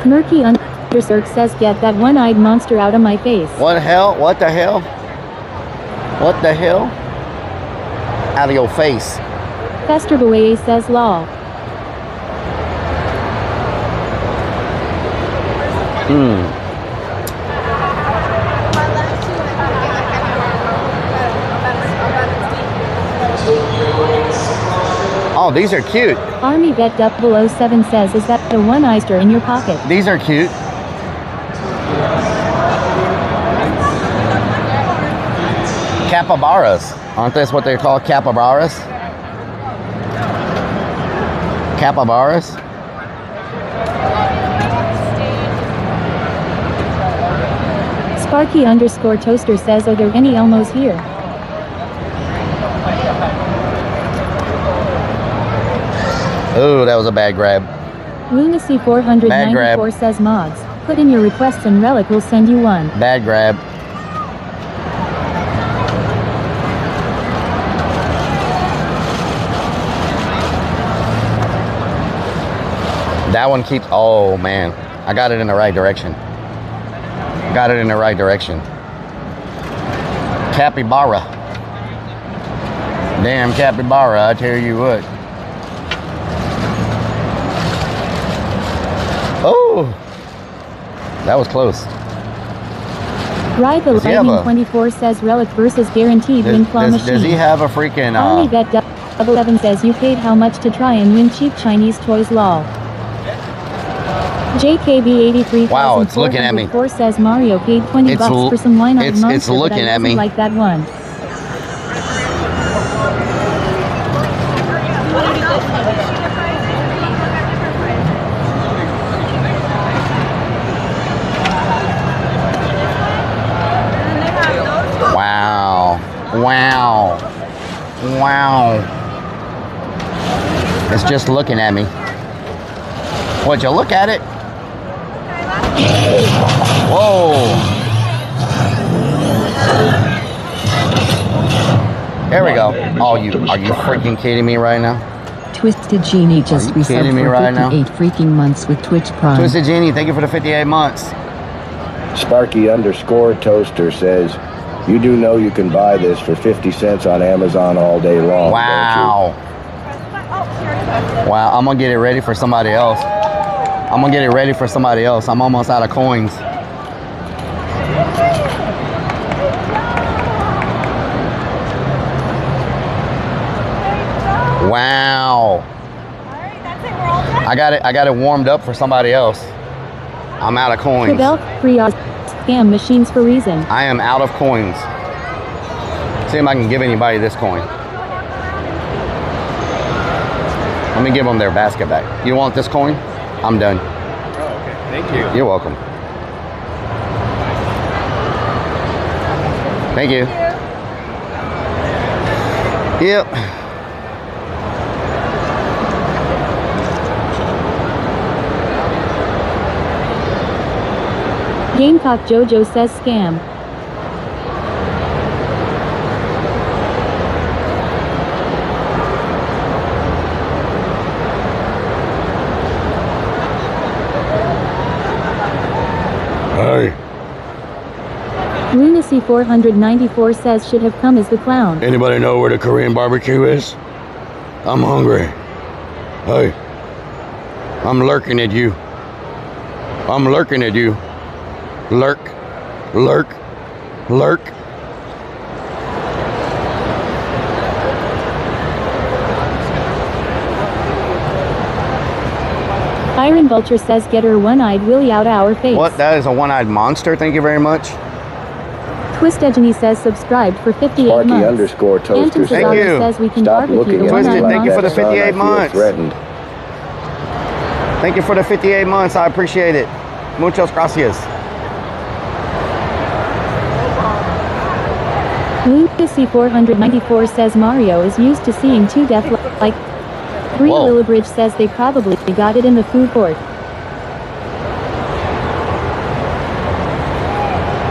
Murky underscore says get that one-eyed monster out of my face. What the hell? What the hell? What the hell? Out of your face. Fester Boye says lol. Oh, these are cute. Army Vet Dup below 7 says is that the one-eyster in your pocket? These are cute. Capybaras. Aren't this what they call capybaras? Capybaras? Sparky underscore Toaster says are there any Elmos here? Oh, that was a bad grab. Lunacy 494 says mods. Put in your requests and Rellik will send you one. Bad grab. That one keeps, oh man. I got it in the right direction. Got it in the right direction. Capybara. Damn capybara, I tell you what. Oh, that was close. Ride the Lightning 24 says Relic versus guaranteed win claw machine. Does he have a freaking Army Vet 7 says you paid how much to try and win cheap Chinese toys lol. JKB83 wow, it's looking at me. Says Mario paid $20 for some wine-eyed monster, it's looking but I at me. like that one. Wow. Wow. Wow. It's just looking at me. Would you look at it? Whoa. There we go. Oh, are you freaking kidding me right now? Twisted Genie just resubbed for 58 freaking months with Twitch Prime. Twisted Genie, thank you for the 58 months. Sparky_toaster says, you do know you can buy this for 50 cents on Amazon all day long, wow. Don't you? Wow, I'm gonna get it ready for somebody else. I'm almost out of coins. Wow. I got it warmed up for somebody else. I'm out of coins. Free scam machines for reason. I am out of coins. See if I can give anybody this coin. Let me give them their basket back. You want this coin? I'm done. Oh, okay. Thank you. You're welcome. Thank you. Yep. Gamecock Jojo says scam. Hey. Lunacy 494 says should have come as the clown. Anybody know where the Korean barbecue is? I'm hungry. Hey. I'm lurking at you. I'm lurking at you. Lurk. Lurk. Lurk. Iron Vulture says get her one-eyed Willy out our face. What? That is a one-eyed monster. Thank you very much. Twistedgeny says subscribed for 58 months. Sparky_toaster Thank you. Says we can Stop looking at Twisted, me like thank you for the that, son. 58 I feel months. threatened. Thank you for the 58 months. I appreciate it. Muchas gracias. Lunacy 494 says Mario is used to seeing two death like. Brie Lillibridge says they probably got it in the food court.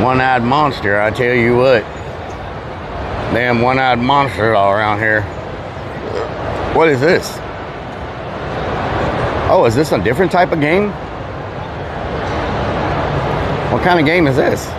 One-eyed monster, I tell you what. Damn one-eyed monsters all around here. What is this? Oh, is this a different type of game? What kind of game is this?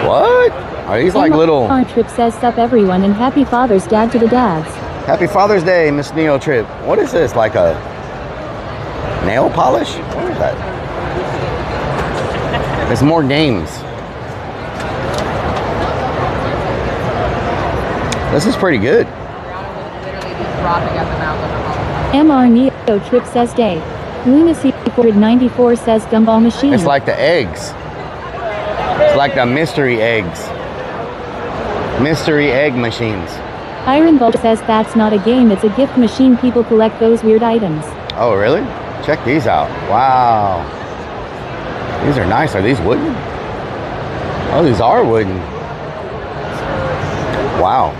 What? Are these like little... Trip says sup everyone and happy Father's Dad to the dads. Happy Father's Day, Miss Neo Trip. What is this? Like a nail polish? What is that? It's more games. This is pretty good. MR Neo Trip says day. Lunacy 494 says gumball machine. It's like the eggs. It's like the mystery eggs. Mystery egg machines. Iron Bolt says that's not a game, it's a gift machine. People collect those weird items. Oh, really? Check these out. Wow. These are nice. Are these wooden? Oh, these are wooden. Wow.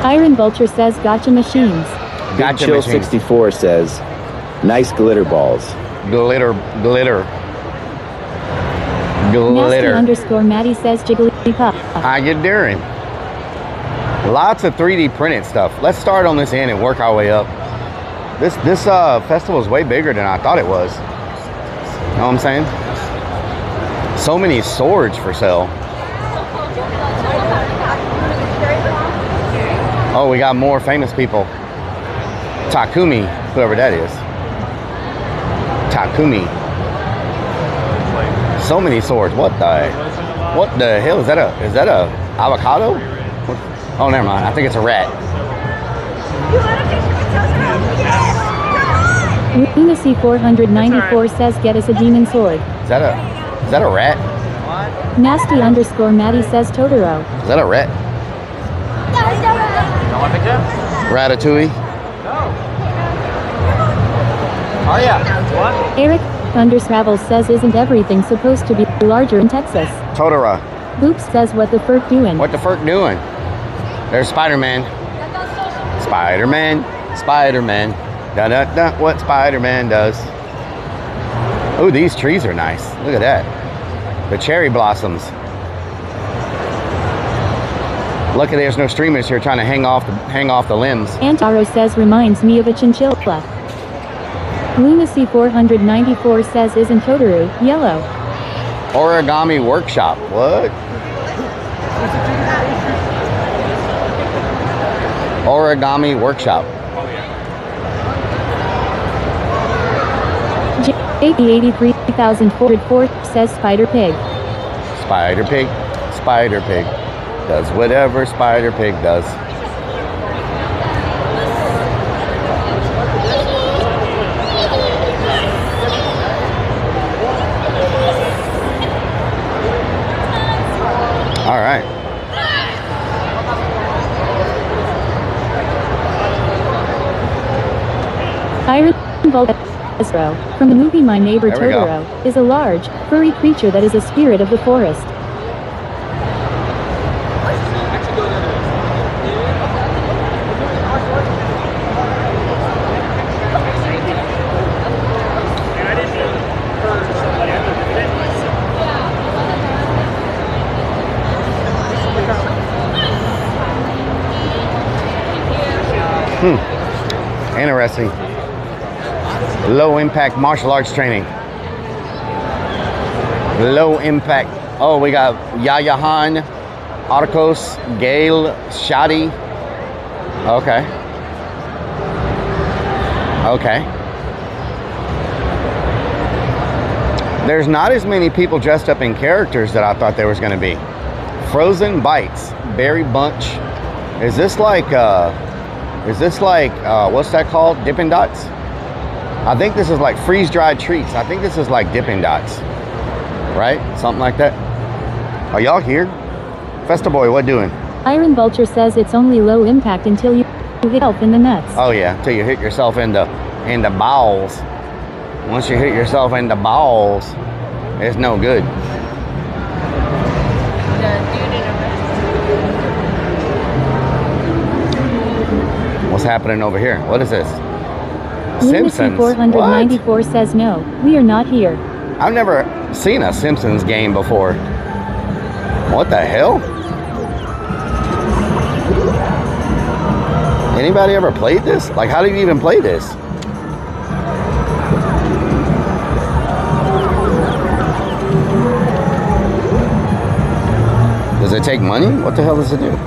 Iron Vulture says gotcha machines. Gotcha Chill 64 says, nice glitter balls. Glitter. Nasty_Maddie says Jigglypuff. How you doing? Lots of 3D printed stuff. Let's start on this end and work our way up. This festival is way bigger than I thought it was. You know what I'm saying? So many swords for sale. Oh, we got more famous people. Takumi, whoever that is. Takumi. So many swords. What the hell is that? Is that a avocado? Oh, never mind. I think it's a rat. Lunacy 494 says get us a demon sword. Is that a rat? Nasty_Maddie says Totoro. Is that a rat? Ratatouille. Oh yeah. What? Eric _Travels says isn't everything supposed to be larger in Texas? Totoro. Boops says what the furk doing? What the furk doing? There's Spider-Man. Spider-Man. Spider-Man. Da-da-da. What Spider-Man does. Oh, these trees are nice. Look at that. The cherry blossoms. Lucky there's no streamers here trying to hang off the limbs. Antaro says reminds me of a chinchilla. Lunacy 494 says isn't Totoro yellow? Origami Workshop. What? Origami Workshop. JP83004 says Spider Pig. Spider Pig. Spider Pig. Does whatever Spider Pig does. All right. Iron Vulture from the movie My Neighbor Totoro is a large, furry creature that is a spirit of the forest. Interesting. Low impact martial arts training. Low impact. Oh, we got Yaya Han, Arcos, Gale, Shadi. Okay. Okay. There's not as many people dressed up in characters that I thought there was going to be. Frozen Bites, Berry Bunch. Is this like what's that called? Dippin' Dots? I think this is like freeze-dried treats. I think this is like Dippin' Dots, right? Something like that. Are y'all here? Festa Boy, what doing? Iron Vulture says it's only low impact until you hit yourself in the nuts. Oh yeah, until you hit yourself in the balls. Once you hit yourself in the balls, it's no good. What's happening over here? What is this? Simpsons. 494 says no, we are not here. I've never seen a Simpsons game before. What the hell? Anybody ever played this? Like, how do you even play this? Does it take money? What the hell does it do?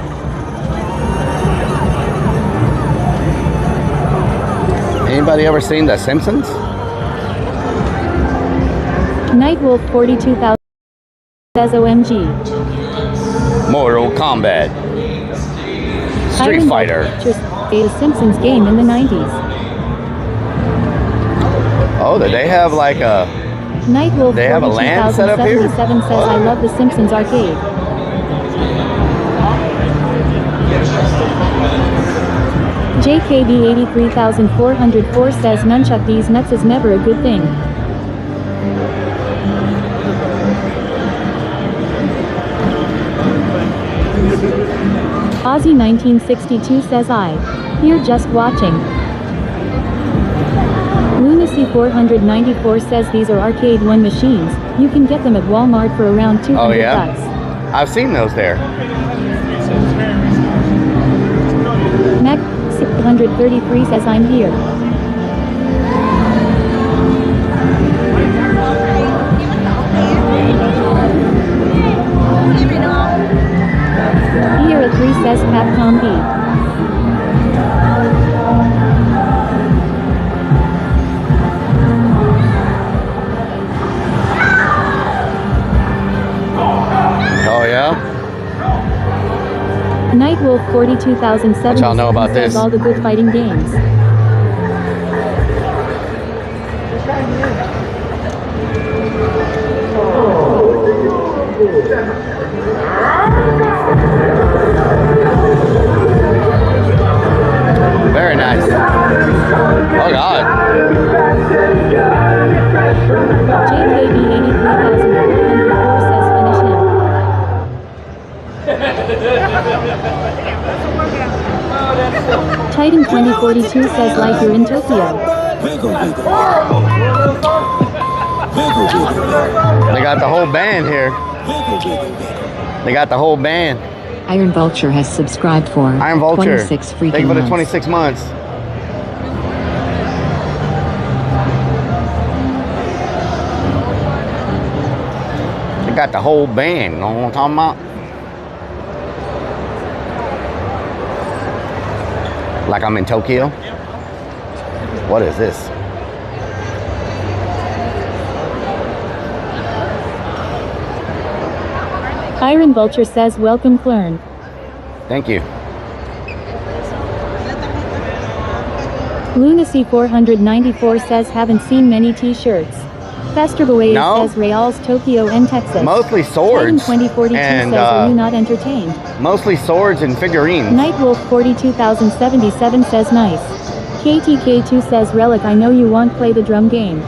Anybody ever seen The Simpsons? Nightwolf 42,000 says OMG. Mortal Kombat. Street Iron Fighter. Made a Simpsons game in the 90s. Oh, did they have like a... Nightwolf they have a LAN set up here? 42,077 says I love the Simpsons arcade. JKB 83404 says nunchuck these nuts is never a good thing. Aussie 1962 says I. Here just watching. Lunacy 494 says these are Arcade One machines. You can get them at Walmart for around 200 Oh yeah? bucks. I've seen those there. Mac 633 says I'm here. IRL 3 says Capcom B. Oh yeah? Nightwolf 42007 What y'all know about says this? all the good fighting games. Very nice. Oh God. JBaby 83,404 says finish him. Titan 2042 says like you're in Tokyo. They got the whole band here. They got the whole band. Iron Vulture has subscribed for Iron Vulture. 26 freaking Thank you for the months. 26 months. They got the whole band. You know what I'm talking about? Like I'm in Tokyo? What is this? Iron Vulture says welcome Clern. Thank you. Lunacy 494 says haven't seen many t-shirts. Festerboy No. says Real's Tokyo and Texas. Mostly swords. Titan 2042 and, says are you not entertained? mostly swords and figurines. Nightwolf 42077 says nice. KTK2 says Rellik I know you want play the drum game.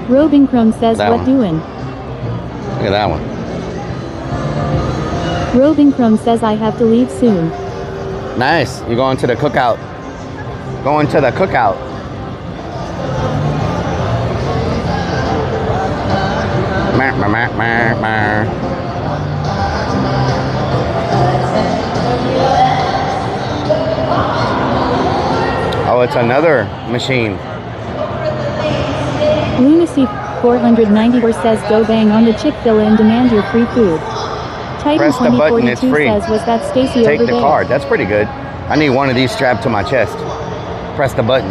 Robin Chrome says That what one. doing? Look at that one. Robin Chrome says I have to leave soon. Nice. You're going to the cookout. Going to the cookout. Meh, meh, meh, meh, meh. Oh, it's another machine. Lunacy 494 says go bang on the Chick-fil-A and demand your free food. Titan Press the button, it's 2042 free. says was that Stacy Take over the there? card. That's pretty good. I need one of these strapped to my chest. Press the button.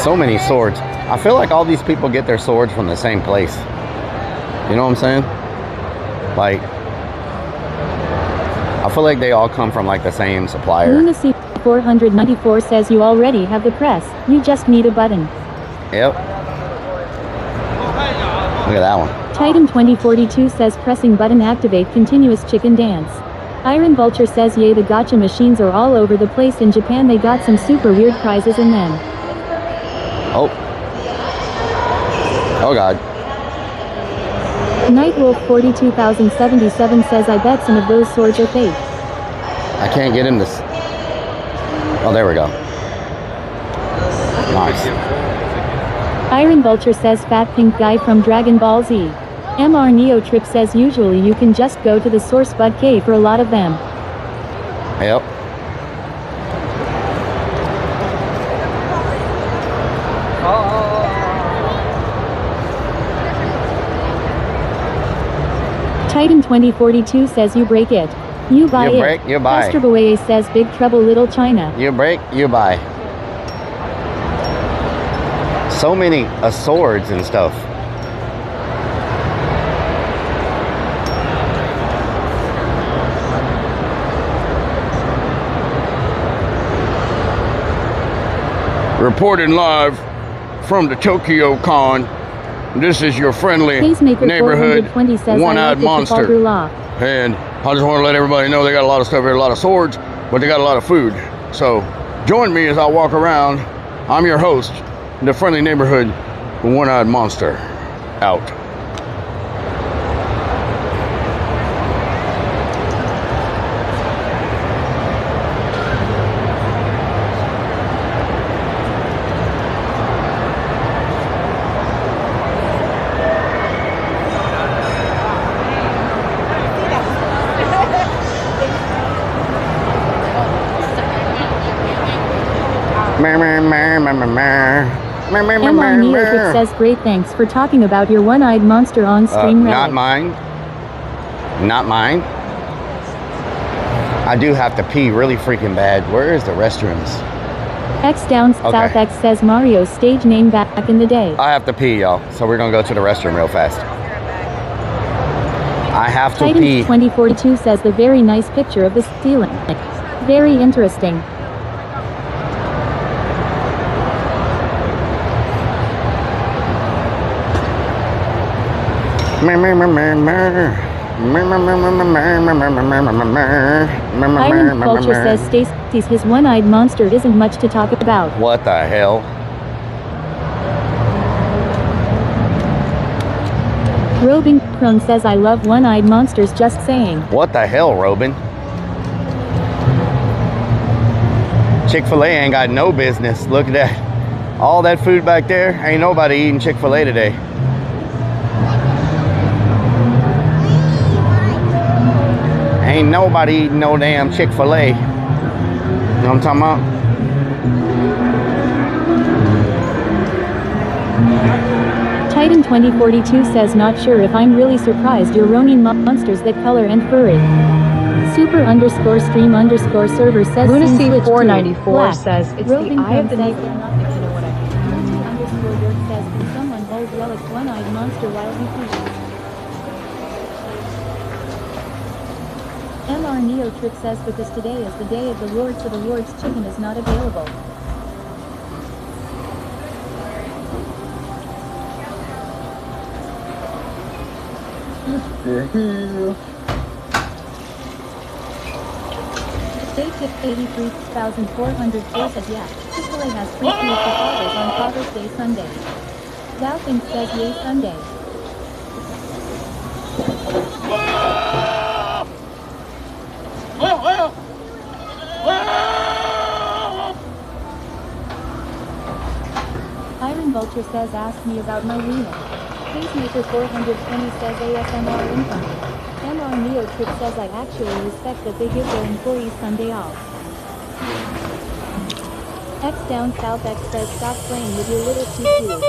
So many swords. I feel like all these people get their swords from the same place. You know what I'm saying? Like, I feel like they all come from like the same supplier. Lunacy 494 says you already have the press. You just need a button. Yep. Look at that one. Titan 2042 says pressing button activate continuous chicken dance. Iron Vulture says yay the gacha machines are all over the place in Japan, they got some super weird prizes in them. Oh. Oh God. Nightwolf 42077 says I bet some of those swords are fake. I can't get him to... Oh, there we go. Nice. Iron Vulture says fat pink guy from Dragon Ball Z. MR Neo Trip says usually you can just go to the source but K for a lot of them. Yep. Titan 2042 says you break it. You buy You it. break, you buy. Festerboy says Big Trouble Little China. You break, you buy. So many swords and stuff. Reporting live from the Tokyo Con. This is your friendly Pacemaker neighborhood 420 says I one-eyed like the monster. Trafalgar Law. And I just want to let everybody know they got a lot of stuff here, a lot of swords, but they got a lot of food. So join me as I walk around. I'm your host, the friendly neighborhood one-eyed monster. Out. MR Neotrip says great, thanks for talking about your one-eyed monster on stream. Not mine. Not mine. I do have to pee really freaking bad. Where is the restrooms? X down South X says Mario's stage name back in the day. I have to pee, y'all. So we're gonna go to the restroom real fast. I have to Titan pee. 2042 says the very nice picture of the ceiling. Very interesting. Iron Culture says Stacy's his one-eyed monster isn't much to talk about. What the hell? Robin Crone says I love one-eyed monsters, just saying. What the hell, Robin? Chick-fil-A ain't got no business. Look at that. All that food back there, ain't nobody eating Chick-fil-A today. Ain't nobody eating no damn Chick-fil-A. You know what I'm talking about? Titan 2042 says not sure if I'm really surprised you're Ronin monsters that color and furry. Super underscore stream underscore server says Lunacy 494 says it's Roving the eye of the says needle. they're not the know what I mean. Underscore dirt says can someone hold Relic one-eyed monster while he feeds? MR Neotrip says because today is the day of the Lord, so the Lord's chicken is not available. State tip 83,404 says yeah, Chick-fil-A has free food for fathers on Father's Day Sunday. Valping says yay Sunday. Iron Vulture says ask me about my wiener. Pacemaker 420 says ASMR incoming. MR Neotrip says I actually respect that they give their employees Sunday off. X down South X says stop playing with your little TQ.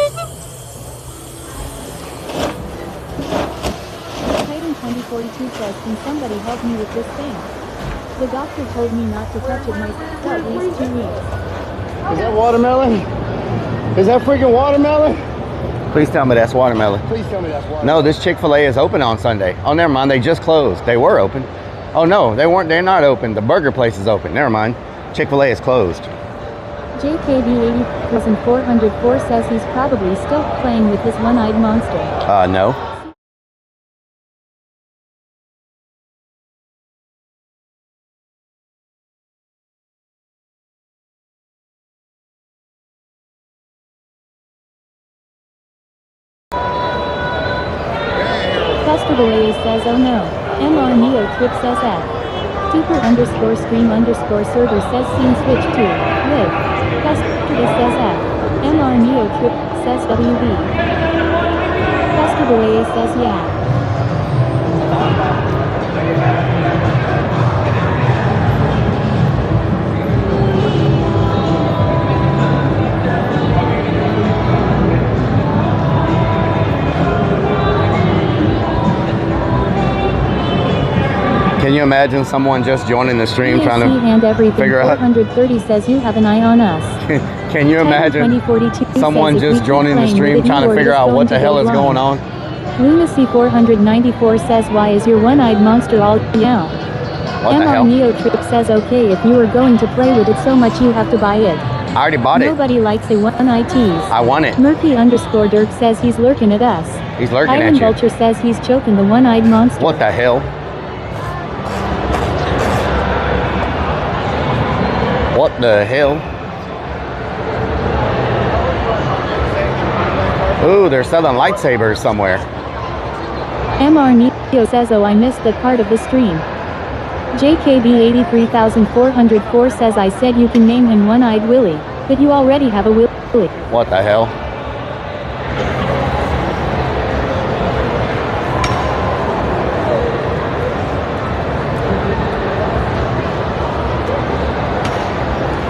Titan 2042 says can somebody help me with this thing? The doctor told me not to touch it myself for at least 2 weeks. Is that watermelon? Is that freaking watermelon? Please tell me that's watermelon. Please tell me that's watermelon. No, this Chick-fil-A is open on Sunday. Oh, never mind. They just closed. They were open. Oh, no, they weren't. They're not open. The burger place is open. Never mind. Chick-fil-A is closed. JKB 80,404 says he's probably still playing with his one-eyed monster. No. Festival A says oh no. MR Neotrip says F. Super underscore stream underscore server says scene switch to live. Festival A says F. MR Neotrip says WV. Festival A says yeah. Can you imagine someone just joining the stream trying to figure out? 430 says you have an eye on us. Can you imagine someone just joining the stream trying to figure out what the hell is going on? Lunacy 494 says why is your one-eyed monster all down? What the hell? MR Neotrip says okay if you were going to play with it so much you have to buy it. I already bought it. Nobody likes a one-eyed tease. I want it. Murphy underscore Dirk says he's lurking at us. He's lurking Iron at you. Vulture says he's choking the one-eyed monster. What the hell? The hell? Ooh, they're selling lightsabers somewhere. MR Neo says, oh, I missed that part of the stream. JKB83404 says, I said you can name him One-Eyed Willie, but you already have a Willie. What the hell?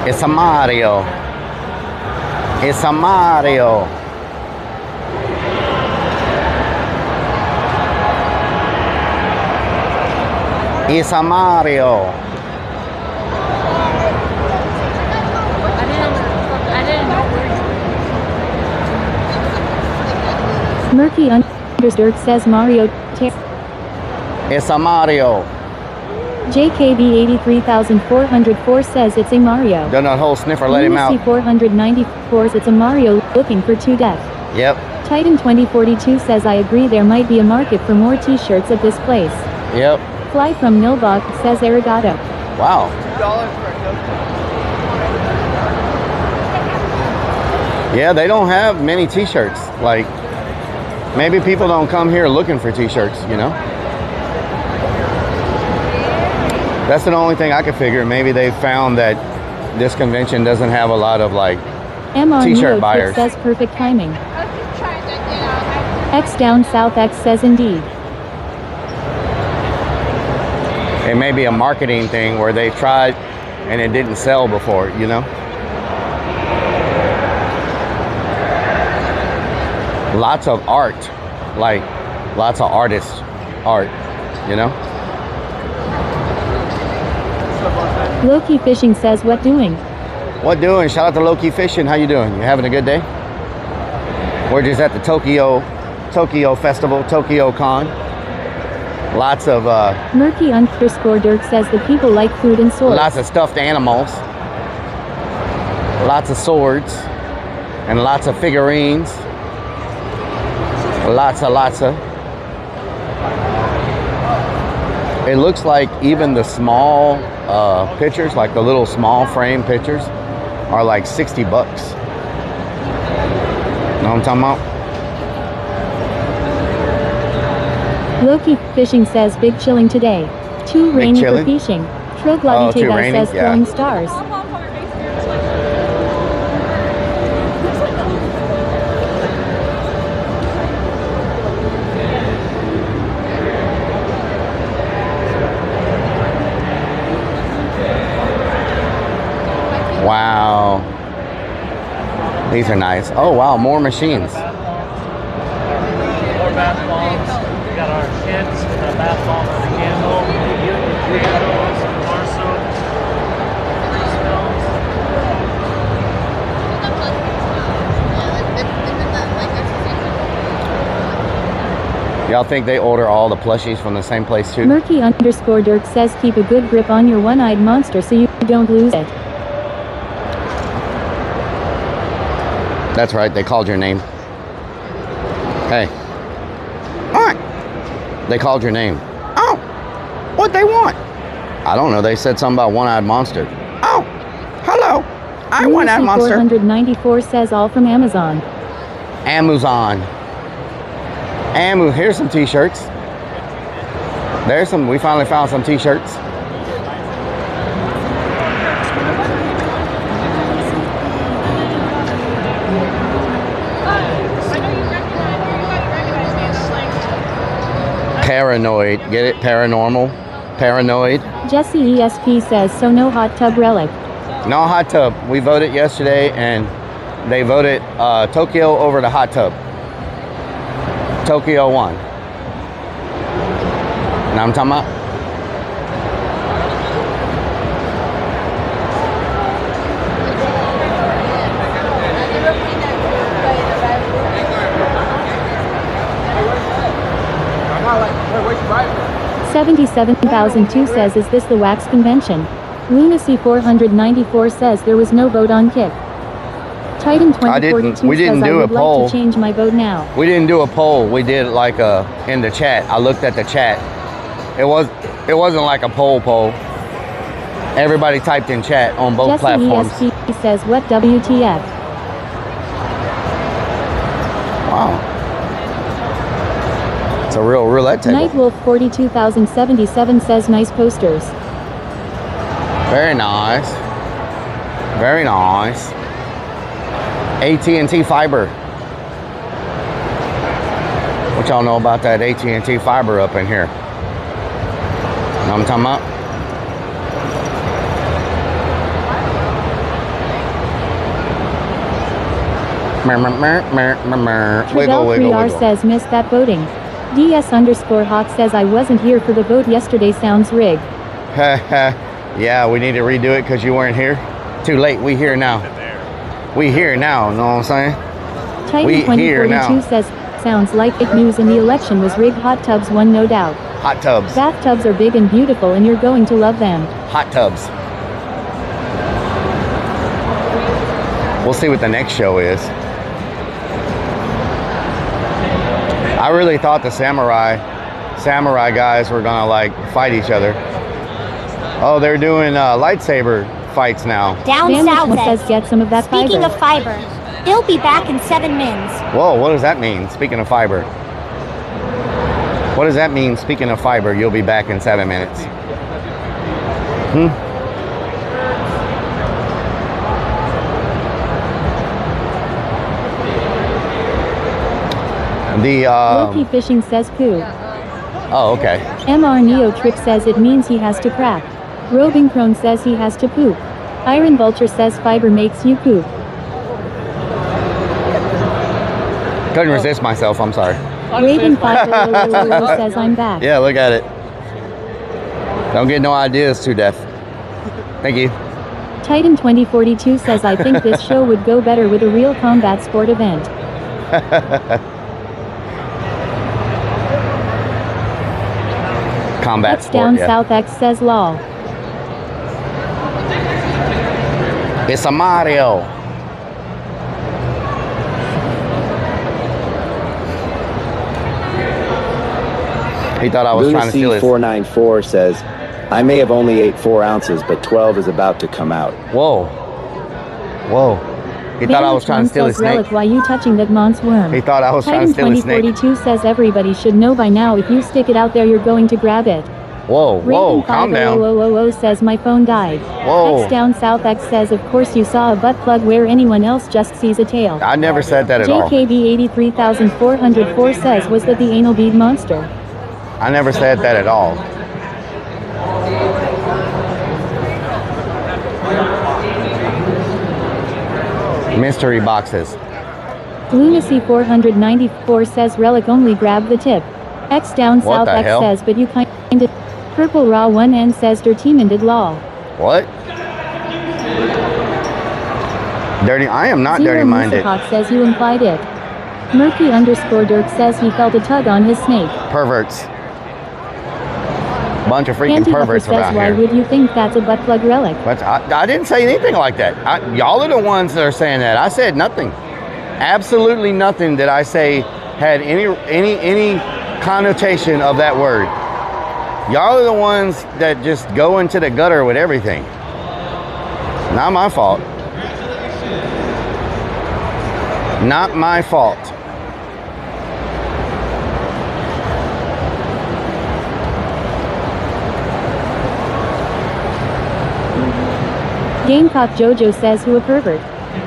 It's a Mario. It's a Mario. It's a Mario. Murky Underdirt says Mario. It's a Mario. JKB83404 says it's a Mario. Don't know, whole sniffer, let him out. C494's it's a Mario looking for 2 death. Yep. Titan 2042 says I agree there might be a market for more t-shirts at this place. Yep. Fly from Nilbog says arigato. Wow. Yeah, they don't have many t-shirts. Like, maybe people don't come here looking for t-shirts, you know? That's the only thing I could figure. Maybe they found that this convention doesn't have a lot of like t-shirt buyers. Says perfect timing. X down south X says indeed. It may be a marketing thing where they tried and it didn't sell before, you know? Lots of art, like lots of artists' art, you know? Loki Fishing says, what doing? What doing? Shout out to Loki Fishing. How you doing? You having a good day? We're just at the Tokyo Festival, Tokyo Con. Lots of Murky underscore Dirk says the people like food and swords. Lots of stuffed animals. Lots of swords. And lots of figurines. Lots of. It looks like even the small pictures, like the little small frame pictures, are like 60 bucks. Know what I'm talking about? Loki Fishing says big chilling today. Too rainy for fishing. Troglodite guy says throwing stars. Wow. These are nice. Oh wow, more machines. More bath bombs. We got our kids, bath bomb and a candle. Candles, Marso. Y'all think they order all the plushies from the same place too? Murky underscore Dirk says keep a good grip on your one-eyed monster so you don't lose it. That's right, they called your name. Hey. What? They called your name. Oh, what they want? I don't know, they said something about one-eyed monster. Oh, hello, I'm one-eyed monster. 494 says all from Amazon. Amazon. Here's some t-shirts. There's some, we finally found some t-shirts. Paranoid, get it? Paranormal, paranoid. Jesse ESP says, so no hot tub relic. No hot tub. We voted yesterday and they voted Tokyo over the hot tub. Tokyo won. Now I'm talking about. Wait, 77,002 says, is this the wax convention? Lunacy 494 says there was no vote on kick. Titan 2042 we didn't says do I would a poll. like to change my vote now. We didn't do a poll. We did like in the chat. I looked at the chat. It wasn't like a poll. Everybody typed in chat on both platforms. Jesse ESP says, what WTF? Wow. It's a real roulette table. Nightwolf 42077 says, nice posters. Very nice. Very nice. AT&T fiber. What y'all know about that AT&T fiber up in here? Know what I'm talking about? Wiggle, wiggle, 3R wiggle. says, missed that voting. DS_Hawk says, I wasn't here for the vote yesterday, sounds rigged. Yeah, we need to redo it because you weren't here. Too late, we here now. We here now, know what I'm saying? Titan We here 2042 now. says, sounds like fake news and the election was rigged. Hot tubs won, no doubt. Hot tubs. Bathtubs are big and beautiful and you're going to love them. Hot tubs. We'll see what the next show is. I really thought the samurai guys were gonna like fight each other. Oh, they're doing lightsaber fights now. Down south says, get some of that speaking fiber. of fiber, they'll be back in 7 mins. Whoa, what does that mean? Speaking of fiber. What does that mean? Speaking of fiber, you'll be back in 7 minutes. Loki Fishing says poo. Oh, okay. MR Neo Trip says it means he has to crack. Roving Crone says he has to poop. Iron Vulture says fiber makes you poop. Couldn't resist myself, I'm sorry. Raven 500 says I'm back. Yeah, look at it. Don't get no ideas to death. Thank you. Titan 2042 says I think this show would go better with a real combat sport event. Combat X sport, down yeah. South X says lol. It's a Mario. He thought I was trying to steal his. Lunacy494 says, I may have only ate 4 ounces, but 12 is about to come out. Whoa. Whoa. He thought I was trying to steal his snake. Relic, why you touching that mon's worm? He thought I was trying to steal his snake. Titan 2042 says everybody should know by now if you stick it out there you're going to grab it. Whoa, whoa, calm down. Raven says my phone died. Whoa. X down South X says of course you saw a butt plug where anyone else just sees a tail. I never said that at all. JKB 83404 says was that the anal bead monster? I never said that at all. Mystery boxes. Lunacy 494 says Relic only grabbed the tip. X down What South the X hell? says but you kinda. Purple Raw 1N says Dirty did lol. What? Dirty? I am not dirty-minded. Musahawk says you implied it. Murphy_Dirk says he felt a tug on his snake. Perverts. Bunch of freaking Candy perverts says around why here. would you think that's a butt plug Relic? But I didn't say anything like that. Y'all are the ones that are saying that. I said nothing. Absolutely nothing that I say had any connotation of that word. Y'all are the ones that just go into the gutter with everything. Not my fault. Not my fault. Gamecock Jojo says who a pervert.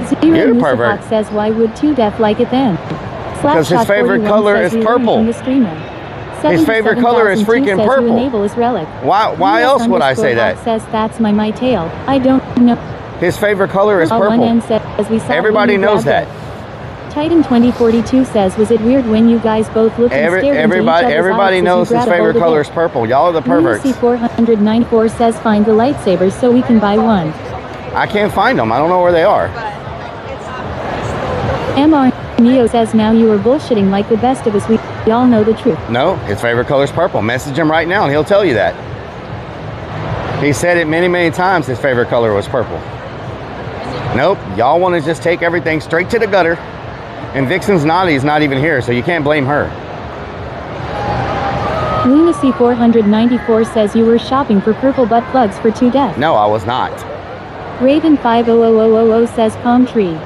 Zero You're a Musahawk pervert. says why would 2 Def like it then? Because his Slapshot favorite 41 color says is we learned purple. from the streamer. His favorite color is 77,002 freaking says purple. You enable is Relic. Why else would I say that? Says that's my tail. I don't know. His favorite color is purple. 1N says we saw Everybody when you knows grabbed that. it. Titan 2042 says was it weird when you guys both looked and stared into each other's Everybody eyes knows as you his grabbed a favorite hold of color it? is purple. Y'all are the perverts. Lunacy 494 says find the lightsabers so we can buy one. I can't find them. I don't know where they are. MR Neo says now you are bullshitting like the best of us. We all know the truth. No, his favorite color is purple. Message him right now and he'll tell you that. He said it many times his favorite color was purple. Nope, y'all want to just take everything straight to the gutter. And Vixen's Naughty is not even here, so you can't blame her. Lunacy 494 says you were shopping for purple butt plugs for 2 death. No, I was not. Raven 50000 says palm tree.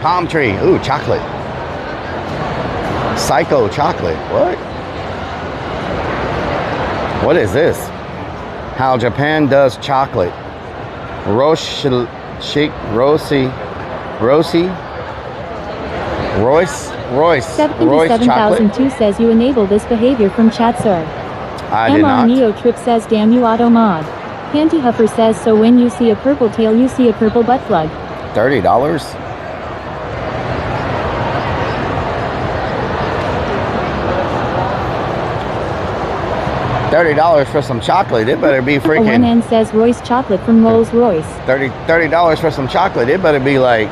Palm tree. Ooh, chocolate. Psycho chocolate. What? What is this? How Japan does chocolate. Royce. Royce 77,002 says you enable this behavior from Chatsar. I did MR not. Neo Trip says damn you auto mod. Panty Huffer says so when you see a purple tail you see a purple butt plug. $30? $30 for some chocolate. It better be freaking. One N says Royce chocolate from Rolls Royce. $30 for some chocolate. It better be like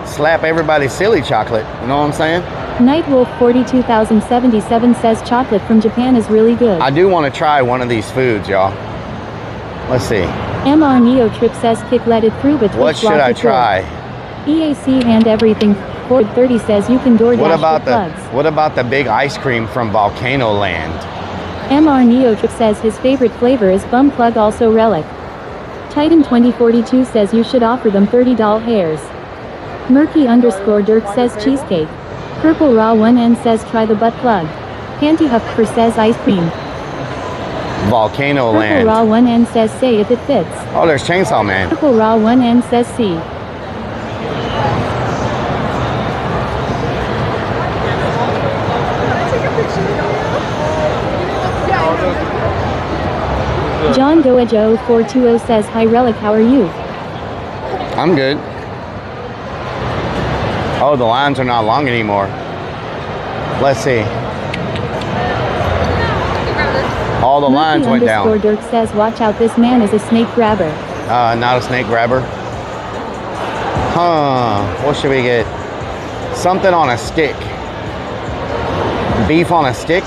slap everybody silly chocolate. You know what I'm saying? Nightwolf 42,077 says chocolate from Japan is really good. I do want to try one of these foods, y'all. Let's see. MR Neo Trip says kick let it through but What should I try? EAC and everything. Ford 30 says you can DoorDash What about the big ice cream from Volcano Land? MR Neo Trip says his favorite flavor is bum plug, also Rellik. Titan 2042 says you should offer them $30 hairs. Murky_Dirk says cheesecake. Purple Raw 1N says try the butt plug. Panty Huffer says ice cream. Volcano Purple Land. Raw 1N says say if it fits. Oh, there's Chainsaw Man. Purple Raw 1N says C. John Goejo 420 says hi Rellik, how are you? I'm good. Oh, the lines are not long anymore. Let's see. All the lines went down. Dirk says watch out, this man is a snake grabber. Not a snake grabber. Huh, what should we get? Something on a stick. Beef on a stick?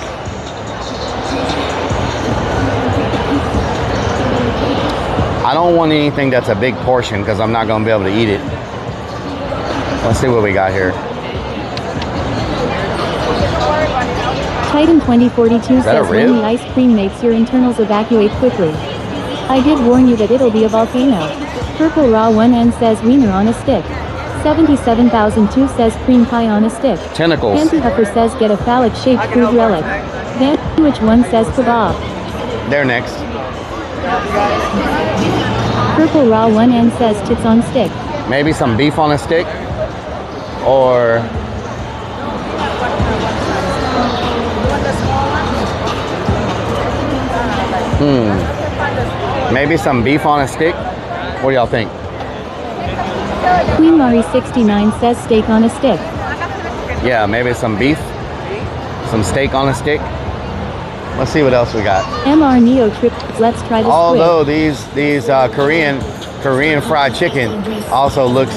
I don't want anything that's a big portion because I'm not going to be able to eat it. Let's see what we got here. Titan 2042 says when the ice cream makes your internals evacuate quickly. I did warn you that it'll be a volcano. Purple Raw 1N says wiener on a stick. 77,002 says cream pie on a stick. Tentacles. Panty Huffer says get a phallic shaped fruit relic. Which one says kebab. They're next. Purple Raw 1N says tits on stick. Maybe some beef on a stick? Or maybe some beef on a stick? What do y'all think? Queen Mari 69 says steak on a stick. Yeah, maybe some beef, some steak on a stick. Let's see what else we got. MR Neo Trip, let's try the Although these Korean fried chicken also looks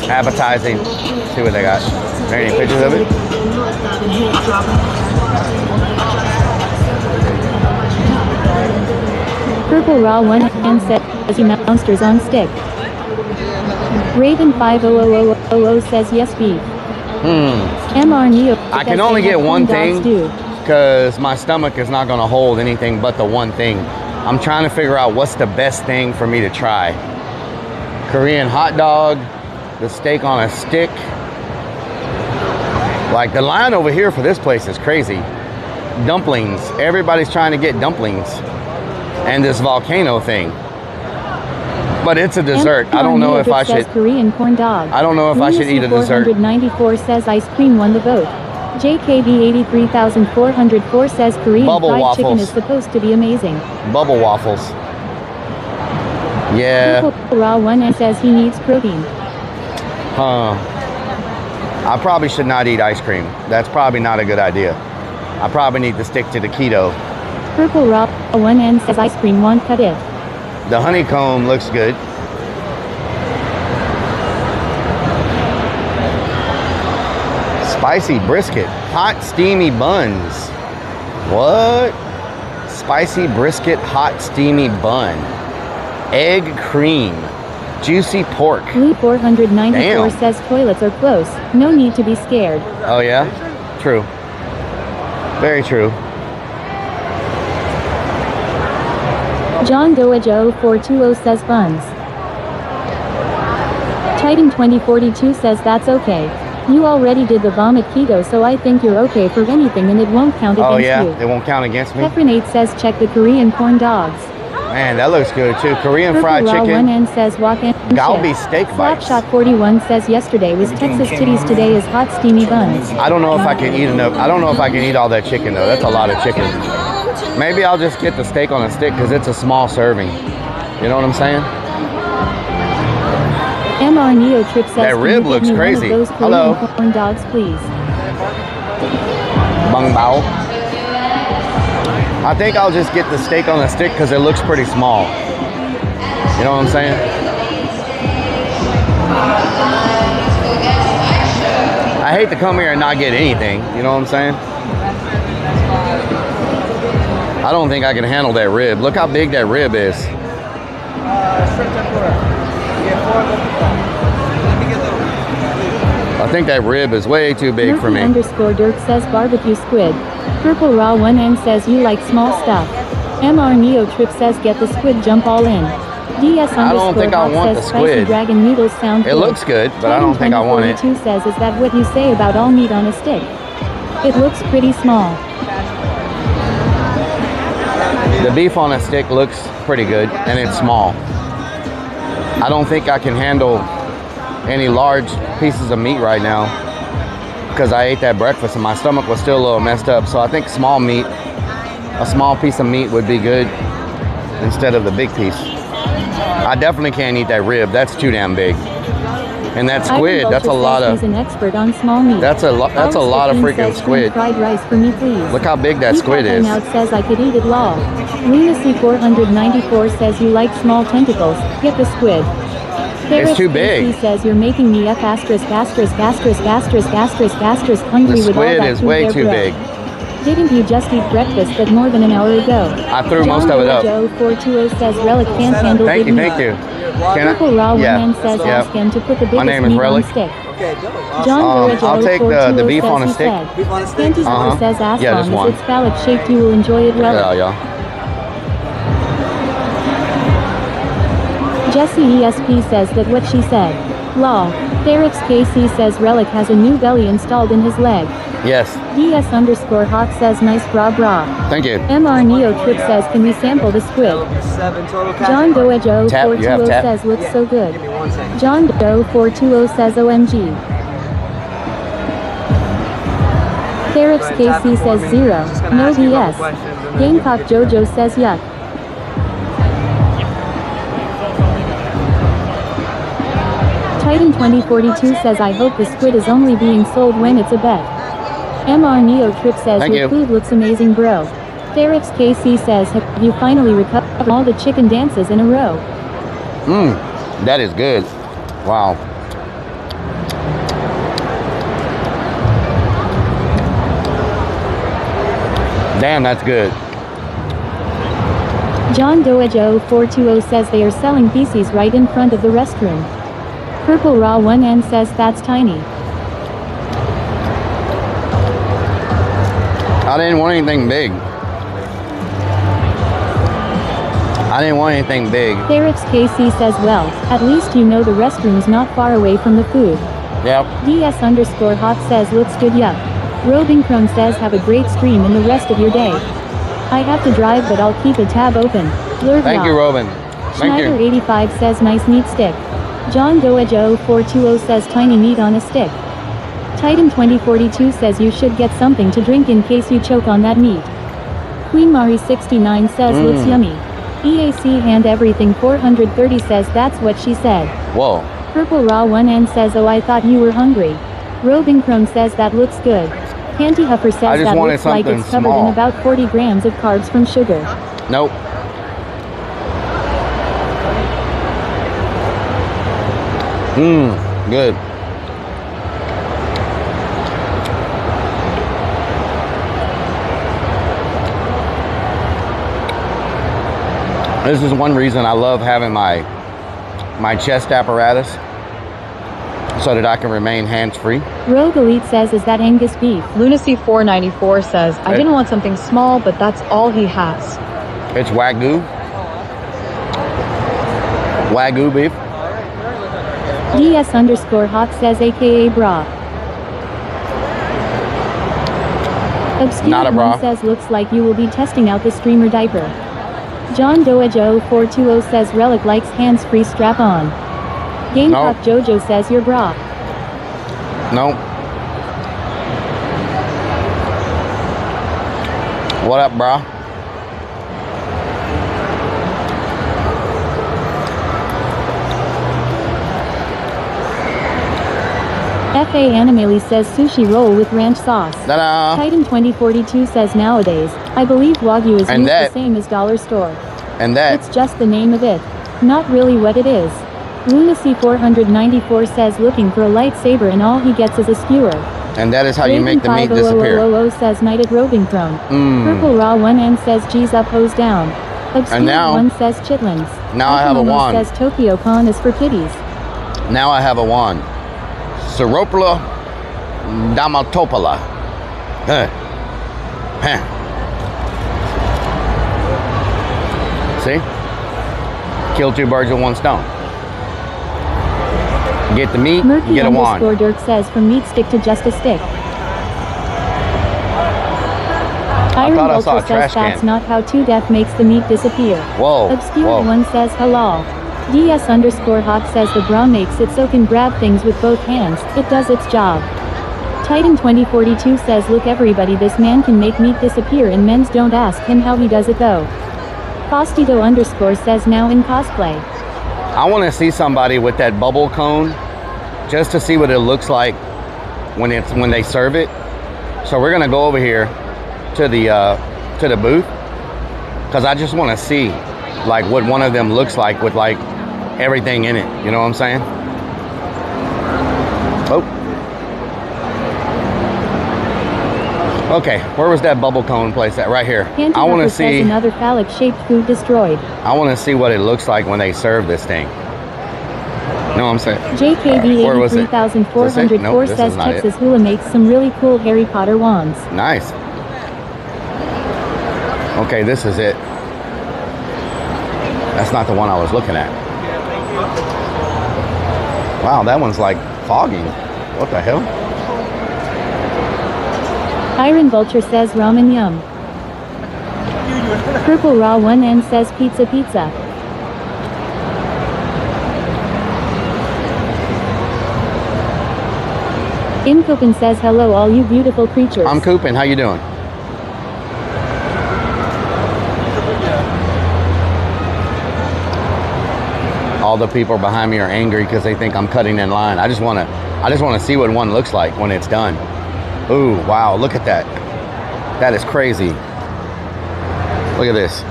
appetizing. Let's see what they got. Are there any pictures of it? Purple Raw 1N says monsters on stick. Raven 50000 says yes beef. MR Neo. I can only get one thing because my stomach is not going to hold anything but the one thing. I'm trying to figure out what's the best thing for me to try. Korean hot dog, the steak on a stick. Like the line over here for this place is crazy. Dumplings. Everybody's trying to get dumplings. And this volcano thing. But it's a dessert. I don't know if I should. Korean corn dog. I don't know if I should eat a dessert. 494 says ice cream won the vote. JKB 83,404 says Korean fried chicken is supposed to be amazing. Bubble waffles. Yeah. Purple Raw 1 says he needs protein. I probably should not eat ice cream. That's probably not a good idea. I probably need to stick to the keto. Purple Raw 1N says ice cream won't cut it. The honeycomb looks good. Spicy brisket, hot steamy buns. What? Spicy brisket, hot steamy bun. Egg cream, juicy pork. Blue 494 says toilets are close. No need to be scared. Oh yeah? True. Very true. John Doejo 420 says buns. Titan 2042 says that's okay. You already did the vomit keto, so I think you're okay for anything and it won't count against you. Oh yeah, it won't count against me? Peprinate says check the Korean corn dogs. Man, that looks good too. Korean Purple fried Raw chicken. 1N says walk in. Galbi steak bites. Slapshot 41 says yesterday was Texas titties, today is hot steamy buns. I don't know if I can eat enough. I don't know if I can eat all that chicken though. That's a lot of chicken. Maybe I'll just get the steak on a stick because it's a small serving. You know what I'm saying? MR Neo Trip says that rib can you looks get me crazy. One of those Hello. Korean corn dogs, please. Bang bao. I think I'll just get the steak on a stick because it looks pretty small. You know what I'm saying? I hate to come here and not get anything. You know what I'm saying? I don't think I can handle that rib. Look how big that rib is. I think that rib is way too big for me. Underscore Dirk says barbecue squid. Purple Raw 1N says you like small stuff. MR Neo Trip says get the squid, jump all in. DS I don't think I want the says squid. spicy dragon noodles sound It good. looks good, but I don't think I want it. 2042 says, is that what you say about all meat on a stick? It looks pretty small. The beef on a stick looks pretty good, and it's small. I don't think I can handle any large pieces of meat right now because I ate that breakfast and my stomach was still a little messed up. So I think small meat, a small piece of meat would be good instead of the big piece. I definitely can't eat that rib. That's too damn big. And that squid, that's a lot of. He's an expert on small meat. That's a lot of freaking squid. Fried rice for me, please. Look how big that squid is. Out says I could eat it lol. Lunacy 494 says you like small tentacles. Get the squid. It's too big. He says you're making me F asterisk asterisk asterisk asterisk asterisk asterisk hungry the with all that squid is food way there, too bro. big. Didn't you just eat breakfast but more than an hour ago? I threw most of it up. Joe 420 says Rellik can't handle Thank big you, meat. thank you. Can Purple Raw yeah. Man says ask him to put the biggest My name is meat on Rellik. stick. John I'll take the beef on a stick. Panty says as Yeah, just long one. as it's phallic shaped you will enjoy it well. Yeah. Jesse ESP says that what she said. Law. Ferrex KC says Rellik has a new belly installed in his leg. Yes. DS underscore hot says nice bra bra. Thank you. MR Neo Trip says can we sample the squid? John Doejo 420 says looks so good. John Doe 420 says OMG. Ferrex KC says 0. No BS. Gamecock Jojo says yuck. Titan 2042 says I hope the squid is only being sold when it's a bet. MR Neo Trip says your food looks amazing bro. Ferrex KC says have you finally recovered all the chicken dances in a row? That is good. Wow. Damn, that's good. John Doejo 420 says they are selling feces right in front of the restroom. Purple Raw 1N says that's tiny. I didn't want anything big. I didn't want anything big. Ferrex KC says well, at least you know the restroom's not far away from the food. Yep. DS underscore hot says looks good yup. Robin Crone says have a great stream in the rest of your day. I have to drive but I'll keep a tab open. Blurred Thank you, Robin. Thank Schneider you. 85 says nice meat stick. John Doejo 420 says tiny meat on a stick. Titan 2042 says you should get something to drink in case you choke on that meat. Queen Mari 69 says looks yummy. EAC hand everything 430 says that's what she said. Whoa. Purple Raw 1N says oh I thought you were hungry. Robin Crone says that looks good. Panty Huffer says that looks like it's covered in about 40 grams of carbs from sugar. Nope. Good. This is one reason I love having my chest apparatus so that I can remain hands-free. Rogue Elite says is that Angus beef? Lunacy 494 says I didn't want something small, but that's all he has. It's Wagyu. Wagyu beef. DS_Hawk says aka bra. Obscure Not a bra. One says looks like you will be testing out the streamer diaper. John Doejo 420 says Relic likes hands-free strap-on. Gamecock Jojo says your bra. Nope. What up, bro? FA Animali says sushi roll with ranch sauce. Ta-da. Titan 2042 says nowadays, I believe Wagyu is And used that- the same as dollar store. And that. It's just the name of it. Not really what it is. Lunacy 494 says looking for a lightsaber and all he gets is a skewer. And that is how you make the meat disappear. 500000 says knighted roving throne. Purple Raw 1N says G's up, hose down. Obscure And now- 1 says chitlins. Now I have a Akimono wand. says Tokyo Con is for kiddies. Now I have a wand. Seropla Damatopala. Huh. Huh. See? Kill 2 birds with 1 stone. Get the meat, Murky get a wand. Dirk says from meat stick to just a stick. Iron thought I saw a Vulture trash says that's can. not how 2Def makes the meat disappear. Whoa, Obscure whoa. 1 says halal. DS_Hawk says the bra makes it so can grab things with both hands. It does its job. Titan 2042 says look everybody, this man can make meat disappear and men's don't ask him how he does it though. Fostito_ says now in cosplay. I want to see somebody with that bubble cone just to see what it looks like when they serve it. So we're gonna go over here to the booth because I just want to see like what one of them looks like with like everything in it. You know what I'm saying? Oh. Okay, where was that bubble cone place at? Right here. I want to see. Another phallic-shaped food destroyed. I want to see what it looks like when they serve this thing. You know what I'm saying? JKB Where was it? 83404 Nope, this says is not it. Texas Hula makes some really cool Harry Potter wands. Nice. Okay, this is it. That's not the one I was looking at. Wow, that one's like fogging. What the hell? Iron Vulture says ramen yum. Purple Raw 1N says pizza pizza. Incoopin says hello all you beautiful creatures. I'm Coopin. How you doing? All the people behind me are angry because they think I'm cutting in line. I just want to see what one looks like when it's done. Ooh, wow, look at that. That is crazy. Look at this.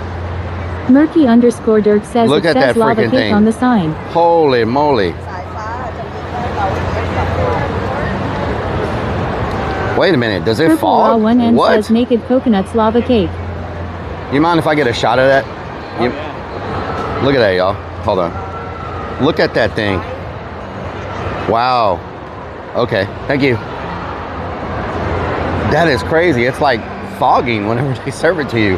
Murky_Dirk says Look it at says that lava freaking cake thing. on the sign. Holy moly. Wait a minute, does it Purple Raw fog? 1N What? says naked coconuts lava cake. You mind if I get a shot of that? Look at that, y'all. Hold on. Look at that thing. Wow. Okay, thank you. That is crazy. It's like fogging whenever they serve it to you.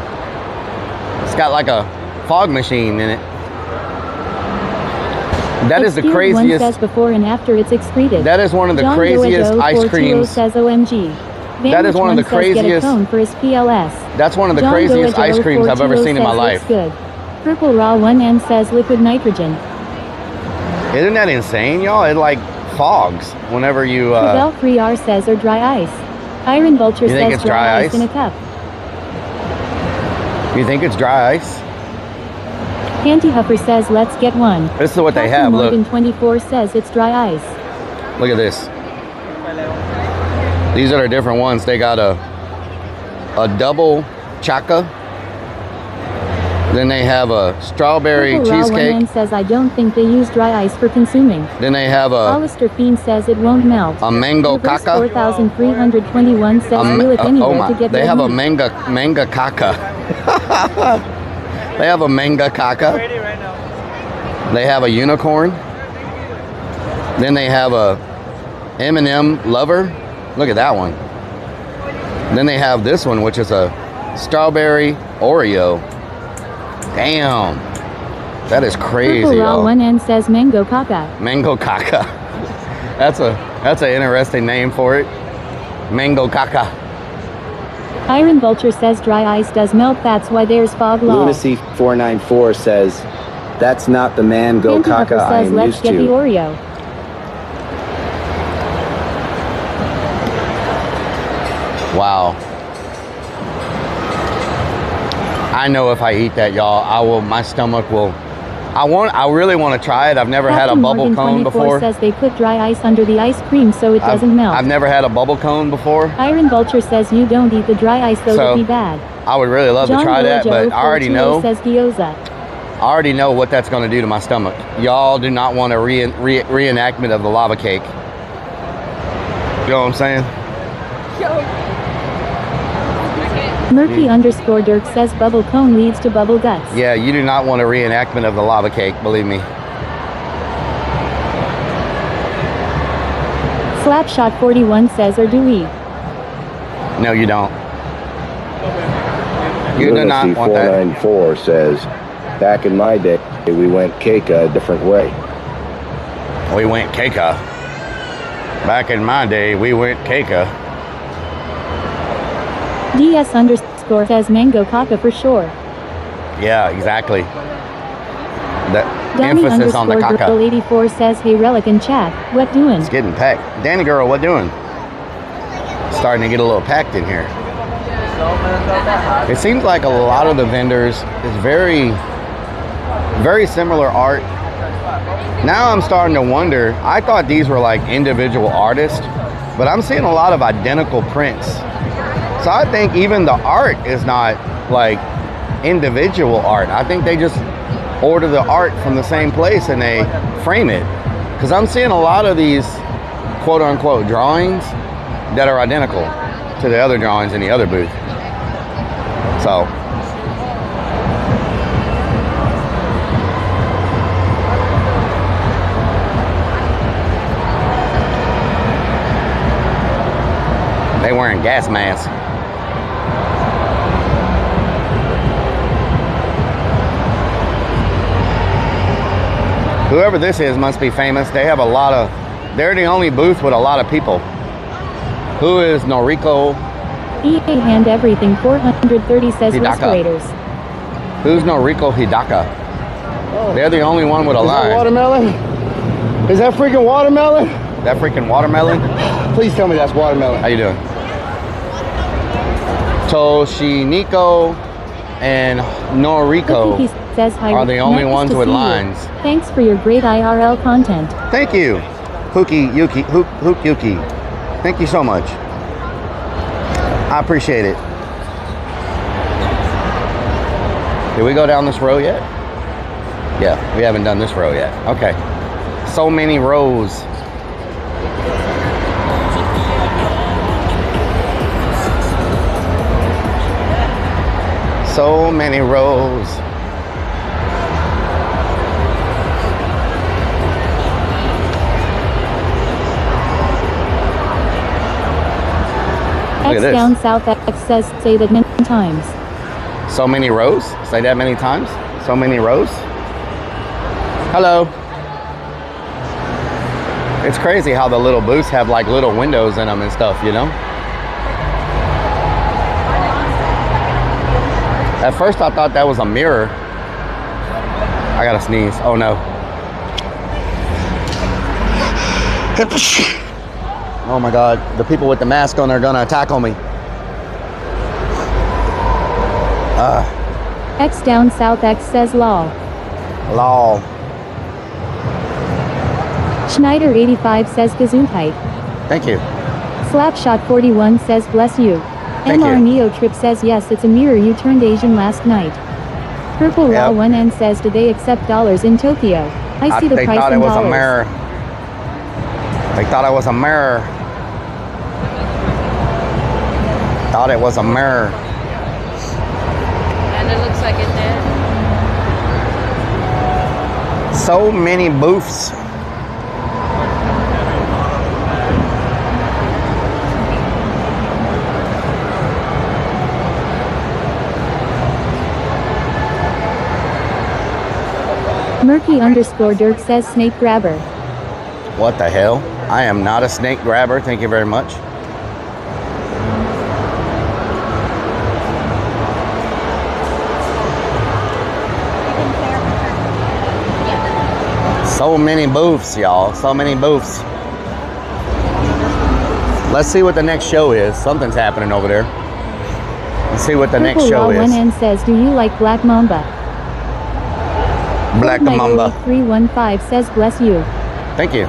It's got like a fog machine in it. That is the Obscure craziest. One says before and after it's excreted. That is one of the John craziest Doejo ice 420 creams. says OMG. That is one of the Says get a craziest- cone for his PLS. That's one of the John craziest Doejo ice creams I've ever 420 seen in my says life. looks good. Purple Raw 1N says liquid nitrogen. Isn't that insane, y'all? It like fogs whenever you. Rebel 3R says or dry ice. Iron Vulture You think says it's dry ice? in a cup. You think it's dry ice? Panty Huffer says let's get one. This is what they Captain have. Look. Morgan 24 says it's dry ice. Look at this. These are the different ones. They got a double chaka. Then they have a strawberry Purple Raw cheesecake. 1N says I don't think they use dry ice for consuming. Then they have a Hollister Fiend says it won't melt. mango Reverse caca. 4321 says reel it anywhere to get They red have a meat. manga caca. They have a manga caca. They have a unicorn. Then they have a M&M lover. Look at that one. Then they have this one, which is a strawberry Oreo. Damn. That is crazy, Purple Raw y'all. 1N says Mango Caca. Mango Caca. That's an interesting name for it. Mango Caca. Iron Vulture says dry ice does melt, that's why there's fog law. Lunacy 494 says, that's not the mango caca I says am let's used get the to. Oreo. Wow. I know if I eat that, y'all, my stomach will. I really want to try it. I've never had a bubble cone before. Says they put dry ice under the ice cream so it doesn't melt. I've never had a bubble cone before. Iron Vulture says you don't eat the dry ice, though it'd be bad. I would really love to try that, but I already know. Says gyoza. I already know what that's going to do to my stomach. Y'all do not want a reenactment of the lava cake. You know what I'm saying? Murky _ Dirk says bubble cone leads to bubble guts. Yeah, you do not want a reenactment of the lava cake, believe me. Slapshot 41 says, or do we? No, you don't. You do not want that. 494 says, back in my day, we went Keika a different way. We went Keika. Back in my day, we went Keika. DS _ says mango caca for sure. Yeah, exactly. The Danny emphasis on the caca. Girl 84 says, hey Rellik in chat, what doing? It's getting packed. Danny girl, what doing? Starting to get a little packed in here. It seems like a lot of the vendors is very similar art. Now I'm starting to wonder, I thought these were like individual artists, but I'm seeing a lot of identical prints. So I think even the art is not like individual art. I think they just order the art from the same place and they frame it. Because I'm seeing a lot of these quote unquote drawings that are identical to the other drawings in the other booth. So they wearing gas masks. Whoever this is must be famous. They have a lot of, they're the only booth with a lot of people. Who is Noriko? EA hand everything 430 says Hidaka. respirators. Who's Noriko Hidaka? They're the only one with a line. Is that watermelon? Is that freaking watermelon? That freaking watermelon? Please tell me that's watermelon. How you doing? Toshiniko and Noriko says, hi, are the only nice ones to with see you. lines. Thanks for your great IRL content. Thank you, Hook Yuki. Thank you so much. I appreciate it. Did we go down this row yet? Yeah, we haven't done this row yet. Okay. So many rows. So many rows. X down south X says, say that many times. So many rows? Say that many times? So many rows? Hello. It's crazy how the little booths have like little windows in them and stuff, you know? At first I thought that was a mirror. I gotta sneeze. Oh no. Oh my God, the people with the mask on are gonna tackle me. X down south X says lol. Lol. Schneider 85 says gesundheit. Thank you. Slapshot 41 says bless you. Thank MR you. Neo Trip says yes, it's a mirror, you turned Asian last night. Purple Raw 1N says, do they accept dollars in Tokyo? I see the They price thought in it was dollars. a mirror. They thought it was a mirror. Thought it was a mirror. And it looks like it did. So many booths. Murky underscore Dirk says snake grabber. What the hell? I am not a snake grabber. Thank you very much. So many booths, y'all. So many booths. Let's see what the next show is. Something's happening over there. Let's see what the next show is. 1N says, do you like Black Mamba? Black Mamba. 315 says, bless you. Thank you.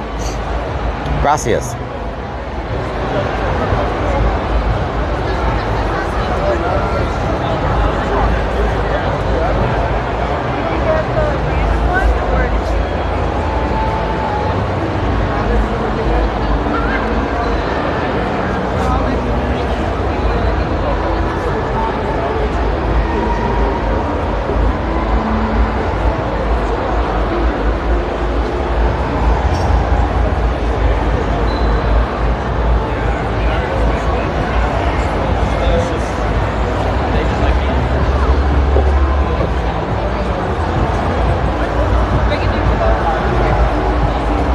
Gracias.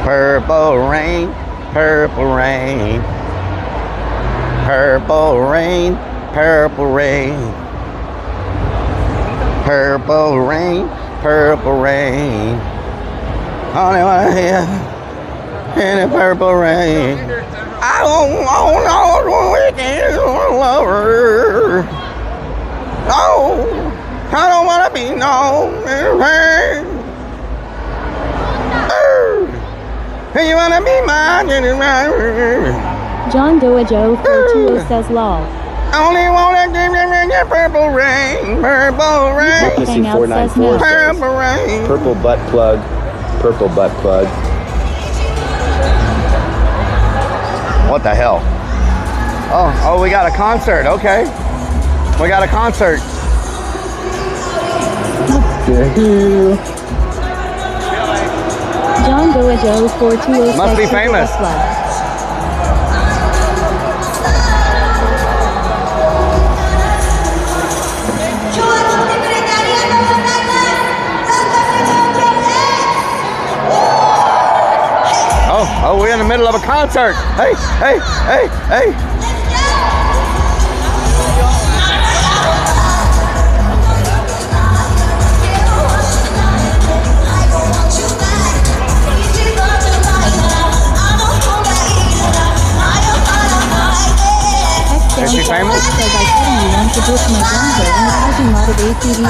Purple rain, purple rain, purple rain, purple rain, purple rain, purple rain. Only one here in the purple rain. I don't know weekend lover. No, I don't wanna be no. You wanna be mine? John Doajo 420 says lol. Only wanna give you purple rain, purple rain. Legacy 494 says, purple rain. Purple butt plug, purple butt plug. What the hell? Oh, we got a concert. Okay, we got a concert. John Doajo 420 Must be famous. Oh, we're in the middle of a concert. Hey, hey, hey, hey. Is she famous? Says I suddenly want to ditch my Bronco in the parking lot of ACDS.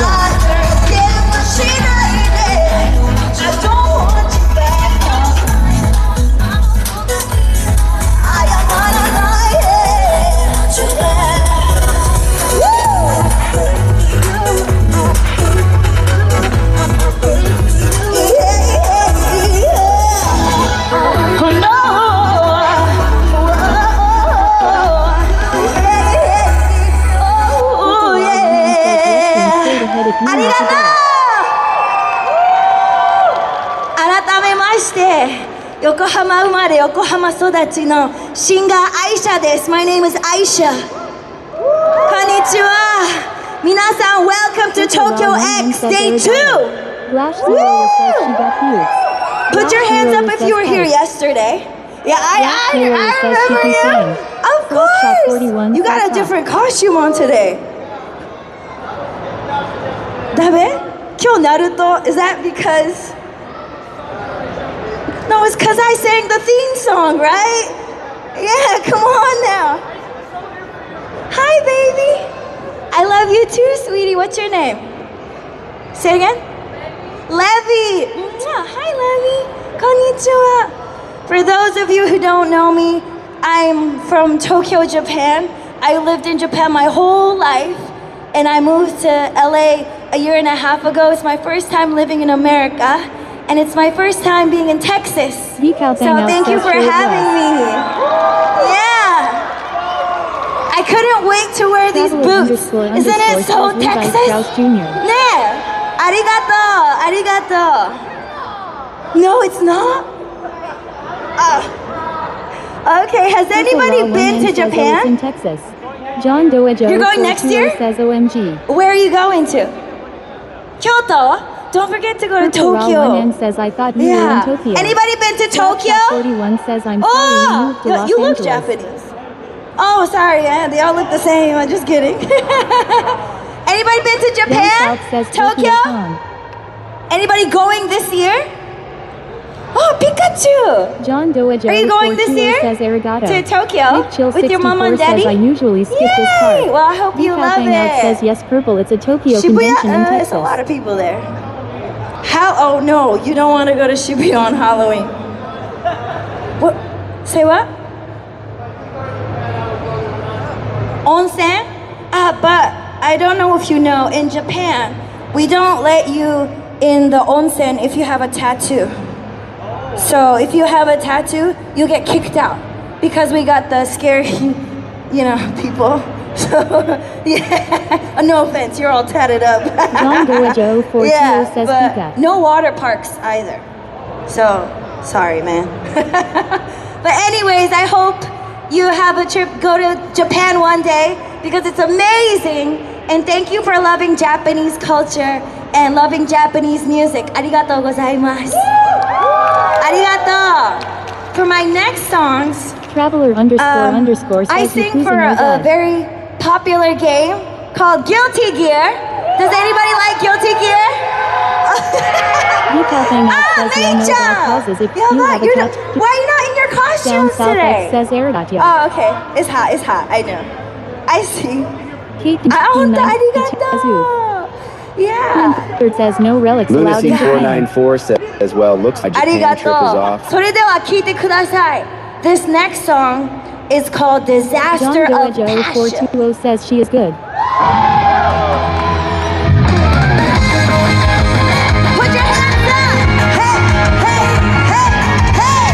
Yokohama 生まれ Yokohama 育ちのシンガーアイシャです。My name is Aisha. こんにちは。皆さん Welcome to Tokyo X Day 2. Put your hands up if you were here yesterday. Yeah, I remember you. Of course. You got a different costume on today. ダメ？今日ナルト Is that because? No, it's because I sang the theme song, right? Yeah, come on now. Hi, baby. I love you too, sweetie. What's your name? Say it again. Levy. Hi, Levy. Konnichiwa. For those of you who don't know me, I'm from Tokyo, Japan. I lived in Japan my whole life, and I moved to LA a year and a half ago. It's my first time living in America. And it's my first time being in Texas. So thank you for having me. Yeah. I couldn't wait to wear these boots. Isn't it so Texas? Ne. Arigato. Arigato. No, it's not. Okay, has anybody been to Japan? In Texas. John Doajo. You're going next year? Says OMG. Where are you going to? Kyoto? don't forget to go to Purple Raw Tokyo. 1N says, I thought you were in Tokyo. Anybody been to Snapchat Tokyo? 41 says, I'm sorry we moved to Los you look Angeles. Japanese. Oh, sorry, yeah, they all look the same. I'm just kidding. Anybody been to Down Japan? South says Tokyo? Con. Anybody going this year? Oh, Pikachu! John Doajo Are you going this 420 year? says Arigato. To Tokyo? Nick Chill With your mom 64 and daddy? says, I usually skip this Yay! part. Well, I hope you Decaf love Hangout it. says, yes, Purple, it's a Tokyo Shibuya? convention in Texas. There's a lot of people there. Oh no, you don't want to go to Shibuya on Halloween. What? Say what? Onsen? But I don't know if you know, in Japan, we don't let you in the onsen if you have a tattoo. So if you have a tattoo, you get kicked out because we got the scary, people. So, yeah, no offense, you're all tatted up. John Doajo 420 says but Pika. no water parks either. So, sorry, man. But anyways, I hope you have a trip, go to Japan one day because it's amazing. And thank you for loving Japanese culture and loving Japanese music. Arigatou gozaimasu. Arigatou. For my next songs, Traveler __ says, I sing for a very popular game called Guilty Gear. Does anybody like Guilty Gear? Decaf Hangout says, yeah, no, that causes if you have a tattoo. Why are you not in your Down costumes South today? X says Arigato. Oh, okay. It's hot, I know. I see. Kate Yeah. Third says, no relics allowed in Japan. Lunacy494 says, well, looks like Japan trip is off. それでは聞いてください. This next song is called Disaster John of Doajo Passion. 420 says she is good. Put your hands up! Hey, hey, hey, hey!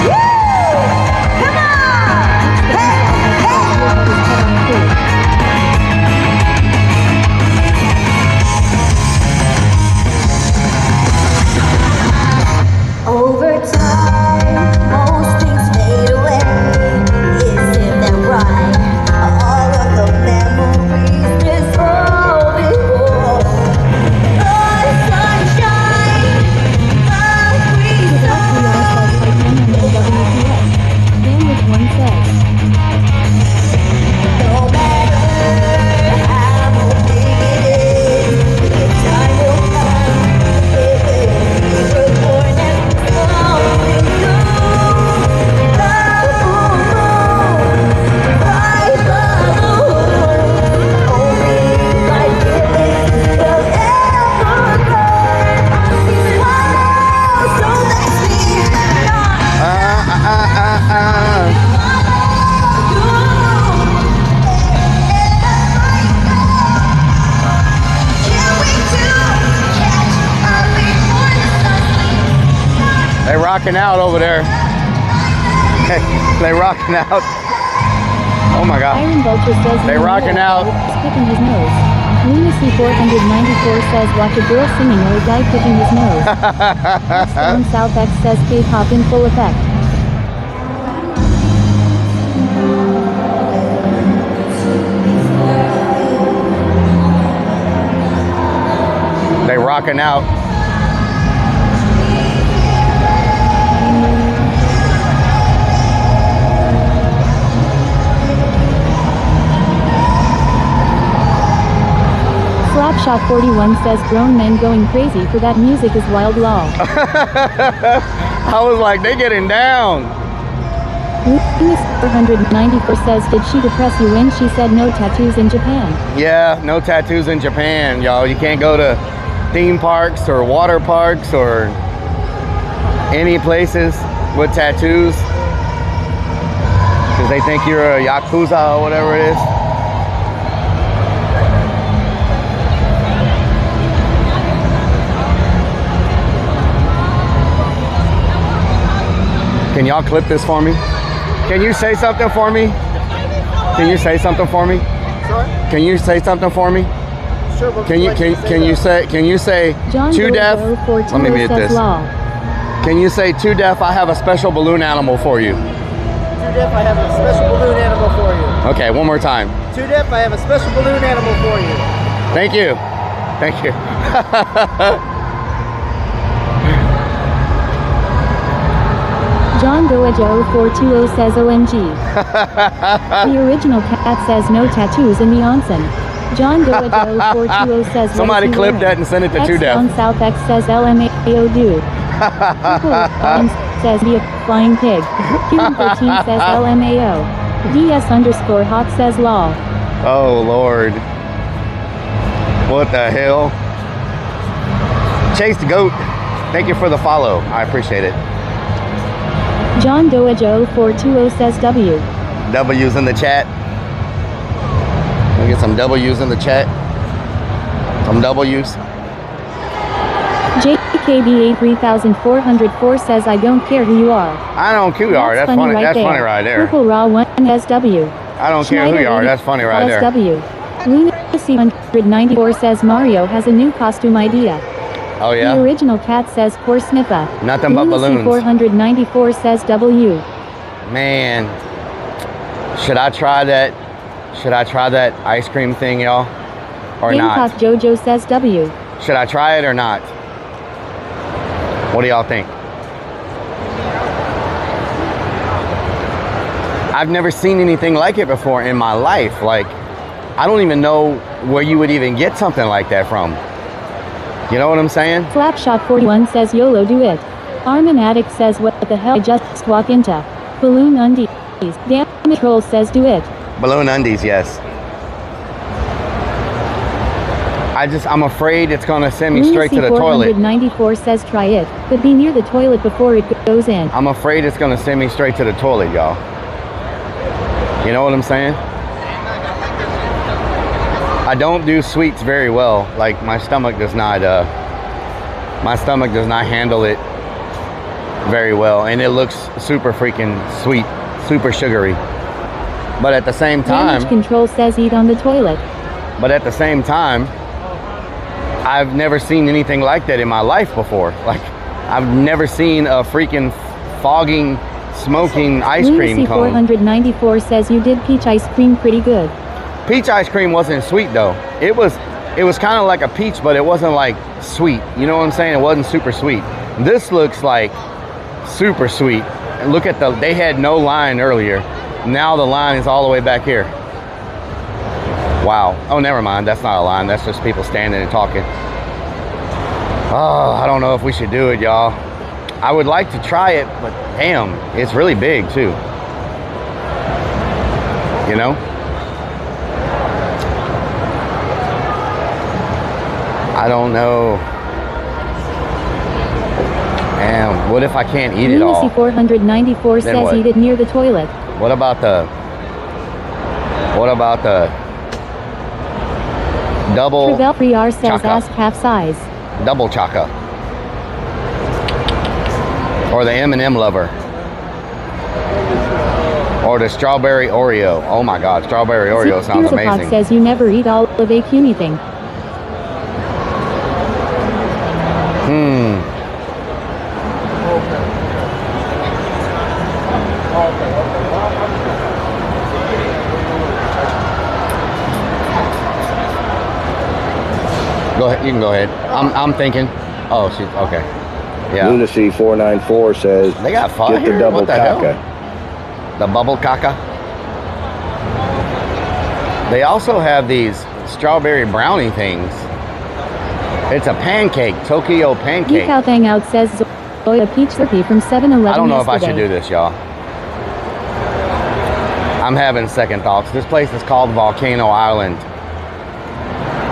Woo! Come on! Hey, hey! Over time, most things fade away. Isn't that right? All of the memories dissolve in war. The sunshine, the freedom. Sandwich 1 says. No matter how big it is, the time will come. We were born as something new. Love will move right by the world. Only like this will ever learn. It's hollow, so let's be They rocking out over there. They rocking out. Oh my God. Iron Vulture says They rocking out. picking his nose. Lunacy 494 says watch a girl singing or a guy picking his nose. Storm South X says K-pop in full effect. They rocking out. Slapshot 41 says grown men going crazy for that music is wild law. I was like, they getting down. Lunacy 494 says did she depress you when she said no tattoos in Japan? Yeah, no tattoos in Japan, y'all. You can't go to theme parks or water parks or any places with tattoos because they think you're a Yakuza or whatever it is. Can y'all clip this for me? Can you say something for me? Can you say something for me? Sorry? Can you say something for me? Sure, but Can you say John to deaf? Let me mute this. Law. Can you say to deaf? I have a special balloon animal for you. To deaf, I have a special balloon animal for you. Okay, one more time. Two Dip, I have a special balloon animal for you. Thank you. Thank you. John Goajo 420 says OMG. The original cat says no tattoos in the onsen. John Goajo 420 says Somebody clip that and send it to X 2Dep. down South X says LMAO dude. Says be a flying pig. Q13 says LMAO. DS_hot says lol. Oh Lord. What the hell? Chase the Goat, thank you for the follow. I appreciate it. John Doajo 420 says W. W's in the chat. Let me get some W's in the chat. Some W's. JKBA 3404 says I don't care who you are. I don't care who you are. That's funny. That's funny right there. Purple Raw 1 SW. I don't care who you are. That's funny right there. SW. Lunacy 194 says Mario has a new costume idea. Oh yeah? The original cat says poor sniffa. Nothing but Lunacy balloons. 494 says W. Man. Should I try that? Should I try that ice cream thing, y'all? Or not? Gamecock Jojo says W. Should I try it or not? What do y'all think? I've never seen anything like it before in my life. Like, I don't even know where you would even get something like that from. You know what I'm saying? Slapshot 41 says YOLO do it. Armin Addict says what the hell I just walk into. Balloon undies. Damn it Troll says do it. Balloon undies, yes. I'm afraid it's gonna send me straight to the toilet. 494 says try it, but be near the toilet before it goes in. I'm afraid it's gonna send me straight to the toilet, y'all. You know what I'm saying? I don't do sweets very well. Like my stomach does not handle it very well, and it looks super freaking sweet, super sugary. But at the same time, Damage Control says eat on the toilet. But at the same time, I've never seen anything like that in my life before. Like, I've never seen a freaking fogging, smoking ice cream cone. 494 says you did peach ice cream pretty good. Peach ice cream wasn't sweet though. It was kind of like a peach, but it wasn't like sweet. You know what I'm saying? It wasn't super sweet. This looks like super sweet. And look at they had no line earlier. Now the line is all the way back here. Wow. Oh, never mind. That's not a line. That's just people standing and talking. Oh, I don't know if we should do it, y'all. I would like to try it, but damn, it's really big too. You know? I don't know. Damn, what if I can't eat it all? Lunacy 494 Then says what? eat it near the toilet. What about the double Travel 3R says chaka? ask half size. Double chaka. Or the M&M lover. Or the strawberry Oreo. Oh my God, strawberry Oreo sounds amazing. Says you never eat all of a puny thing. Go ahead, you can go ahead. I'm thinking. Oh, she's okay. Yeah. Lunacy 494 says they got fire. Get the double What the caca. hell? The bubble caca. They also have these strawberry brownie things. It's a pancake, Tokyo pancake. Geek Hangout says Zoya peach slurpee from 7-Eleven. I don't know if I should do this, y'all. I'm having second thoughts. This place is called Volcano Island.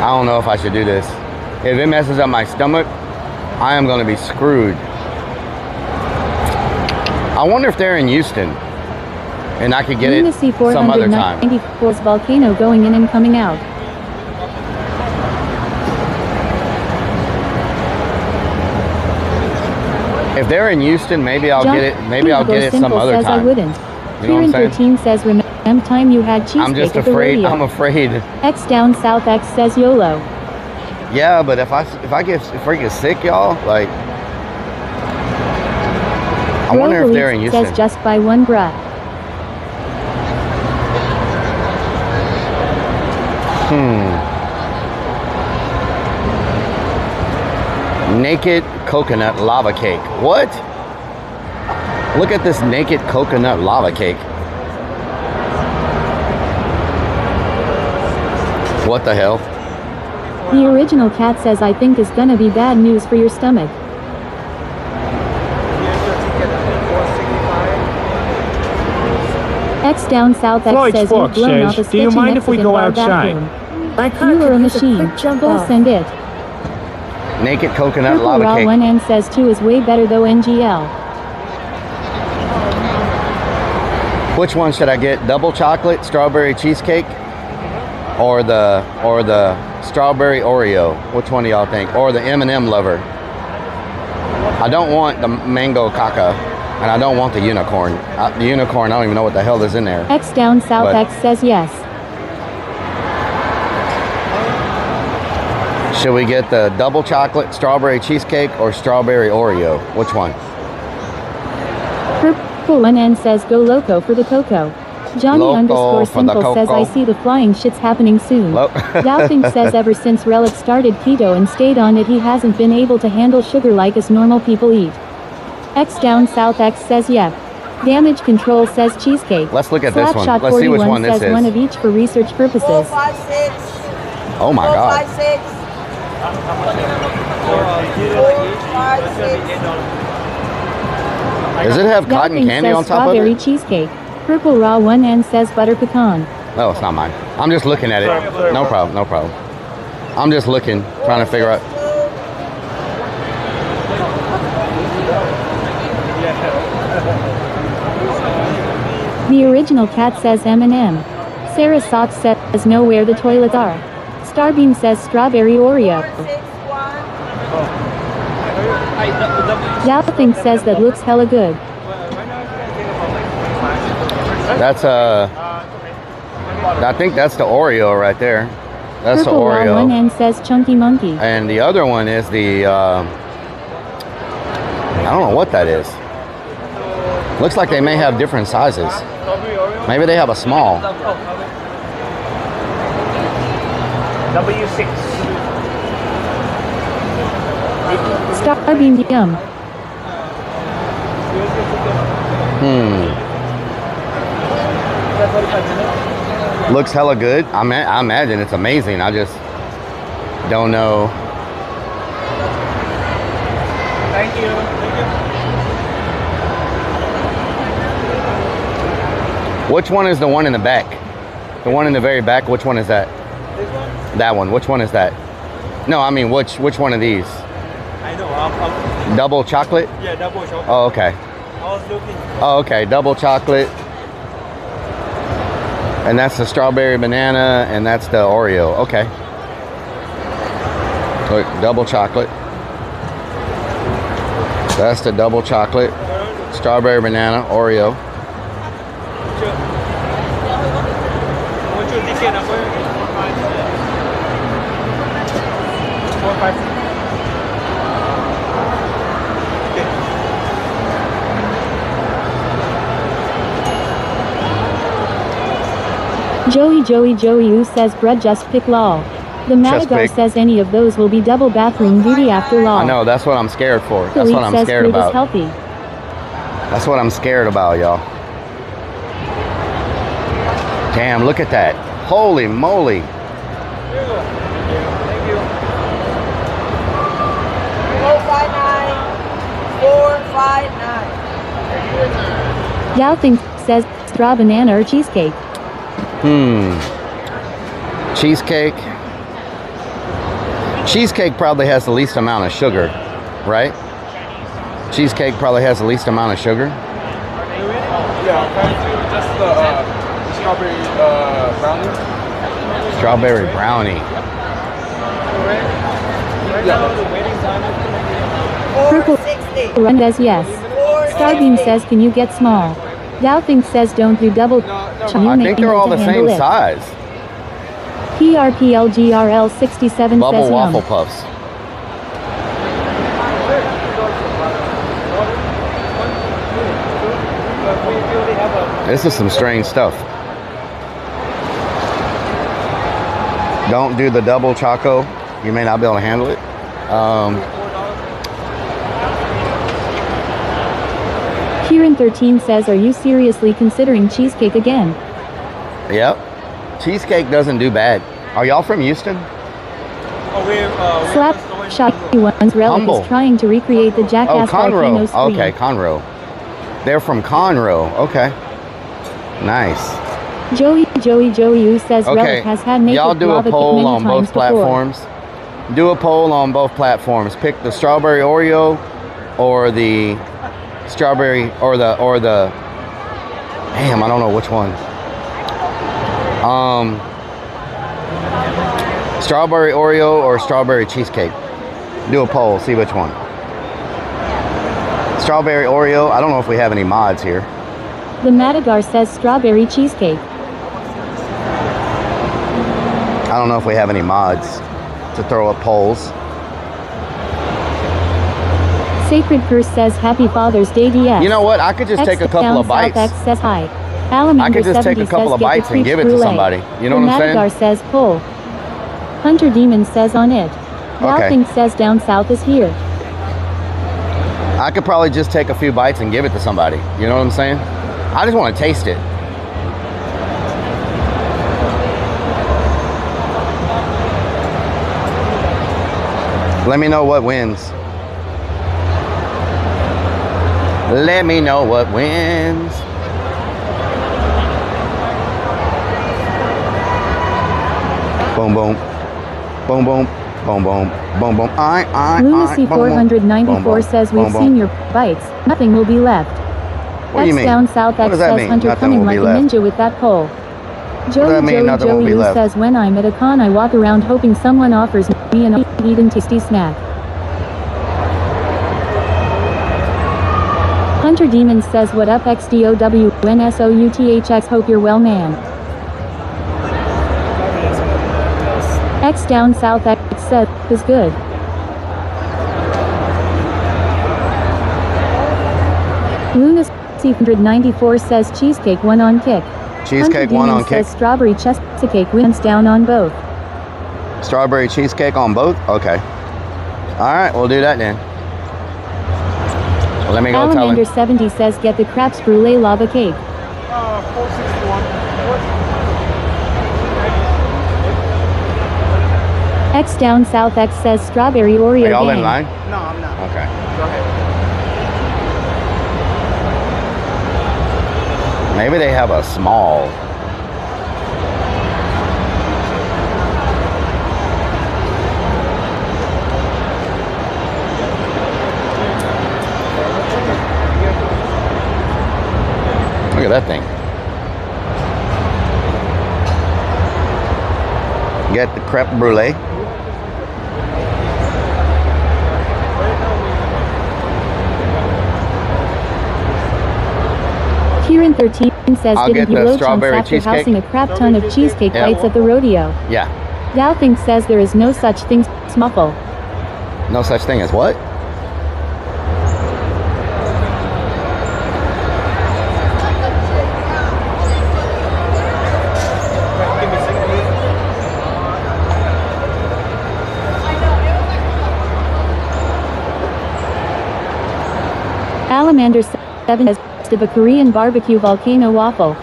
I don't know if I should do this. If it messes up my stomach, I am going to be screwed. I wonder if they're in Houston and I could get it some other time. 494's volcano going in and coming out. If they're in Houston, maybe I'll get it. Maybe I'll get it some other says time. I wouldn't. You know what I'm saying? 13 says remember time you had cheesecake I'm just at the afraid. rodeo. I'm afraid. X down South X says YOLO. Yeah, but if I get freaking sick, y'all, like, I wonder if they're in Houston. Says just by one breath. Naked coconut lava cake. What? Look at this naked coconut lava cake. What the hell? The original cat says I think is gonna be bad news for your stomach. X down south X Floyd says Spork you've blown off a says, "Do you sketchy mind if we Mexican go bar outside?" bathroom. You are a machine. Full send it. Naked coconut Purple lava Raw cake. 1N says 2 is way better though NGL. Which one should I get? Double chocolate strawberry cheesecake or the strawberry Oreo? Which one do y'all think? Or the M&M lover? I don't want the mango caca and I don't want the unicorn. The unicorn, I don't even know what the hell is in there. X down south But- X says yes. Should we get the double chocolate strawberry cheesecake or strawberry Oreo? Which one? Purple 1N says go loco for the cocoa. Johnny Loco underscore for the Simple says cocoa. I see the flying shits happening soon. Doubting says ever since Rellik started keto and stayed on it he hasn't been able to handle sugar like us normal people eat. X down south X says yep. Damage control says cheesecake. Let's look at this one. Slapshot Let's see which 41 one this says is. one of each for research purposes. 4, 5, 6. Oh my 4, God. 5, 6. 4, 5, 6. Does it have cotton Yapping candy says on top of strawberry it? cheesecake. Purple Raw 1N says butter pecan. No, it's not mine. I'm just looking at it. No problem, no problem. I'm just looking, trying to figure out. The original cat says M&M. Sarah Sock says know where the toilets are. Starbeam says strawberry Oreo. Doubting says that looks hella good. That's I think that's the Oreo right there. That's Purple the Raw Oreo. 1N says chunky monkey. And the other one is the, I don't know what that is. Looks like they may have different sizes. Maybe they have a small. W6. Starbeam yum. Looks hella good. I imagine it's amazing. I just don't know. Thank you. Which one is the one in the back? The one in the very back, which one is that? This one? That one. Which one is that? No, I mean, which one of these? I know. Double chocolate? Yeah, double chocolate. Oh, okay. I was looking. Oh, okay. Double chocolate. And that's the strawberry banana, and that's the Oreo. Okay. Look, double chocolate. That's the double chocolate. Strawberry banana, Oreo. What's your ticket number? 456. Joey who says bruh just pick lol. The Madagar pick. says any of those will be double bathroom duty after lol. I know, that's what I'm scared for. That's Philippe what I'm says scared fruit is about. healthy. That's what I'm scared about, y'all. Damn, look at that. Holy moly. Thank you. 459. Doubting says straw banana or cheesecake. Cheesecake. Cheesecake probably has the least amount of sugar, right? Cheesecake probably has the least amount of sugar. Yeah, just the strawberry brownie. Strawberry brownie. Purple Run says yes. Starbeam says can you get small? Doubting says don't do double. I think they're all the same size. PRPLGRL 67 Bubble says waffle yum. puffs. This is some strange stuff. Don't do the double choco. You may not be able to handle it. Kieran13 says, are you seriously considering cheesecake again? Yep. Cheesecake doesn't do bad. Are y'all from Houston? Slap shot one's Rellik is trying to recreate the jackass volcano Conroe. scream. Okay, Conroe. They're from Conroe. Okay. Nice. Joey Who says Rellik has had naked y'all do a lava kick poll many on times both platforms. Do a poll on both platforms. Pick the strawberry Oreo or the strawberry or the damn, I don't know which one. Strawberry Oreo or strawberry cheesecake. Do a poll, see which one. Strawberry Oreo. I don't know if we have any mods here. The Madagar says strawberry cheesecake. I don't know if we have any mods to throw up polls. Sacred Curse says Happy Father's Day DS. You know what? I could just take a couple of bites. X says hi. I could just take a couple of bites and give it to somebody. You know what I'm saying? Madagar says pull. Hunter Demon says on it. Ralphing says down south is here. I could probably just take a few bites and give it to somebody. You know what I'm saying? I just want to taste it. Let me know what wins. Let me know what wins. Boom, boom. Boom, boom. Boom, boom. Boom, boom. Lunacy 494 says we've seen your bites. Nothing will be left. What do you mean? Down south X says Hunter coming like a ninja with that pole. Joey Who says when I'm at a con I walk around hoping someone offers me an eat tasty snack. Hunter Demon says what up XDOWNSOUTHX hope you're well man. X down south X said is good. Lunacy 194 says cheesecake one on kick. Cheesecake Hunter one Demon on kick. says strawberry cheesecake wins down on both. Strawberry cheesecake on both? Okay. Alright, we'll do that then. Well, let me go tell him. Alamander 70 says get the crepes brulee lava cake. 461. X down south X says strawberry Oreo. Are y'all in gang. line? No, I'm not. Okay. Go ahead. Maybe they have a small. Look at that thing. Get the crepe brulee. Kieran13 says I'll didn't get he the road chunks strawberry after cheesecake. housing a crap ton of cheesecake Yeah. bites at the rodeo. Yeah. Dowthing says there is no such thing smuffle. No such thing as what? Alamander 7 says of a Korean barbecue volcano waffle.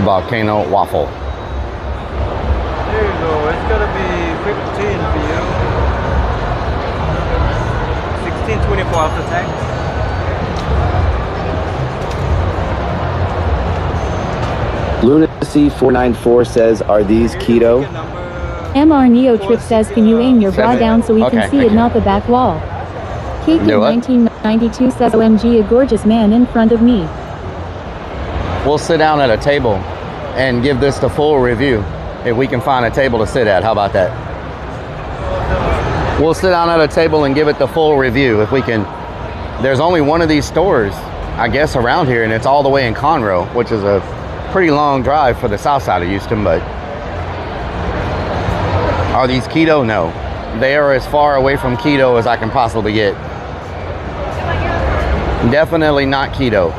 Volcano waffle. There you go. It's gonna be 15 for you. 16.24 after tax. Lunacy 494 says, are these keto? MR Neo Trip says can you aim your bra Seven. down so we can Okay, see thank it, you. not the back wall. Do what? KK1992 says OMG a gorgeous man in front of me. We'll sit down at a table and give this the full review if we can find a table to sit at. How about that? We'll sit down at a table and give it the full review if we can. There's only one of these stores, I guess, around here, and it's all the way in Conroe, which is a pretty long drive for the south side of Houston. But are these keto? No. They are as far away from keto as I can possibly get. Definitely not keto.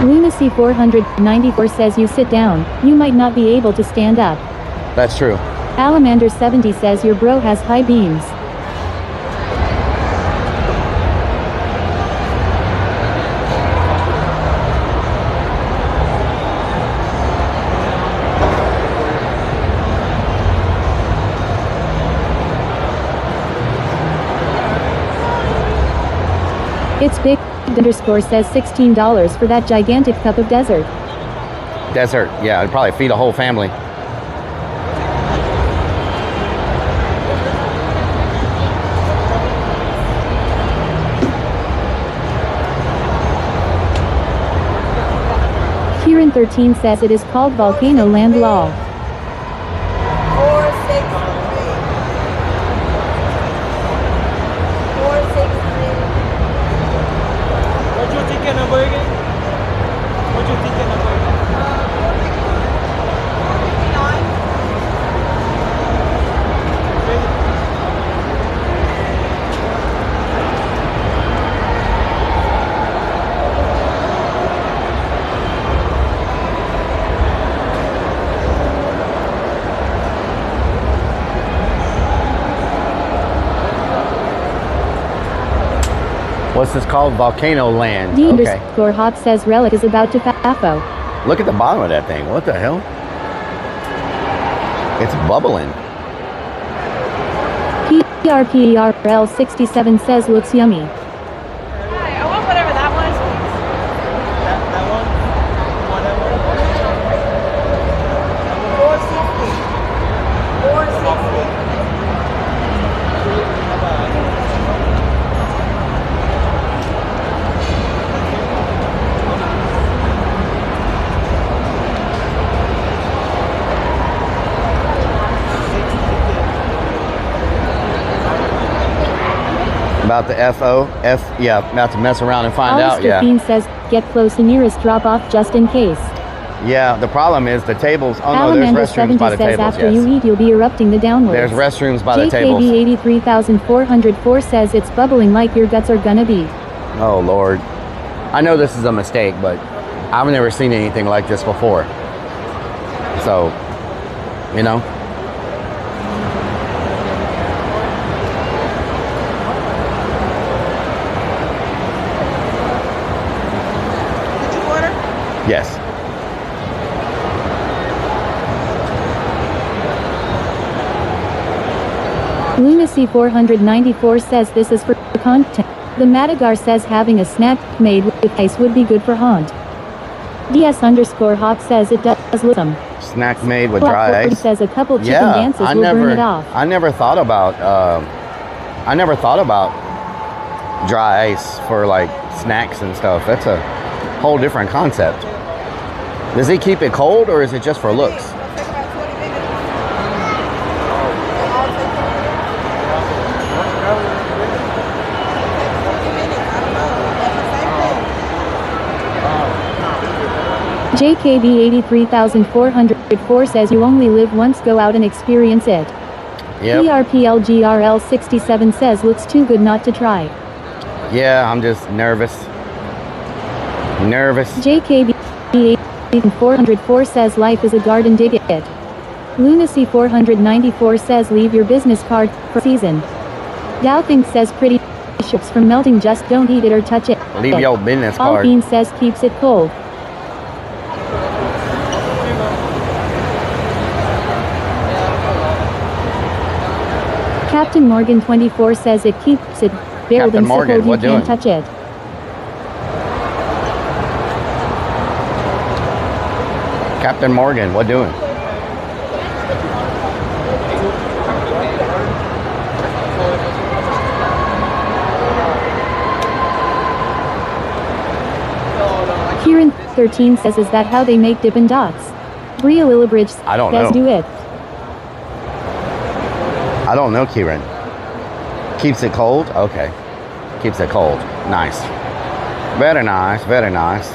Lunacy 494 says you sit down, you might not be able to stand up. That's true. Alamander 70 says your bro has high beams. It's big underscore says $16 for that gigantic cup of desert. Desert, yeah, it'd probably feed a whole family. Kieran 13 says it is called Volcano Land Law. 463. 463. What's your ticket number again? What's your ticket number again? 59. What's this called? Volcano Land. D Okay. underscore hot says Rellik is about to FAFO. Look at the bottom of that thing. What the hell? It's bubbling. PRPERL 67 says looks yummy. I want whatever that was. That one? Whatever. 460. 460. About the yeah, about to mess around and find out, Alistair yeah. Fiend says, get close to nearest drop off just in case. Yeah, the problem is the tables, oh no, there's Alamander restrooms 70 by the says tables, after yes. you eat you'll be erupting the downwards. There's restrooms by the tables. JKB 83404 says it's bubbling like your guts are gonna be. Oh Lord. I know this is a mistake, but I've never seen anything like this before. So, you know. Yes. Lunacy 494 says this is for content. The Madagar says having a snack made with ice would be good for haunt. DS underscore hawk says it does look some. Snack made with dry Blackboard ice. says a couple chicken dances will burn it off. I never thought about dry ice for like snacks and stuff. That's a whole different concept. Does he keep it cold or is it just for looks? JKB 83404 says you only live once, go out and experience it. Yep. PRPLGRL 67 says looks too good not to try. Yeah, I'm just nervous. JKB 83404 says life is a garden, dig it. Lunacy 494 says leave your business card for season. Dowthing says pretty ships from melting, just don't eat it or touch it. Leave your business card. Alpine says keeps it cold. Captain Morgan 24 says it keeps it barreled and so cold you can't touch it. Captain Morgan, what doing? Kieran 13 says is that how they make Dippin' Dots? Bria Lillibridge says do it. I don't know, Kieran. Keeps it cold? Okay. Keeps it cold. Nice. Very nice, very nice.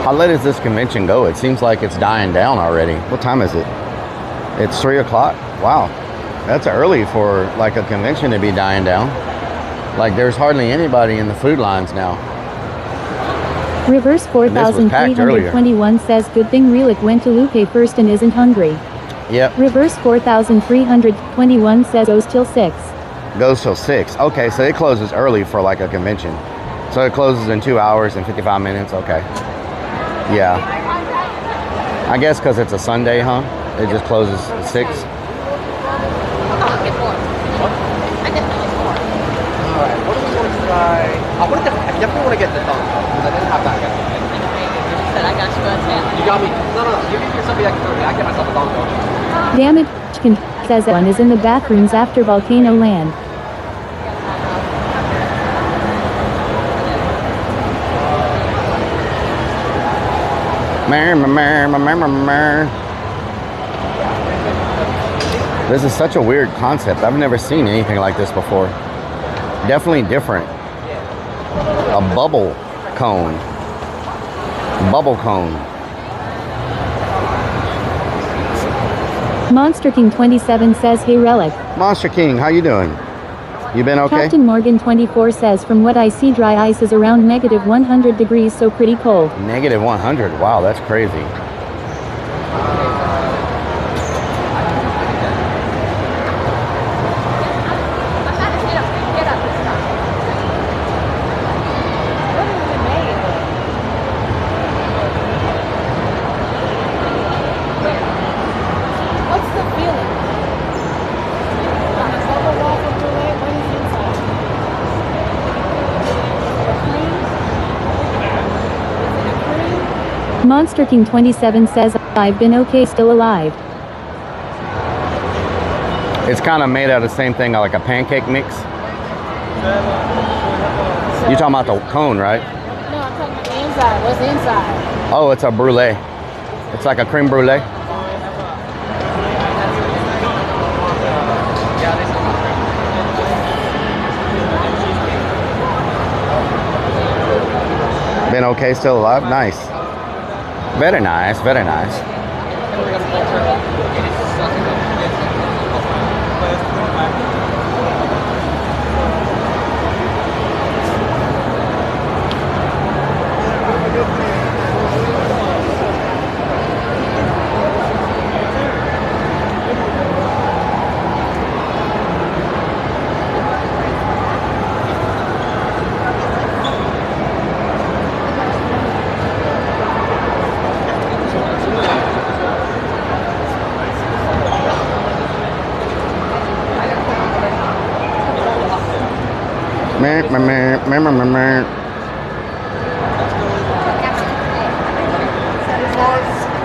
How late does this convention go? It seems like it's dying down already. What time is it? It's 3 o'clock. Wow, that's early for like a convention to be dying down. Like there's hardly anybody in the food lines now. Reverse 4321 says good thing Rellik went to Luque first and isn't hungry. Yep. Reverse 4321 says goes till 6. Goes till 6. Okay, so it closes early for like a convention. So it closes in 2 hours and 55 minutes. Okay. Yeah. I guess because it's a Sunday, huh? It just closes at 6. I Alright, what do we want to try? I definitely want to get the thumb because I didn't have that yet. Said I got you on 10. You got me. No. You give something I can throw me. I get myself a thumb. Damn it, says one is in the bathrooms after Volcano Land. This is such a weird concept. I've never seen anything like this before. Definitely different. A bubble cone. Bubble cone. Monster King 27 says hey Rellik. Monster King, how you doing? You been okay? Captain Morgan 24 says from what I see dry ice is around negative 100 degrees, so pretty cold. Negative 100. Wow, that's crazy. Monster King 27 says I've been okay, still alive. It's kind of made out of the same thing, like a pancake mix. You're talking about the cone, right? No, I'm talking about the inside. What's the inside? Oh, it's a brulee. It's like a creme brulee. Been okay, still alive? Nice. Very nice, very nice.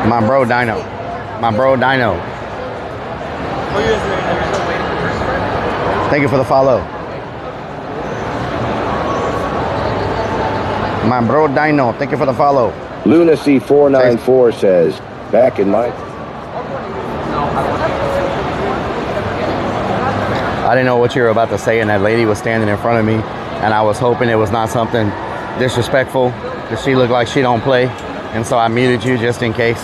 My bro Dino. My bro Dino. Thank you for the follow. My bro Dino, thank you for the follow. Lunacy 494 says, back in my... I didn't know what you were about to say, and that lady was standing in front of me, and I was hoping it was not something disrespectful, because she looked like she don't play, and so I muted you just in case.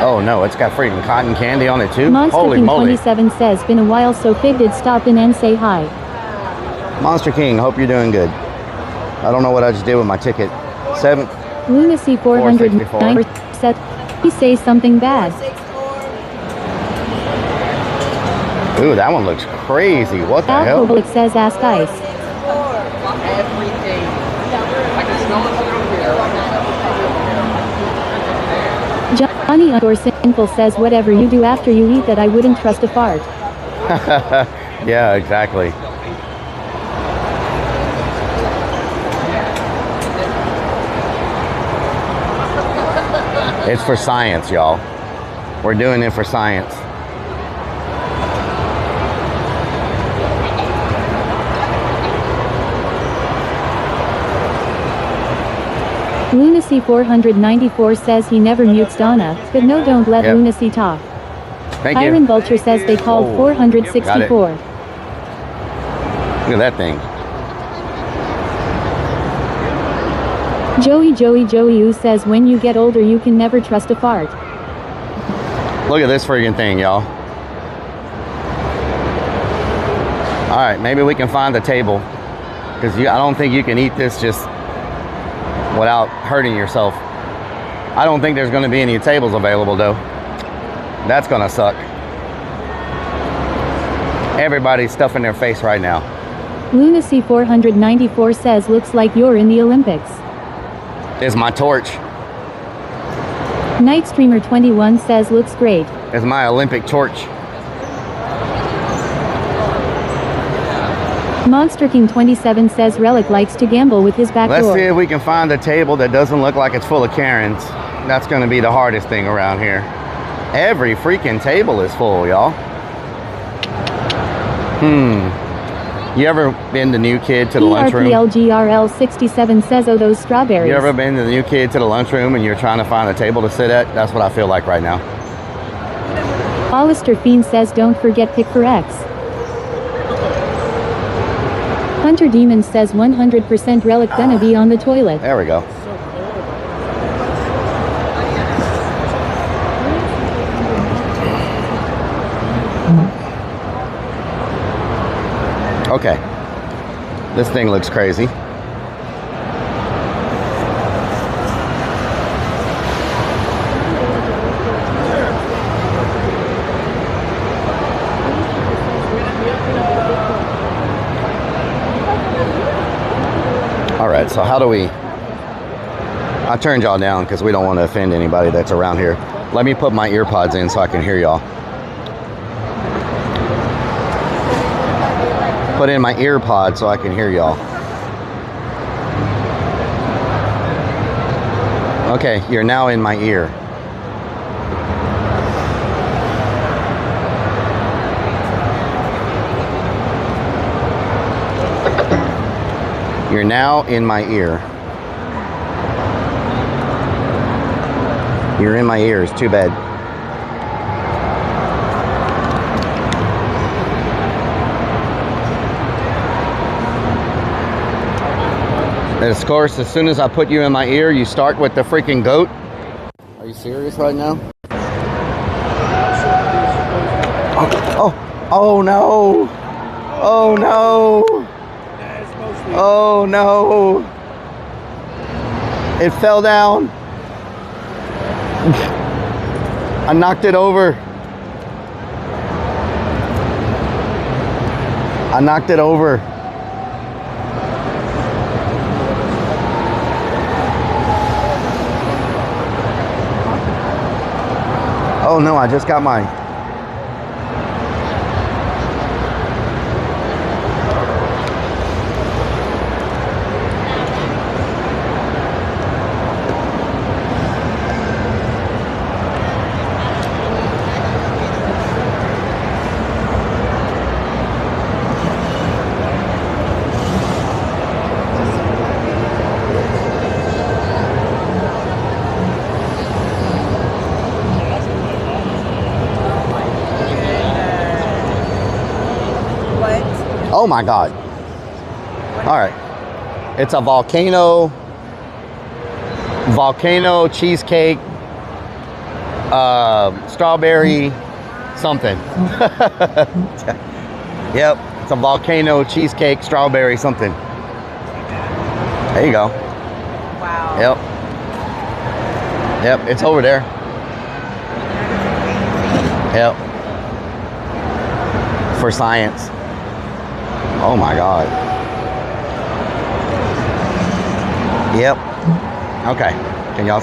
Oh no, it's got freaking cotton candy on it too? Monster Holy King moly. 27 says been a while, so Fig did stop in and say hi. Monster King, hope you're doing good. I don't know what I just did with my ticket. Lunacy 409 said he say something bad. Ooh, that one looks crazy. What the hell? Alcoholic says ask ice. Everything. I can smell it from here. Johnny or Sinful says whatever you do after you eat that I wouldn't trust a fart. Yeah, exactly. It's for science, y'all. We're doing it for science. Lunacy 494 says he never mutes Donna, but no, don't let Lunacy talk. Thank you. Iron Vulture says they called 464. Look at that thing. Joey Who says when you get older you can never trust a fart. Look at this freaking thing, y'all. All right, maybe we can find the table, because I don't think you can eat this just without hurting yourself. I don't think there's going to be any tables available though. That's going to suck. Everybody's stuffing their face right now. Lunacy 494 says looks like you're in the Olympics. It's my torch. Night Streamer 21 says looks great. It's my Olympic torch. Monster King 27 says Rellik likes to gamble with his back door. Let's see if we can find a table that doesn't look like it's full of Karens. That's going to be the hardest thing around here. Every freaking table is full, y'all. You ever been the new kid to the lunchroom? ERPLGRL 67 says oh those strawberries. You ever been the new kid to the lunchroom and you're trying to find a table to sit at? That's what I feel like right now. Hollister Fiend says don't forget pick for X. Hunter Demon says 100% Rellik gonna be on the toilet. There we go. Okay. This thing looks crazy. Alright, so how do we... I turned y'all down because we don't want to offend anybody that's around here. Let me put my ear pods in so I can hear y'all. Put in my ear pod so I can hear y'all. Okay, you're now in my ear. You're now in my ear. You're in my ears, too bad. And of course, as soon as I put you in my ear, you start with the freaking goat. Are you serious right now? Oh no! Oh no! Oh no! It fell down. I knocked it over. I knocked it over. Oh no, I just got my... Oh my God. All right. It's a volcano cheesecake, strawberry something. Yep. It's a volcano cheesecake, strawberry something. There you go. Wow. Yep. Yep. It's over there. Yep. For science. Oh my God. Yep. Okay. Can y'all?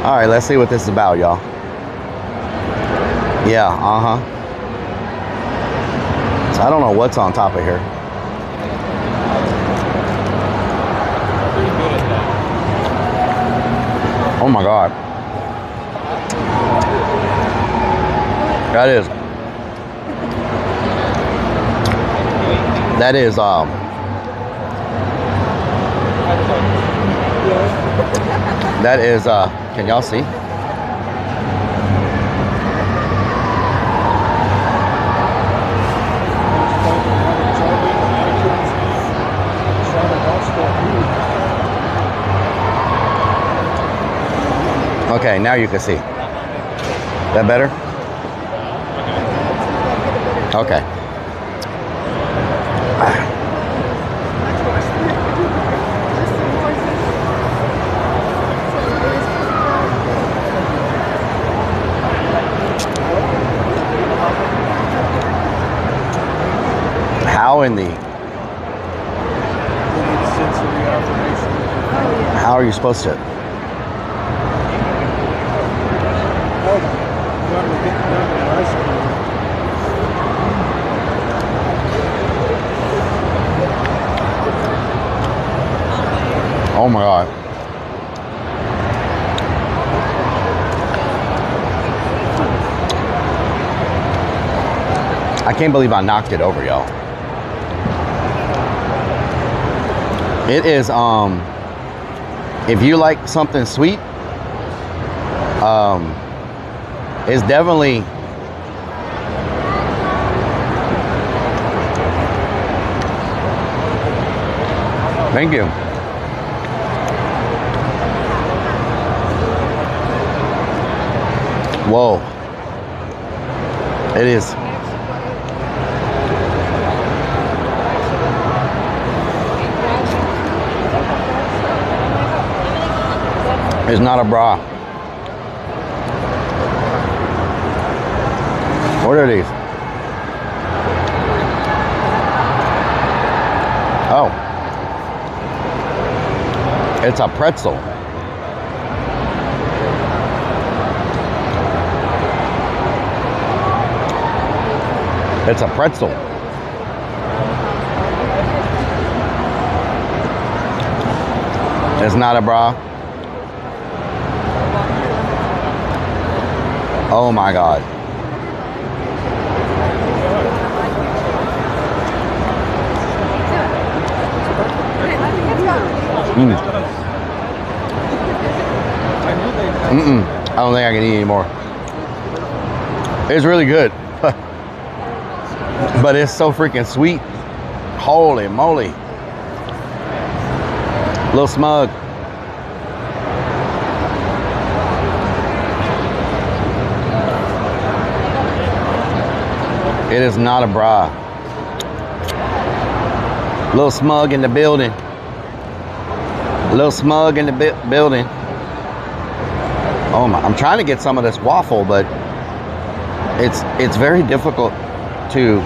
All right. Let's see what this is about, y'all. Yeah. So I don't know what's on top of here. Oh my God. That is can y'all see? now you can see. That better? Okay. How in the... How are you supposed to... Oh my God. I can't believe I knocked it over, y'all. It is, if you like something sweet, it's definitely, thank you. Whoa. It is. It's not a bra. What are these? Oh. It's a pretzel. It's a pretzel. It's not a bra. Oh my God. I don't think I can eat anymore. It's really good. But it's so freaking sweet. Holy moly. A little smug. It is not a bra. A little smug in the building. A little smug in the building. Oh my, I'm trying to get some of this waffle, but it's very difficult to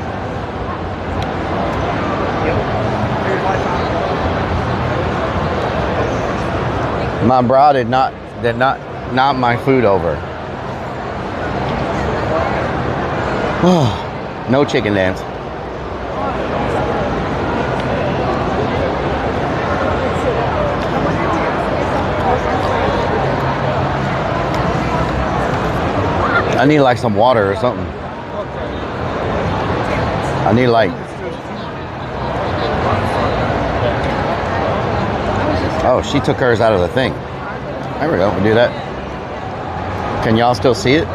my bra did not knock my food over. No chicken dance. I need like some water or something. I need like... Oh, she took hers out of the thing. There we go, we'll do that. Can y'all still see it?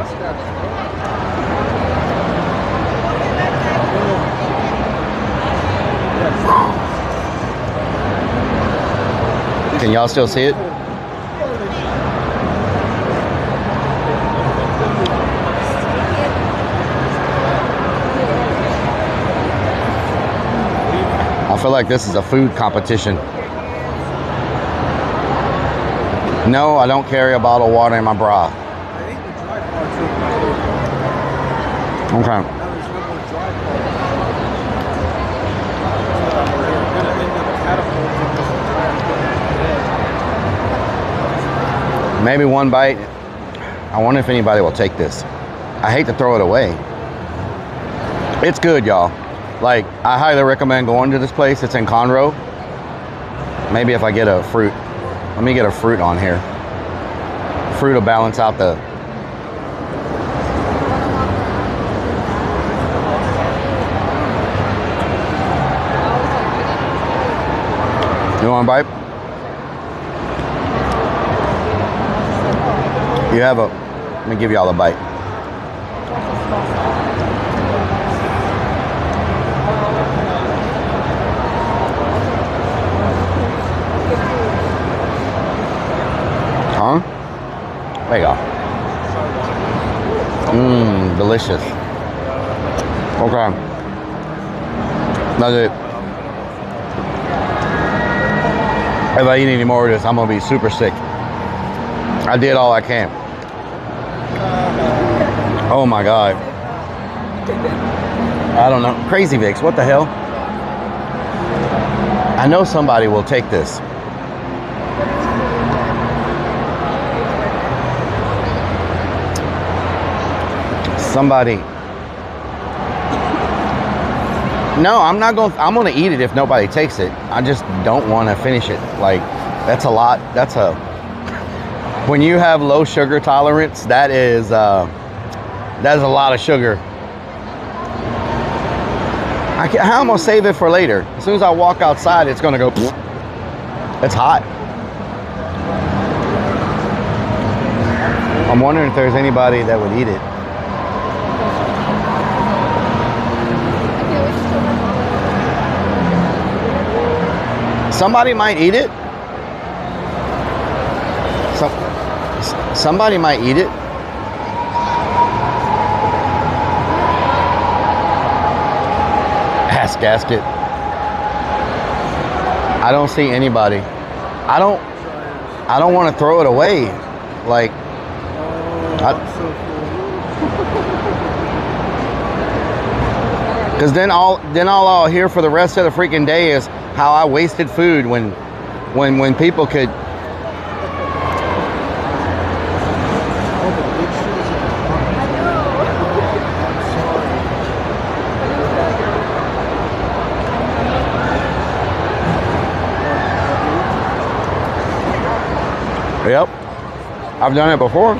Can y'all still see it? I feel like this is a food competition. No, I don't carry a bottle of water in my bra. Okay. Maybe one bite. I wonder if anybody will take this. I hate to throw it away. It's good, y'all. Like, I highly recommend going to this place. It's in Conroe. Maybe if I get a fruit. Let me get a fruit on here. Fruit will balance out the... You want a bite? You have a... Let me give y'all a bite. Huh? There you go. delicious. Okay. That's it. If I eat any more of this, I'm gonna be super sick. I did all I can. Oh my God. I don't know. Crazy Vicks, what the hell? I know somebody will take this. Somebody. No, I'm gonna eat it if nobody takes it. I just don't want to finish it. Like, that's a lot. When you have low sugar tolerance, that is a lot of sugar. I'm gonna save it for later. As soon as I walk outside, it's gonna go. It's hot. I'm wondering if there's anybody that would eat it. Somebody might eat it. Somebody might eat it. Ass gasket. I don't see anybody. I don't want to throw it away. Like, because then all I'll hear for the rest of the freaking day is how I wasted food when people could. Yep, I've done it before.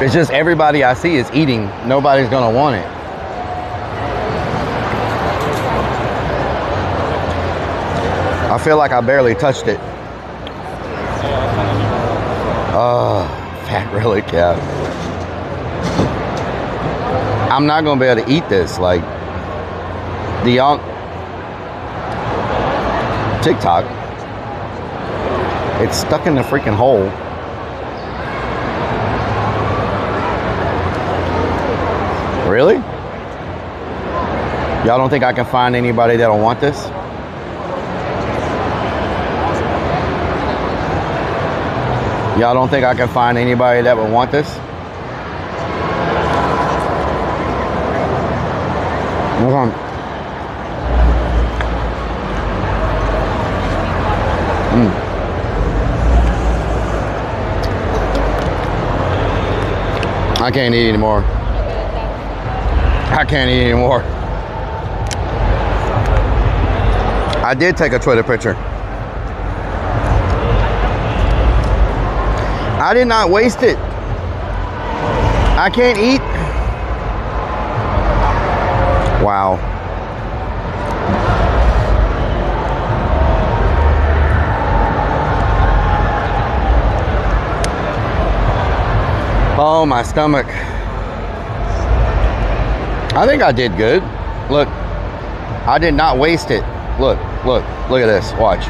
It's just everybody I see is eating. Nobody's gonna want it. I feel like I barely touched it. Oh, fat Rellik, yeah. I'm not gonna be able to eat this. Like, do y'all TikTok? It's stuck in the freaking hole. Really? Y'all don't think I can find anybody that'll want this? Y'all don't think I can find anybody that would want this? Hold on. I can't eat anymore. I can't eat anymore. I did take a Twitter picture. I did not waste it. I can't eat. Wow. Oh, my stomach. I think I did good. Look, I did not waste it. Look at this. Watch.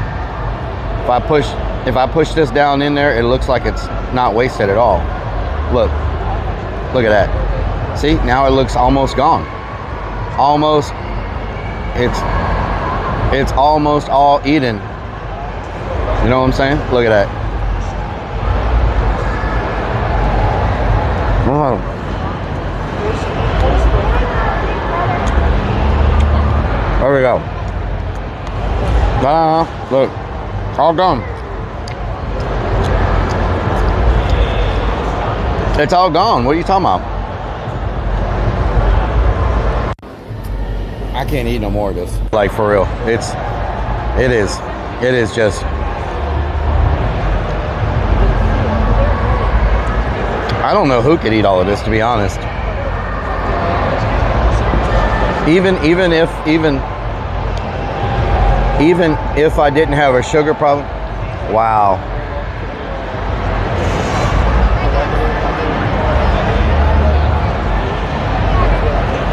If I push this down in there, it looks like it's not wasted at all. Look at that. See, now it looks almost gone. Almost. It's almost all eaten. You know what I'm saying? Look at that. Oh. There we go. Look, all gone. It's all gone. What are you talking about? I can't eat no more of this. Like, for real. It is just. I don't know who could eat all of this, to be honest. Even if I didn't have a sugar problem. Wow.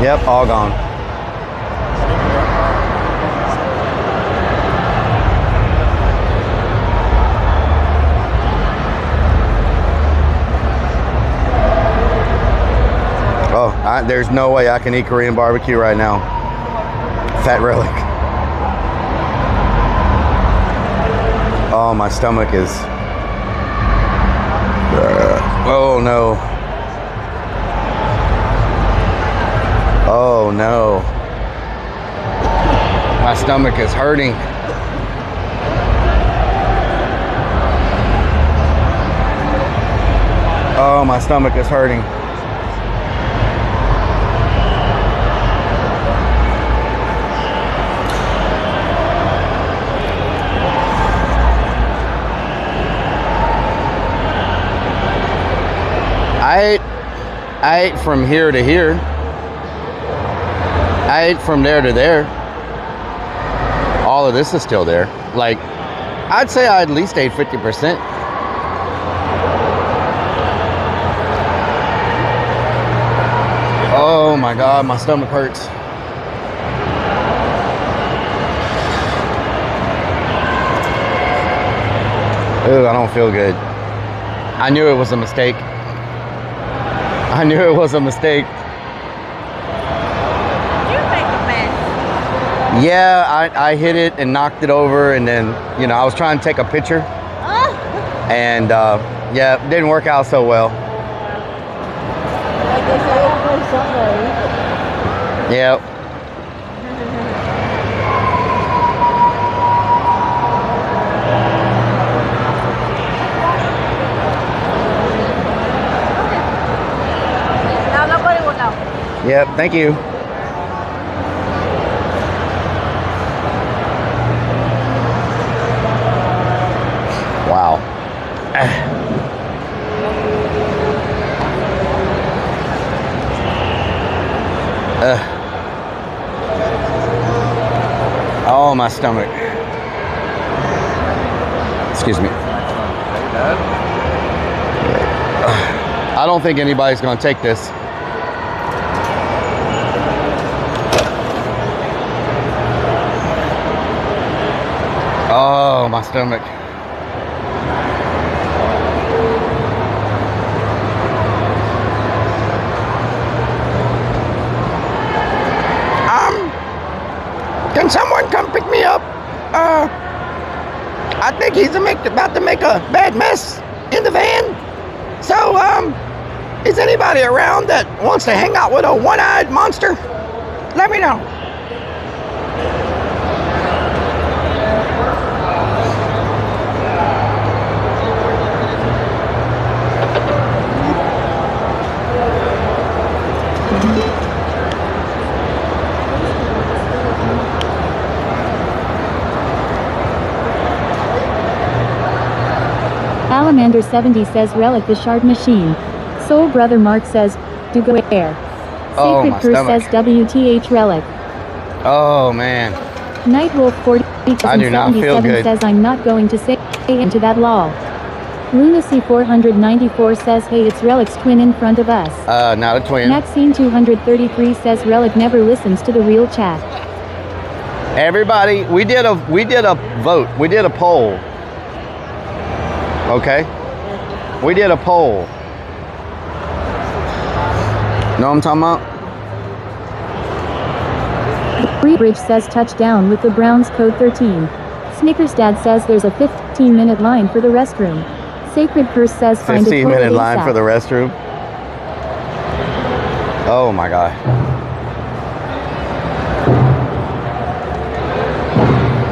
Yep, all gone. There's no way I can eat Korean barbecue right now. Fat Rellik. Oh, my stomach is... oh, no. Oh, no. My stomach is hurting. Oh, my stomach is hurting. I ate from here to here. I ate from there to there. All of this is still there. Like, I'd say I at least ate 50%. Oh my God, my stomach hurts. Ooh, I don't feel good. I knew it was a mistake. I knew it was a mistake. You make a mess. Yeah, I hit it and knocked it over, and then, you know, I was trying to take a picture. And yeah, it didn't work out so well. Like they say, Yep. now nobody will know. Yep, thank you. Wow. Oh, my stomach. Excuse me. I don't think anybody's going to take this. Oh, my stomach. Can someone come pick me up? I think he's about to make a bad mess in the van. So, is anybody around that wants to hang out with a one-eyed monster? Let me know. Salamander70 says Rellik the Shard Machine. Soul Brother Mark says, do go air. Oh, Sacred my Curse stomach. says WTH Rellik. Oh, man. Nightwolf 40 I do not feel good. says I'm not going to say into that lol. Lunacy 494 says hey it's Rellik's twin in front of us. Not a twin. Maxine 233 says Rellik never listens to the real chat. Everybody, we did a vote. We did a poll. Okay? We did a poll. Know what I'm talking about? Freebridge says touchdown with the Browns code 13. Snickers Dad says there's a 15-minute line for the restroom. Sacred Curse says find a 15-minute line ASAP. for the restroom. Oh my God.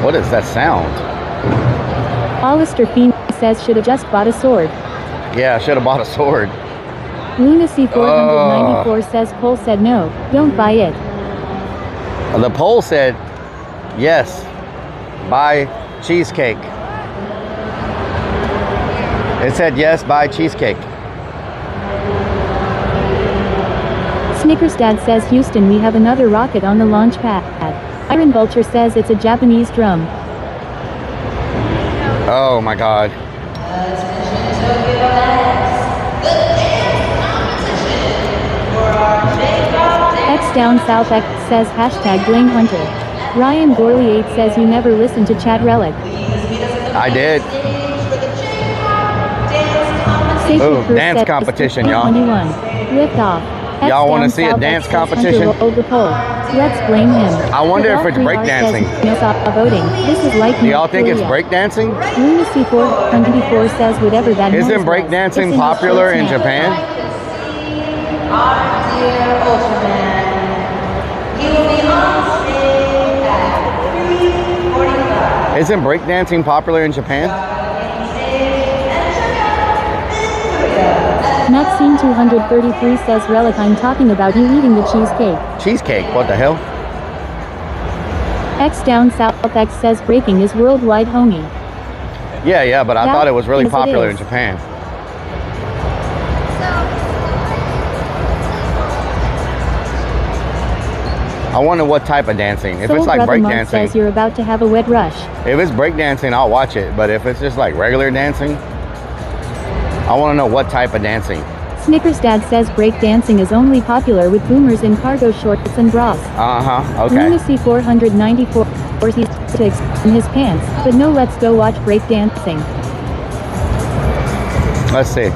What is that sound? Hollister Fiend says should have just bought a sword. Yeah, I should have bought a sword. Lunacy 494 says Cole said no, don't buy it. The poll said yes, buy cheesecake. It said yes, buy cheesecake. Snickers Dad says Houston we have another rocket on the launch pad. Iron Vulture says it's a Japanese drum. Oh my God. X Down South X says hashtag blame Hunter. Ryan Gorley 8 says you never listen to Chad Rellik. I did. Sacred Ooh, Curse dance says competition, y'all. 21. Lift off. Y'all want to see a dance competition? Let's blame him. I wonder if it's breakdancing. Voting. This is like. Do y'all think it's breakdancing? Lunacy 494 says whatever that. Isn't breakdancing popular in Japan? Isn't breakdancing popular in Japan? Maxine 233 says Rellik, I'm talking about you eating the cheesecake. Cheesecake? What the hell? X down south X says breaking is worldwide, homie. Yeah, but I thought it was really popular in Japan. I wonder what type of dancing. If it's like breakdancing. Says you're about to have a wet rush. If it's breakdancing, I'll watch it. But if it's just like regular dancing, I want to know what type of dancing. Snickers Dad says breakdancing is only popular with boomers in cargo shorts and bras. Okay. Lunacy 494 sees sticks in his pants, but no, let's go watch breakdancing. Let's see.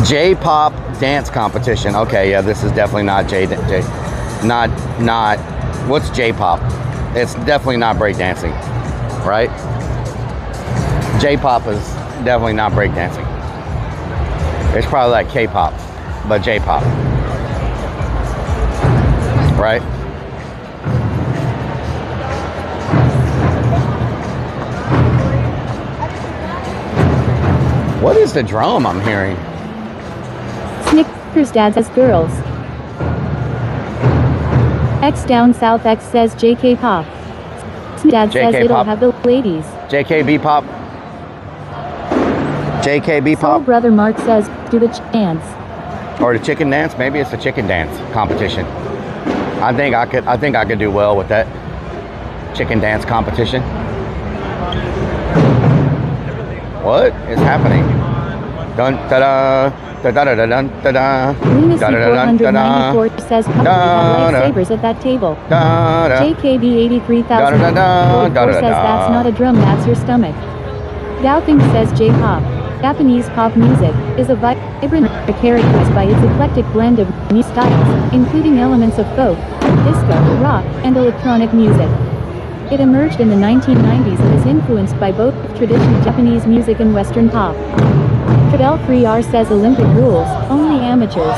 J-pop dance competition. Okay, yeah, this is definitely not what's J-pop? It's definitely not breakdancing, right? J-pop is definitely not breakdancing. It's probably like K-pop, but J-pop, right? What is the drum I'm hearing? Snickers Dad says girls. X down south X says JK pop. Dad says it'll have the ladies. JKB pop. JKB pop. Soul Brother Mark says do the dance. Or the chicken dance. Maybe it's the chicken dance competition. I think I could do well with that chicken dance competition. What is happening? Dun da da. Lunacy 494 says probably have lightsabers at that table. JKB 83,000 says that's not a drum, that's your stomach. Doubting says J-pop, Japanese pop music, is a vibrant characterized by its eclectic blend of music styles, including elements of folk, disco, rock, and electronic music. It emerged in the 1990s and is influenced by both traditional Japanese music and Western pop. Cadell 3R says Olympic rules, only amateurs.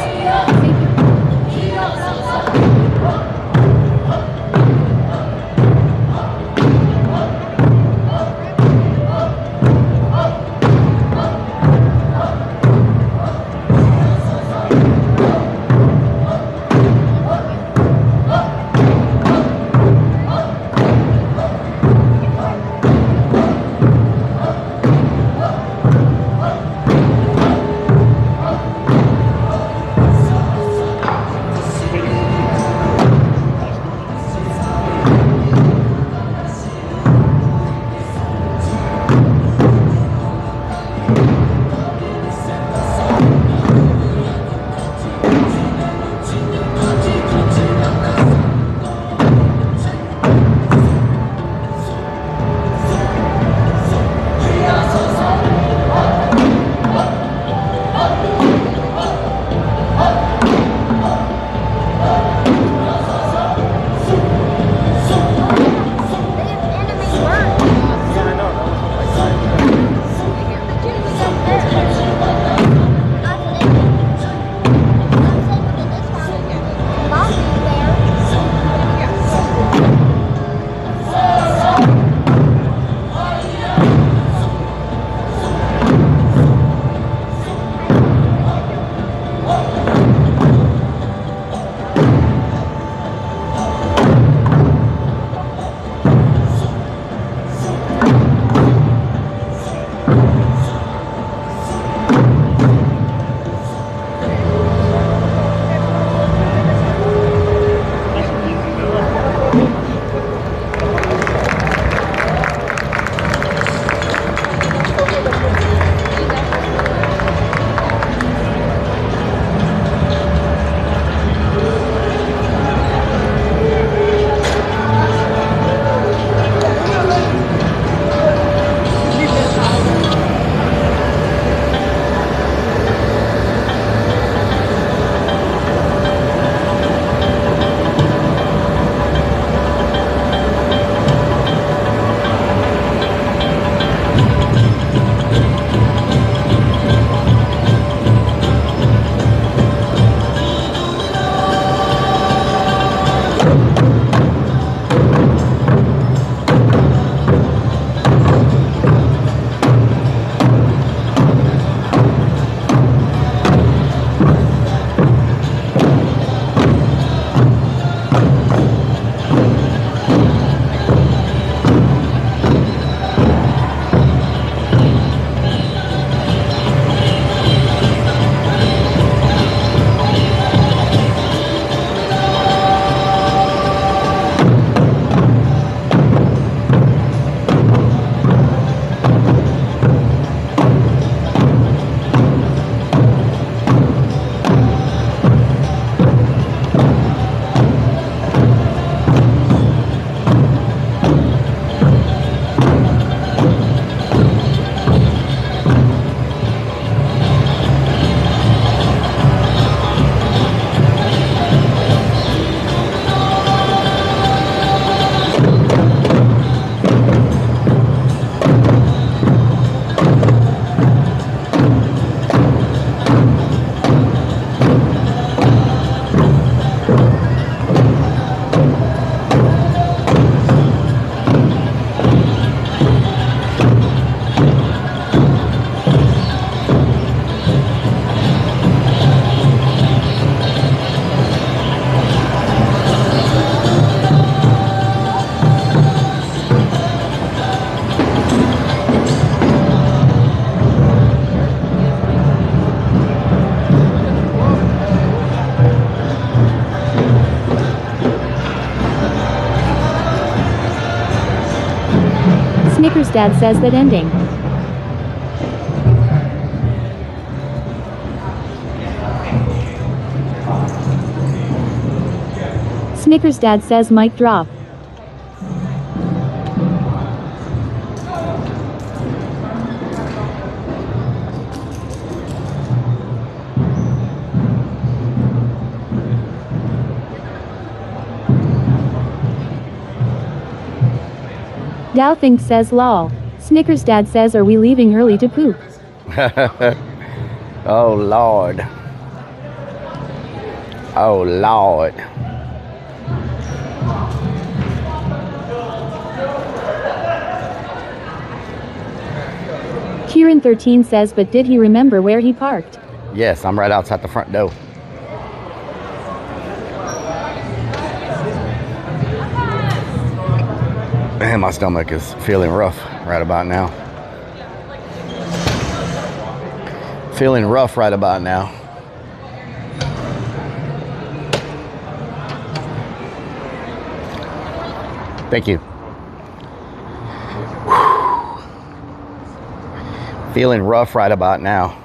Snickers Dad says that ending. Snickers Dad says mic drop. Dowthink says lol. Snickers Dad says are we leaving early to poop? Oh Lord. Oh Lord. Kieran13 says but did he remember where he parked? Yes, I'm right outside the front door. Man, my stomach is feeling rough right about now. Feeling rough right about now. Thank you. Whew. Feeling rough right about now.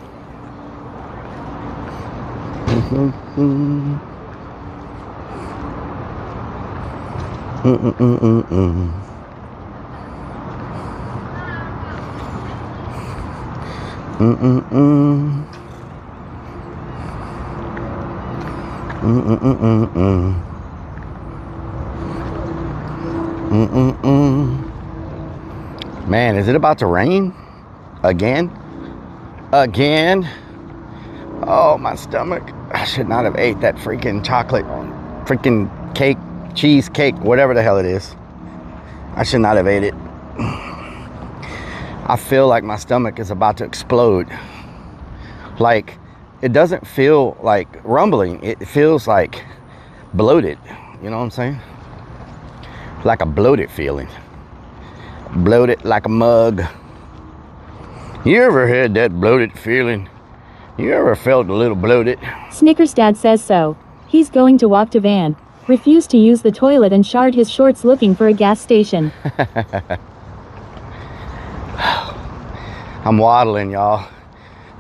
Man, is it about to rain? Again? Again? Oh, my stomach. I should not have ate that freaking chocolate, freaking cake, cheesecake, whatever the hell it is. I should not have ate it. I feel like my stomach is about to explode. Like, it doesn't feel like rumbling. It feels like bloated. You know what I'm saying? Like a bloated feeling. Bloated like a mug. You ever had that bloated feeling? You ever felt a little bloated? Snickers Dad says so. He's going to walk to van. Refused to use the toilet and shard his shorts looking for a gas station. I'm waddling, y'all.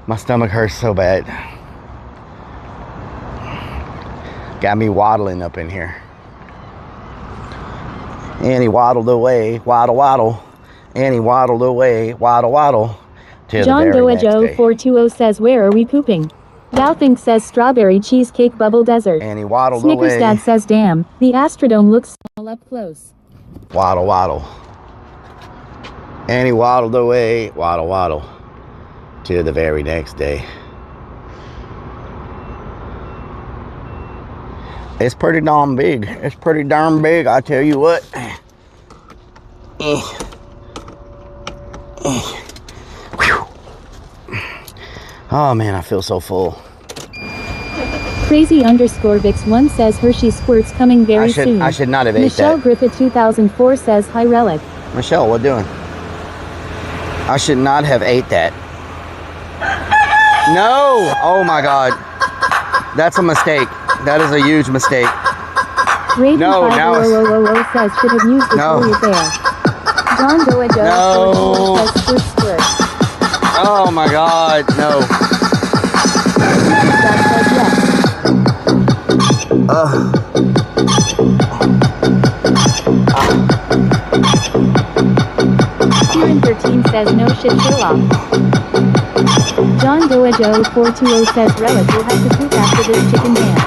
My stomach hurts so bad. Got me waddling up in here. And he waddled away, waddle, waddle. And he waddled away, waddle, waddle. John Doa Joe 420 says where are we pooping? Dowthink says strawberry cheesecake bubble desert. And he waddled Snickers away. Dad says damn, the Astrodome looks small up close. Waddle, waddle. And he waddled away, waddle, waddle. Till the very next day. It's pretty darn big. It's pretty darn big, I tell you what. Oh man, I feel so full. Crazy_Vix1 says Hershey squirts coming very soon. I should not have ate Michelle that. Griffith 2004 says hi Rellik. Michelle, what doing? I should not have ate that. No! Oh my God. That's a mistake. That is a huge mistake. Raven No, now it's... says should have used the toilet there. John Doa Joe says squirt squirt. Oh my God, no. Kieran13 says no shit Sherlock. John Doa Joe 420 says Rellik will have to poop after this chicken dance.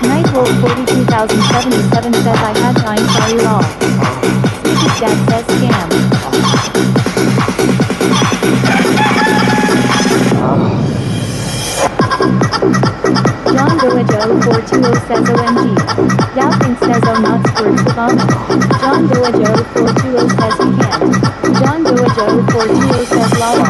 Nightwolf 42077 says I had time, sorry all. Snickers Dad says scam. John Doa Joe 420 says OMG. Dowthink says oh not squirts with vomit. John Doa Joe 420 says he can't. John Doa Joe 420 says lala.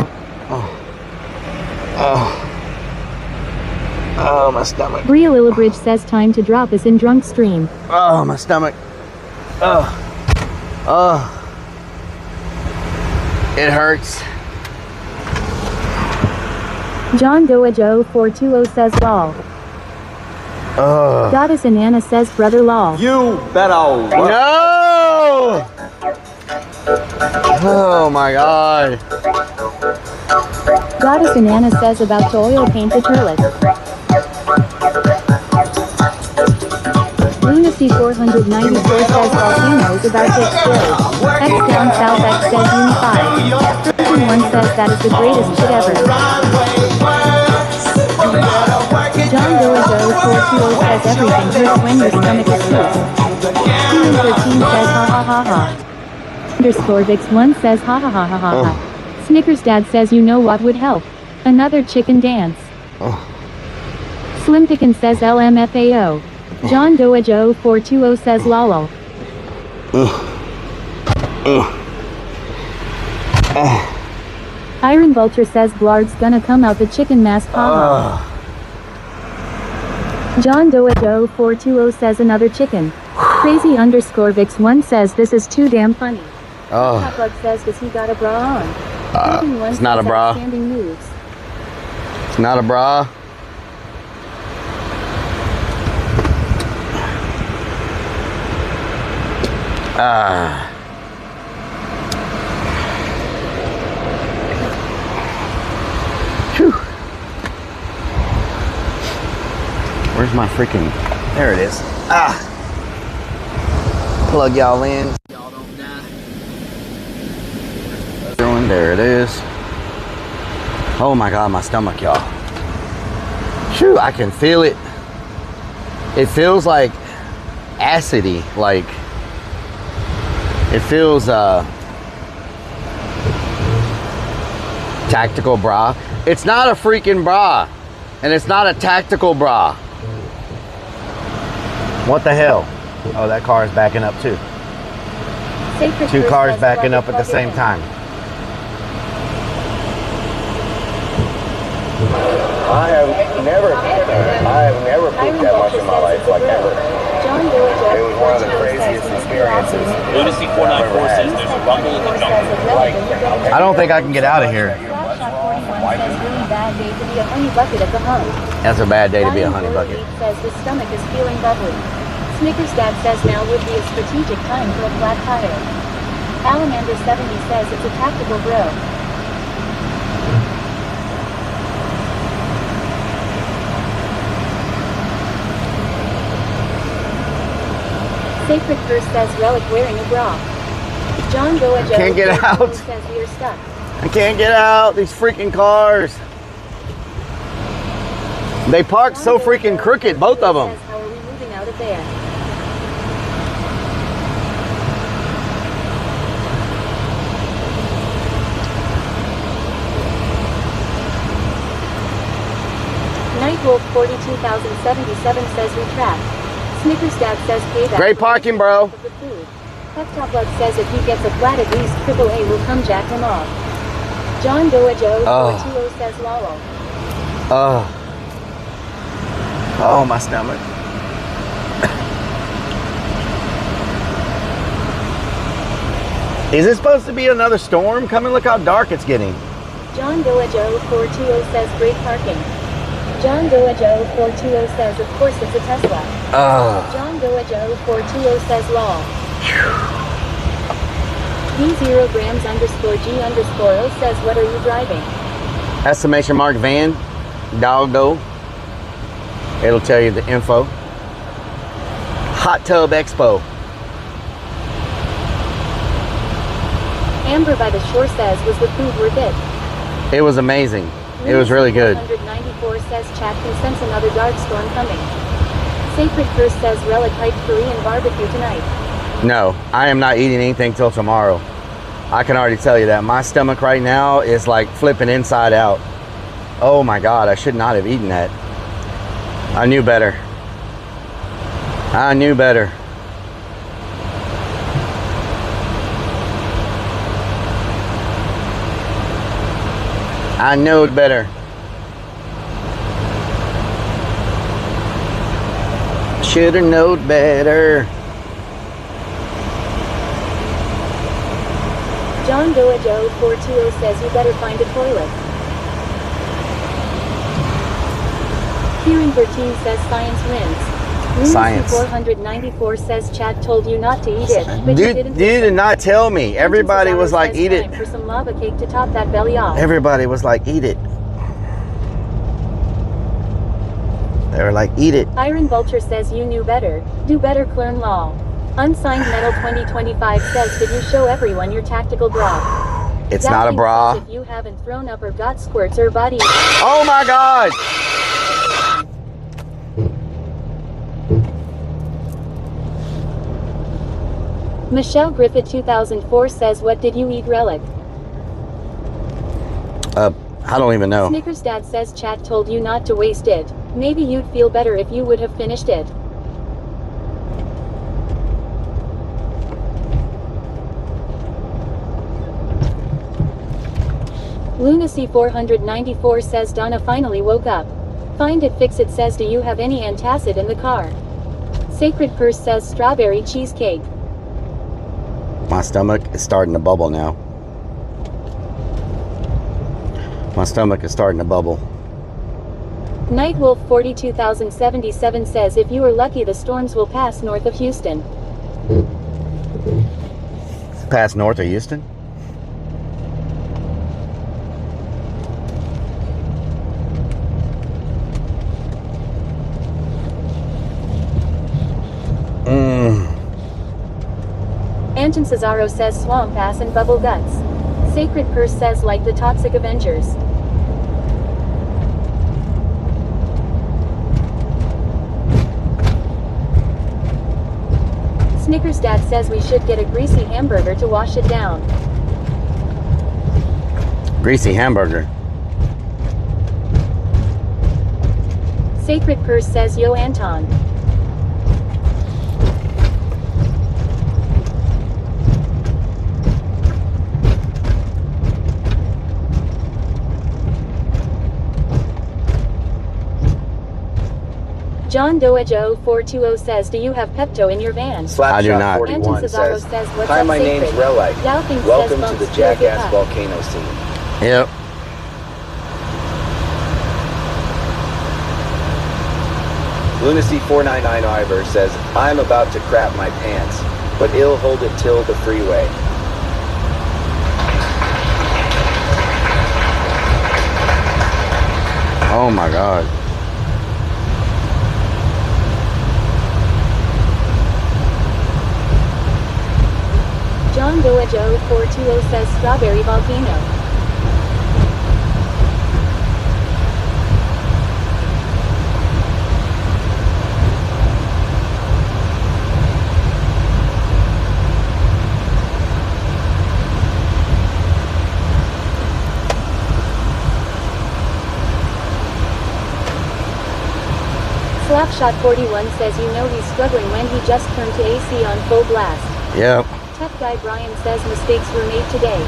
Oh, my stomach. Bria Lillibridge says time to drop us in drunk stream. Oh, my stomach. It hurts. John Doa Joe 420 says lol. Goddess and Anna says brother lol. You better. No! Oh my God. Goddess Banana says about to oil paint the toilet. Lunacy 494 says volcanoes about to explode. X down south X says unify. Person 1 says that is the greatest shit ever. John Doajo 420 says everything hurts when your stomach is loose. Human 13 says ha ha ha ha. Underscore Vix 1 says ha ha ha ha ha ha. Snickers Dad says you know what would help. Another chicken dance. Slim Pickin says LMFAO. John Doajo 420 says lol. Iron Vulture says Blard's gonna come out the chicken mask haha. John Doajo 420 says another chicken. Crazy underscore Vix 1 says this is too damn funny. Top Bug says does he got a bra on? It's not a bra. Outstanding moves. It's not a bra. Whew. Where's my freaking... There it is. Plug y'all in. Y'all don't die. There it is. Oh my God, my stomach, y'all. Phew, I can feel it. It feels like acidy, like it feels tactical bra. It's not a freaking bra, and it's not a tactical bra. What the hell? Oh, that car is backing up too. Two cars backing up at the same time. I have never pooped that much in my life, like ever. It was one of the craziest experiences. Lunacy 494 says there's a rumble in the jungle. I don't think I can get out of here. That's a bad day to be a honey bucket. Says the stomach is feeling bubbly. Snickers Dad says now would be a strategic time for a flat tire. Alamander 70 says it's a tactical bro. Sacred Curse says Relic wearing a bra. John Doajo Can't get out. Says we are stuck. I can't get out. These freaking cars. They parked so freaking crooked, both of them. How are we moving out of there? Nightwolf 42,077 says we trapped. Snickers Dad says payback. Great parking, bro. Top Bug says if he gets a flat at least AAA will come jack him off. John Doajo 420 says lol. Oh, my stomach. Is it supposed to be another storm coming? Look how dark it's getting. John Doajo 420 says great parking. John Doajo 420 says of course it's a Tesla. John Doajo 420 says lol. D0 grams underscore G underscore O says what are you driving? Exclamation mark van. Doggo. It'll tell you the info. Hot Tub Expo. Amber by the Shore says was the food worth it? It was amazing. It was really good. 194 says chat can sense another dark storm coming. Sacred Curse says Relic hype Korean barbecue tonight. No, I am not eating anything till tomorrow. I can already tell you that. My stomach right now is like flipping inside out. Oh my God, I should not have eaten that. I knew better. I knew better. I know better. Shoulda knowed better. John Doajo 420 says you better find a toilet. Hearing 13 says science wins. Science. 494 says Chad told you not to eat it, but you Dude, didn't. you did not tell me. Everybody was like, eat it. Time for some lava cake to top that belly off. Everybody was like, eat it. They were like, eat it. Iron Vulture says you knew better. Do better, Clern Law. Unsigned Metal 2025 says, did you show everyone your tactical bra? It's not a bra. If you haven't thrown up or got squirts or body. Oh my God. Michelle Griffith 2004 says, what did you eat, Rellik? I don't even know. Snickers Dad says Chad told you not to waste it. Maybe you'd feel better if you would have finished it. Lunacy 494 says Donna finally woke up. Find it, fix it says, do you have any antacid in the car? Sacred Purse says strawberry cheesecake. My stomach is starting to bubble now. My stomach is starting to bubble. Nightwolf 42077 says, if you are lucky the storms will pass north of Houston. Pass north of Houston? Anton Cesaro says swamp ass and bubble guts. Sacred Purse says like the Toxic Avengers. Snickers Dad says we should get a greasy hamburger to wash it down. Greasy hamburger. Sacred Purse says yo Anton. John Doejo 420 says, do you have Pepto in your van? I do not. 41 says, what's hi, up, my name's Sacred? Rellik. Doubting Welcome says to the bumps feel good Jackass hot. Volcano scene. Yep. Lunacy 499 Ivor says, I'm about to crap my pants, but ill hold it till the freeway. Oh my God. John Doejo 420 says strawberry volcano. Slapshot 41 says you know he's struggling when he just turned to AC on full blast. Yep. Tough Guy Brian says mistakes were made today.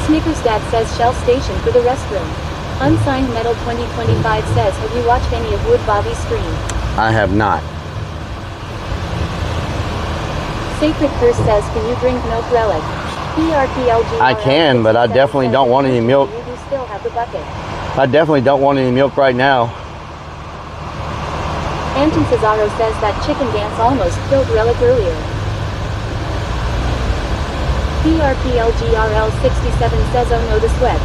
Snickers Dad says Shell Station for the restroom. Unsigned Metal 2025 says, have you watched any of Wood Bobby's stream? I have not. Sacred Curse says, can you drink milk, Rellik? PRPLG. I can, but I definitely don't want any milk. You do still have the bucket. I definitely don't want any milk right now. Anton Cesaro says that chicken dance almost killed Rellik earlier. PRPLGRL 67 says, oh no, the sweats.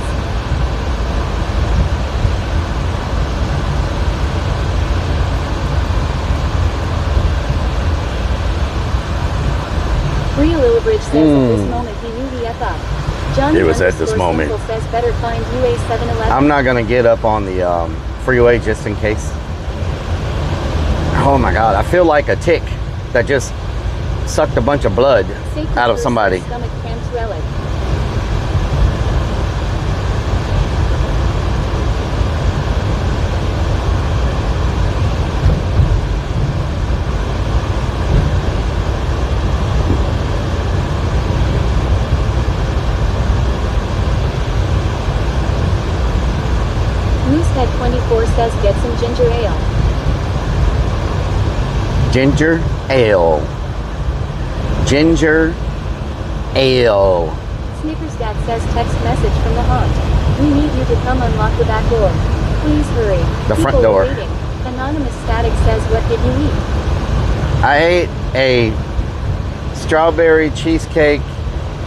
Bria Lillibridge says at this moment he knew the F up. John It was at this moment. Says better find UA 711. I'm not gonna get up on the freeway just in case. Oh my God, I feel like a tick that just sucked a bunch of blood out of somebody. Stomach cramps, Rellik. Moosehead 24 says get some ginger ale. Ginger ale. Ginger ale. Snickers Dad says text message from the haunt. We need you to come unlock the back door. Please hurry. The front People are door. waiting. Anonymous Static says, what did you eat? I ate a strawberry cheesecake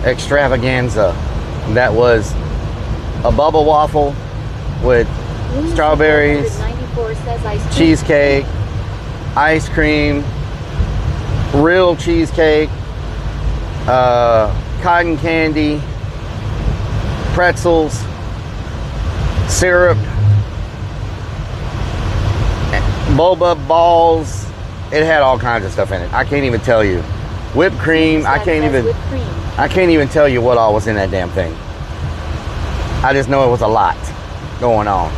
extravaganza. That was a bubble waffle with strawberries, 94 says ice cream. cheesecake, ice cream, real cheesecake, cotton candy, pretzels, syrup, boba balls. It had all kinds of stuff in it. I can't even tell you. Whipped cream. I can't even tell you what all was in that damn thing. I just know it was a lot going on.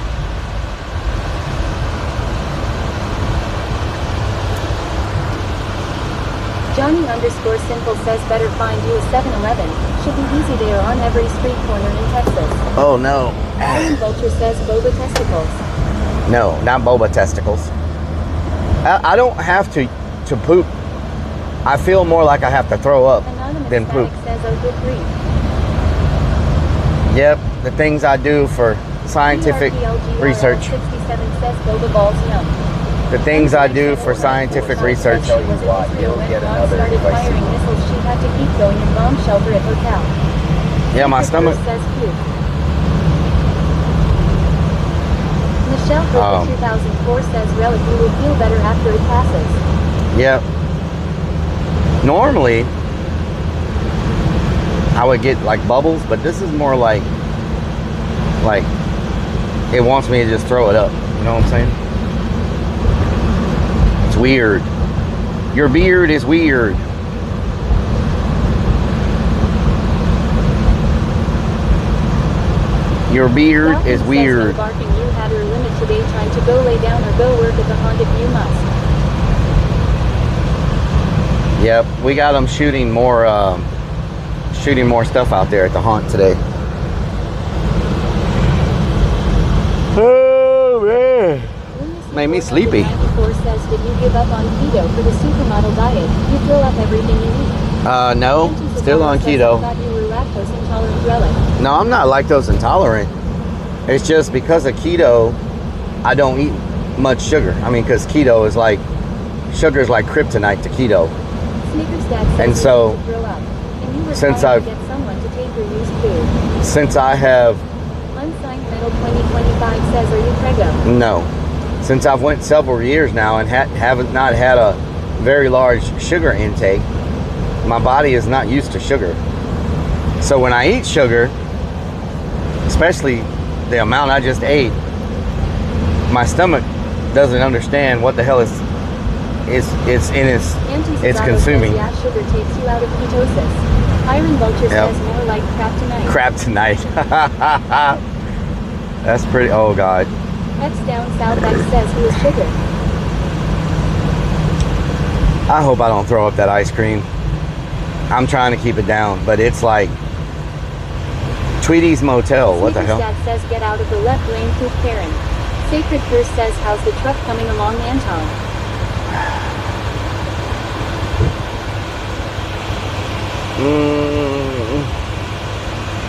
Johnny underscore simple says better find you a 7-Eleven. Should be easy, they are on every street corner in Texas. Oh no. Iron Vulture says boba testicles. No, not boba testicles. I don't have to poop. I feel more like I have to throw up than poop. Says, oh, good grief. Yep, the things I do for scientific research. 67 says boba balls yum. The things I do for scientific research. Started firing missiles, she had to keep going in bomb shelter at hotel. Yeah, my stomach. Says puke. Michelle Griffith 2004 says Rellik, you will feel better after it passes. Yep. Normally, I would get like bubbles, but this is more like it wants me to just throw it up. You know what I'm saying? It's weird. Your beard is weird. Your beard is weird. No barking, you had her limit today, trying to go lay down or go work at the haunt if you must. Yep, we got them shooting more stuff out there at the haunt today. Oh man, made me sleepy. 94 says, did you give up on keto for the supermodel diet? You throw up everything you eat. No, still on keto. I thought you were lactose intolerant, Rellik. No, I'm not lactose intolerant. It's just because of keto, I don't eat much sugar. I mean, because keto is like, sugar is like kryptonite to keto. And so, since I have, Unsigned Metal 2025 says, are you prego? no, since I've went several years now and haven't not had a very large sugar intake, my body is not used to sugar. So when I eat sugar, especially the amount I just ate, my stomach doesn't understand what the hell it's consuming. Yeah, sugar takes you out of ketosis. Iron Vulture says more like crap tonight. Crap tonight. That's pretty. Oh God. X down south X says who is sugar. I hope I don't throw up that ice cream. I'm trying to keep it down, but it's like Tweety's Motel. What the hell? Dad says get out of the left lane, poop Karen. Sacred Curse says how's the truck coming along, Anton?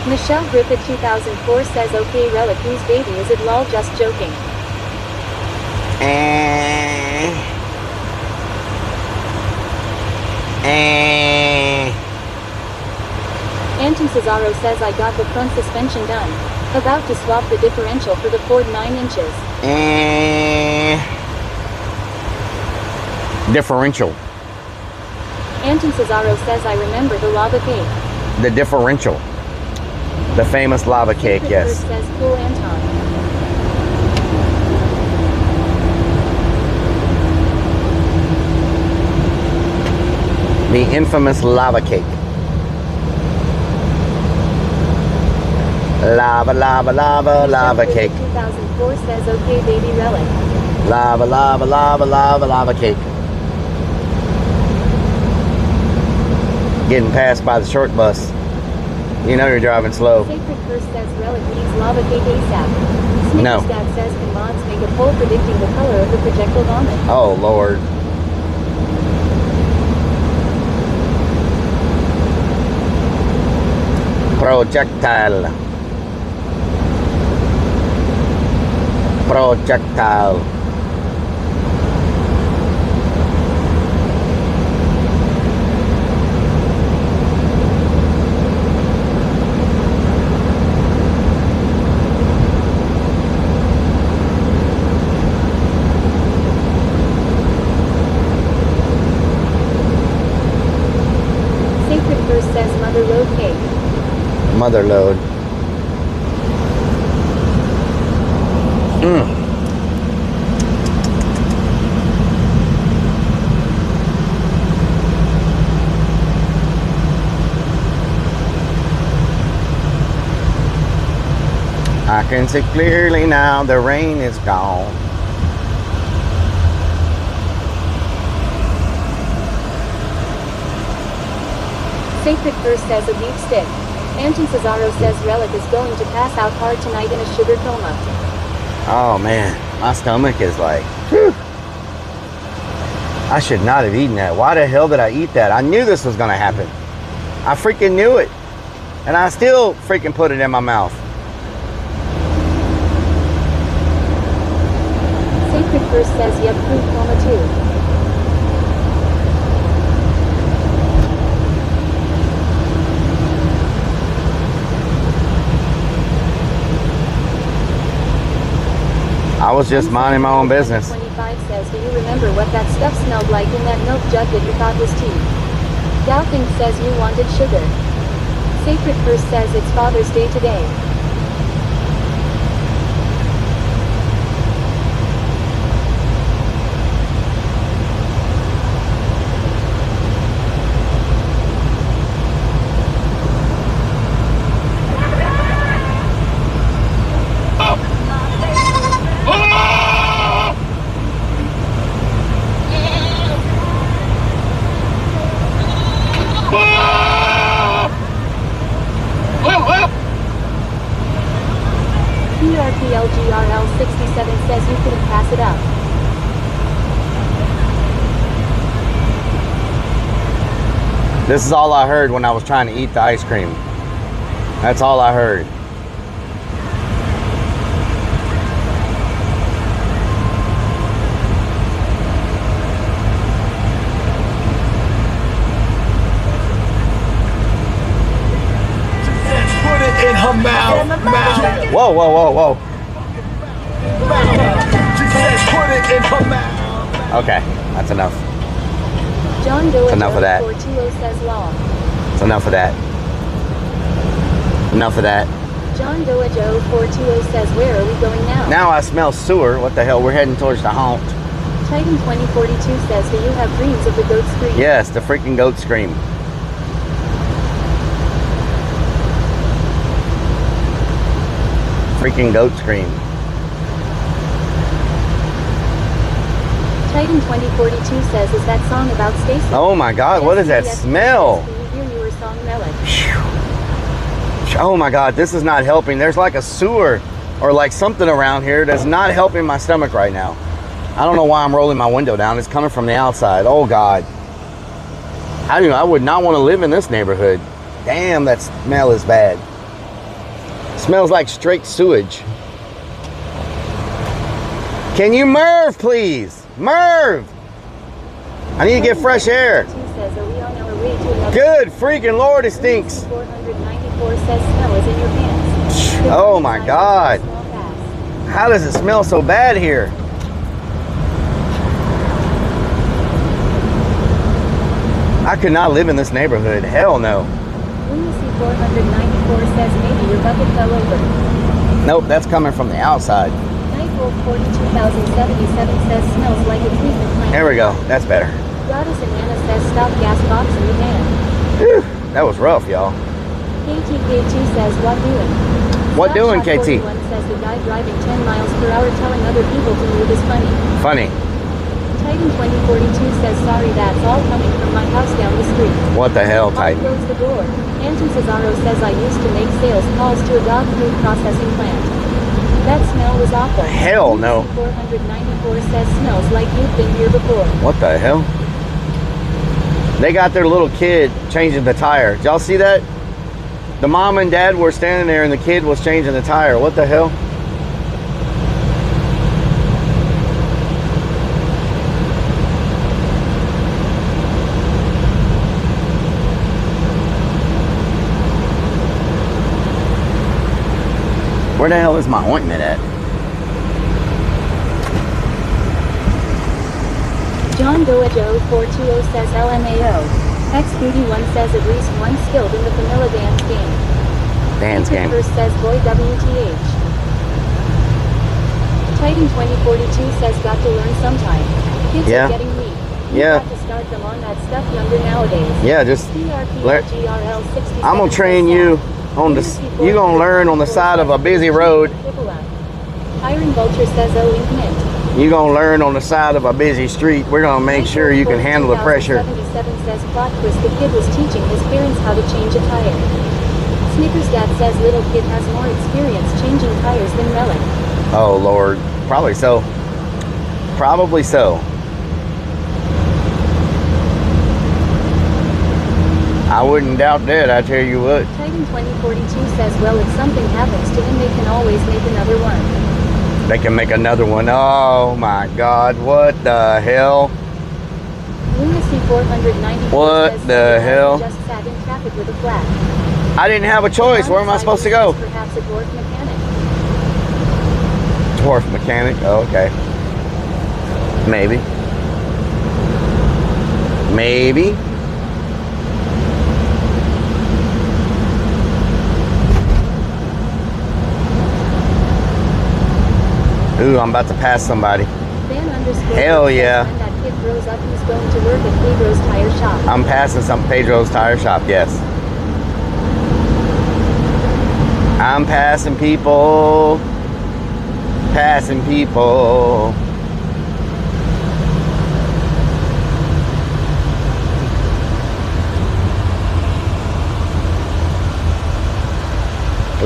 Michelle Griffith 2004 says okay Rellik, whose baby is it, lol, just joking. Anton Cesaro says I got the front suspension done. About to swap the differential for the Ford 9 inches. Differential. Anton Cesaro says I remember the lava cake. The differential. The famous lava cake, yes. Says cool Anton. The infamous lava cake. Lava, lava, lava, lava cake. 2004 says okay baby Rellik. Lava, lava, lava, lava, lava cake. Getting passed by the short bus. You know you're driving slow. Sacred Curse says Rellik needs lava cake ASAP. No. Dad says can mods make a poll predicting the color of the projectile vomit? Oh Lord. Projectile. Projectile. Sacred verse says mother load cake. Mother load. I can see clearly now the rain is gone. Sacred verse says a deep stick. Auntie Cesaro says Rellik is going to pass out hard tonight in a sugar coma. Oh man, my stomach is like, whew. I should not have eaten that. Why the hell did I eat that? I knew this was gonna happen. I freaking knew it. And I still freaking put it in my mouth. Sacred verse says yep, food coma too. I was just minding my own business. 25 says, do you remember what that stuff smelled like in that milk jug that you thought was tea? Galping says you wanted sugar. Sacred verse says it's Father's Day today. PRPLGRL 67 says you couldn't pass it up. This is all I heard when I was trying to eat the ice cream. That's all I heard. Put it in her mouth. Whoa, whoa, whoa, whoa. She says put it in her mouth. Okay, that's enough. John That's enough of that. 420 says law. It's enough of that. Enough of that. John Doa Joe 420 says where are we going now? Now I smell sewer. What the hell? We're heading towards the haunt. Titan 2042 says do you have dreams of the goat scream? Yes, the freaking goat scream. Freaking goat scream. Titan 2042 says is that song about Stacy? Oh my God, what is that smell? Can you hear your song Melon? Oh my God, this is not helping. There's like a sewer or like something around here that's not helping my stomach right now. I don't know why I'm rolling my window down. It's coming from the outside. Oh God. I would not want to live in this neighborhood. Damn, that smell is bad. Smells like straight sewage. Can you Merv, please? Merv! I need to get fresh air. Good freaking Lord, it stinks. 494 says smell is in your pants. Oh my God. How does it smell so bad here? I could not live in this neighborhood. Hell no. Lunacy 494 says maybe your bucket fell over. Nope, that's coming from the outside. Nightwolf 42077 says smells like a treatment plant. There we go. That's better. Goddess and Anna says stop gas box in your hand. Whew, that was rough, y'all. KTK2 says what doing? What doing, KT? 41 says the guy driving 10 miles per hour telling other people to move is funny. Funny. Titan 2042 says sorry that's all coming from my house down the street. What the hell, Titan? Close the door. Anton Cesaro says I used to make sales calls to a dog food processing plant. That smell was awful. Hell no. 494 says smells like you've been here before. What the hell? They got their little kid changing the tire. Did y'all see that? The mom and dad were standing there and the kid was changing the tire. What the hell? Where the hell is my ointment at? John Doa Joe 420 says LMAO. X41 says at least one skilled in the vanilla dance game. Dance game. First says boy WTH. Titan 2042 says got to learn sometime. Kids Yeah. are getting weak. You Yeah. got to start them on that stuff younger nowadays. Yeah, just learn. PRPLGRL 67 I'm gonna train you on the. You gonna learn on the side of a busy road. Iron Vulture says Owing Mint. You gonna learn on the side of a busy street. We're gonna make sure you can handle the pressure. 77 says plot twist, the kid was teaching his parents how to change a tire. Snickers Dad says little kid has more experience changing tires than Rellik. Oh Lord, probably so. Probably so. I wouldn't doubt that, I tell you what. Titan 2042 says well if something happens to him they can always make another one. They can make another one. Oh my God, what the hell? Lunacy 494 What says the hell? just sat in traffic with a flat. I didn't have a choice. Where am I supposed to go? Perhaps a dwarf mechanic. Dwarf mechanic. Oh, okay. Maybe. Maybe. Ooh, I'm about to pass somebody. Hell yeah. When that kid grows up, he's going to work at Pedro's tire shop. I'm passing some Pedro's tire shop, yes. I'm passing people. Passing people.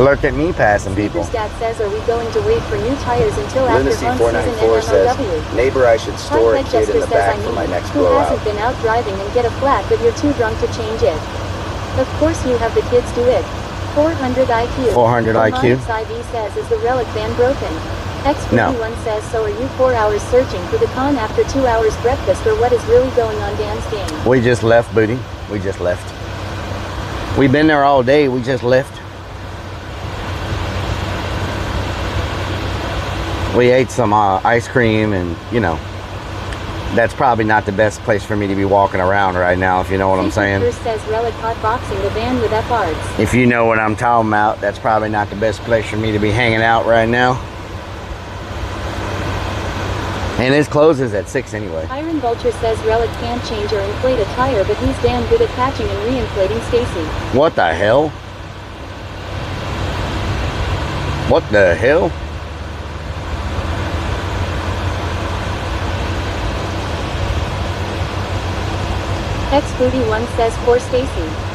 Look at me passing people. Dad says, are we going to wait for new tires until after Lunacy hunt season in 494 says, NOW? neighbor, I should store a Hardhead kid in Jester the says, back I for my mean, next who blowout. hasn't been out driving and get a flat but you're too drunk to change it? Of course you have the kids do it. 400 IQ. 400 IQ. IV says, is the Rellik van broken? X41 No. says, so are you 4 hours searching for the con after 2 hours breakfast or what is really going on Dan's game? We just left, Booty. We just left. We've been there all day. We just left. We ate some ice cream and, you know, that's probably not the best place for me to be walking around right now, if you know what I'm saying. First says Rellik hotboxing the van with FRs. If you know what I'm talking about, that's probably not the best place for me to be hanging out right now. And his closes at 6 anyway. Iron Vulture says Rellik can't change or inflate a tire, but he's damn good at patching and re-inflating Stacy. What the hell? What the hell? X41 says poor Stacy.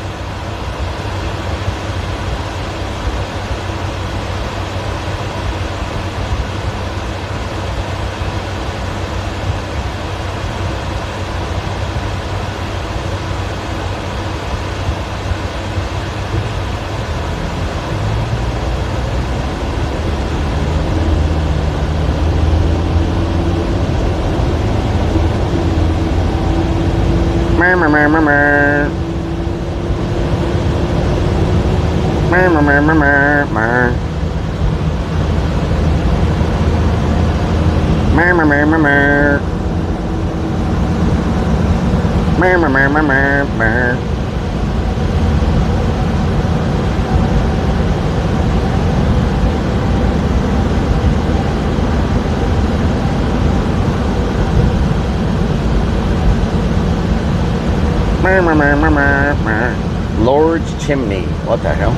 Lord's chimney. What the hell?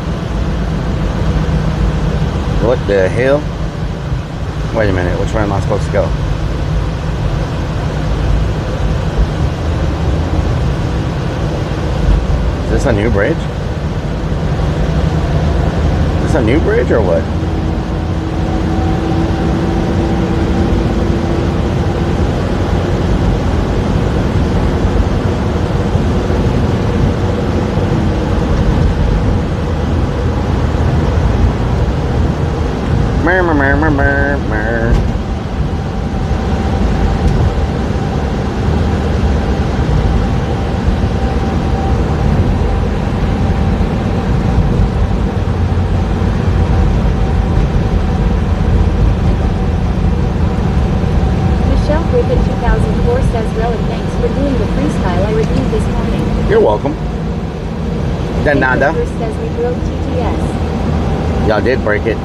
What the hell? Wait a minute. Which way am I supposed to go? Is this a new bridge? Is this a new bridge or what? De nada. Says we broke TTS. Y'all did break it.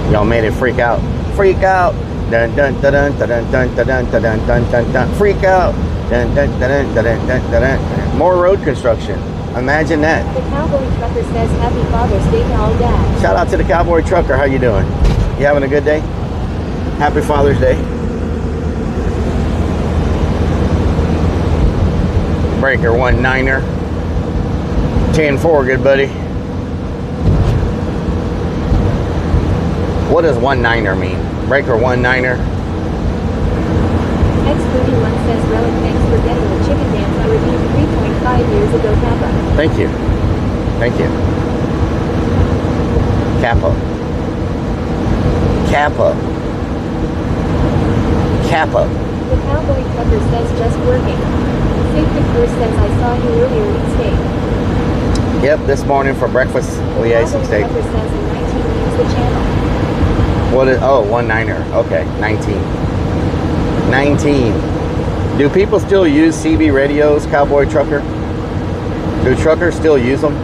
Y'all made it freak out. Freak out. Dun dun dun dun dun dun dun dun dun dun dun dun. Freak out. Dun dun dun dun dun dun dun. More road construction. Imagine that. The Cowboy Trucker says Happy Father's Day to all dads. Shout out to the Cowboy Trucker. How you doing? You having a good day? Happy Father's Day. Breaker 19er. 10-4, good buddy. What does 19er mean? Breaker 19er. X31 says Rellik, thanks for getting the chicken dance I reviewed 3.5 years ago, Kappa. Thank you. Thank you. Kappa. Kappa. Kappa. The Cowboy Trucker says just working. Safety First says I saw you earlier eat steak. Yep, this morning for breakfast we ate some steak. Trucker says in 19 leaves the channel. What is, oh, 19er. Okay, 19. 19. Do people still use CB radios, Cowboy Trucker? Do truckers still use them?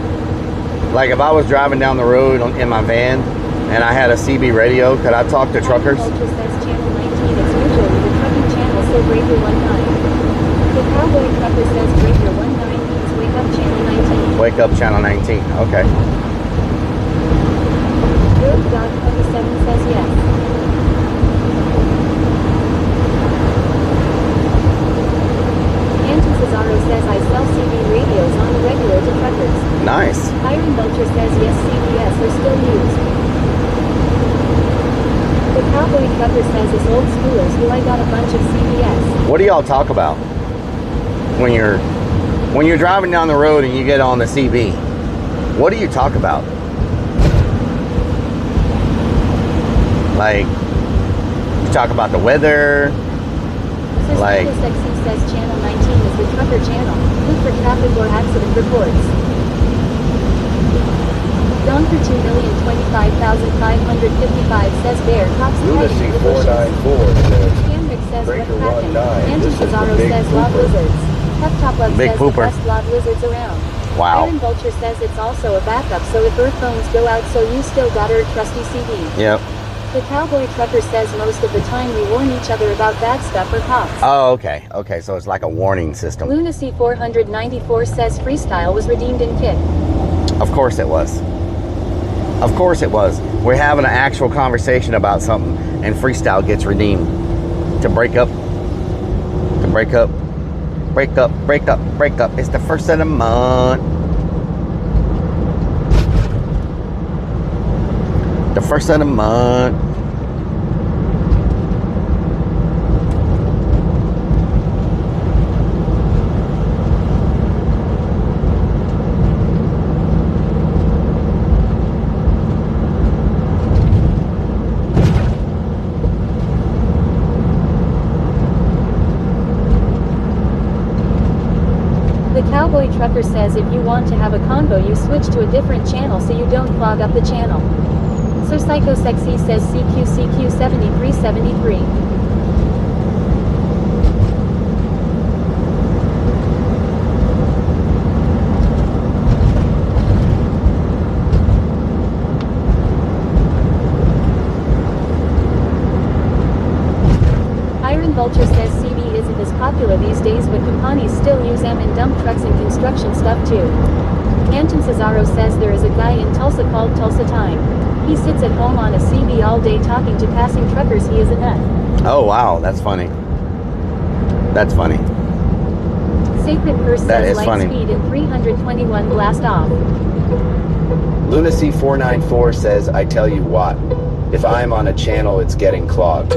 Like if I was driving down the road in my van and I had a CB radio, could I talk to truckers? Ultra says channel 19 is usually the trucking channel, so Breaker 19. The Cowboy Trucker says Breaker 19 means wake up channel 19. Wake up channel 19. Okay. Road Dog 27 says yes. Anton Cesaro says I sell CB radios on the regular to truckers. Nice. Iron Vulture says yes, CBS are still used. The Cowboy Trucker says it's old schoolers who I got a bunch of CBS. What do y'all talk about when you're driving down the road and you get on the CB? What do you talk about? Like, you talk about the weather. Like, Sexy says channel 19 is the trucker channel. Good for traffic or accident reports. Don for 2,025,555 says Bear cops hiding in the bushes. Camrick says what happened. Anton Cesaro says love lizards. Pep Top Love Big says pooper. the best love lizards around. Wow. Iron Vulture says it's also a backup, so if Earth phones go out, so you still got Earth trusty CD. Yep. The Cowboy Trucker says most of the time we warn each other about bad stuff or cops. Oh, okay. Okay, so it's like a warning system. Lunacy 494 says freestyle was redeemed in Kit. Of course it was. Of course it was. We're having an actual conversation about something and freestyle gets redeemed. To break up. To break up. Break up, break up, break up. It's the first of the month. The first of the month. The Cowboy Trucker says if you want to have a convo you switch to a different channel so you don't clog up the channel. So Psycho Sexy says CQ 7373. Iron Vulture says CB isn't as popular these days, but companies still use them in dump trucks and construction stuff too. Anton Cesaro says there is a guy in Tulsa called Tulsa Time. He sits at home on a CB all day talking to passing truckers. He is a nut. Oh, wow. That's funny. That's funny. Sacred Curse That says is light funny. speed in 321 blast off. Lunacy494 says, I tell you what, if I'm on a channel, it's getting clogged.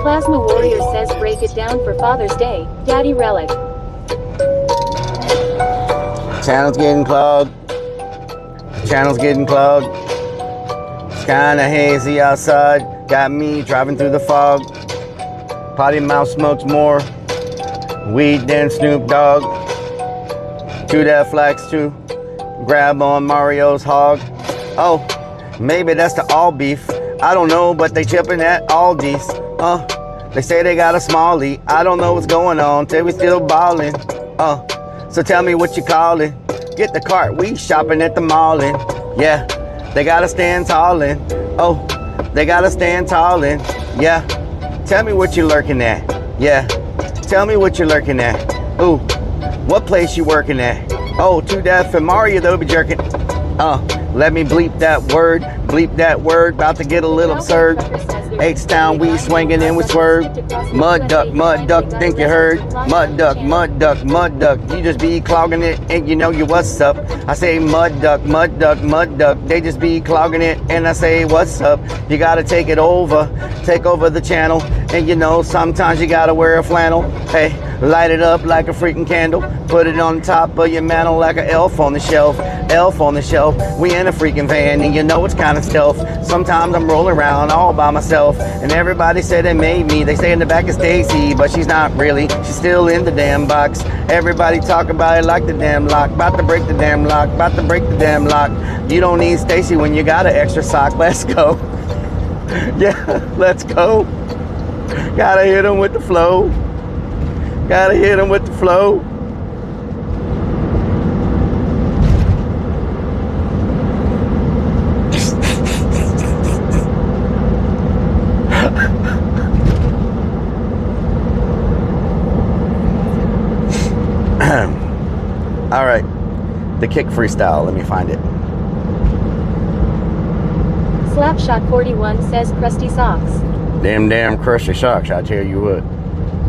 Plasma Warrior says break it down for Father's Day, Daddy Rellik. Channel's getting clogged. Channel's getting clogged. It's kinda hazy outside. Got me driving through the fog. Potty mouth smokes more weed than Snoop Dogg. Chew that flax too. Grab on Mario's hog. Oh, maybe that's the all beef. I don't know, but they chipping at Aldi's. They say they got a smallie. I don't know what's going on. Say we still ballin'. So tell me what you callin'. Get the cart, we shopping at the mallin'. Yeah, they gotta stand tallin'. Oh, they gotta stand tallin'. Yeah, tell me what you lurking at. Yeah, tell me what you lurking at. Ooh, what place you working at? Oh, to death and Mario, they'll be jerking. Let me bleep that word, about to get a little absurd. H-Town, we swinging and we swerve. Mud duck, think you heard. Mud duck, you just be clogging it and you know you what's up. I say mud duck, they just be clogging it and I say what's up. You gotta take over the channel, and you know sometimes you gotta wear a flannel. Hey, light it up like a freaking candle, put it on top of your mantle like an elf on the shelf. We in a freaking van and you know it's kind of stealth. Sometimes I'm rolling around all by myself and everybody said it made me. They say in the back is Stacy, but she's not really. She's still in the damn box. Everybody talk about it like the damn lock. About to break the damn lock. You don't need Stacy when you got an extra sock. Let's go. Yeah, let's go. Gotta hit him with the flow. All right, the kick freestyle, let me find it. Slapshot 41 says crusty socks. Damn crusty socks, I tell you what.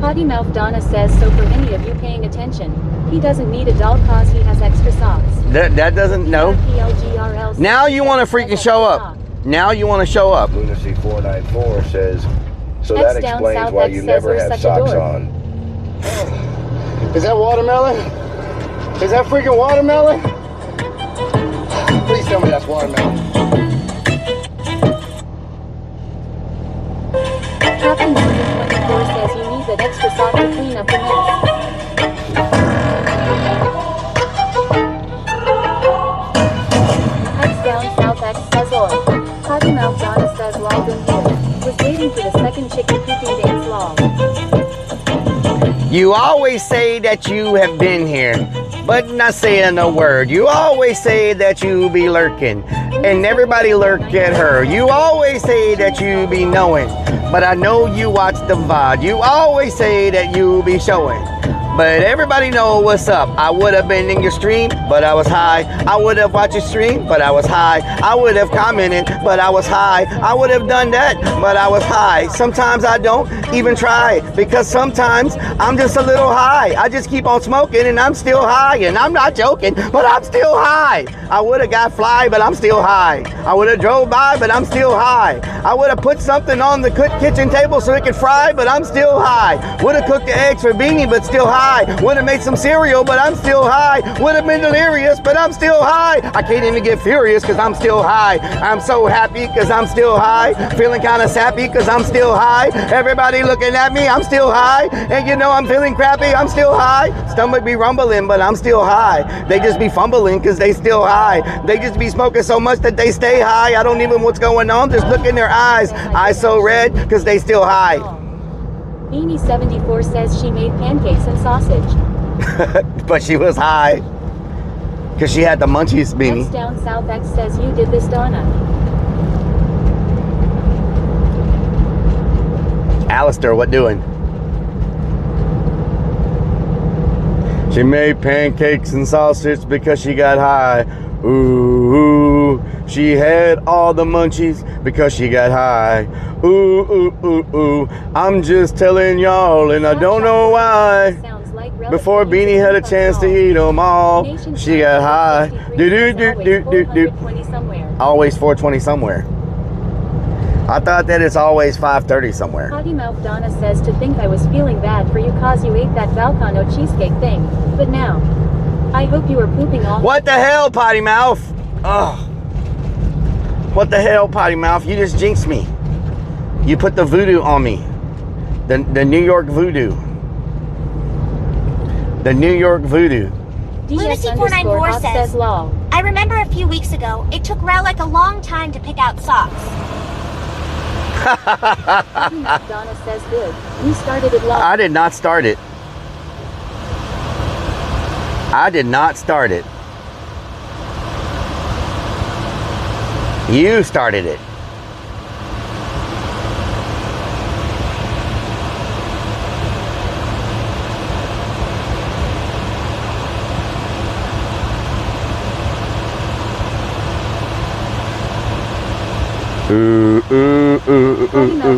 Potty Mouth Donna says, so for any of you paying attention, he doesn't need a doll cause he has extra socks. That doesn't, no. Now you want to freaking show up. Lunacy 494 says, so that explains why you never have socks on. Is that watermelon? Is that freaking watermelon? Please tell me that's watermelon. Captain Morgan 24 says you need that extra sock to clean up the mess. X down South X says lol. Potty Mouth Donna says lol been here. Was waiting for the second chicken pooping dance lol. You always say that you have been here, but not saying a word. You always say that you be lurking, and everybody lurk at her. You always say that you be knowing, but I know you watch the VOD. You always say that you be showing, but everybody know what's up. I would have been in your stream, but I was high. I would have watched your stream, but I was high. I would have commented, but I was high. I would have done that, but I was high. Sometimes I don't even try, because sometimes I'm just a little high. I just keep on smoking and I'm still high, and I'm not joking, but I'm still high. I would have got fly, but I'm still high. I would have drove by, but I'm still high. I would have put something on the kitchen table so it could fry, but I'm still high. Would have cooked the eggs for Beanie, but still high. Would have made some cereal, but I'm still high. Would have been delirious, but I'm still high. I can't even get furious because I'm still high. I'm so happy because I'm still high. Feeling kind of sappy because I'm still high. Everybody looking at me, I'm still high. And you know I'm feeling crappy, I'm still high. Stomach be rumbling, but I'm still high. They just be fumbling because they still high. They just be smoking so much that they stay high. I don't even know what's going on. Just look in their eyes. Eyes so red because they still high. Beanie 74 says she made pancakes and sausage. But she was high because she had the munchies, Beanie. X down South X says you did this, Donna. Alistair, what doing? She made pancakes and sausage because she got high. Ooh, she had all the munchies because she got high. Ooh. I'm just telling y'all, and I don't know why. Before Beanie had a chance to eat them all, she got high. Always 420 somewhere. I thought that it's always 5:30 somewhere. Potty Mouth Donna says to think I was feeling bad for you cause you ate that Volcano cheesecake thing, but now I hope you were pooping all. What the hell, Potty Mouth? Ugh. What the hell, Potty Mouth? You just jinxed me. You put the voodoo on me. The New York voodoo. The New York voodoo. Lunacy494 says, lol. I remember a few weeks ago, it took Rellik a long time to pick out socks. Donna says good. You started it long. I did not start it. I did not start it. You started it.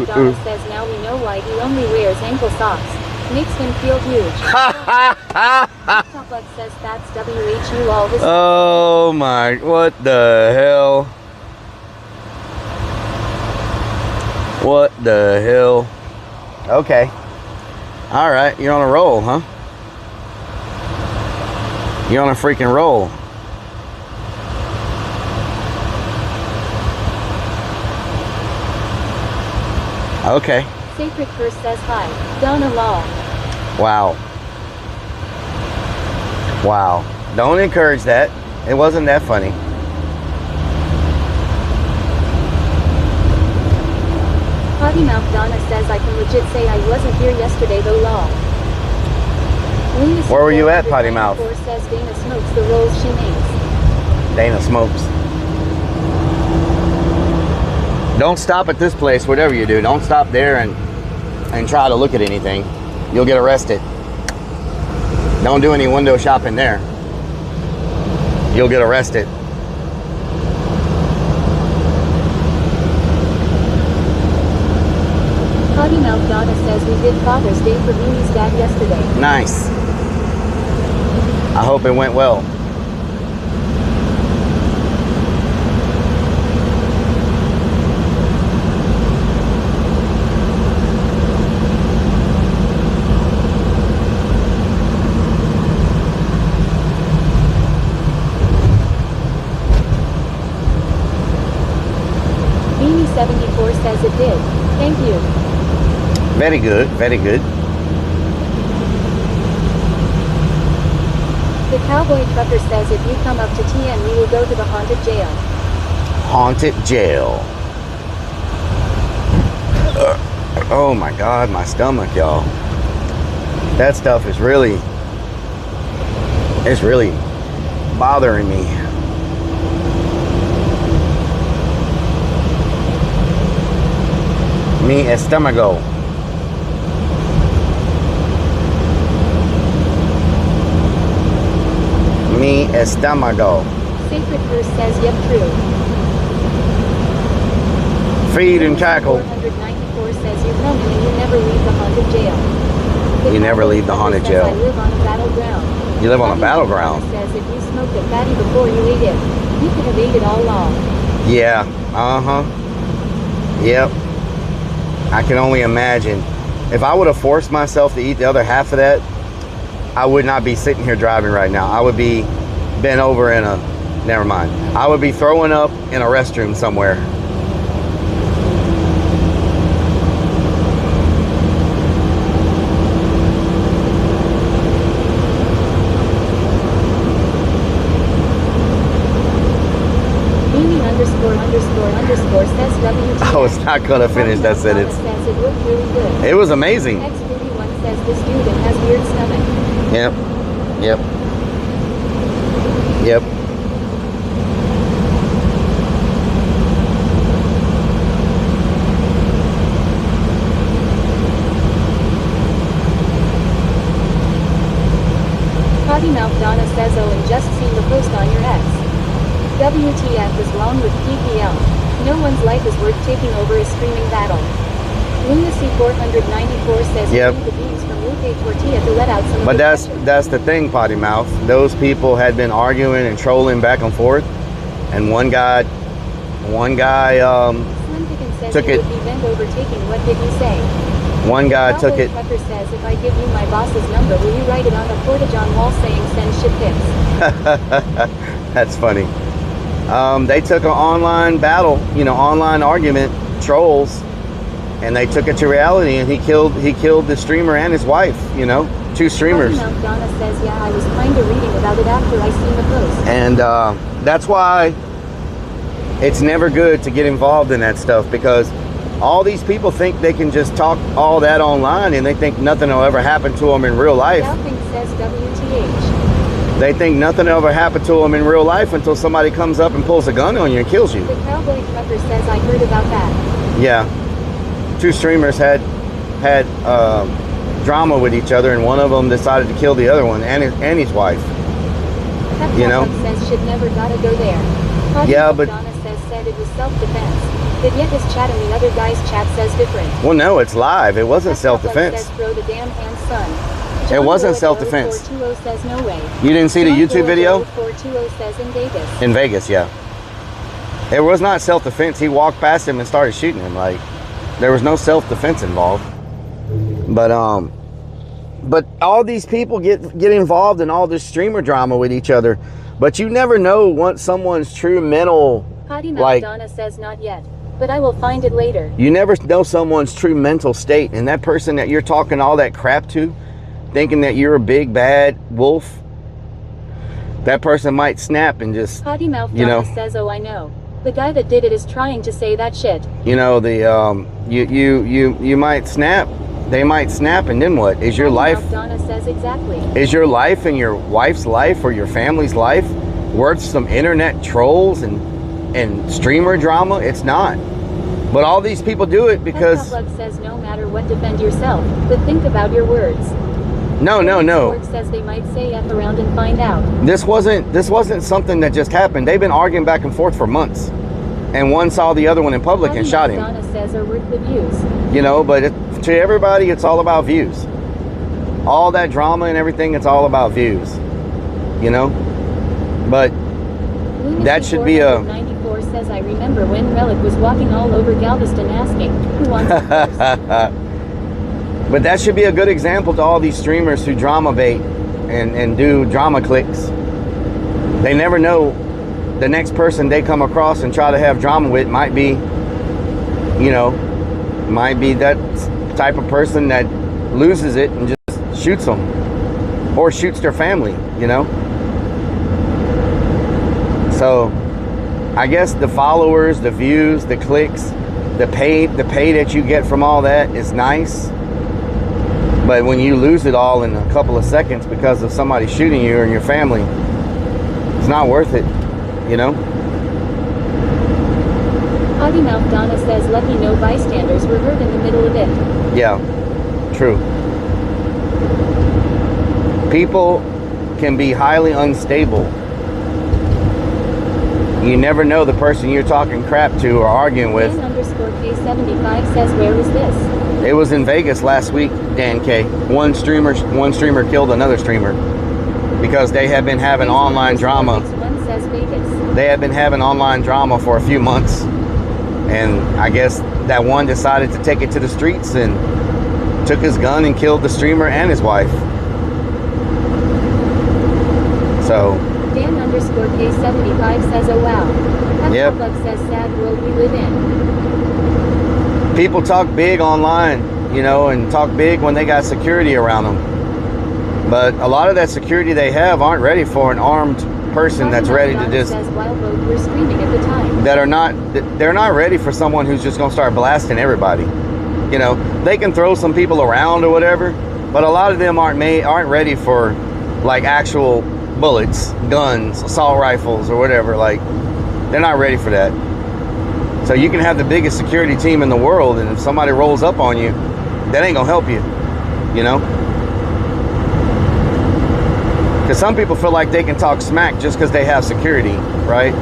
Donna says now we know why he only wears ankle socks. Makes him feel huge. TikTok says that's WHU all this. Oh my, what the hell? What the hell? Okay. All right, you're on a roll, huh? You're on a freaking roll. Okay. Sacred Curse says hi. Donna Law. Wow. Wow. Don't encourage that. It wasn't that funny. Potty Mouth Donna says I can legit say I wasn't here yesterday though Law. Where were you at, Potty Mouth? Says Dana smokes the rolls she makes. Dana smokes. Don't stop at this place, whatever you do. Don't stop there and try to look at anything. You'll get arrested. Don't do any window shopping there. You'll get arrested. Potty Mouth Donna says we did Father's Day for Mooney's dad yesterday. Nice. I hope it went well. Beanie 74 says it did. Thank you. Very good, very good. The Cowboy Trucker says if you come up to TN we will go to the haunted jail. Haunted jail. Oh my God, my stomach, y'all. That stuff is really, it's really bothering me. Mi estómago. Mi estómago. Sacred Curse says yep true. Feed and tackle. 494 says you come in and you never leave the haunted jail. You never leave the haunted jail. I live on a battleground. You live on a battleground. Says if you smoked a fatty before you ate it, you could have ate it all along. Yeah. Uh-huh. Yep. I can only imagine. If I would have forced myself to eat the other half of that, I would not be sitting here driving right now. I would be bent over in a, never mind. I would be throwing up in a restroom somewhere. ___ says WTF. I was not gonna finish that sentence. Says it looked really good. It was amazing. X41 says this dude has weird stomach. Yep. Yep. Yep. Potty Mouth Donna says oh and just seen the post on your ex. WTF is wrong with PPL. No one's life is worth taking over a screaming battle. Lunacy 494 says Yep. the beans from Lupe Tortilla to let out some But of the that's the thing, Potty Mouth. Those people had been arguing and trolling back and forth, and one guy Slim Pickens says took he it. would be bent over taking what did you say? One guy took Cowboy it. Trucker says if I give you my boss's number will you write it on a porta-john wall saying send shit pics? That's funny. They took an online battle, online argument, trolls, and they took it to reality. And he killed the streamer and his wife. Two streamers. Potty Mouth Donna says yeah I was kind of reading about it after I seen the post. And that's why it's never good to get involved in that stuff, because all these people think they can just talk all that online, and they think nothing will ever happen to them in real life. Galping says WTH. They think nothing will ever happen to them in real life until somebody comes up and pulls a gun on you and kills you. The Cowboy Trucker says I heard about that. Yeah. 2 streamers had drama with each other, and one of them decided to kill the other one and his wife. You know? Says should never gotta go there. Yeah, but Donna said it was self-defense. But yet his chat and the other guy's chat says different. well, no, it's live. It wasn't self-defense. Says throw the damn hand, son. It wasn't self-defense. 420 says no way. You didn't see the YouTube video? 420 says in Vegas. In Vegas, yeah. It was not self-defense. He walked past him and started shooting him. Like, there was no self-defense involved. But all these people get involved in all this streamer drama with each other. But you never know what someone's true mental, like, Donna says not yet, but I will find it later. you never know someone's true mental state. And that person that you're talking all that crap to, thinking that you're a big bad wolf, that person might snap and just, Potty mouth you know, Donna says, oh I know. The guy that did it is trying to say that shit. you know, the you might snap. They might snap, and then what? Is your life, Donna says exactly. is your life and your wife's life or your family's life worth some internet trolls and streamer drama? It's not. But all these people do it because Plug says no matter what, defend yourself, but think about your words. no. Sports says they might say F around and find out. This wasn't something that just happened. They've been arguing back and forth for months, and one saw the other one in public and shot him. Donna says are worth the views. You know, but to everybody, it's all about views. All that drama and everything, it's all about views. You know, but that should be a. 94 says I remember when Rellik was walking all over Galveston asking who wants it first. But that should be a good example to all these streamers who drama bait and do drama clicks. They never know the next person they come across and try to have drama with might be, you know, might be that type of person that loses it and just shoots them or shoots their family, you know. So I guess the followers, the views, the clicks, the pay that you get from all that is nice. But when you lose it all in a couple of seconds because of somebody shooting you or your family, it's not worth it, you know? Potty mouth Donna says lucky no bystanders were hurt in the middle of it. Yeah, true. People can be highly unstable. You never know the person you're talking crap to or arguing with. Dan_K75 says where is this? It was in Vegas last week, Dan K. One streamer killed another streamer because they had been having online drama. One says Vegas. They had been having online drama for a few months, and I guess that one decided to take it to the streets and took his gun and killed the streamer and his wife. So Dan_K75 says oh wow. Yep. Plug says sad world we live in. People talk big online, you know, and talk big when they got security around them. But a lot of that security they have aren't ready for an armed person that's ready to just. We're screaming at the time. They're not ready for someone who's just gonna start blasting everybody. You know, they can throw some people around or whatever, but a lot of them aren't ready for like actual bullets, guns, assault rifles, or whatever. Like, they're not ready for that. So you can have the biggest security team in the world, and if somebody rolls up on you, that ain't gonna help you, you know? Because some people feel like they can talk smack just because they have security, right?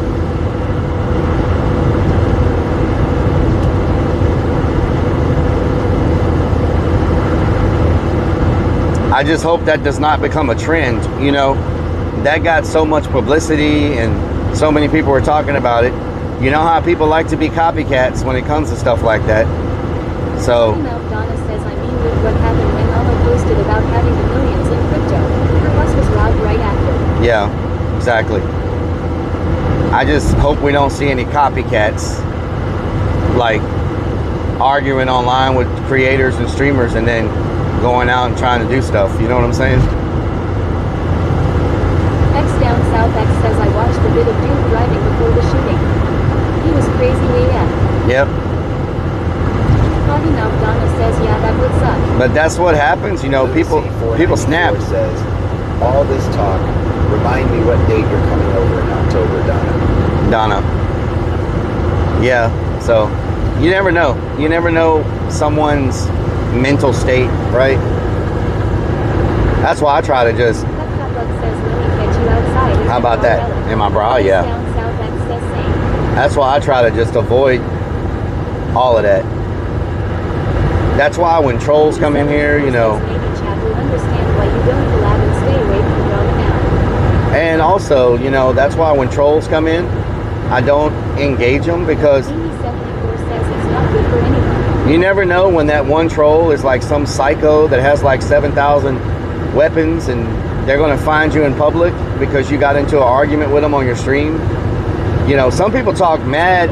I just hope that does not become a trend, you know? That got so much publicity and so many people were talking about it. You know how people like to be copycats when it comes to stuff like that. So Donna says I mean with what happened when Alma posted about having the millions in crypto. Her bus was robbed right after. yeah, exactly. I just hope we don't see any copycats like arguing online with creators and streamers and then going out and trying to do stuff. You know what I'm saying? X down south X says I watched a bit of dude driving before the shooting. He was crazy AF. Yep. But that's what happens, you know. People snap. Says, all this talk. Remind me what date you're coming over in October, Donna. Yeah. So you never know. You never know someone's mental state, right? That's why I try to just. How about that? In my bra, yeah. That's why I try to just avoid all of that. That's why when trolls come in here, you know. And also, you know, that's why when trolls come in, I don't engage them because you never know when that one troll is like some psycho that has like 7,000 weapons and they're going to find you in public because you got into an argument with them on your stream. You know, some people talk mad.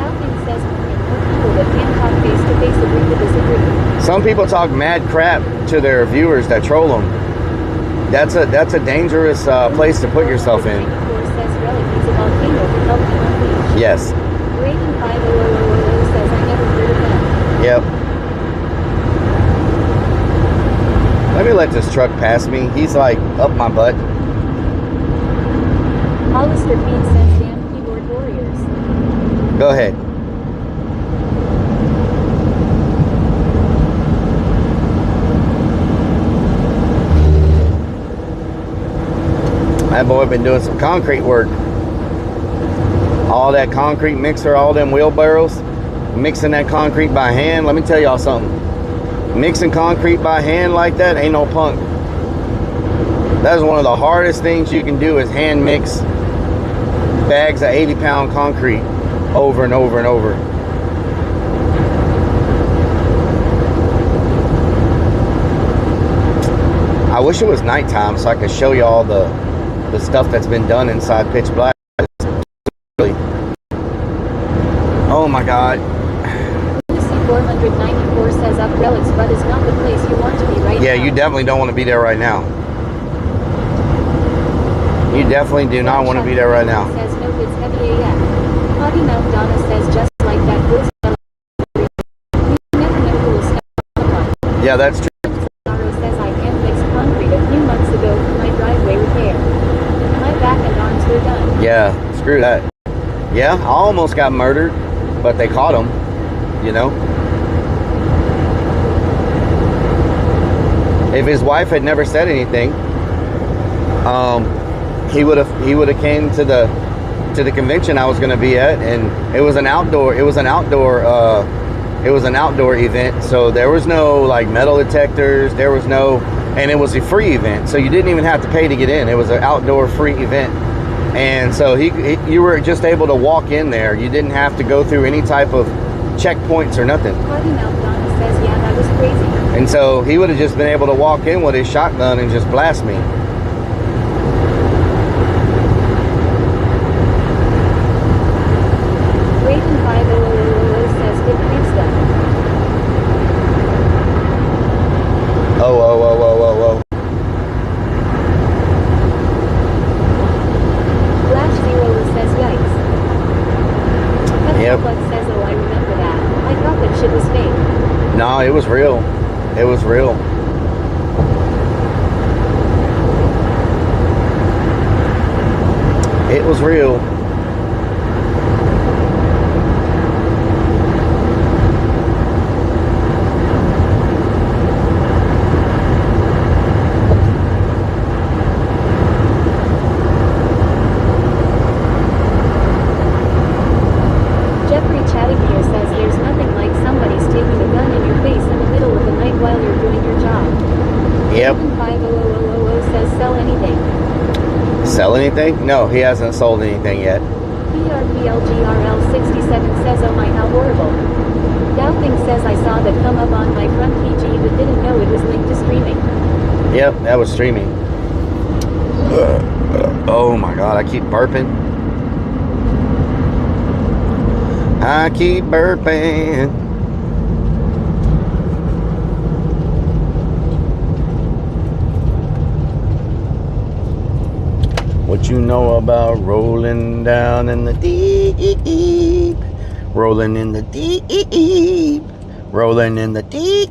Some people talk mad crap to their viewers that troll them. That's a dangerous place to put yourself in. Yes. Yep. Let me let this truck pass me. He's like up my butt. Hollister Bean says damn keyboard warriors. Go ahead. That boy been doing some concrete work. All that concrete mixer, all them wheelbarrows, mixing that concrete by hand. Let me tell y'all something. Mixing concrete by hand like that ain't no punk. That is one of the hardest things you can do is hand mix bags of 80-pound concrete over and over and over. I wish it was nighttime so I could show you all the stuff that's been done inside pitch black. Oh my God. 494 says up relics, but is not the place you want to be right now. Yeah, you definitely don't want to be there right now. You definitely do not want to be there right now. Says no, it's heavy AF. Hottie Mount Donna says just like that. You never know who will step on. Yeah, that's true. Says I hand mixed concrete a few months ago for my driveway repair. My back and arms were done. Yeah, screw that. Yeah, I almost got murdered, but they caught him, you know. If his wife had never said anything, he would have came to the convention I was going to be at, and it was an outdoor event, so there was no like metal detectors, there was no, and it was a free event, so you didn't even have to pay to get in. It was an outdoor free event, and so you were just able to walk in there. You didn't have to go through any type of checkpoints or nothing. Says, yeah, that was crazy. And so he would have just been able to walk in with his shotgun and just blast me. Raven 5000 says good creep stuff. Oh. Flash Zero says yikes. Yep. Says, oh, I remember that. I thought that shit was fake. No, it was real. It was real. It was real. Jeffrey Chattigear says there's nothing like somebody taking a gun in your face in the middle of the night while you're doing your job. Yep. 50000 says sell anything. Sell anything? No, he hasn't sold anything yet. PRPLGRL67 says oh my how horrible. Doubting says I saw that come up on my front PG but didn't know it was linked to streaming. Yep, that was streaming. Oh my God, I keep burping. I keep burping. What you know about rolling down in the deep? Rolling in the deep. Rolling in the deep.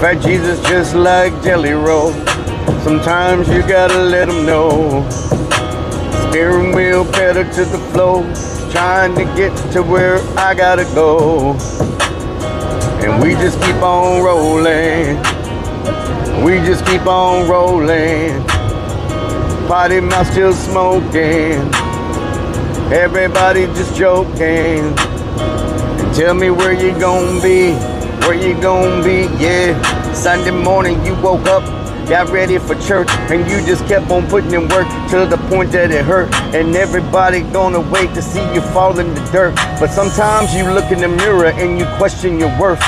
Fat Jesus just like Jelly Roll. Sometimes you gotta let them know. Steering wheel pedal to the floor, trying to get to where I gotta go. And we just keep on rolling. We just keep on rolling. Potty mouth still smoking. Everybody just joking. And tell me where you gonna be. Where you gonna be, yeah. Sunday morning you woke up, got ready for church, and you just kept on putting in work to the point that it hurt. And everybody gonna wait to see you fall in the dirt. But sometimes you look in the mirror and you question your worth.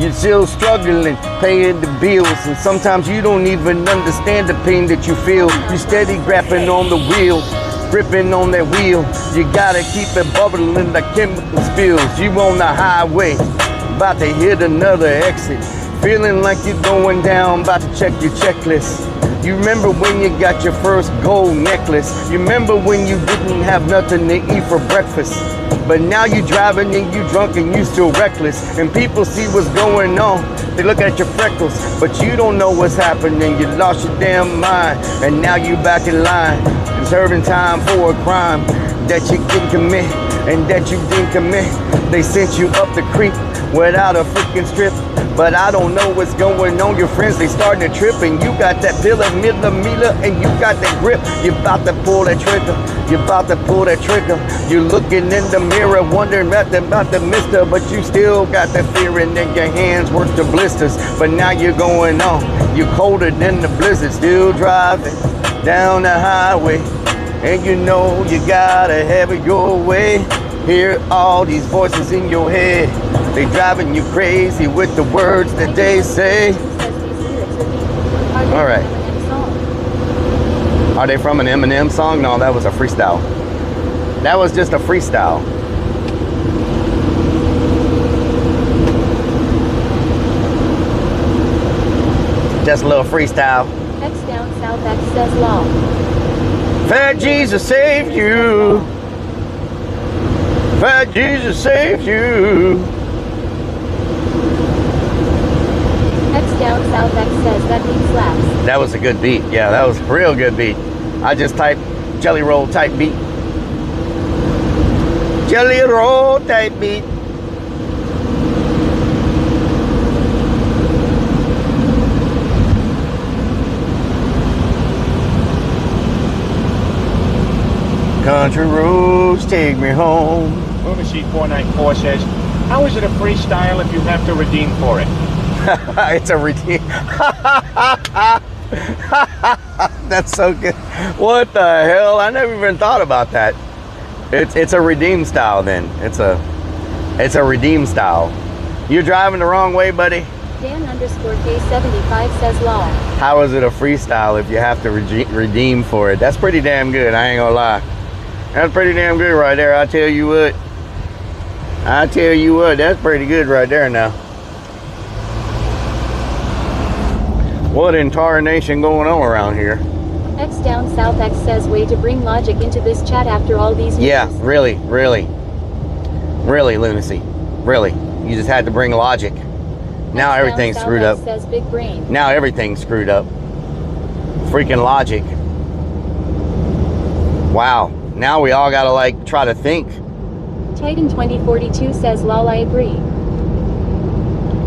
You're still struggling, paying the bills, and sometimes you don't even understand the pain that you feel. You steady grabbing on the wheel, gripping on that wheel. You gotta keep it bubbling like chemical spills. You on the highway, about to hit another exit, feeling like you're going down, about to check your checklist. You remember when you got your first gold necklace. You remember when you didn't have nothing to eat for breakfast. But now you driving and you drunk and you still reckless. And people see what's going on, they look at your freckles, but you don't know what's happening. You lost your damn mind, and now you back in line and serving time for a crime that you didn't commit and that you didn't commit. They sent you up the creek without a freaking strip. But I don't know what's going on. Your friends, they starting to trip, and you got that pill of millimeter, and you got that grip. You about to pull that trigger. You about to pull that trigger. You're looking in the mirror, wondering about the mister, but you still got that fear, and then your hands work the blisters. But now you're going on. You're colder than the blizzard. Still driving down the highway, and you know you gotta have it your way. Hear all these voices in your head. They driving you crazy with the words that they say. All right. Are they from an Eminem song? No, that was a freestyle. That was just a freestyle. Just a little freestyle. X down south X says law. Fat Jesus saved you. Fat Jesus saved you. X down south X says that beat slaps. That was a good beat. Yeah, that was a real good beat. I just typed Jelly Roll type beat. Jelly Roll type beat. Country roads take me home. Movie Sheet 494 says, how is it a freestyle if you have to redeem for it? It's a redeem. That's so good. What the hell? I never even thought about that. It's a redeem style then. It's a redeem style. You're driving the wrong way, buddy. Dan underscore K75 says law. How is it a freestyle if you have to redeem for it? That's pretty damn good. I ain't gonna lie. That's pretty damn good right there. I tell you what. I tell you what. That's pretty good right there now. What in tarnation going on around here? X down south X says way to bring logic into this chat after all these years. Yeah, really, lunacy. Really. You just had to bring logic. Now everything's screwed up. Says big brain. Now everything's screwed up. Freaking logic. Wow. Now we all gotta like try to think. Titan 2042 says lol, I agree.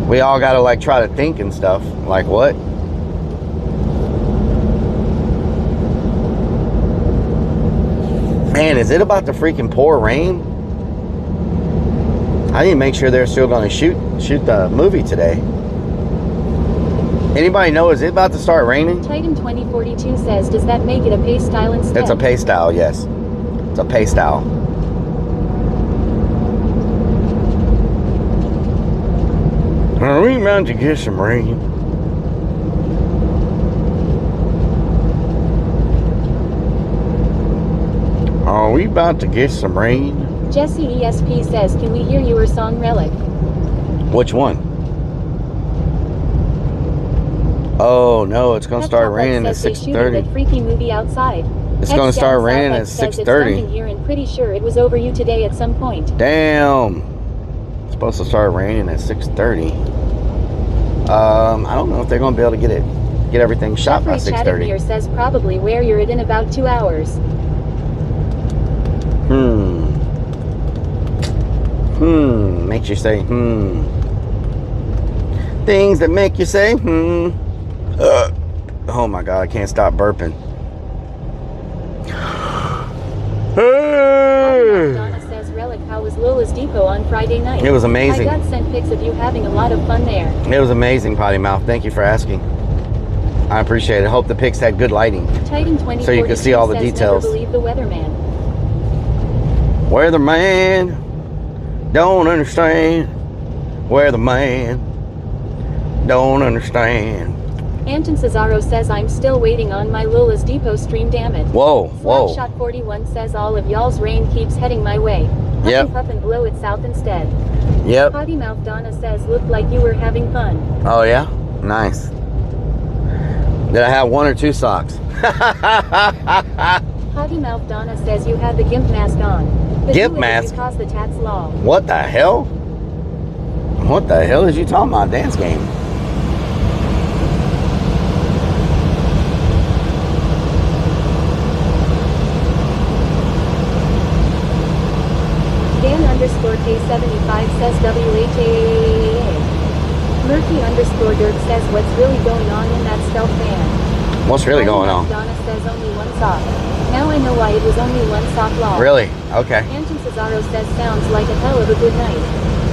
We all gotta like try to think and stuff. Like what? Man, is it about to freaking pour rain? I need to make sure they're still gonna shoot the movie today. Anybody know, is it about to start raining? Titan 2042 says, does that make it a pay style instead? It's a pay style, yes. It's a pay style. Are we about to get some rain? Are we about to get some rain? Jesse ESP says, can we hear your song Rellik? Which one? Oh no, it's gonna start raining at 6:30. That freaky movie outside. It's gonna start raining at 6:30. Here and pretty sure it was over you today at some point. Damn. It's supposed to start raining at 6:30. I don't know if they're gonna be able to get everything shot by Jeffrey 6:30. Chattermeer says probably where you're at in about 2 hours. Makes you say, Things that make you say, Oh my God, I can't stop burping. Donna says, Rellik, how was Lola's Depot on Friday night? It was amazing. I got sent pics of you having a lot of fun there. It was amazing, Potty Mouth. Thank you for asking. I appreciate it. Hope the pics had good lighting. Titan 20 so you can see all the details. Never believe the weatherman. Weatherman don't understand. Weatherman don't understand. Anton Cesaro says I'm still waiting on my Lola's Depot stream, damn it. Whoa, whoa. Slapshot 41 says all of y'all's rain keeps heading my way. Puff Yep. and puff and blow it south instead. Yep. Potty Mouth Donna says looked like you were having fun. Oh yeah? Nice. Did I have 1 or 2 socks? Potty Mouth Donna says you had the GIMP mask on. But GIMP who is mask? Because the tats law. What the hell? What the hell is you talking about? Dance game. Dan_K75 says WHAAA. Murphy_Dirk says what's really going on in that stealth van. What's really going on? Donna says only 1 sock. Now I know why it was only 1 sock long. Really? Okay. Anton Cesaro says sounds like a hell of a good night.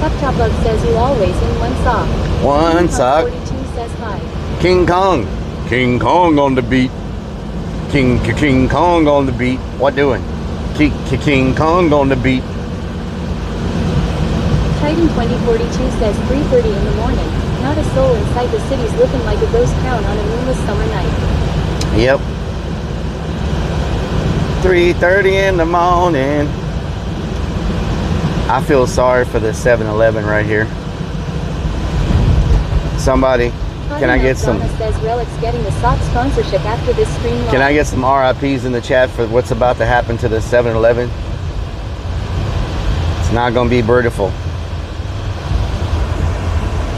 Up Top Love says you always in 1 sock. 1 sock. 42 says hi. King Kong. King Kong on the beat. King Kong on the beat. What doing? King Kong on the beat. Titan 2042 says 3:30 in the morning. Not a soul inside the city's looking like a ghost town on a moonless summer night. Yep. 3:30 in the morning. I feel sorry for the 7-Eleven right here. Somebody, can I get some? Donna says Rellik's getting the sock sponsorship after this stream live. Can I get some RIPs in the chat for what's about to happen to the 7-Eleven? It's not going to be beautiful.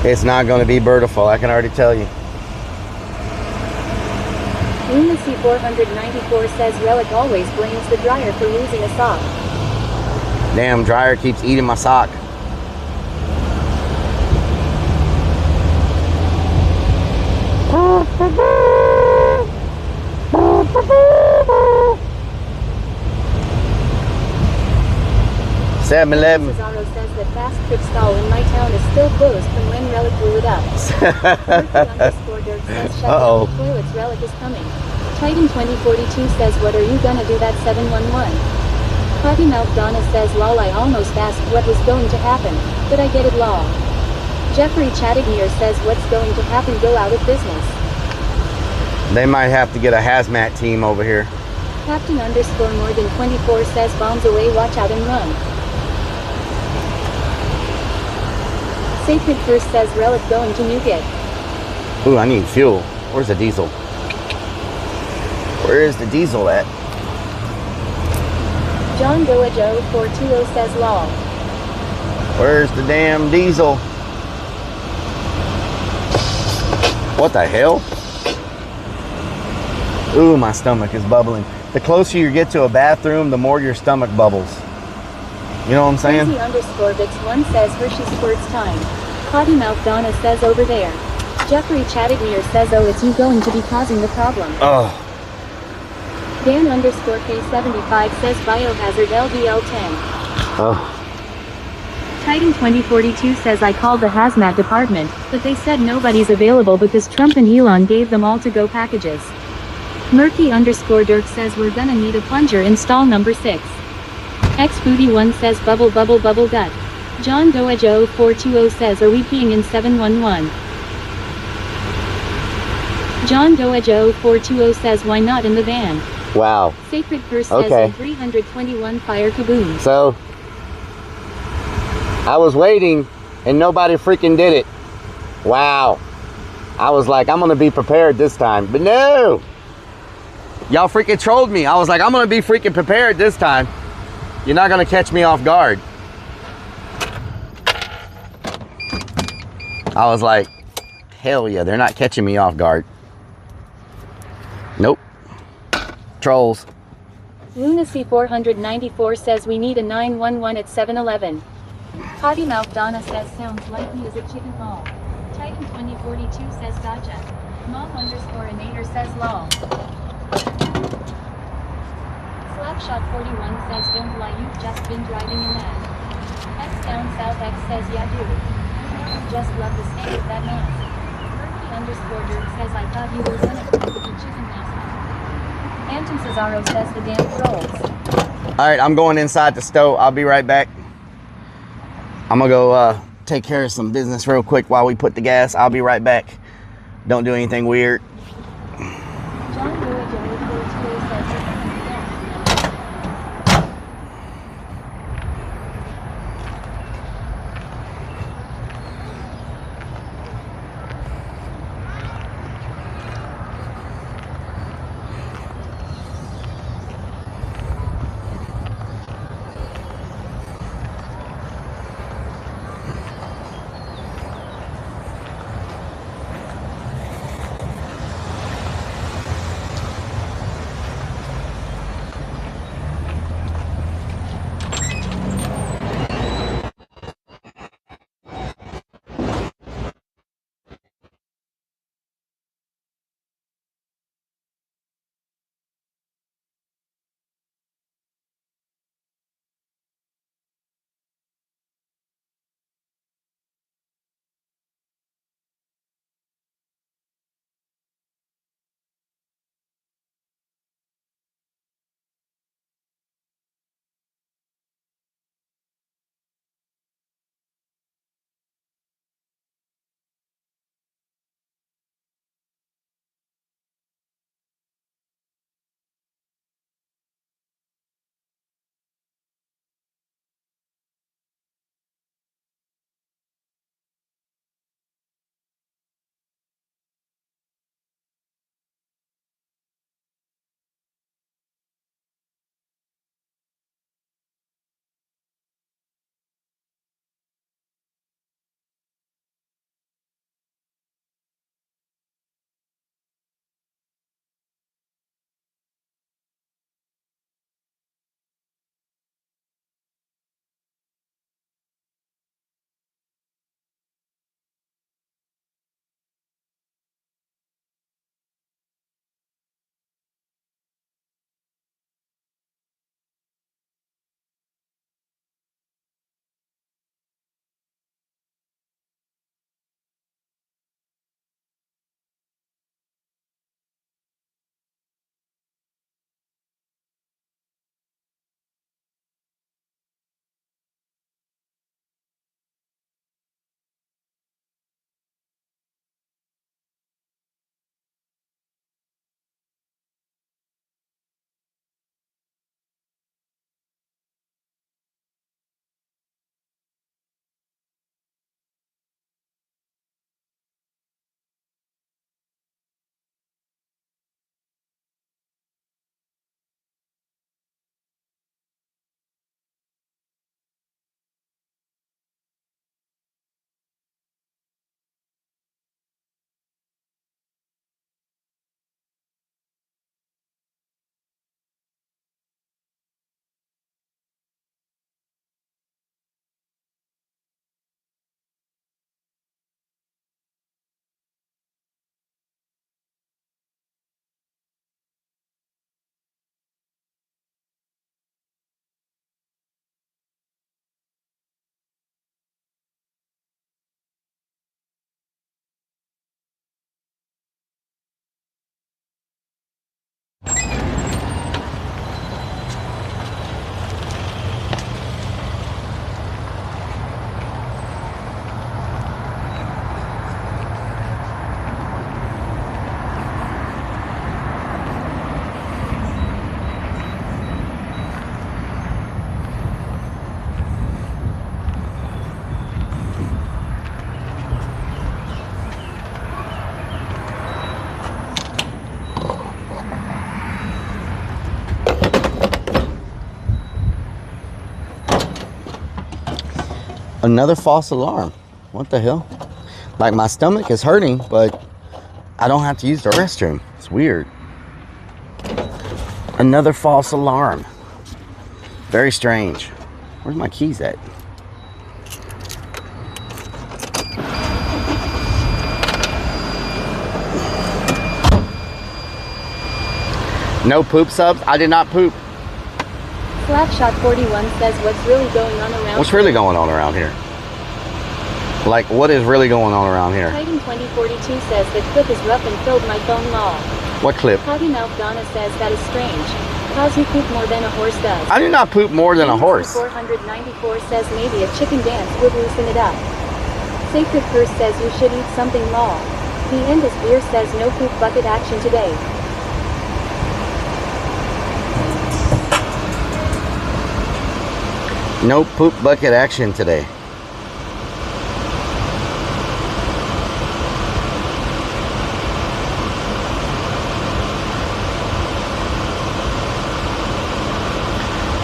It's not going to be beautiful, I can already tell you. Lunacy 494 says Rellik always blames the dryer for losing a sock. Damn, dryer keeps eating my sock. Cesaro says that Fast Trip stall in my town is still closed from when Rellik blew it up. Murphy_Dirk says shut down the toilets, Rellik is coming. Titan 2042 says what are you gonna do that 711? Potty Mouth Donna says lol I almost asked what was going to happen, but I get it lol. Jeffrey Chattermeer says what's going to happen, go out of business. They might have to get a hazmat team over here. Captain_more than 24 says bombs away, watch out and run. Sacred First says Rellik going to nuke it. Ooh, I need fuel. Where's the diesel? Where is the diesel at? John Doajo 420 says lol. Where's the damn diesel? What the hell? Ooh, my stomach is bubbling. The closer you get to a bathroom, the more your stomach bubbles. You know what I'm saying? Crazy_Vix1 says Hershey squirts time. Potty Mouth Donna says over there. Jeffrey Chattermeer says oh it's you going to be causing the problem. Oh. Dan_K75 says biohazard LDL10. Oh. Titan 2042 says I called the hazmat department, but they said nobody's available because Trump and Elon gave them all to-go packages. Murphy_Dirk says we're gonna need a plunger in stall number 6. Xbooty1 says bubble bubble bubble gut. John Doajo 420 says are we peeing in 711? John Doajo 420 says why not in the van? Wow. Sacred Curse says Okay. in 321 fire kaboom. So, I was waiting and nobody freaking did it. Wow. I was like, I'm gonna be prepared this time, but no. Y'all freaking trolled me. I was like, I'm gonna be freaking prepared this time. You're not gonna catch me off guard. I was like, Hell yeah, they're not catching me off guard. Nope. Trolls. Lunacy 494 says we need a 911 at 7-Eleven. Potty Mouth Donna says sounds like he is a chicken ball. Titan 2042 says gotcha. Mom_Anator says lol. Slapshot 41 says don't lie, you've just been driving a man. X down south X says yeah dude. Just love the state of that mask. Murphy_Dirk says I thought you were gonna play with the chicken mascot. Phantom Cesaro says the damn trolls. Alright, I'm going inside the stove. I'll be right back. I'm gonna go take care of some business real quick while we put the gas. I'll be right back. Don't do anything weird. John Lewis Jerry 42 says Another false alarm. What the hell? Like my stomach is hurting, but I don't have to use the restroom. It's weird. Another false alarm. Very strange. Where's my keys at? No poop subs? I did not poop. Slapshot41 says what's really going on around What's really going on around here? Like, what is really going on around here? Titan 2042 says the clip is rough and filled my phone lol. What clip? Hoggy Mouth Donna says that is strange. Cause you poop more than a horse does. I do not poop more than a horse. 494 says maybe a chicken dance would loosen it up. Sacred Curse says you should eat something lol. The End is Beer says no poop bucket action today. No poop bucket action today.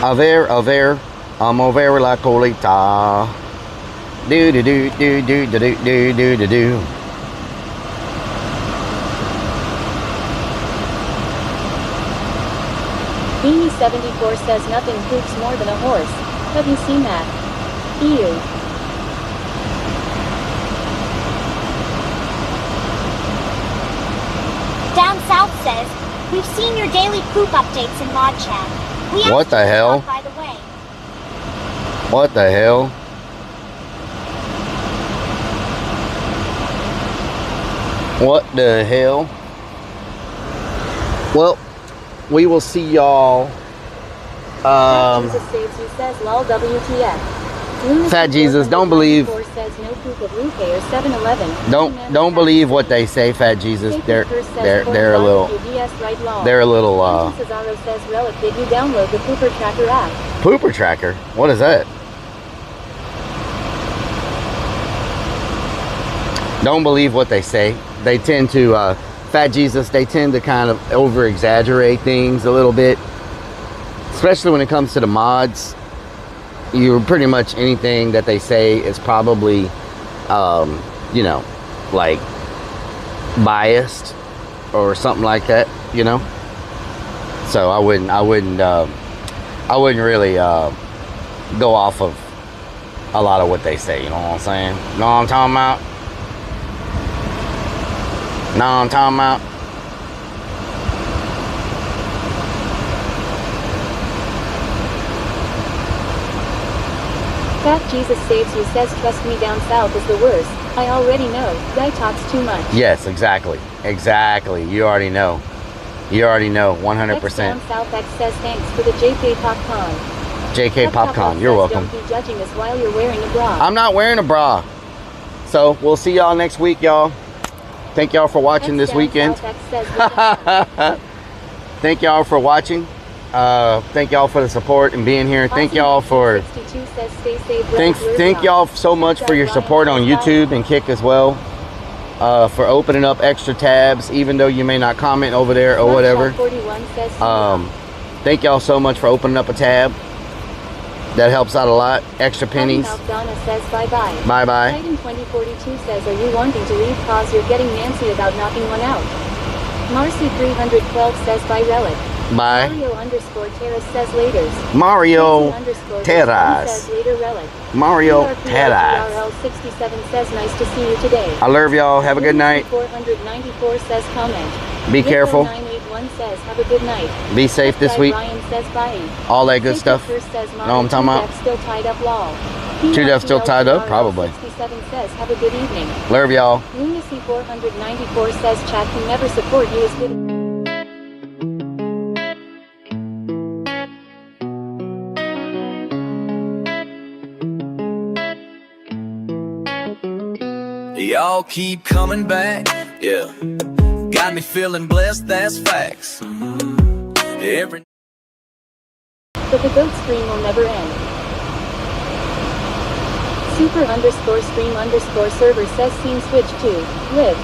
Aver, I'm over la colita. Do do do do do do do do do do do. Beanie74 says nothing poops more than a horse. Have you seen that? Ew. Down South says, we've seen your daily poop updates in Mod Chat. What the hell? By the way. What the hell? What the hell? Well, we will see y'all. Jesus saves you says lol WTF. Fat Jesus, don't believe. Says no poop of Luke or 7-Eleven. Don't believe what they say, Fat Jesus. They're a little. They're a little. Cesaro says Relic, did you download the Pooper Tracker app? Pooper Tracker? What is that? Don't believe what they say. They tend to, Fat Jesus, they tend to kind of over exaggerate things a little bit. Especially when it comes to the mods. You pretty much anything that they say is probably, you know, like biased or something like that, you know. So I wouldn't really go off of a lot of what they say. You know what I'm saying? Know what I'm talking about? Know what I'm talking about? Fat Jesus saves you says trust me down south is the worst. I already know. Guy talks too much. Yes, exactly. Exactly. You already know. You already know. 100%. Down south X says thanks for the JK Popcorn. JK Popcorn, you're welcome. Don't be judging us while you're wearing a bra. I'm not wearing a bra. So we'll see y'all next week, y'all. Thank y'all for watching this weekend. Thank y'all for watching. Thank y'all for the support and being here. Thank y'all for thank y'all so much for your support on YouTube and Kick as well, for opening up extra tabs even though you may not comment over there or whatever. Thank y'all so much for opening up a tab. That helps out a lot. Extra pennies. Donna says bye-bye. Bye-bye. Titan 2042 says, are you wanting to leave cause you're getting Nancy about knocking one out? Marcy 312 says bye Relic. Bye. Mario _ Terrace says laters. Mario Terrace. Says later Relic. Mario Terrace. IRL 67 says nice to see you today. I love y'all. Have a good night. 494 says comment. Be careful. 981 says have a good night. Be safe this week. Ryan says bye. All that good stuff. Says, know what I'm talking about? Still tied up lol. Two Deaths still tied up? Probably. 67 says have a good evening. Love y'all. Lunacy 494 says chat can never support you as good. Y'all keep coming back, yeah. Got me feeling blessed, that's facts. Every But the goat stream will never end. Super _ stream _ server says scene switch to live.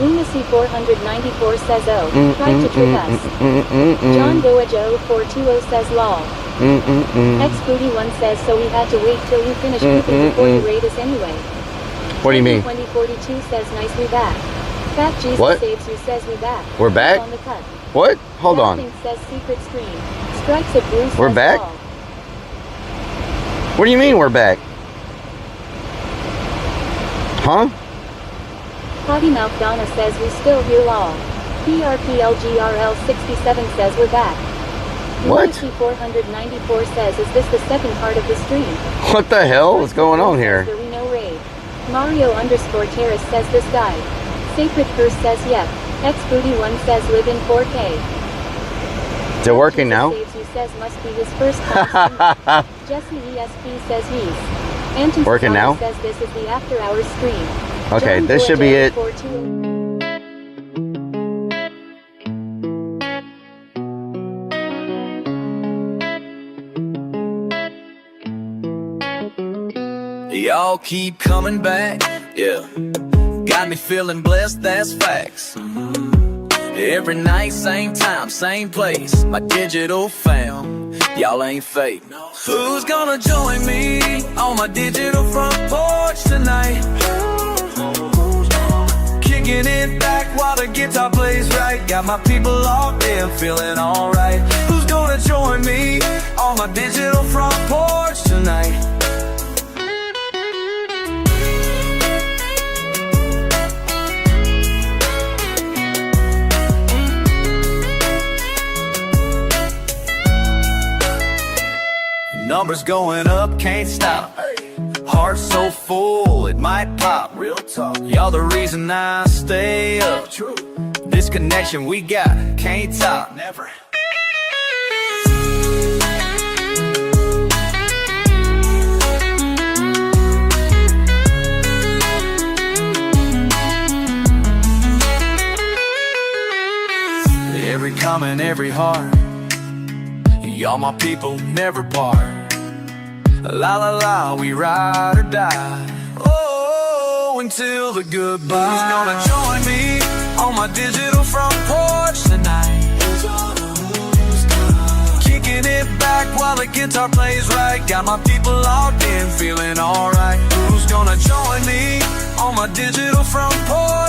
Lunacy 494 says oh, tried to trick us. John Doajo 420 says lol. X41 says so we had to wait till you finish pooping before you raid us anyway. What do you mean? 2042 says nice we back. Fat Jesus What? saves you says we back. We're back? On the cut. What? Hold on. Nothing says secret screen. Strikes at Bruce We're says back? lol. What do you mean we're back? Huh? Potty Mouth Donna says we still hear lol. PRPLGRL 67 says we're back. What? Lunacy 494 says is this the second part of the stream? What the hell is going on here? There we no raid. Mario _ Terrace says this died. Sacred Curse says yep. X41 says live in 4K. Is it working now? Saves you says must be his first time. Jesse ESP says he's. Anti Working now? Says this is the after hours stream. Okay, John this should be it. 428. Y'all keep coming back, yeah. Got me feeling blessed, that's facts. Every night, same time, same place. My digital fam, y'all ain't fake. Who's gonna join me on my digital front porch tonight? Kicking it back while the guitar plays right. Got my people locked in, feeling alright. Who's gonna join me on my digital front porch tonight? Numbers going up, can't stop. Heart so full, it might pop. Real talk, y'all the reason I stay up. True. This connection we got, can't top. Never. Every comment, every heart. Y'all my people, never part. La la la, we ride or die. Oh, until the goodbye. Who's gonna join me on my digital front porch tonight? Kicking it back while the guitar plays right. Got my people locked in, feeling alright. Who's gonna join me on my digital front porch?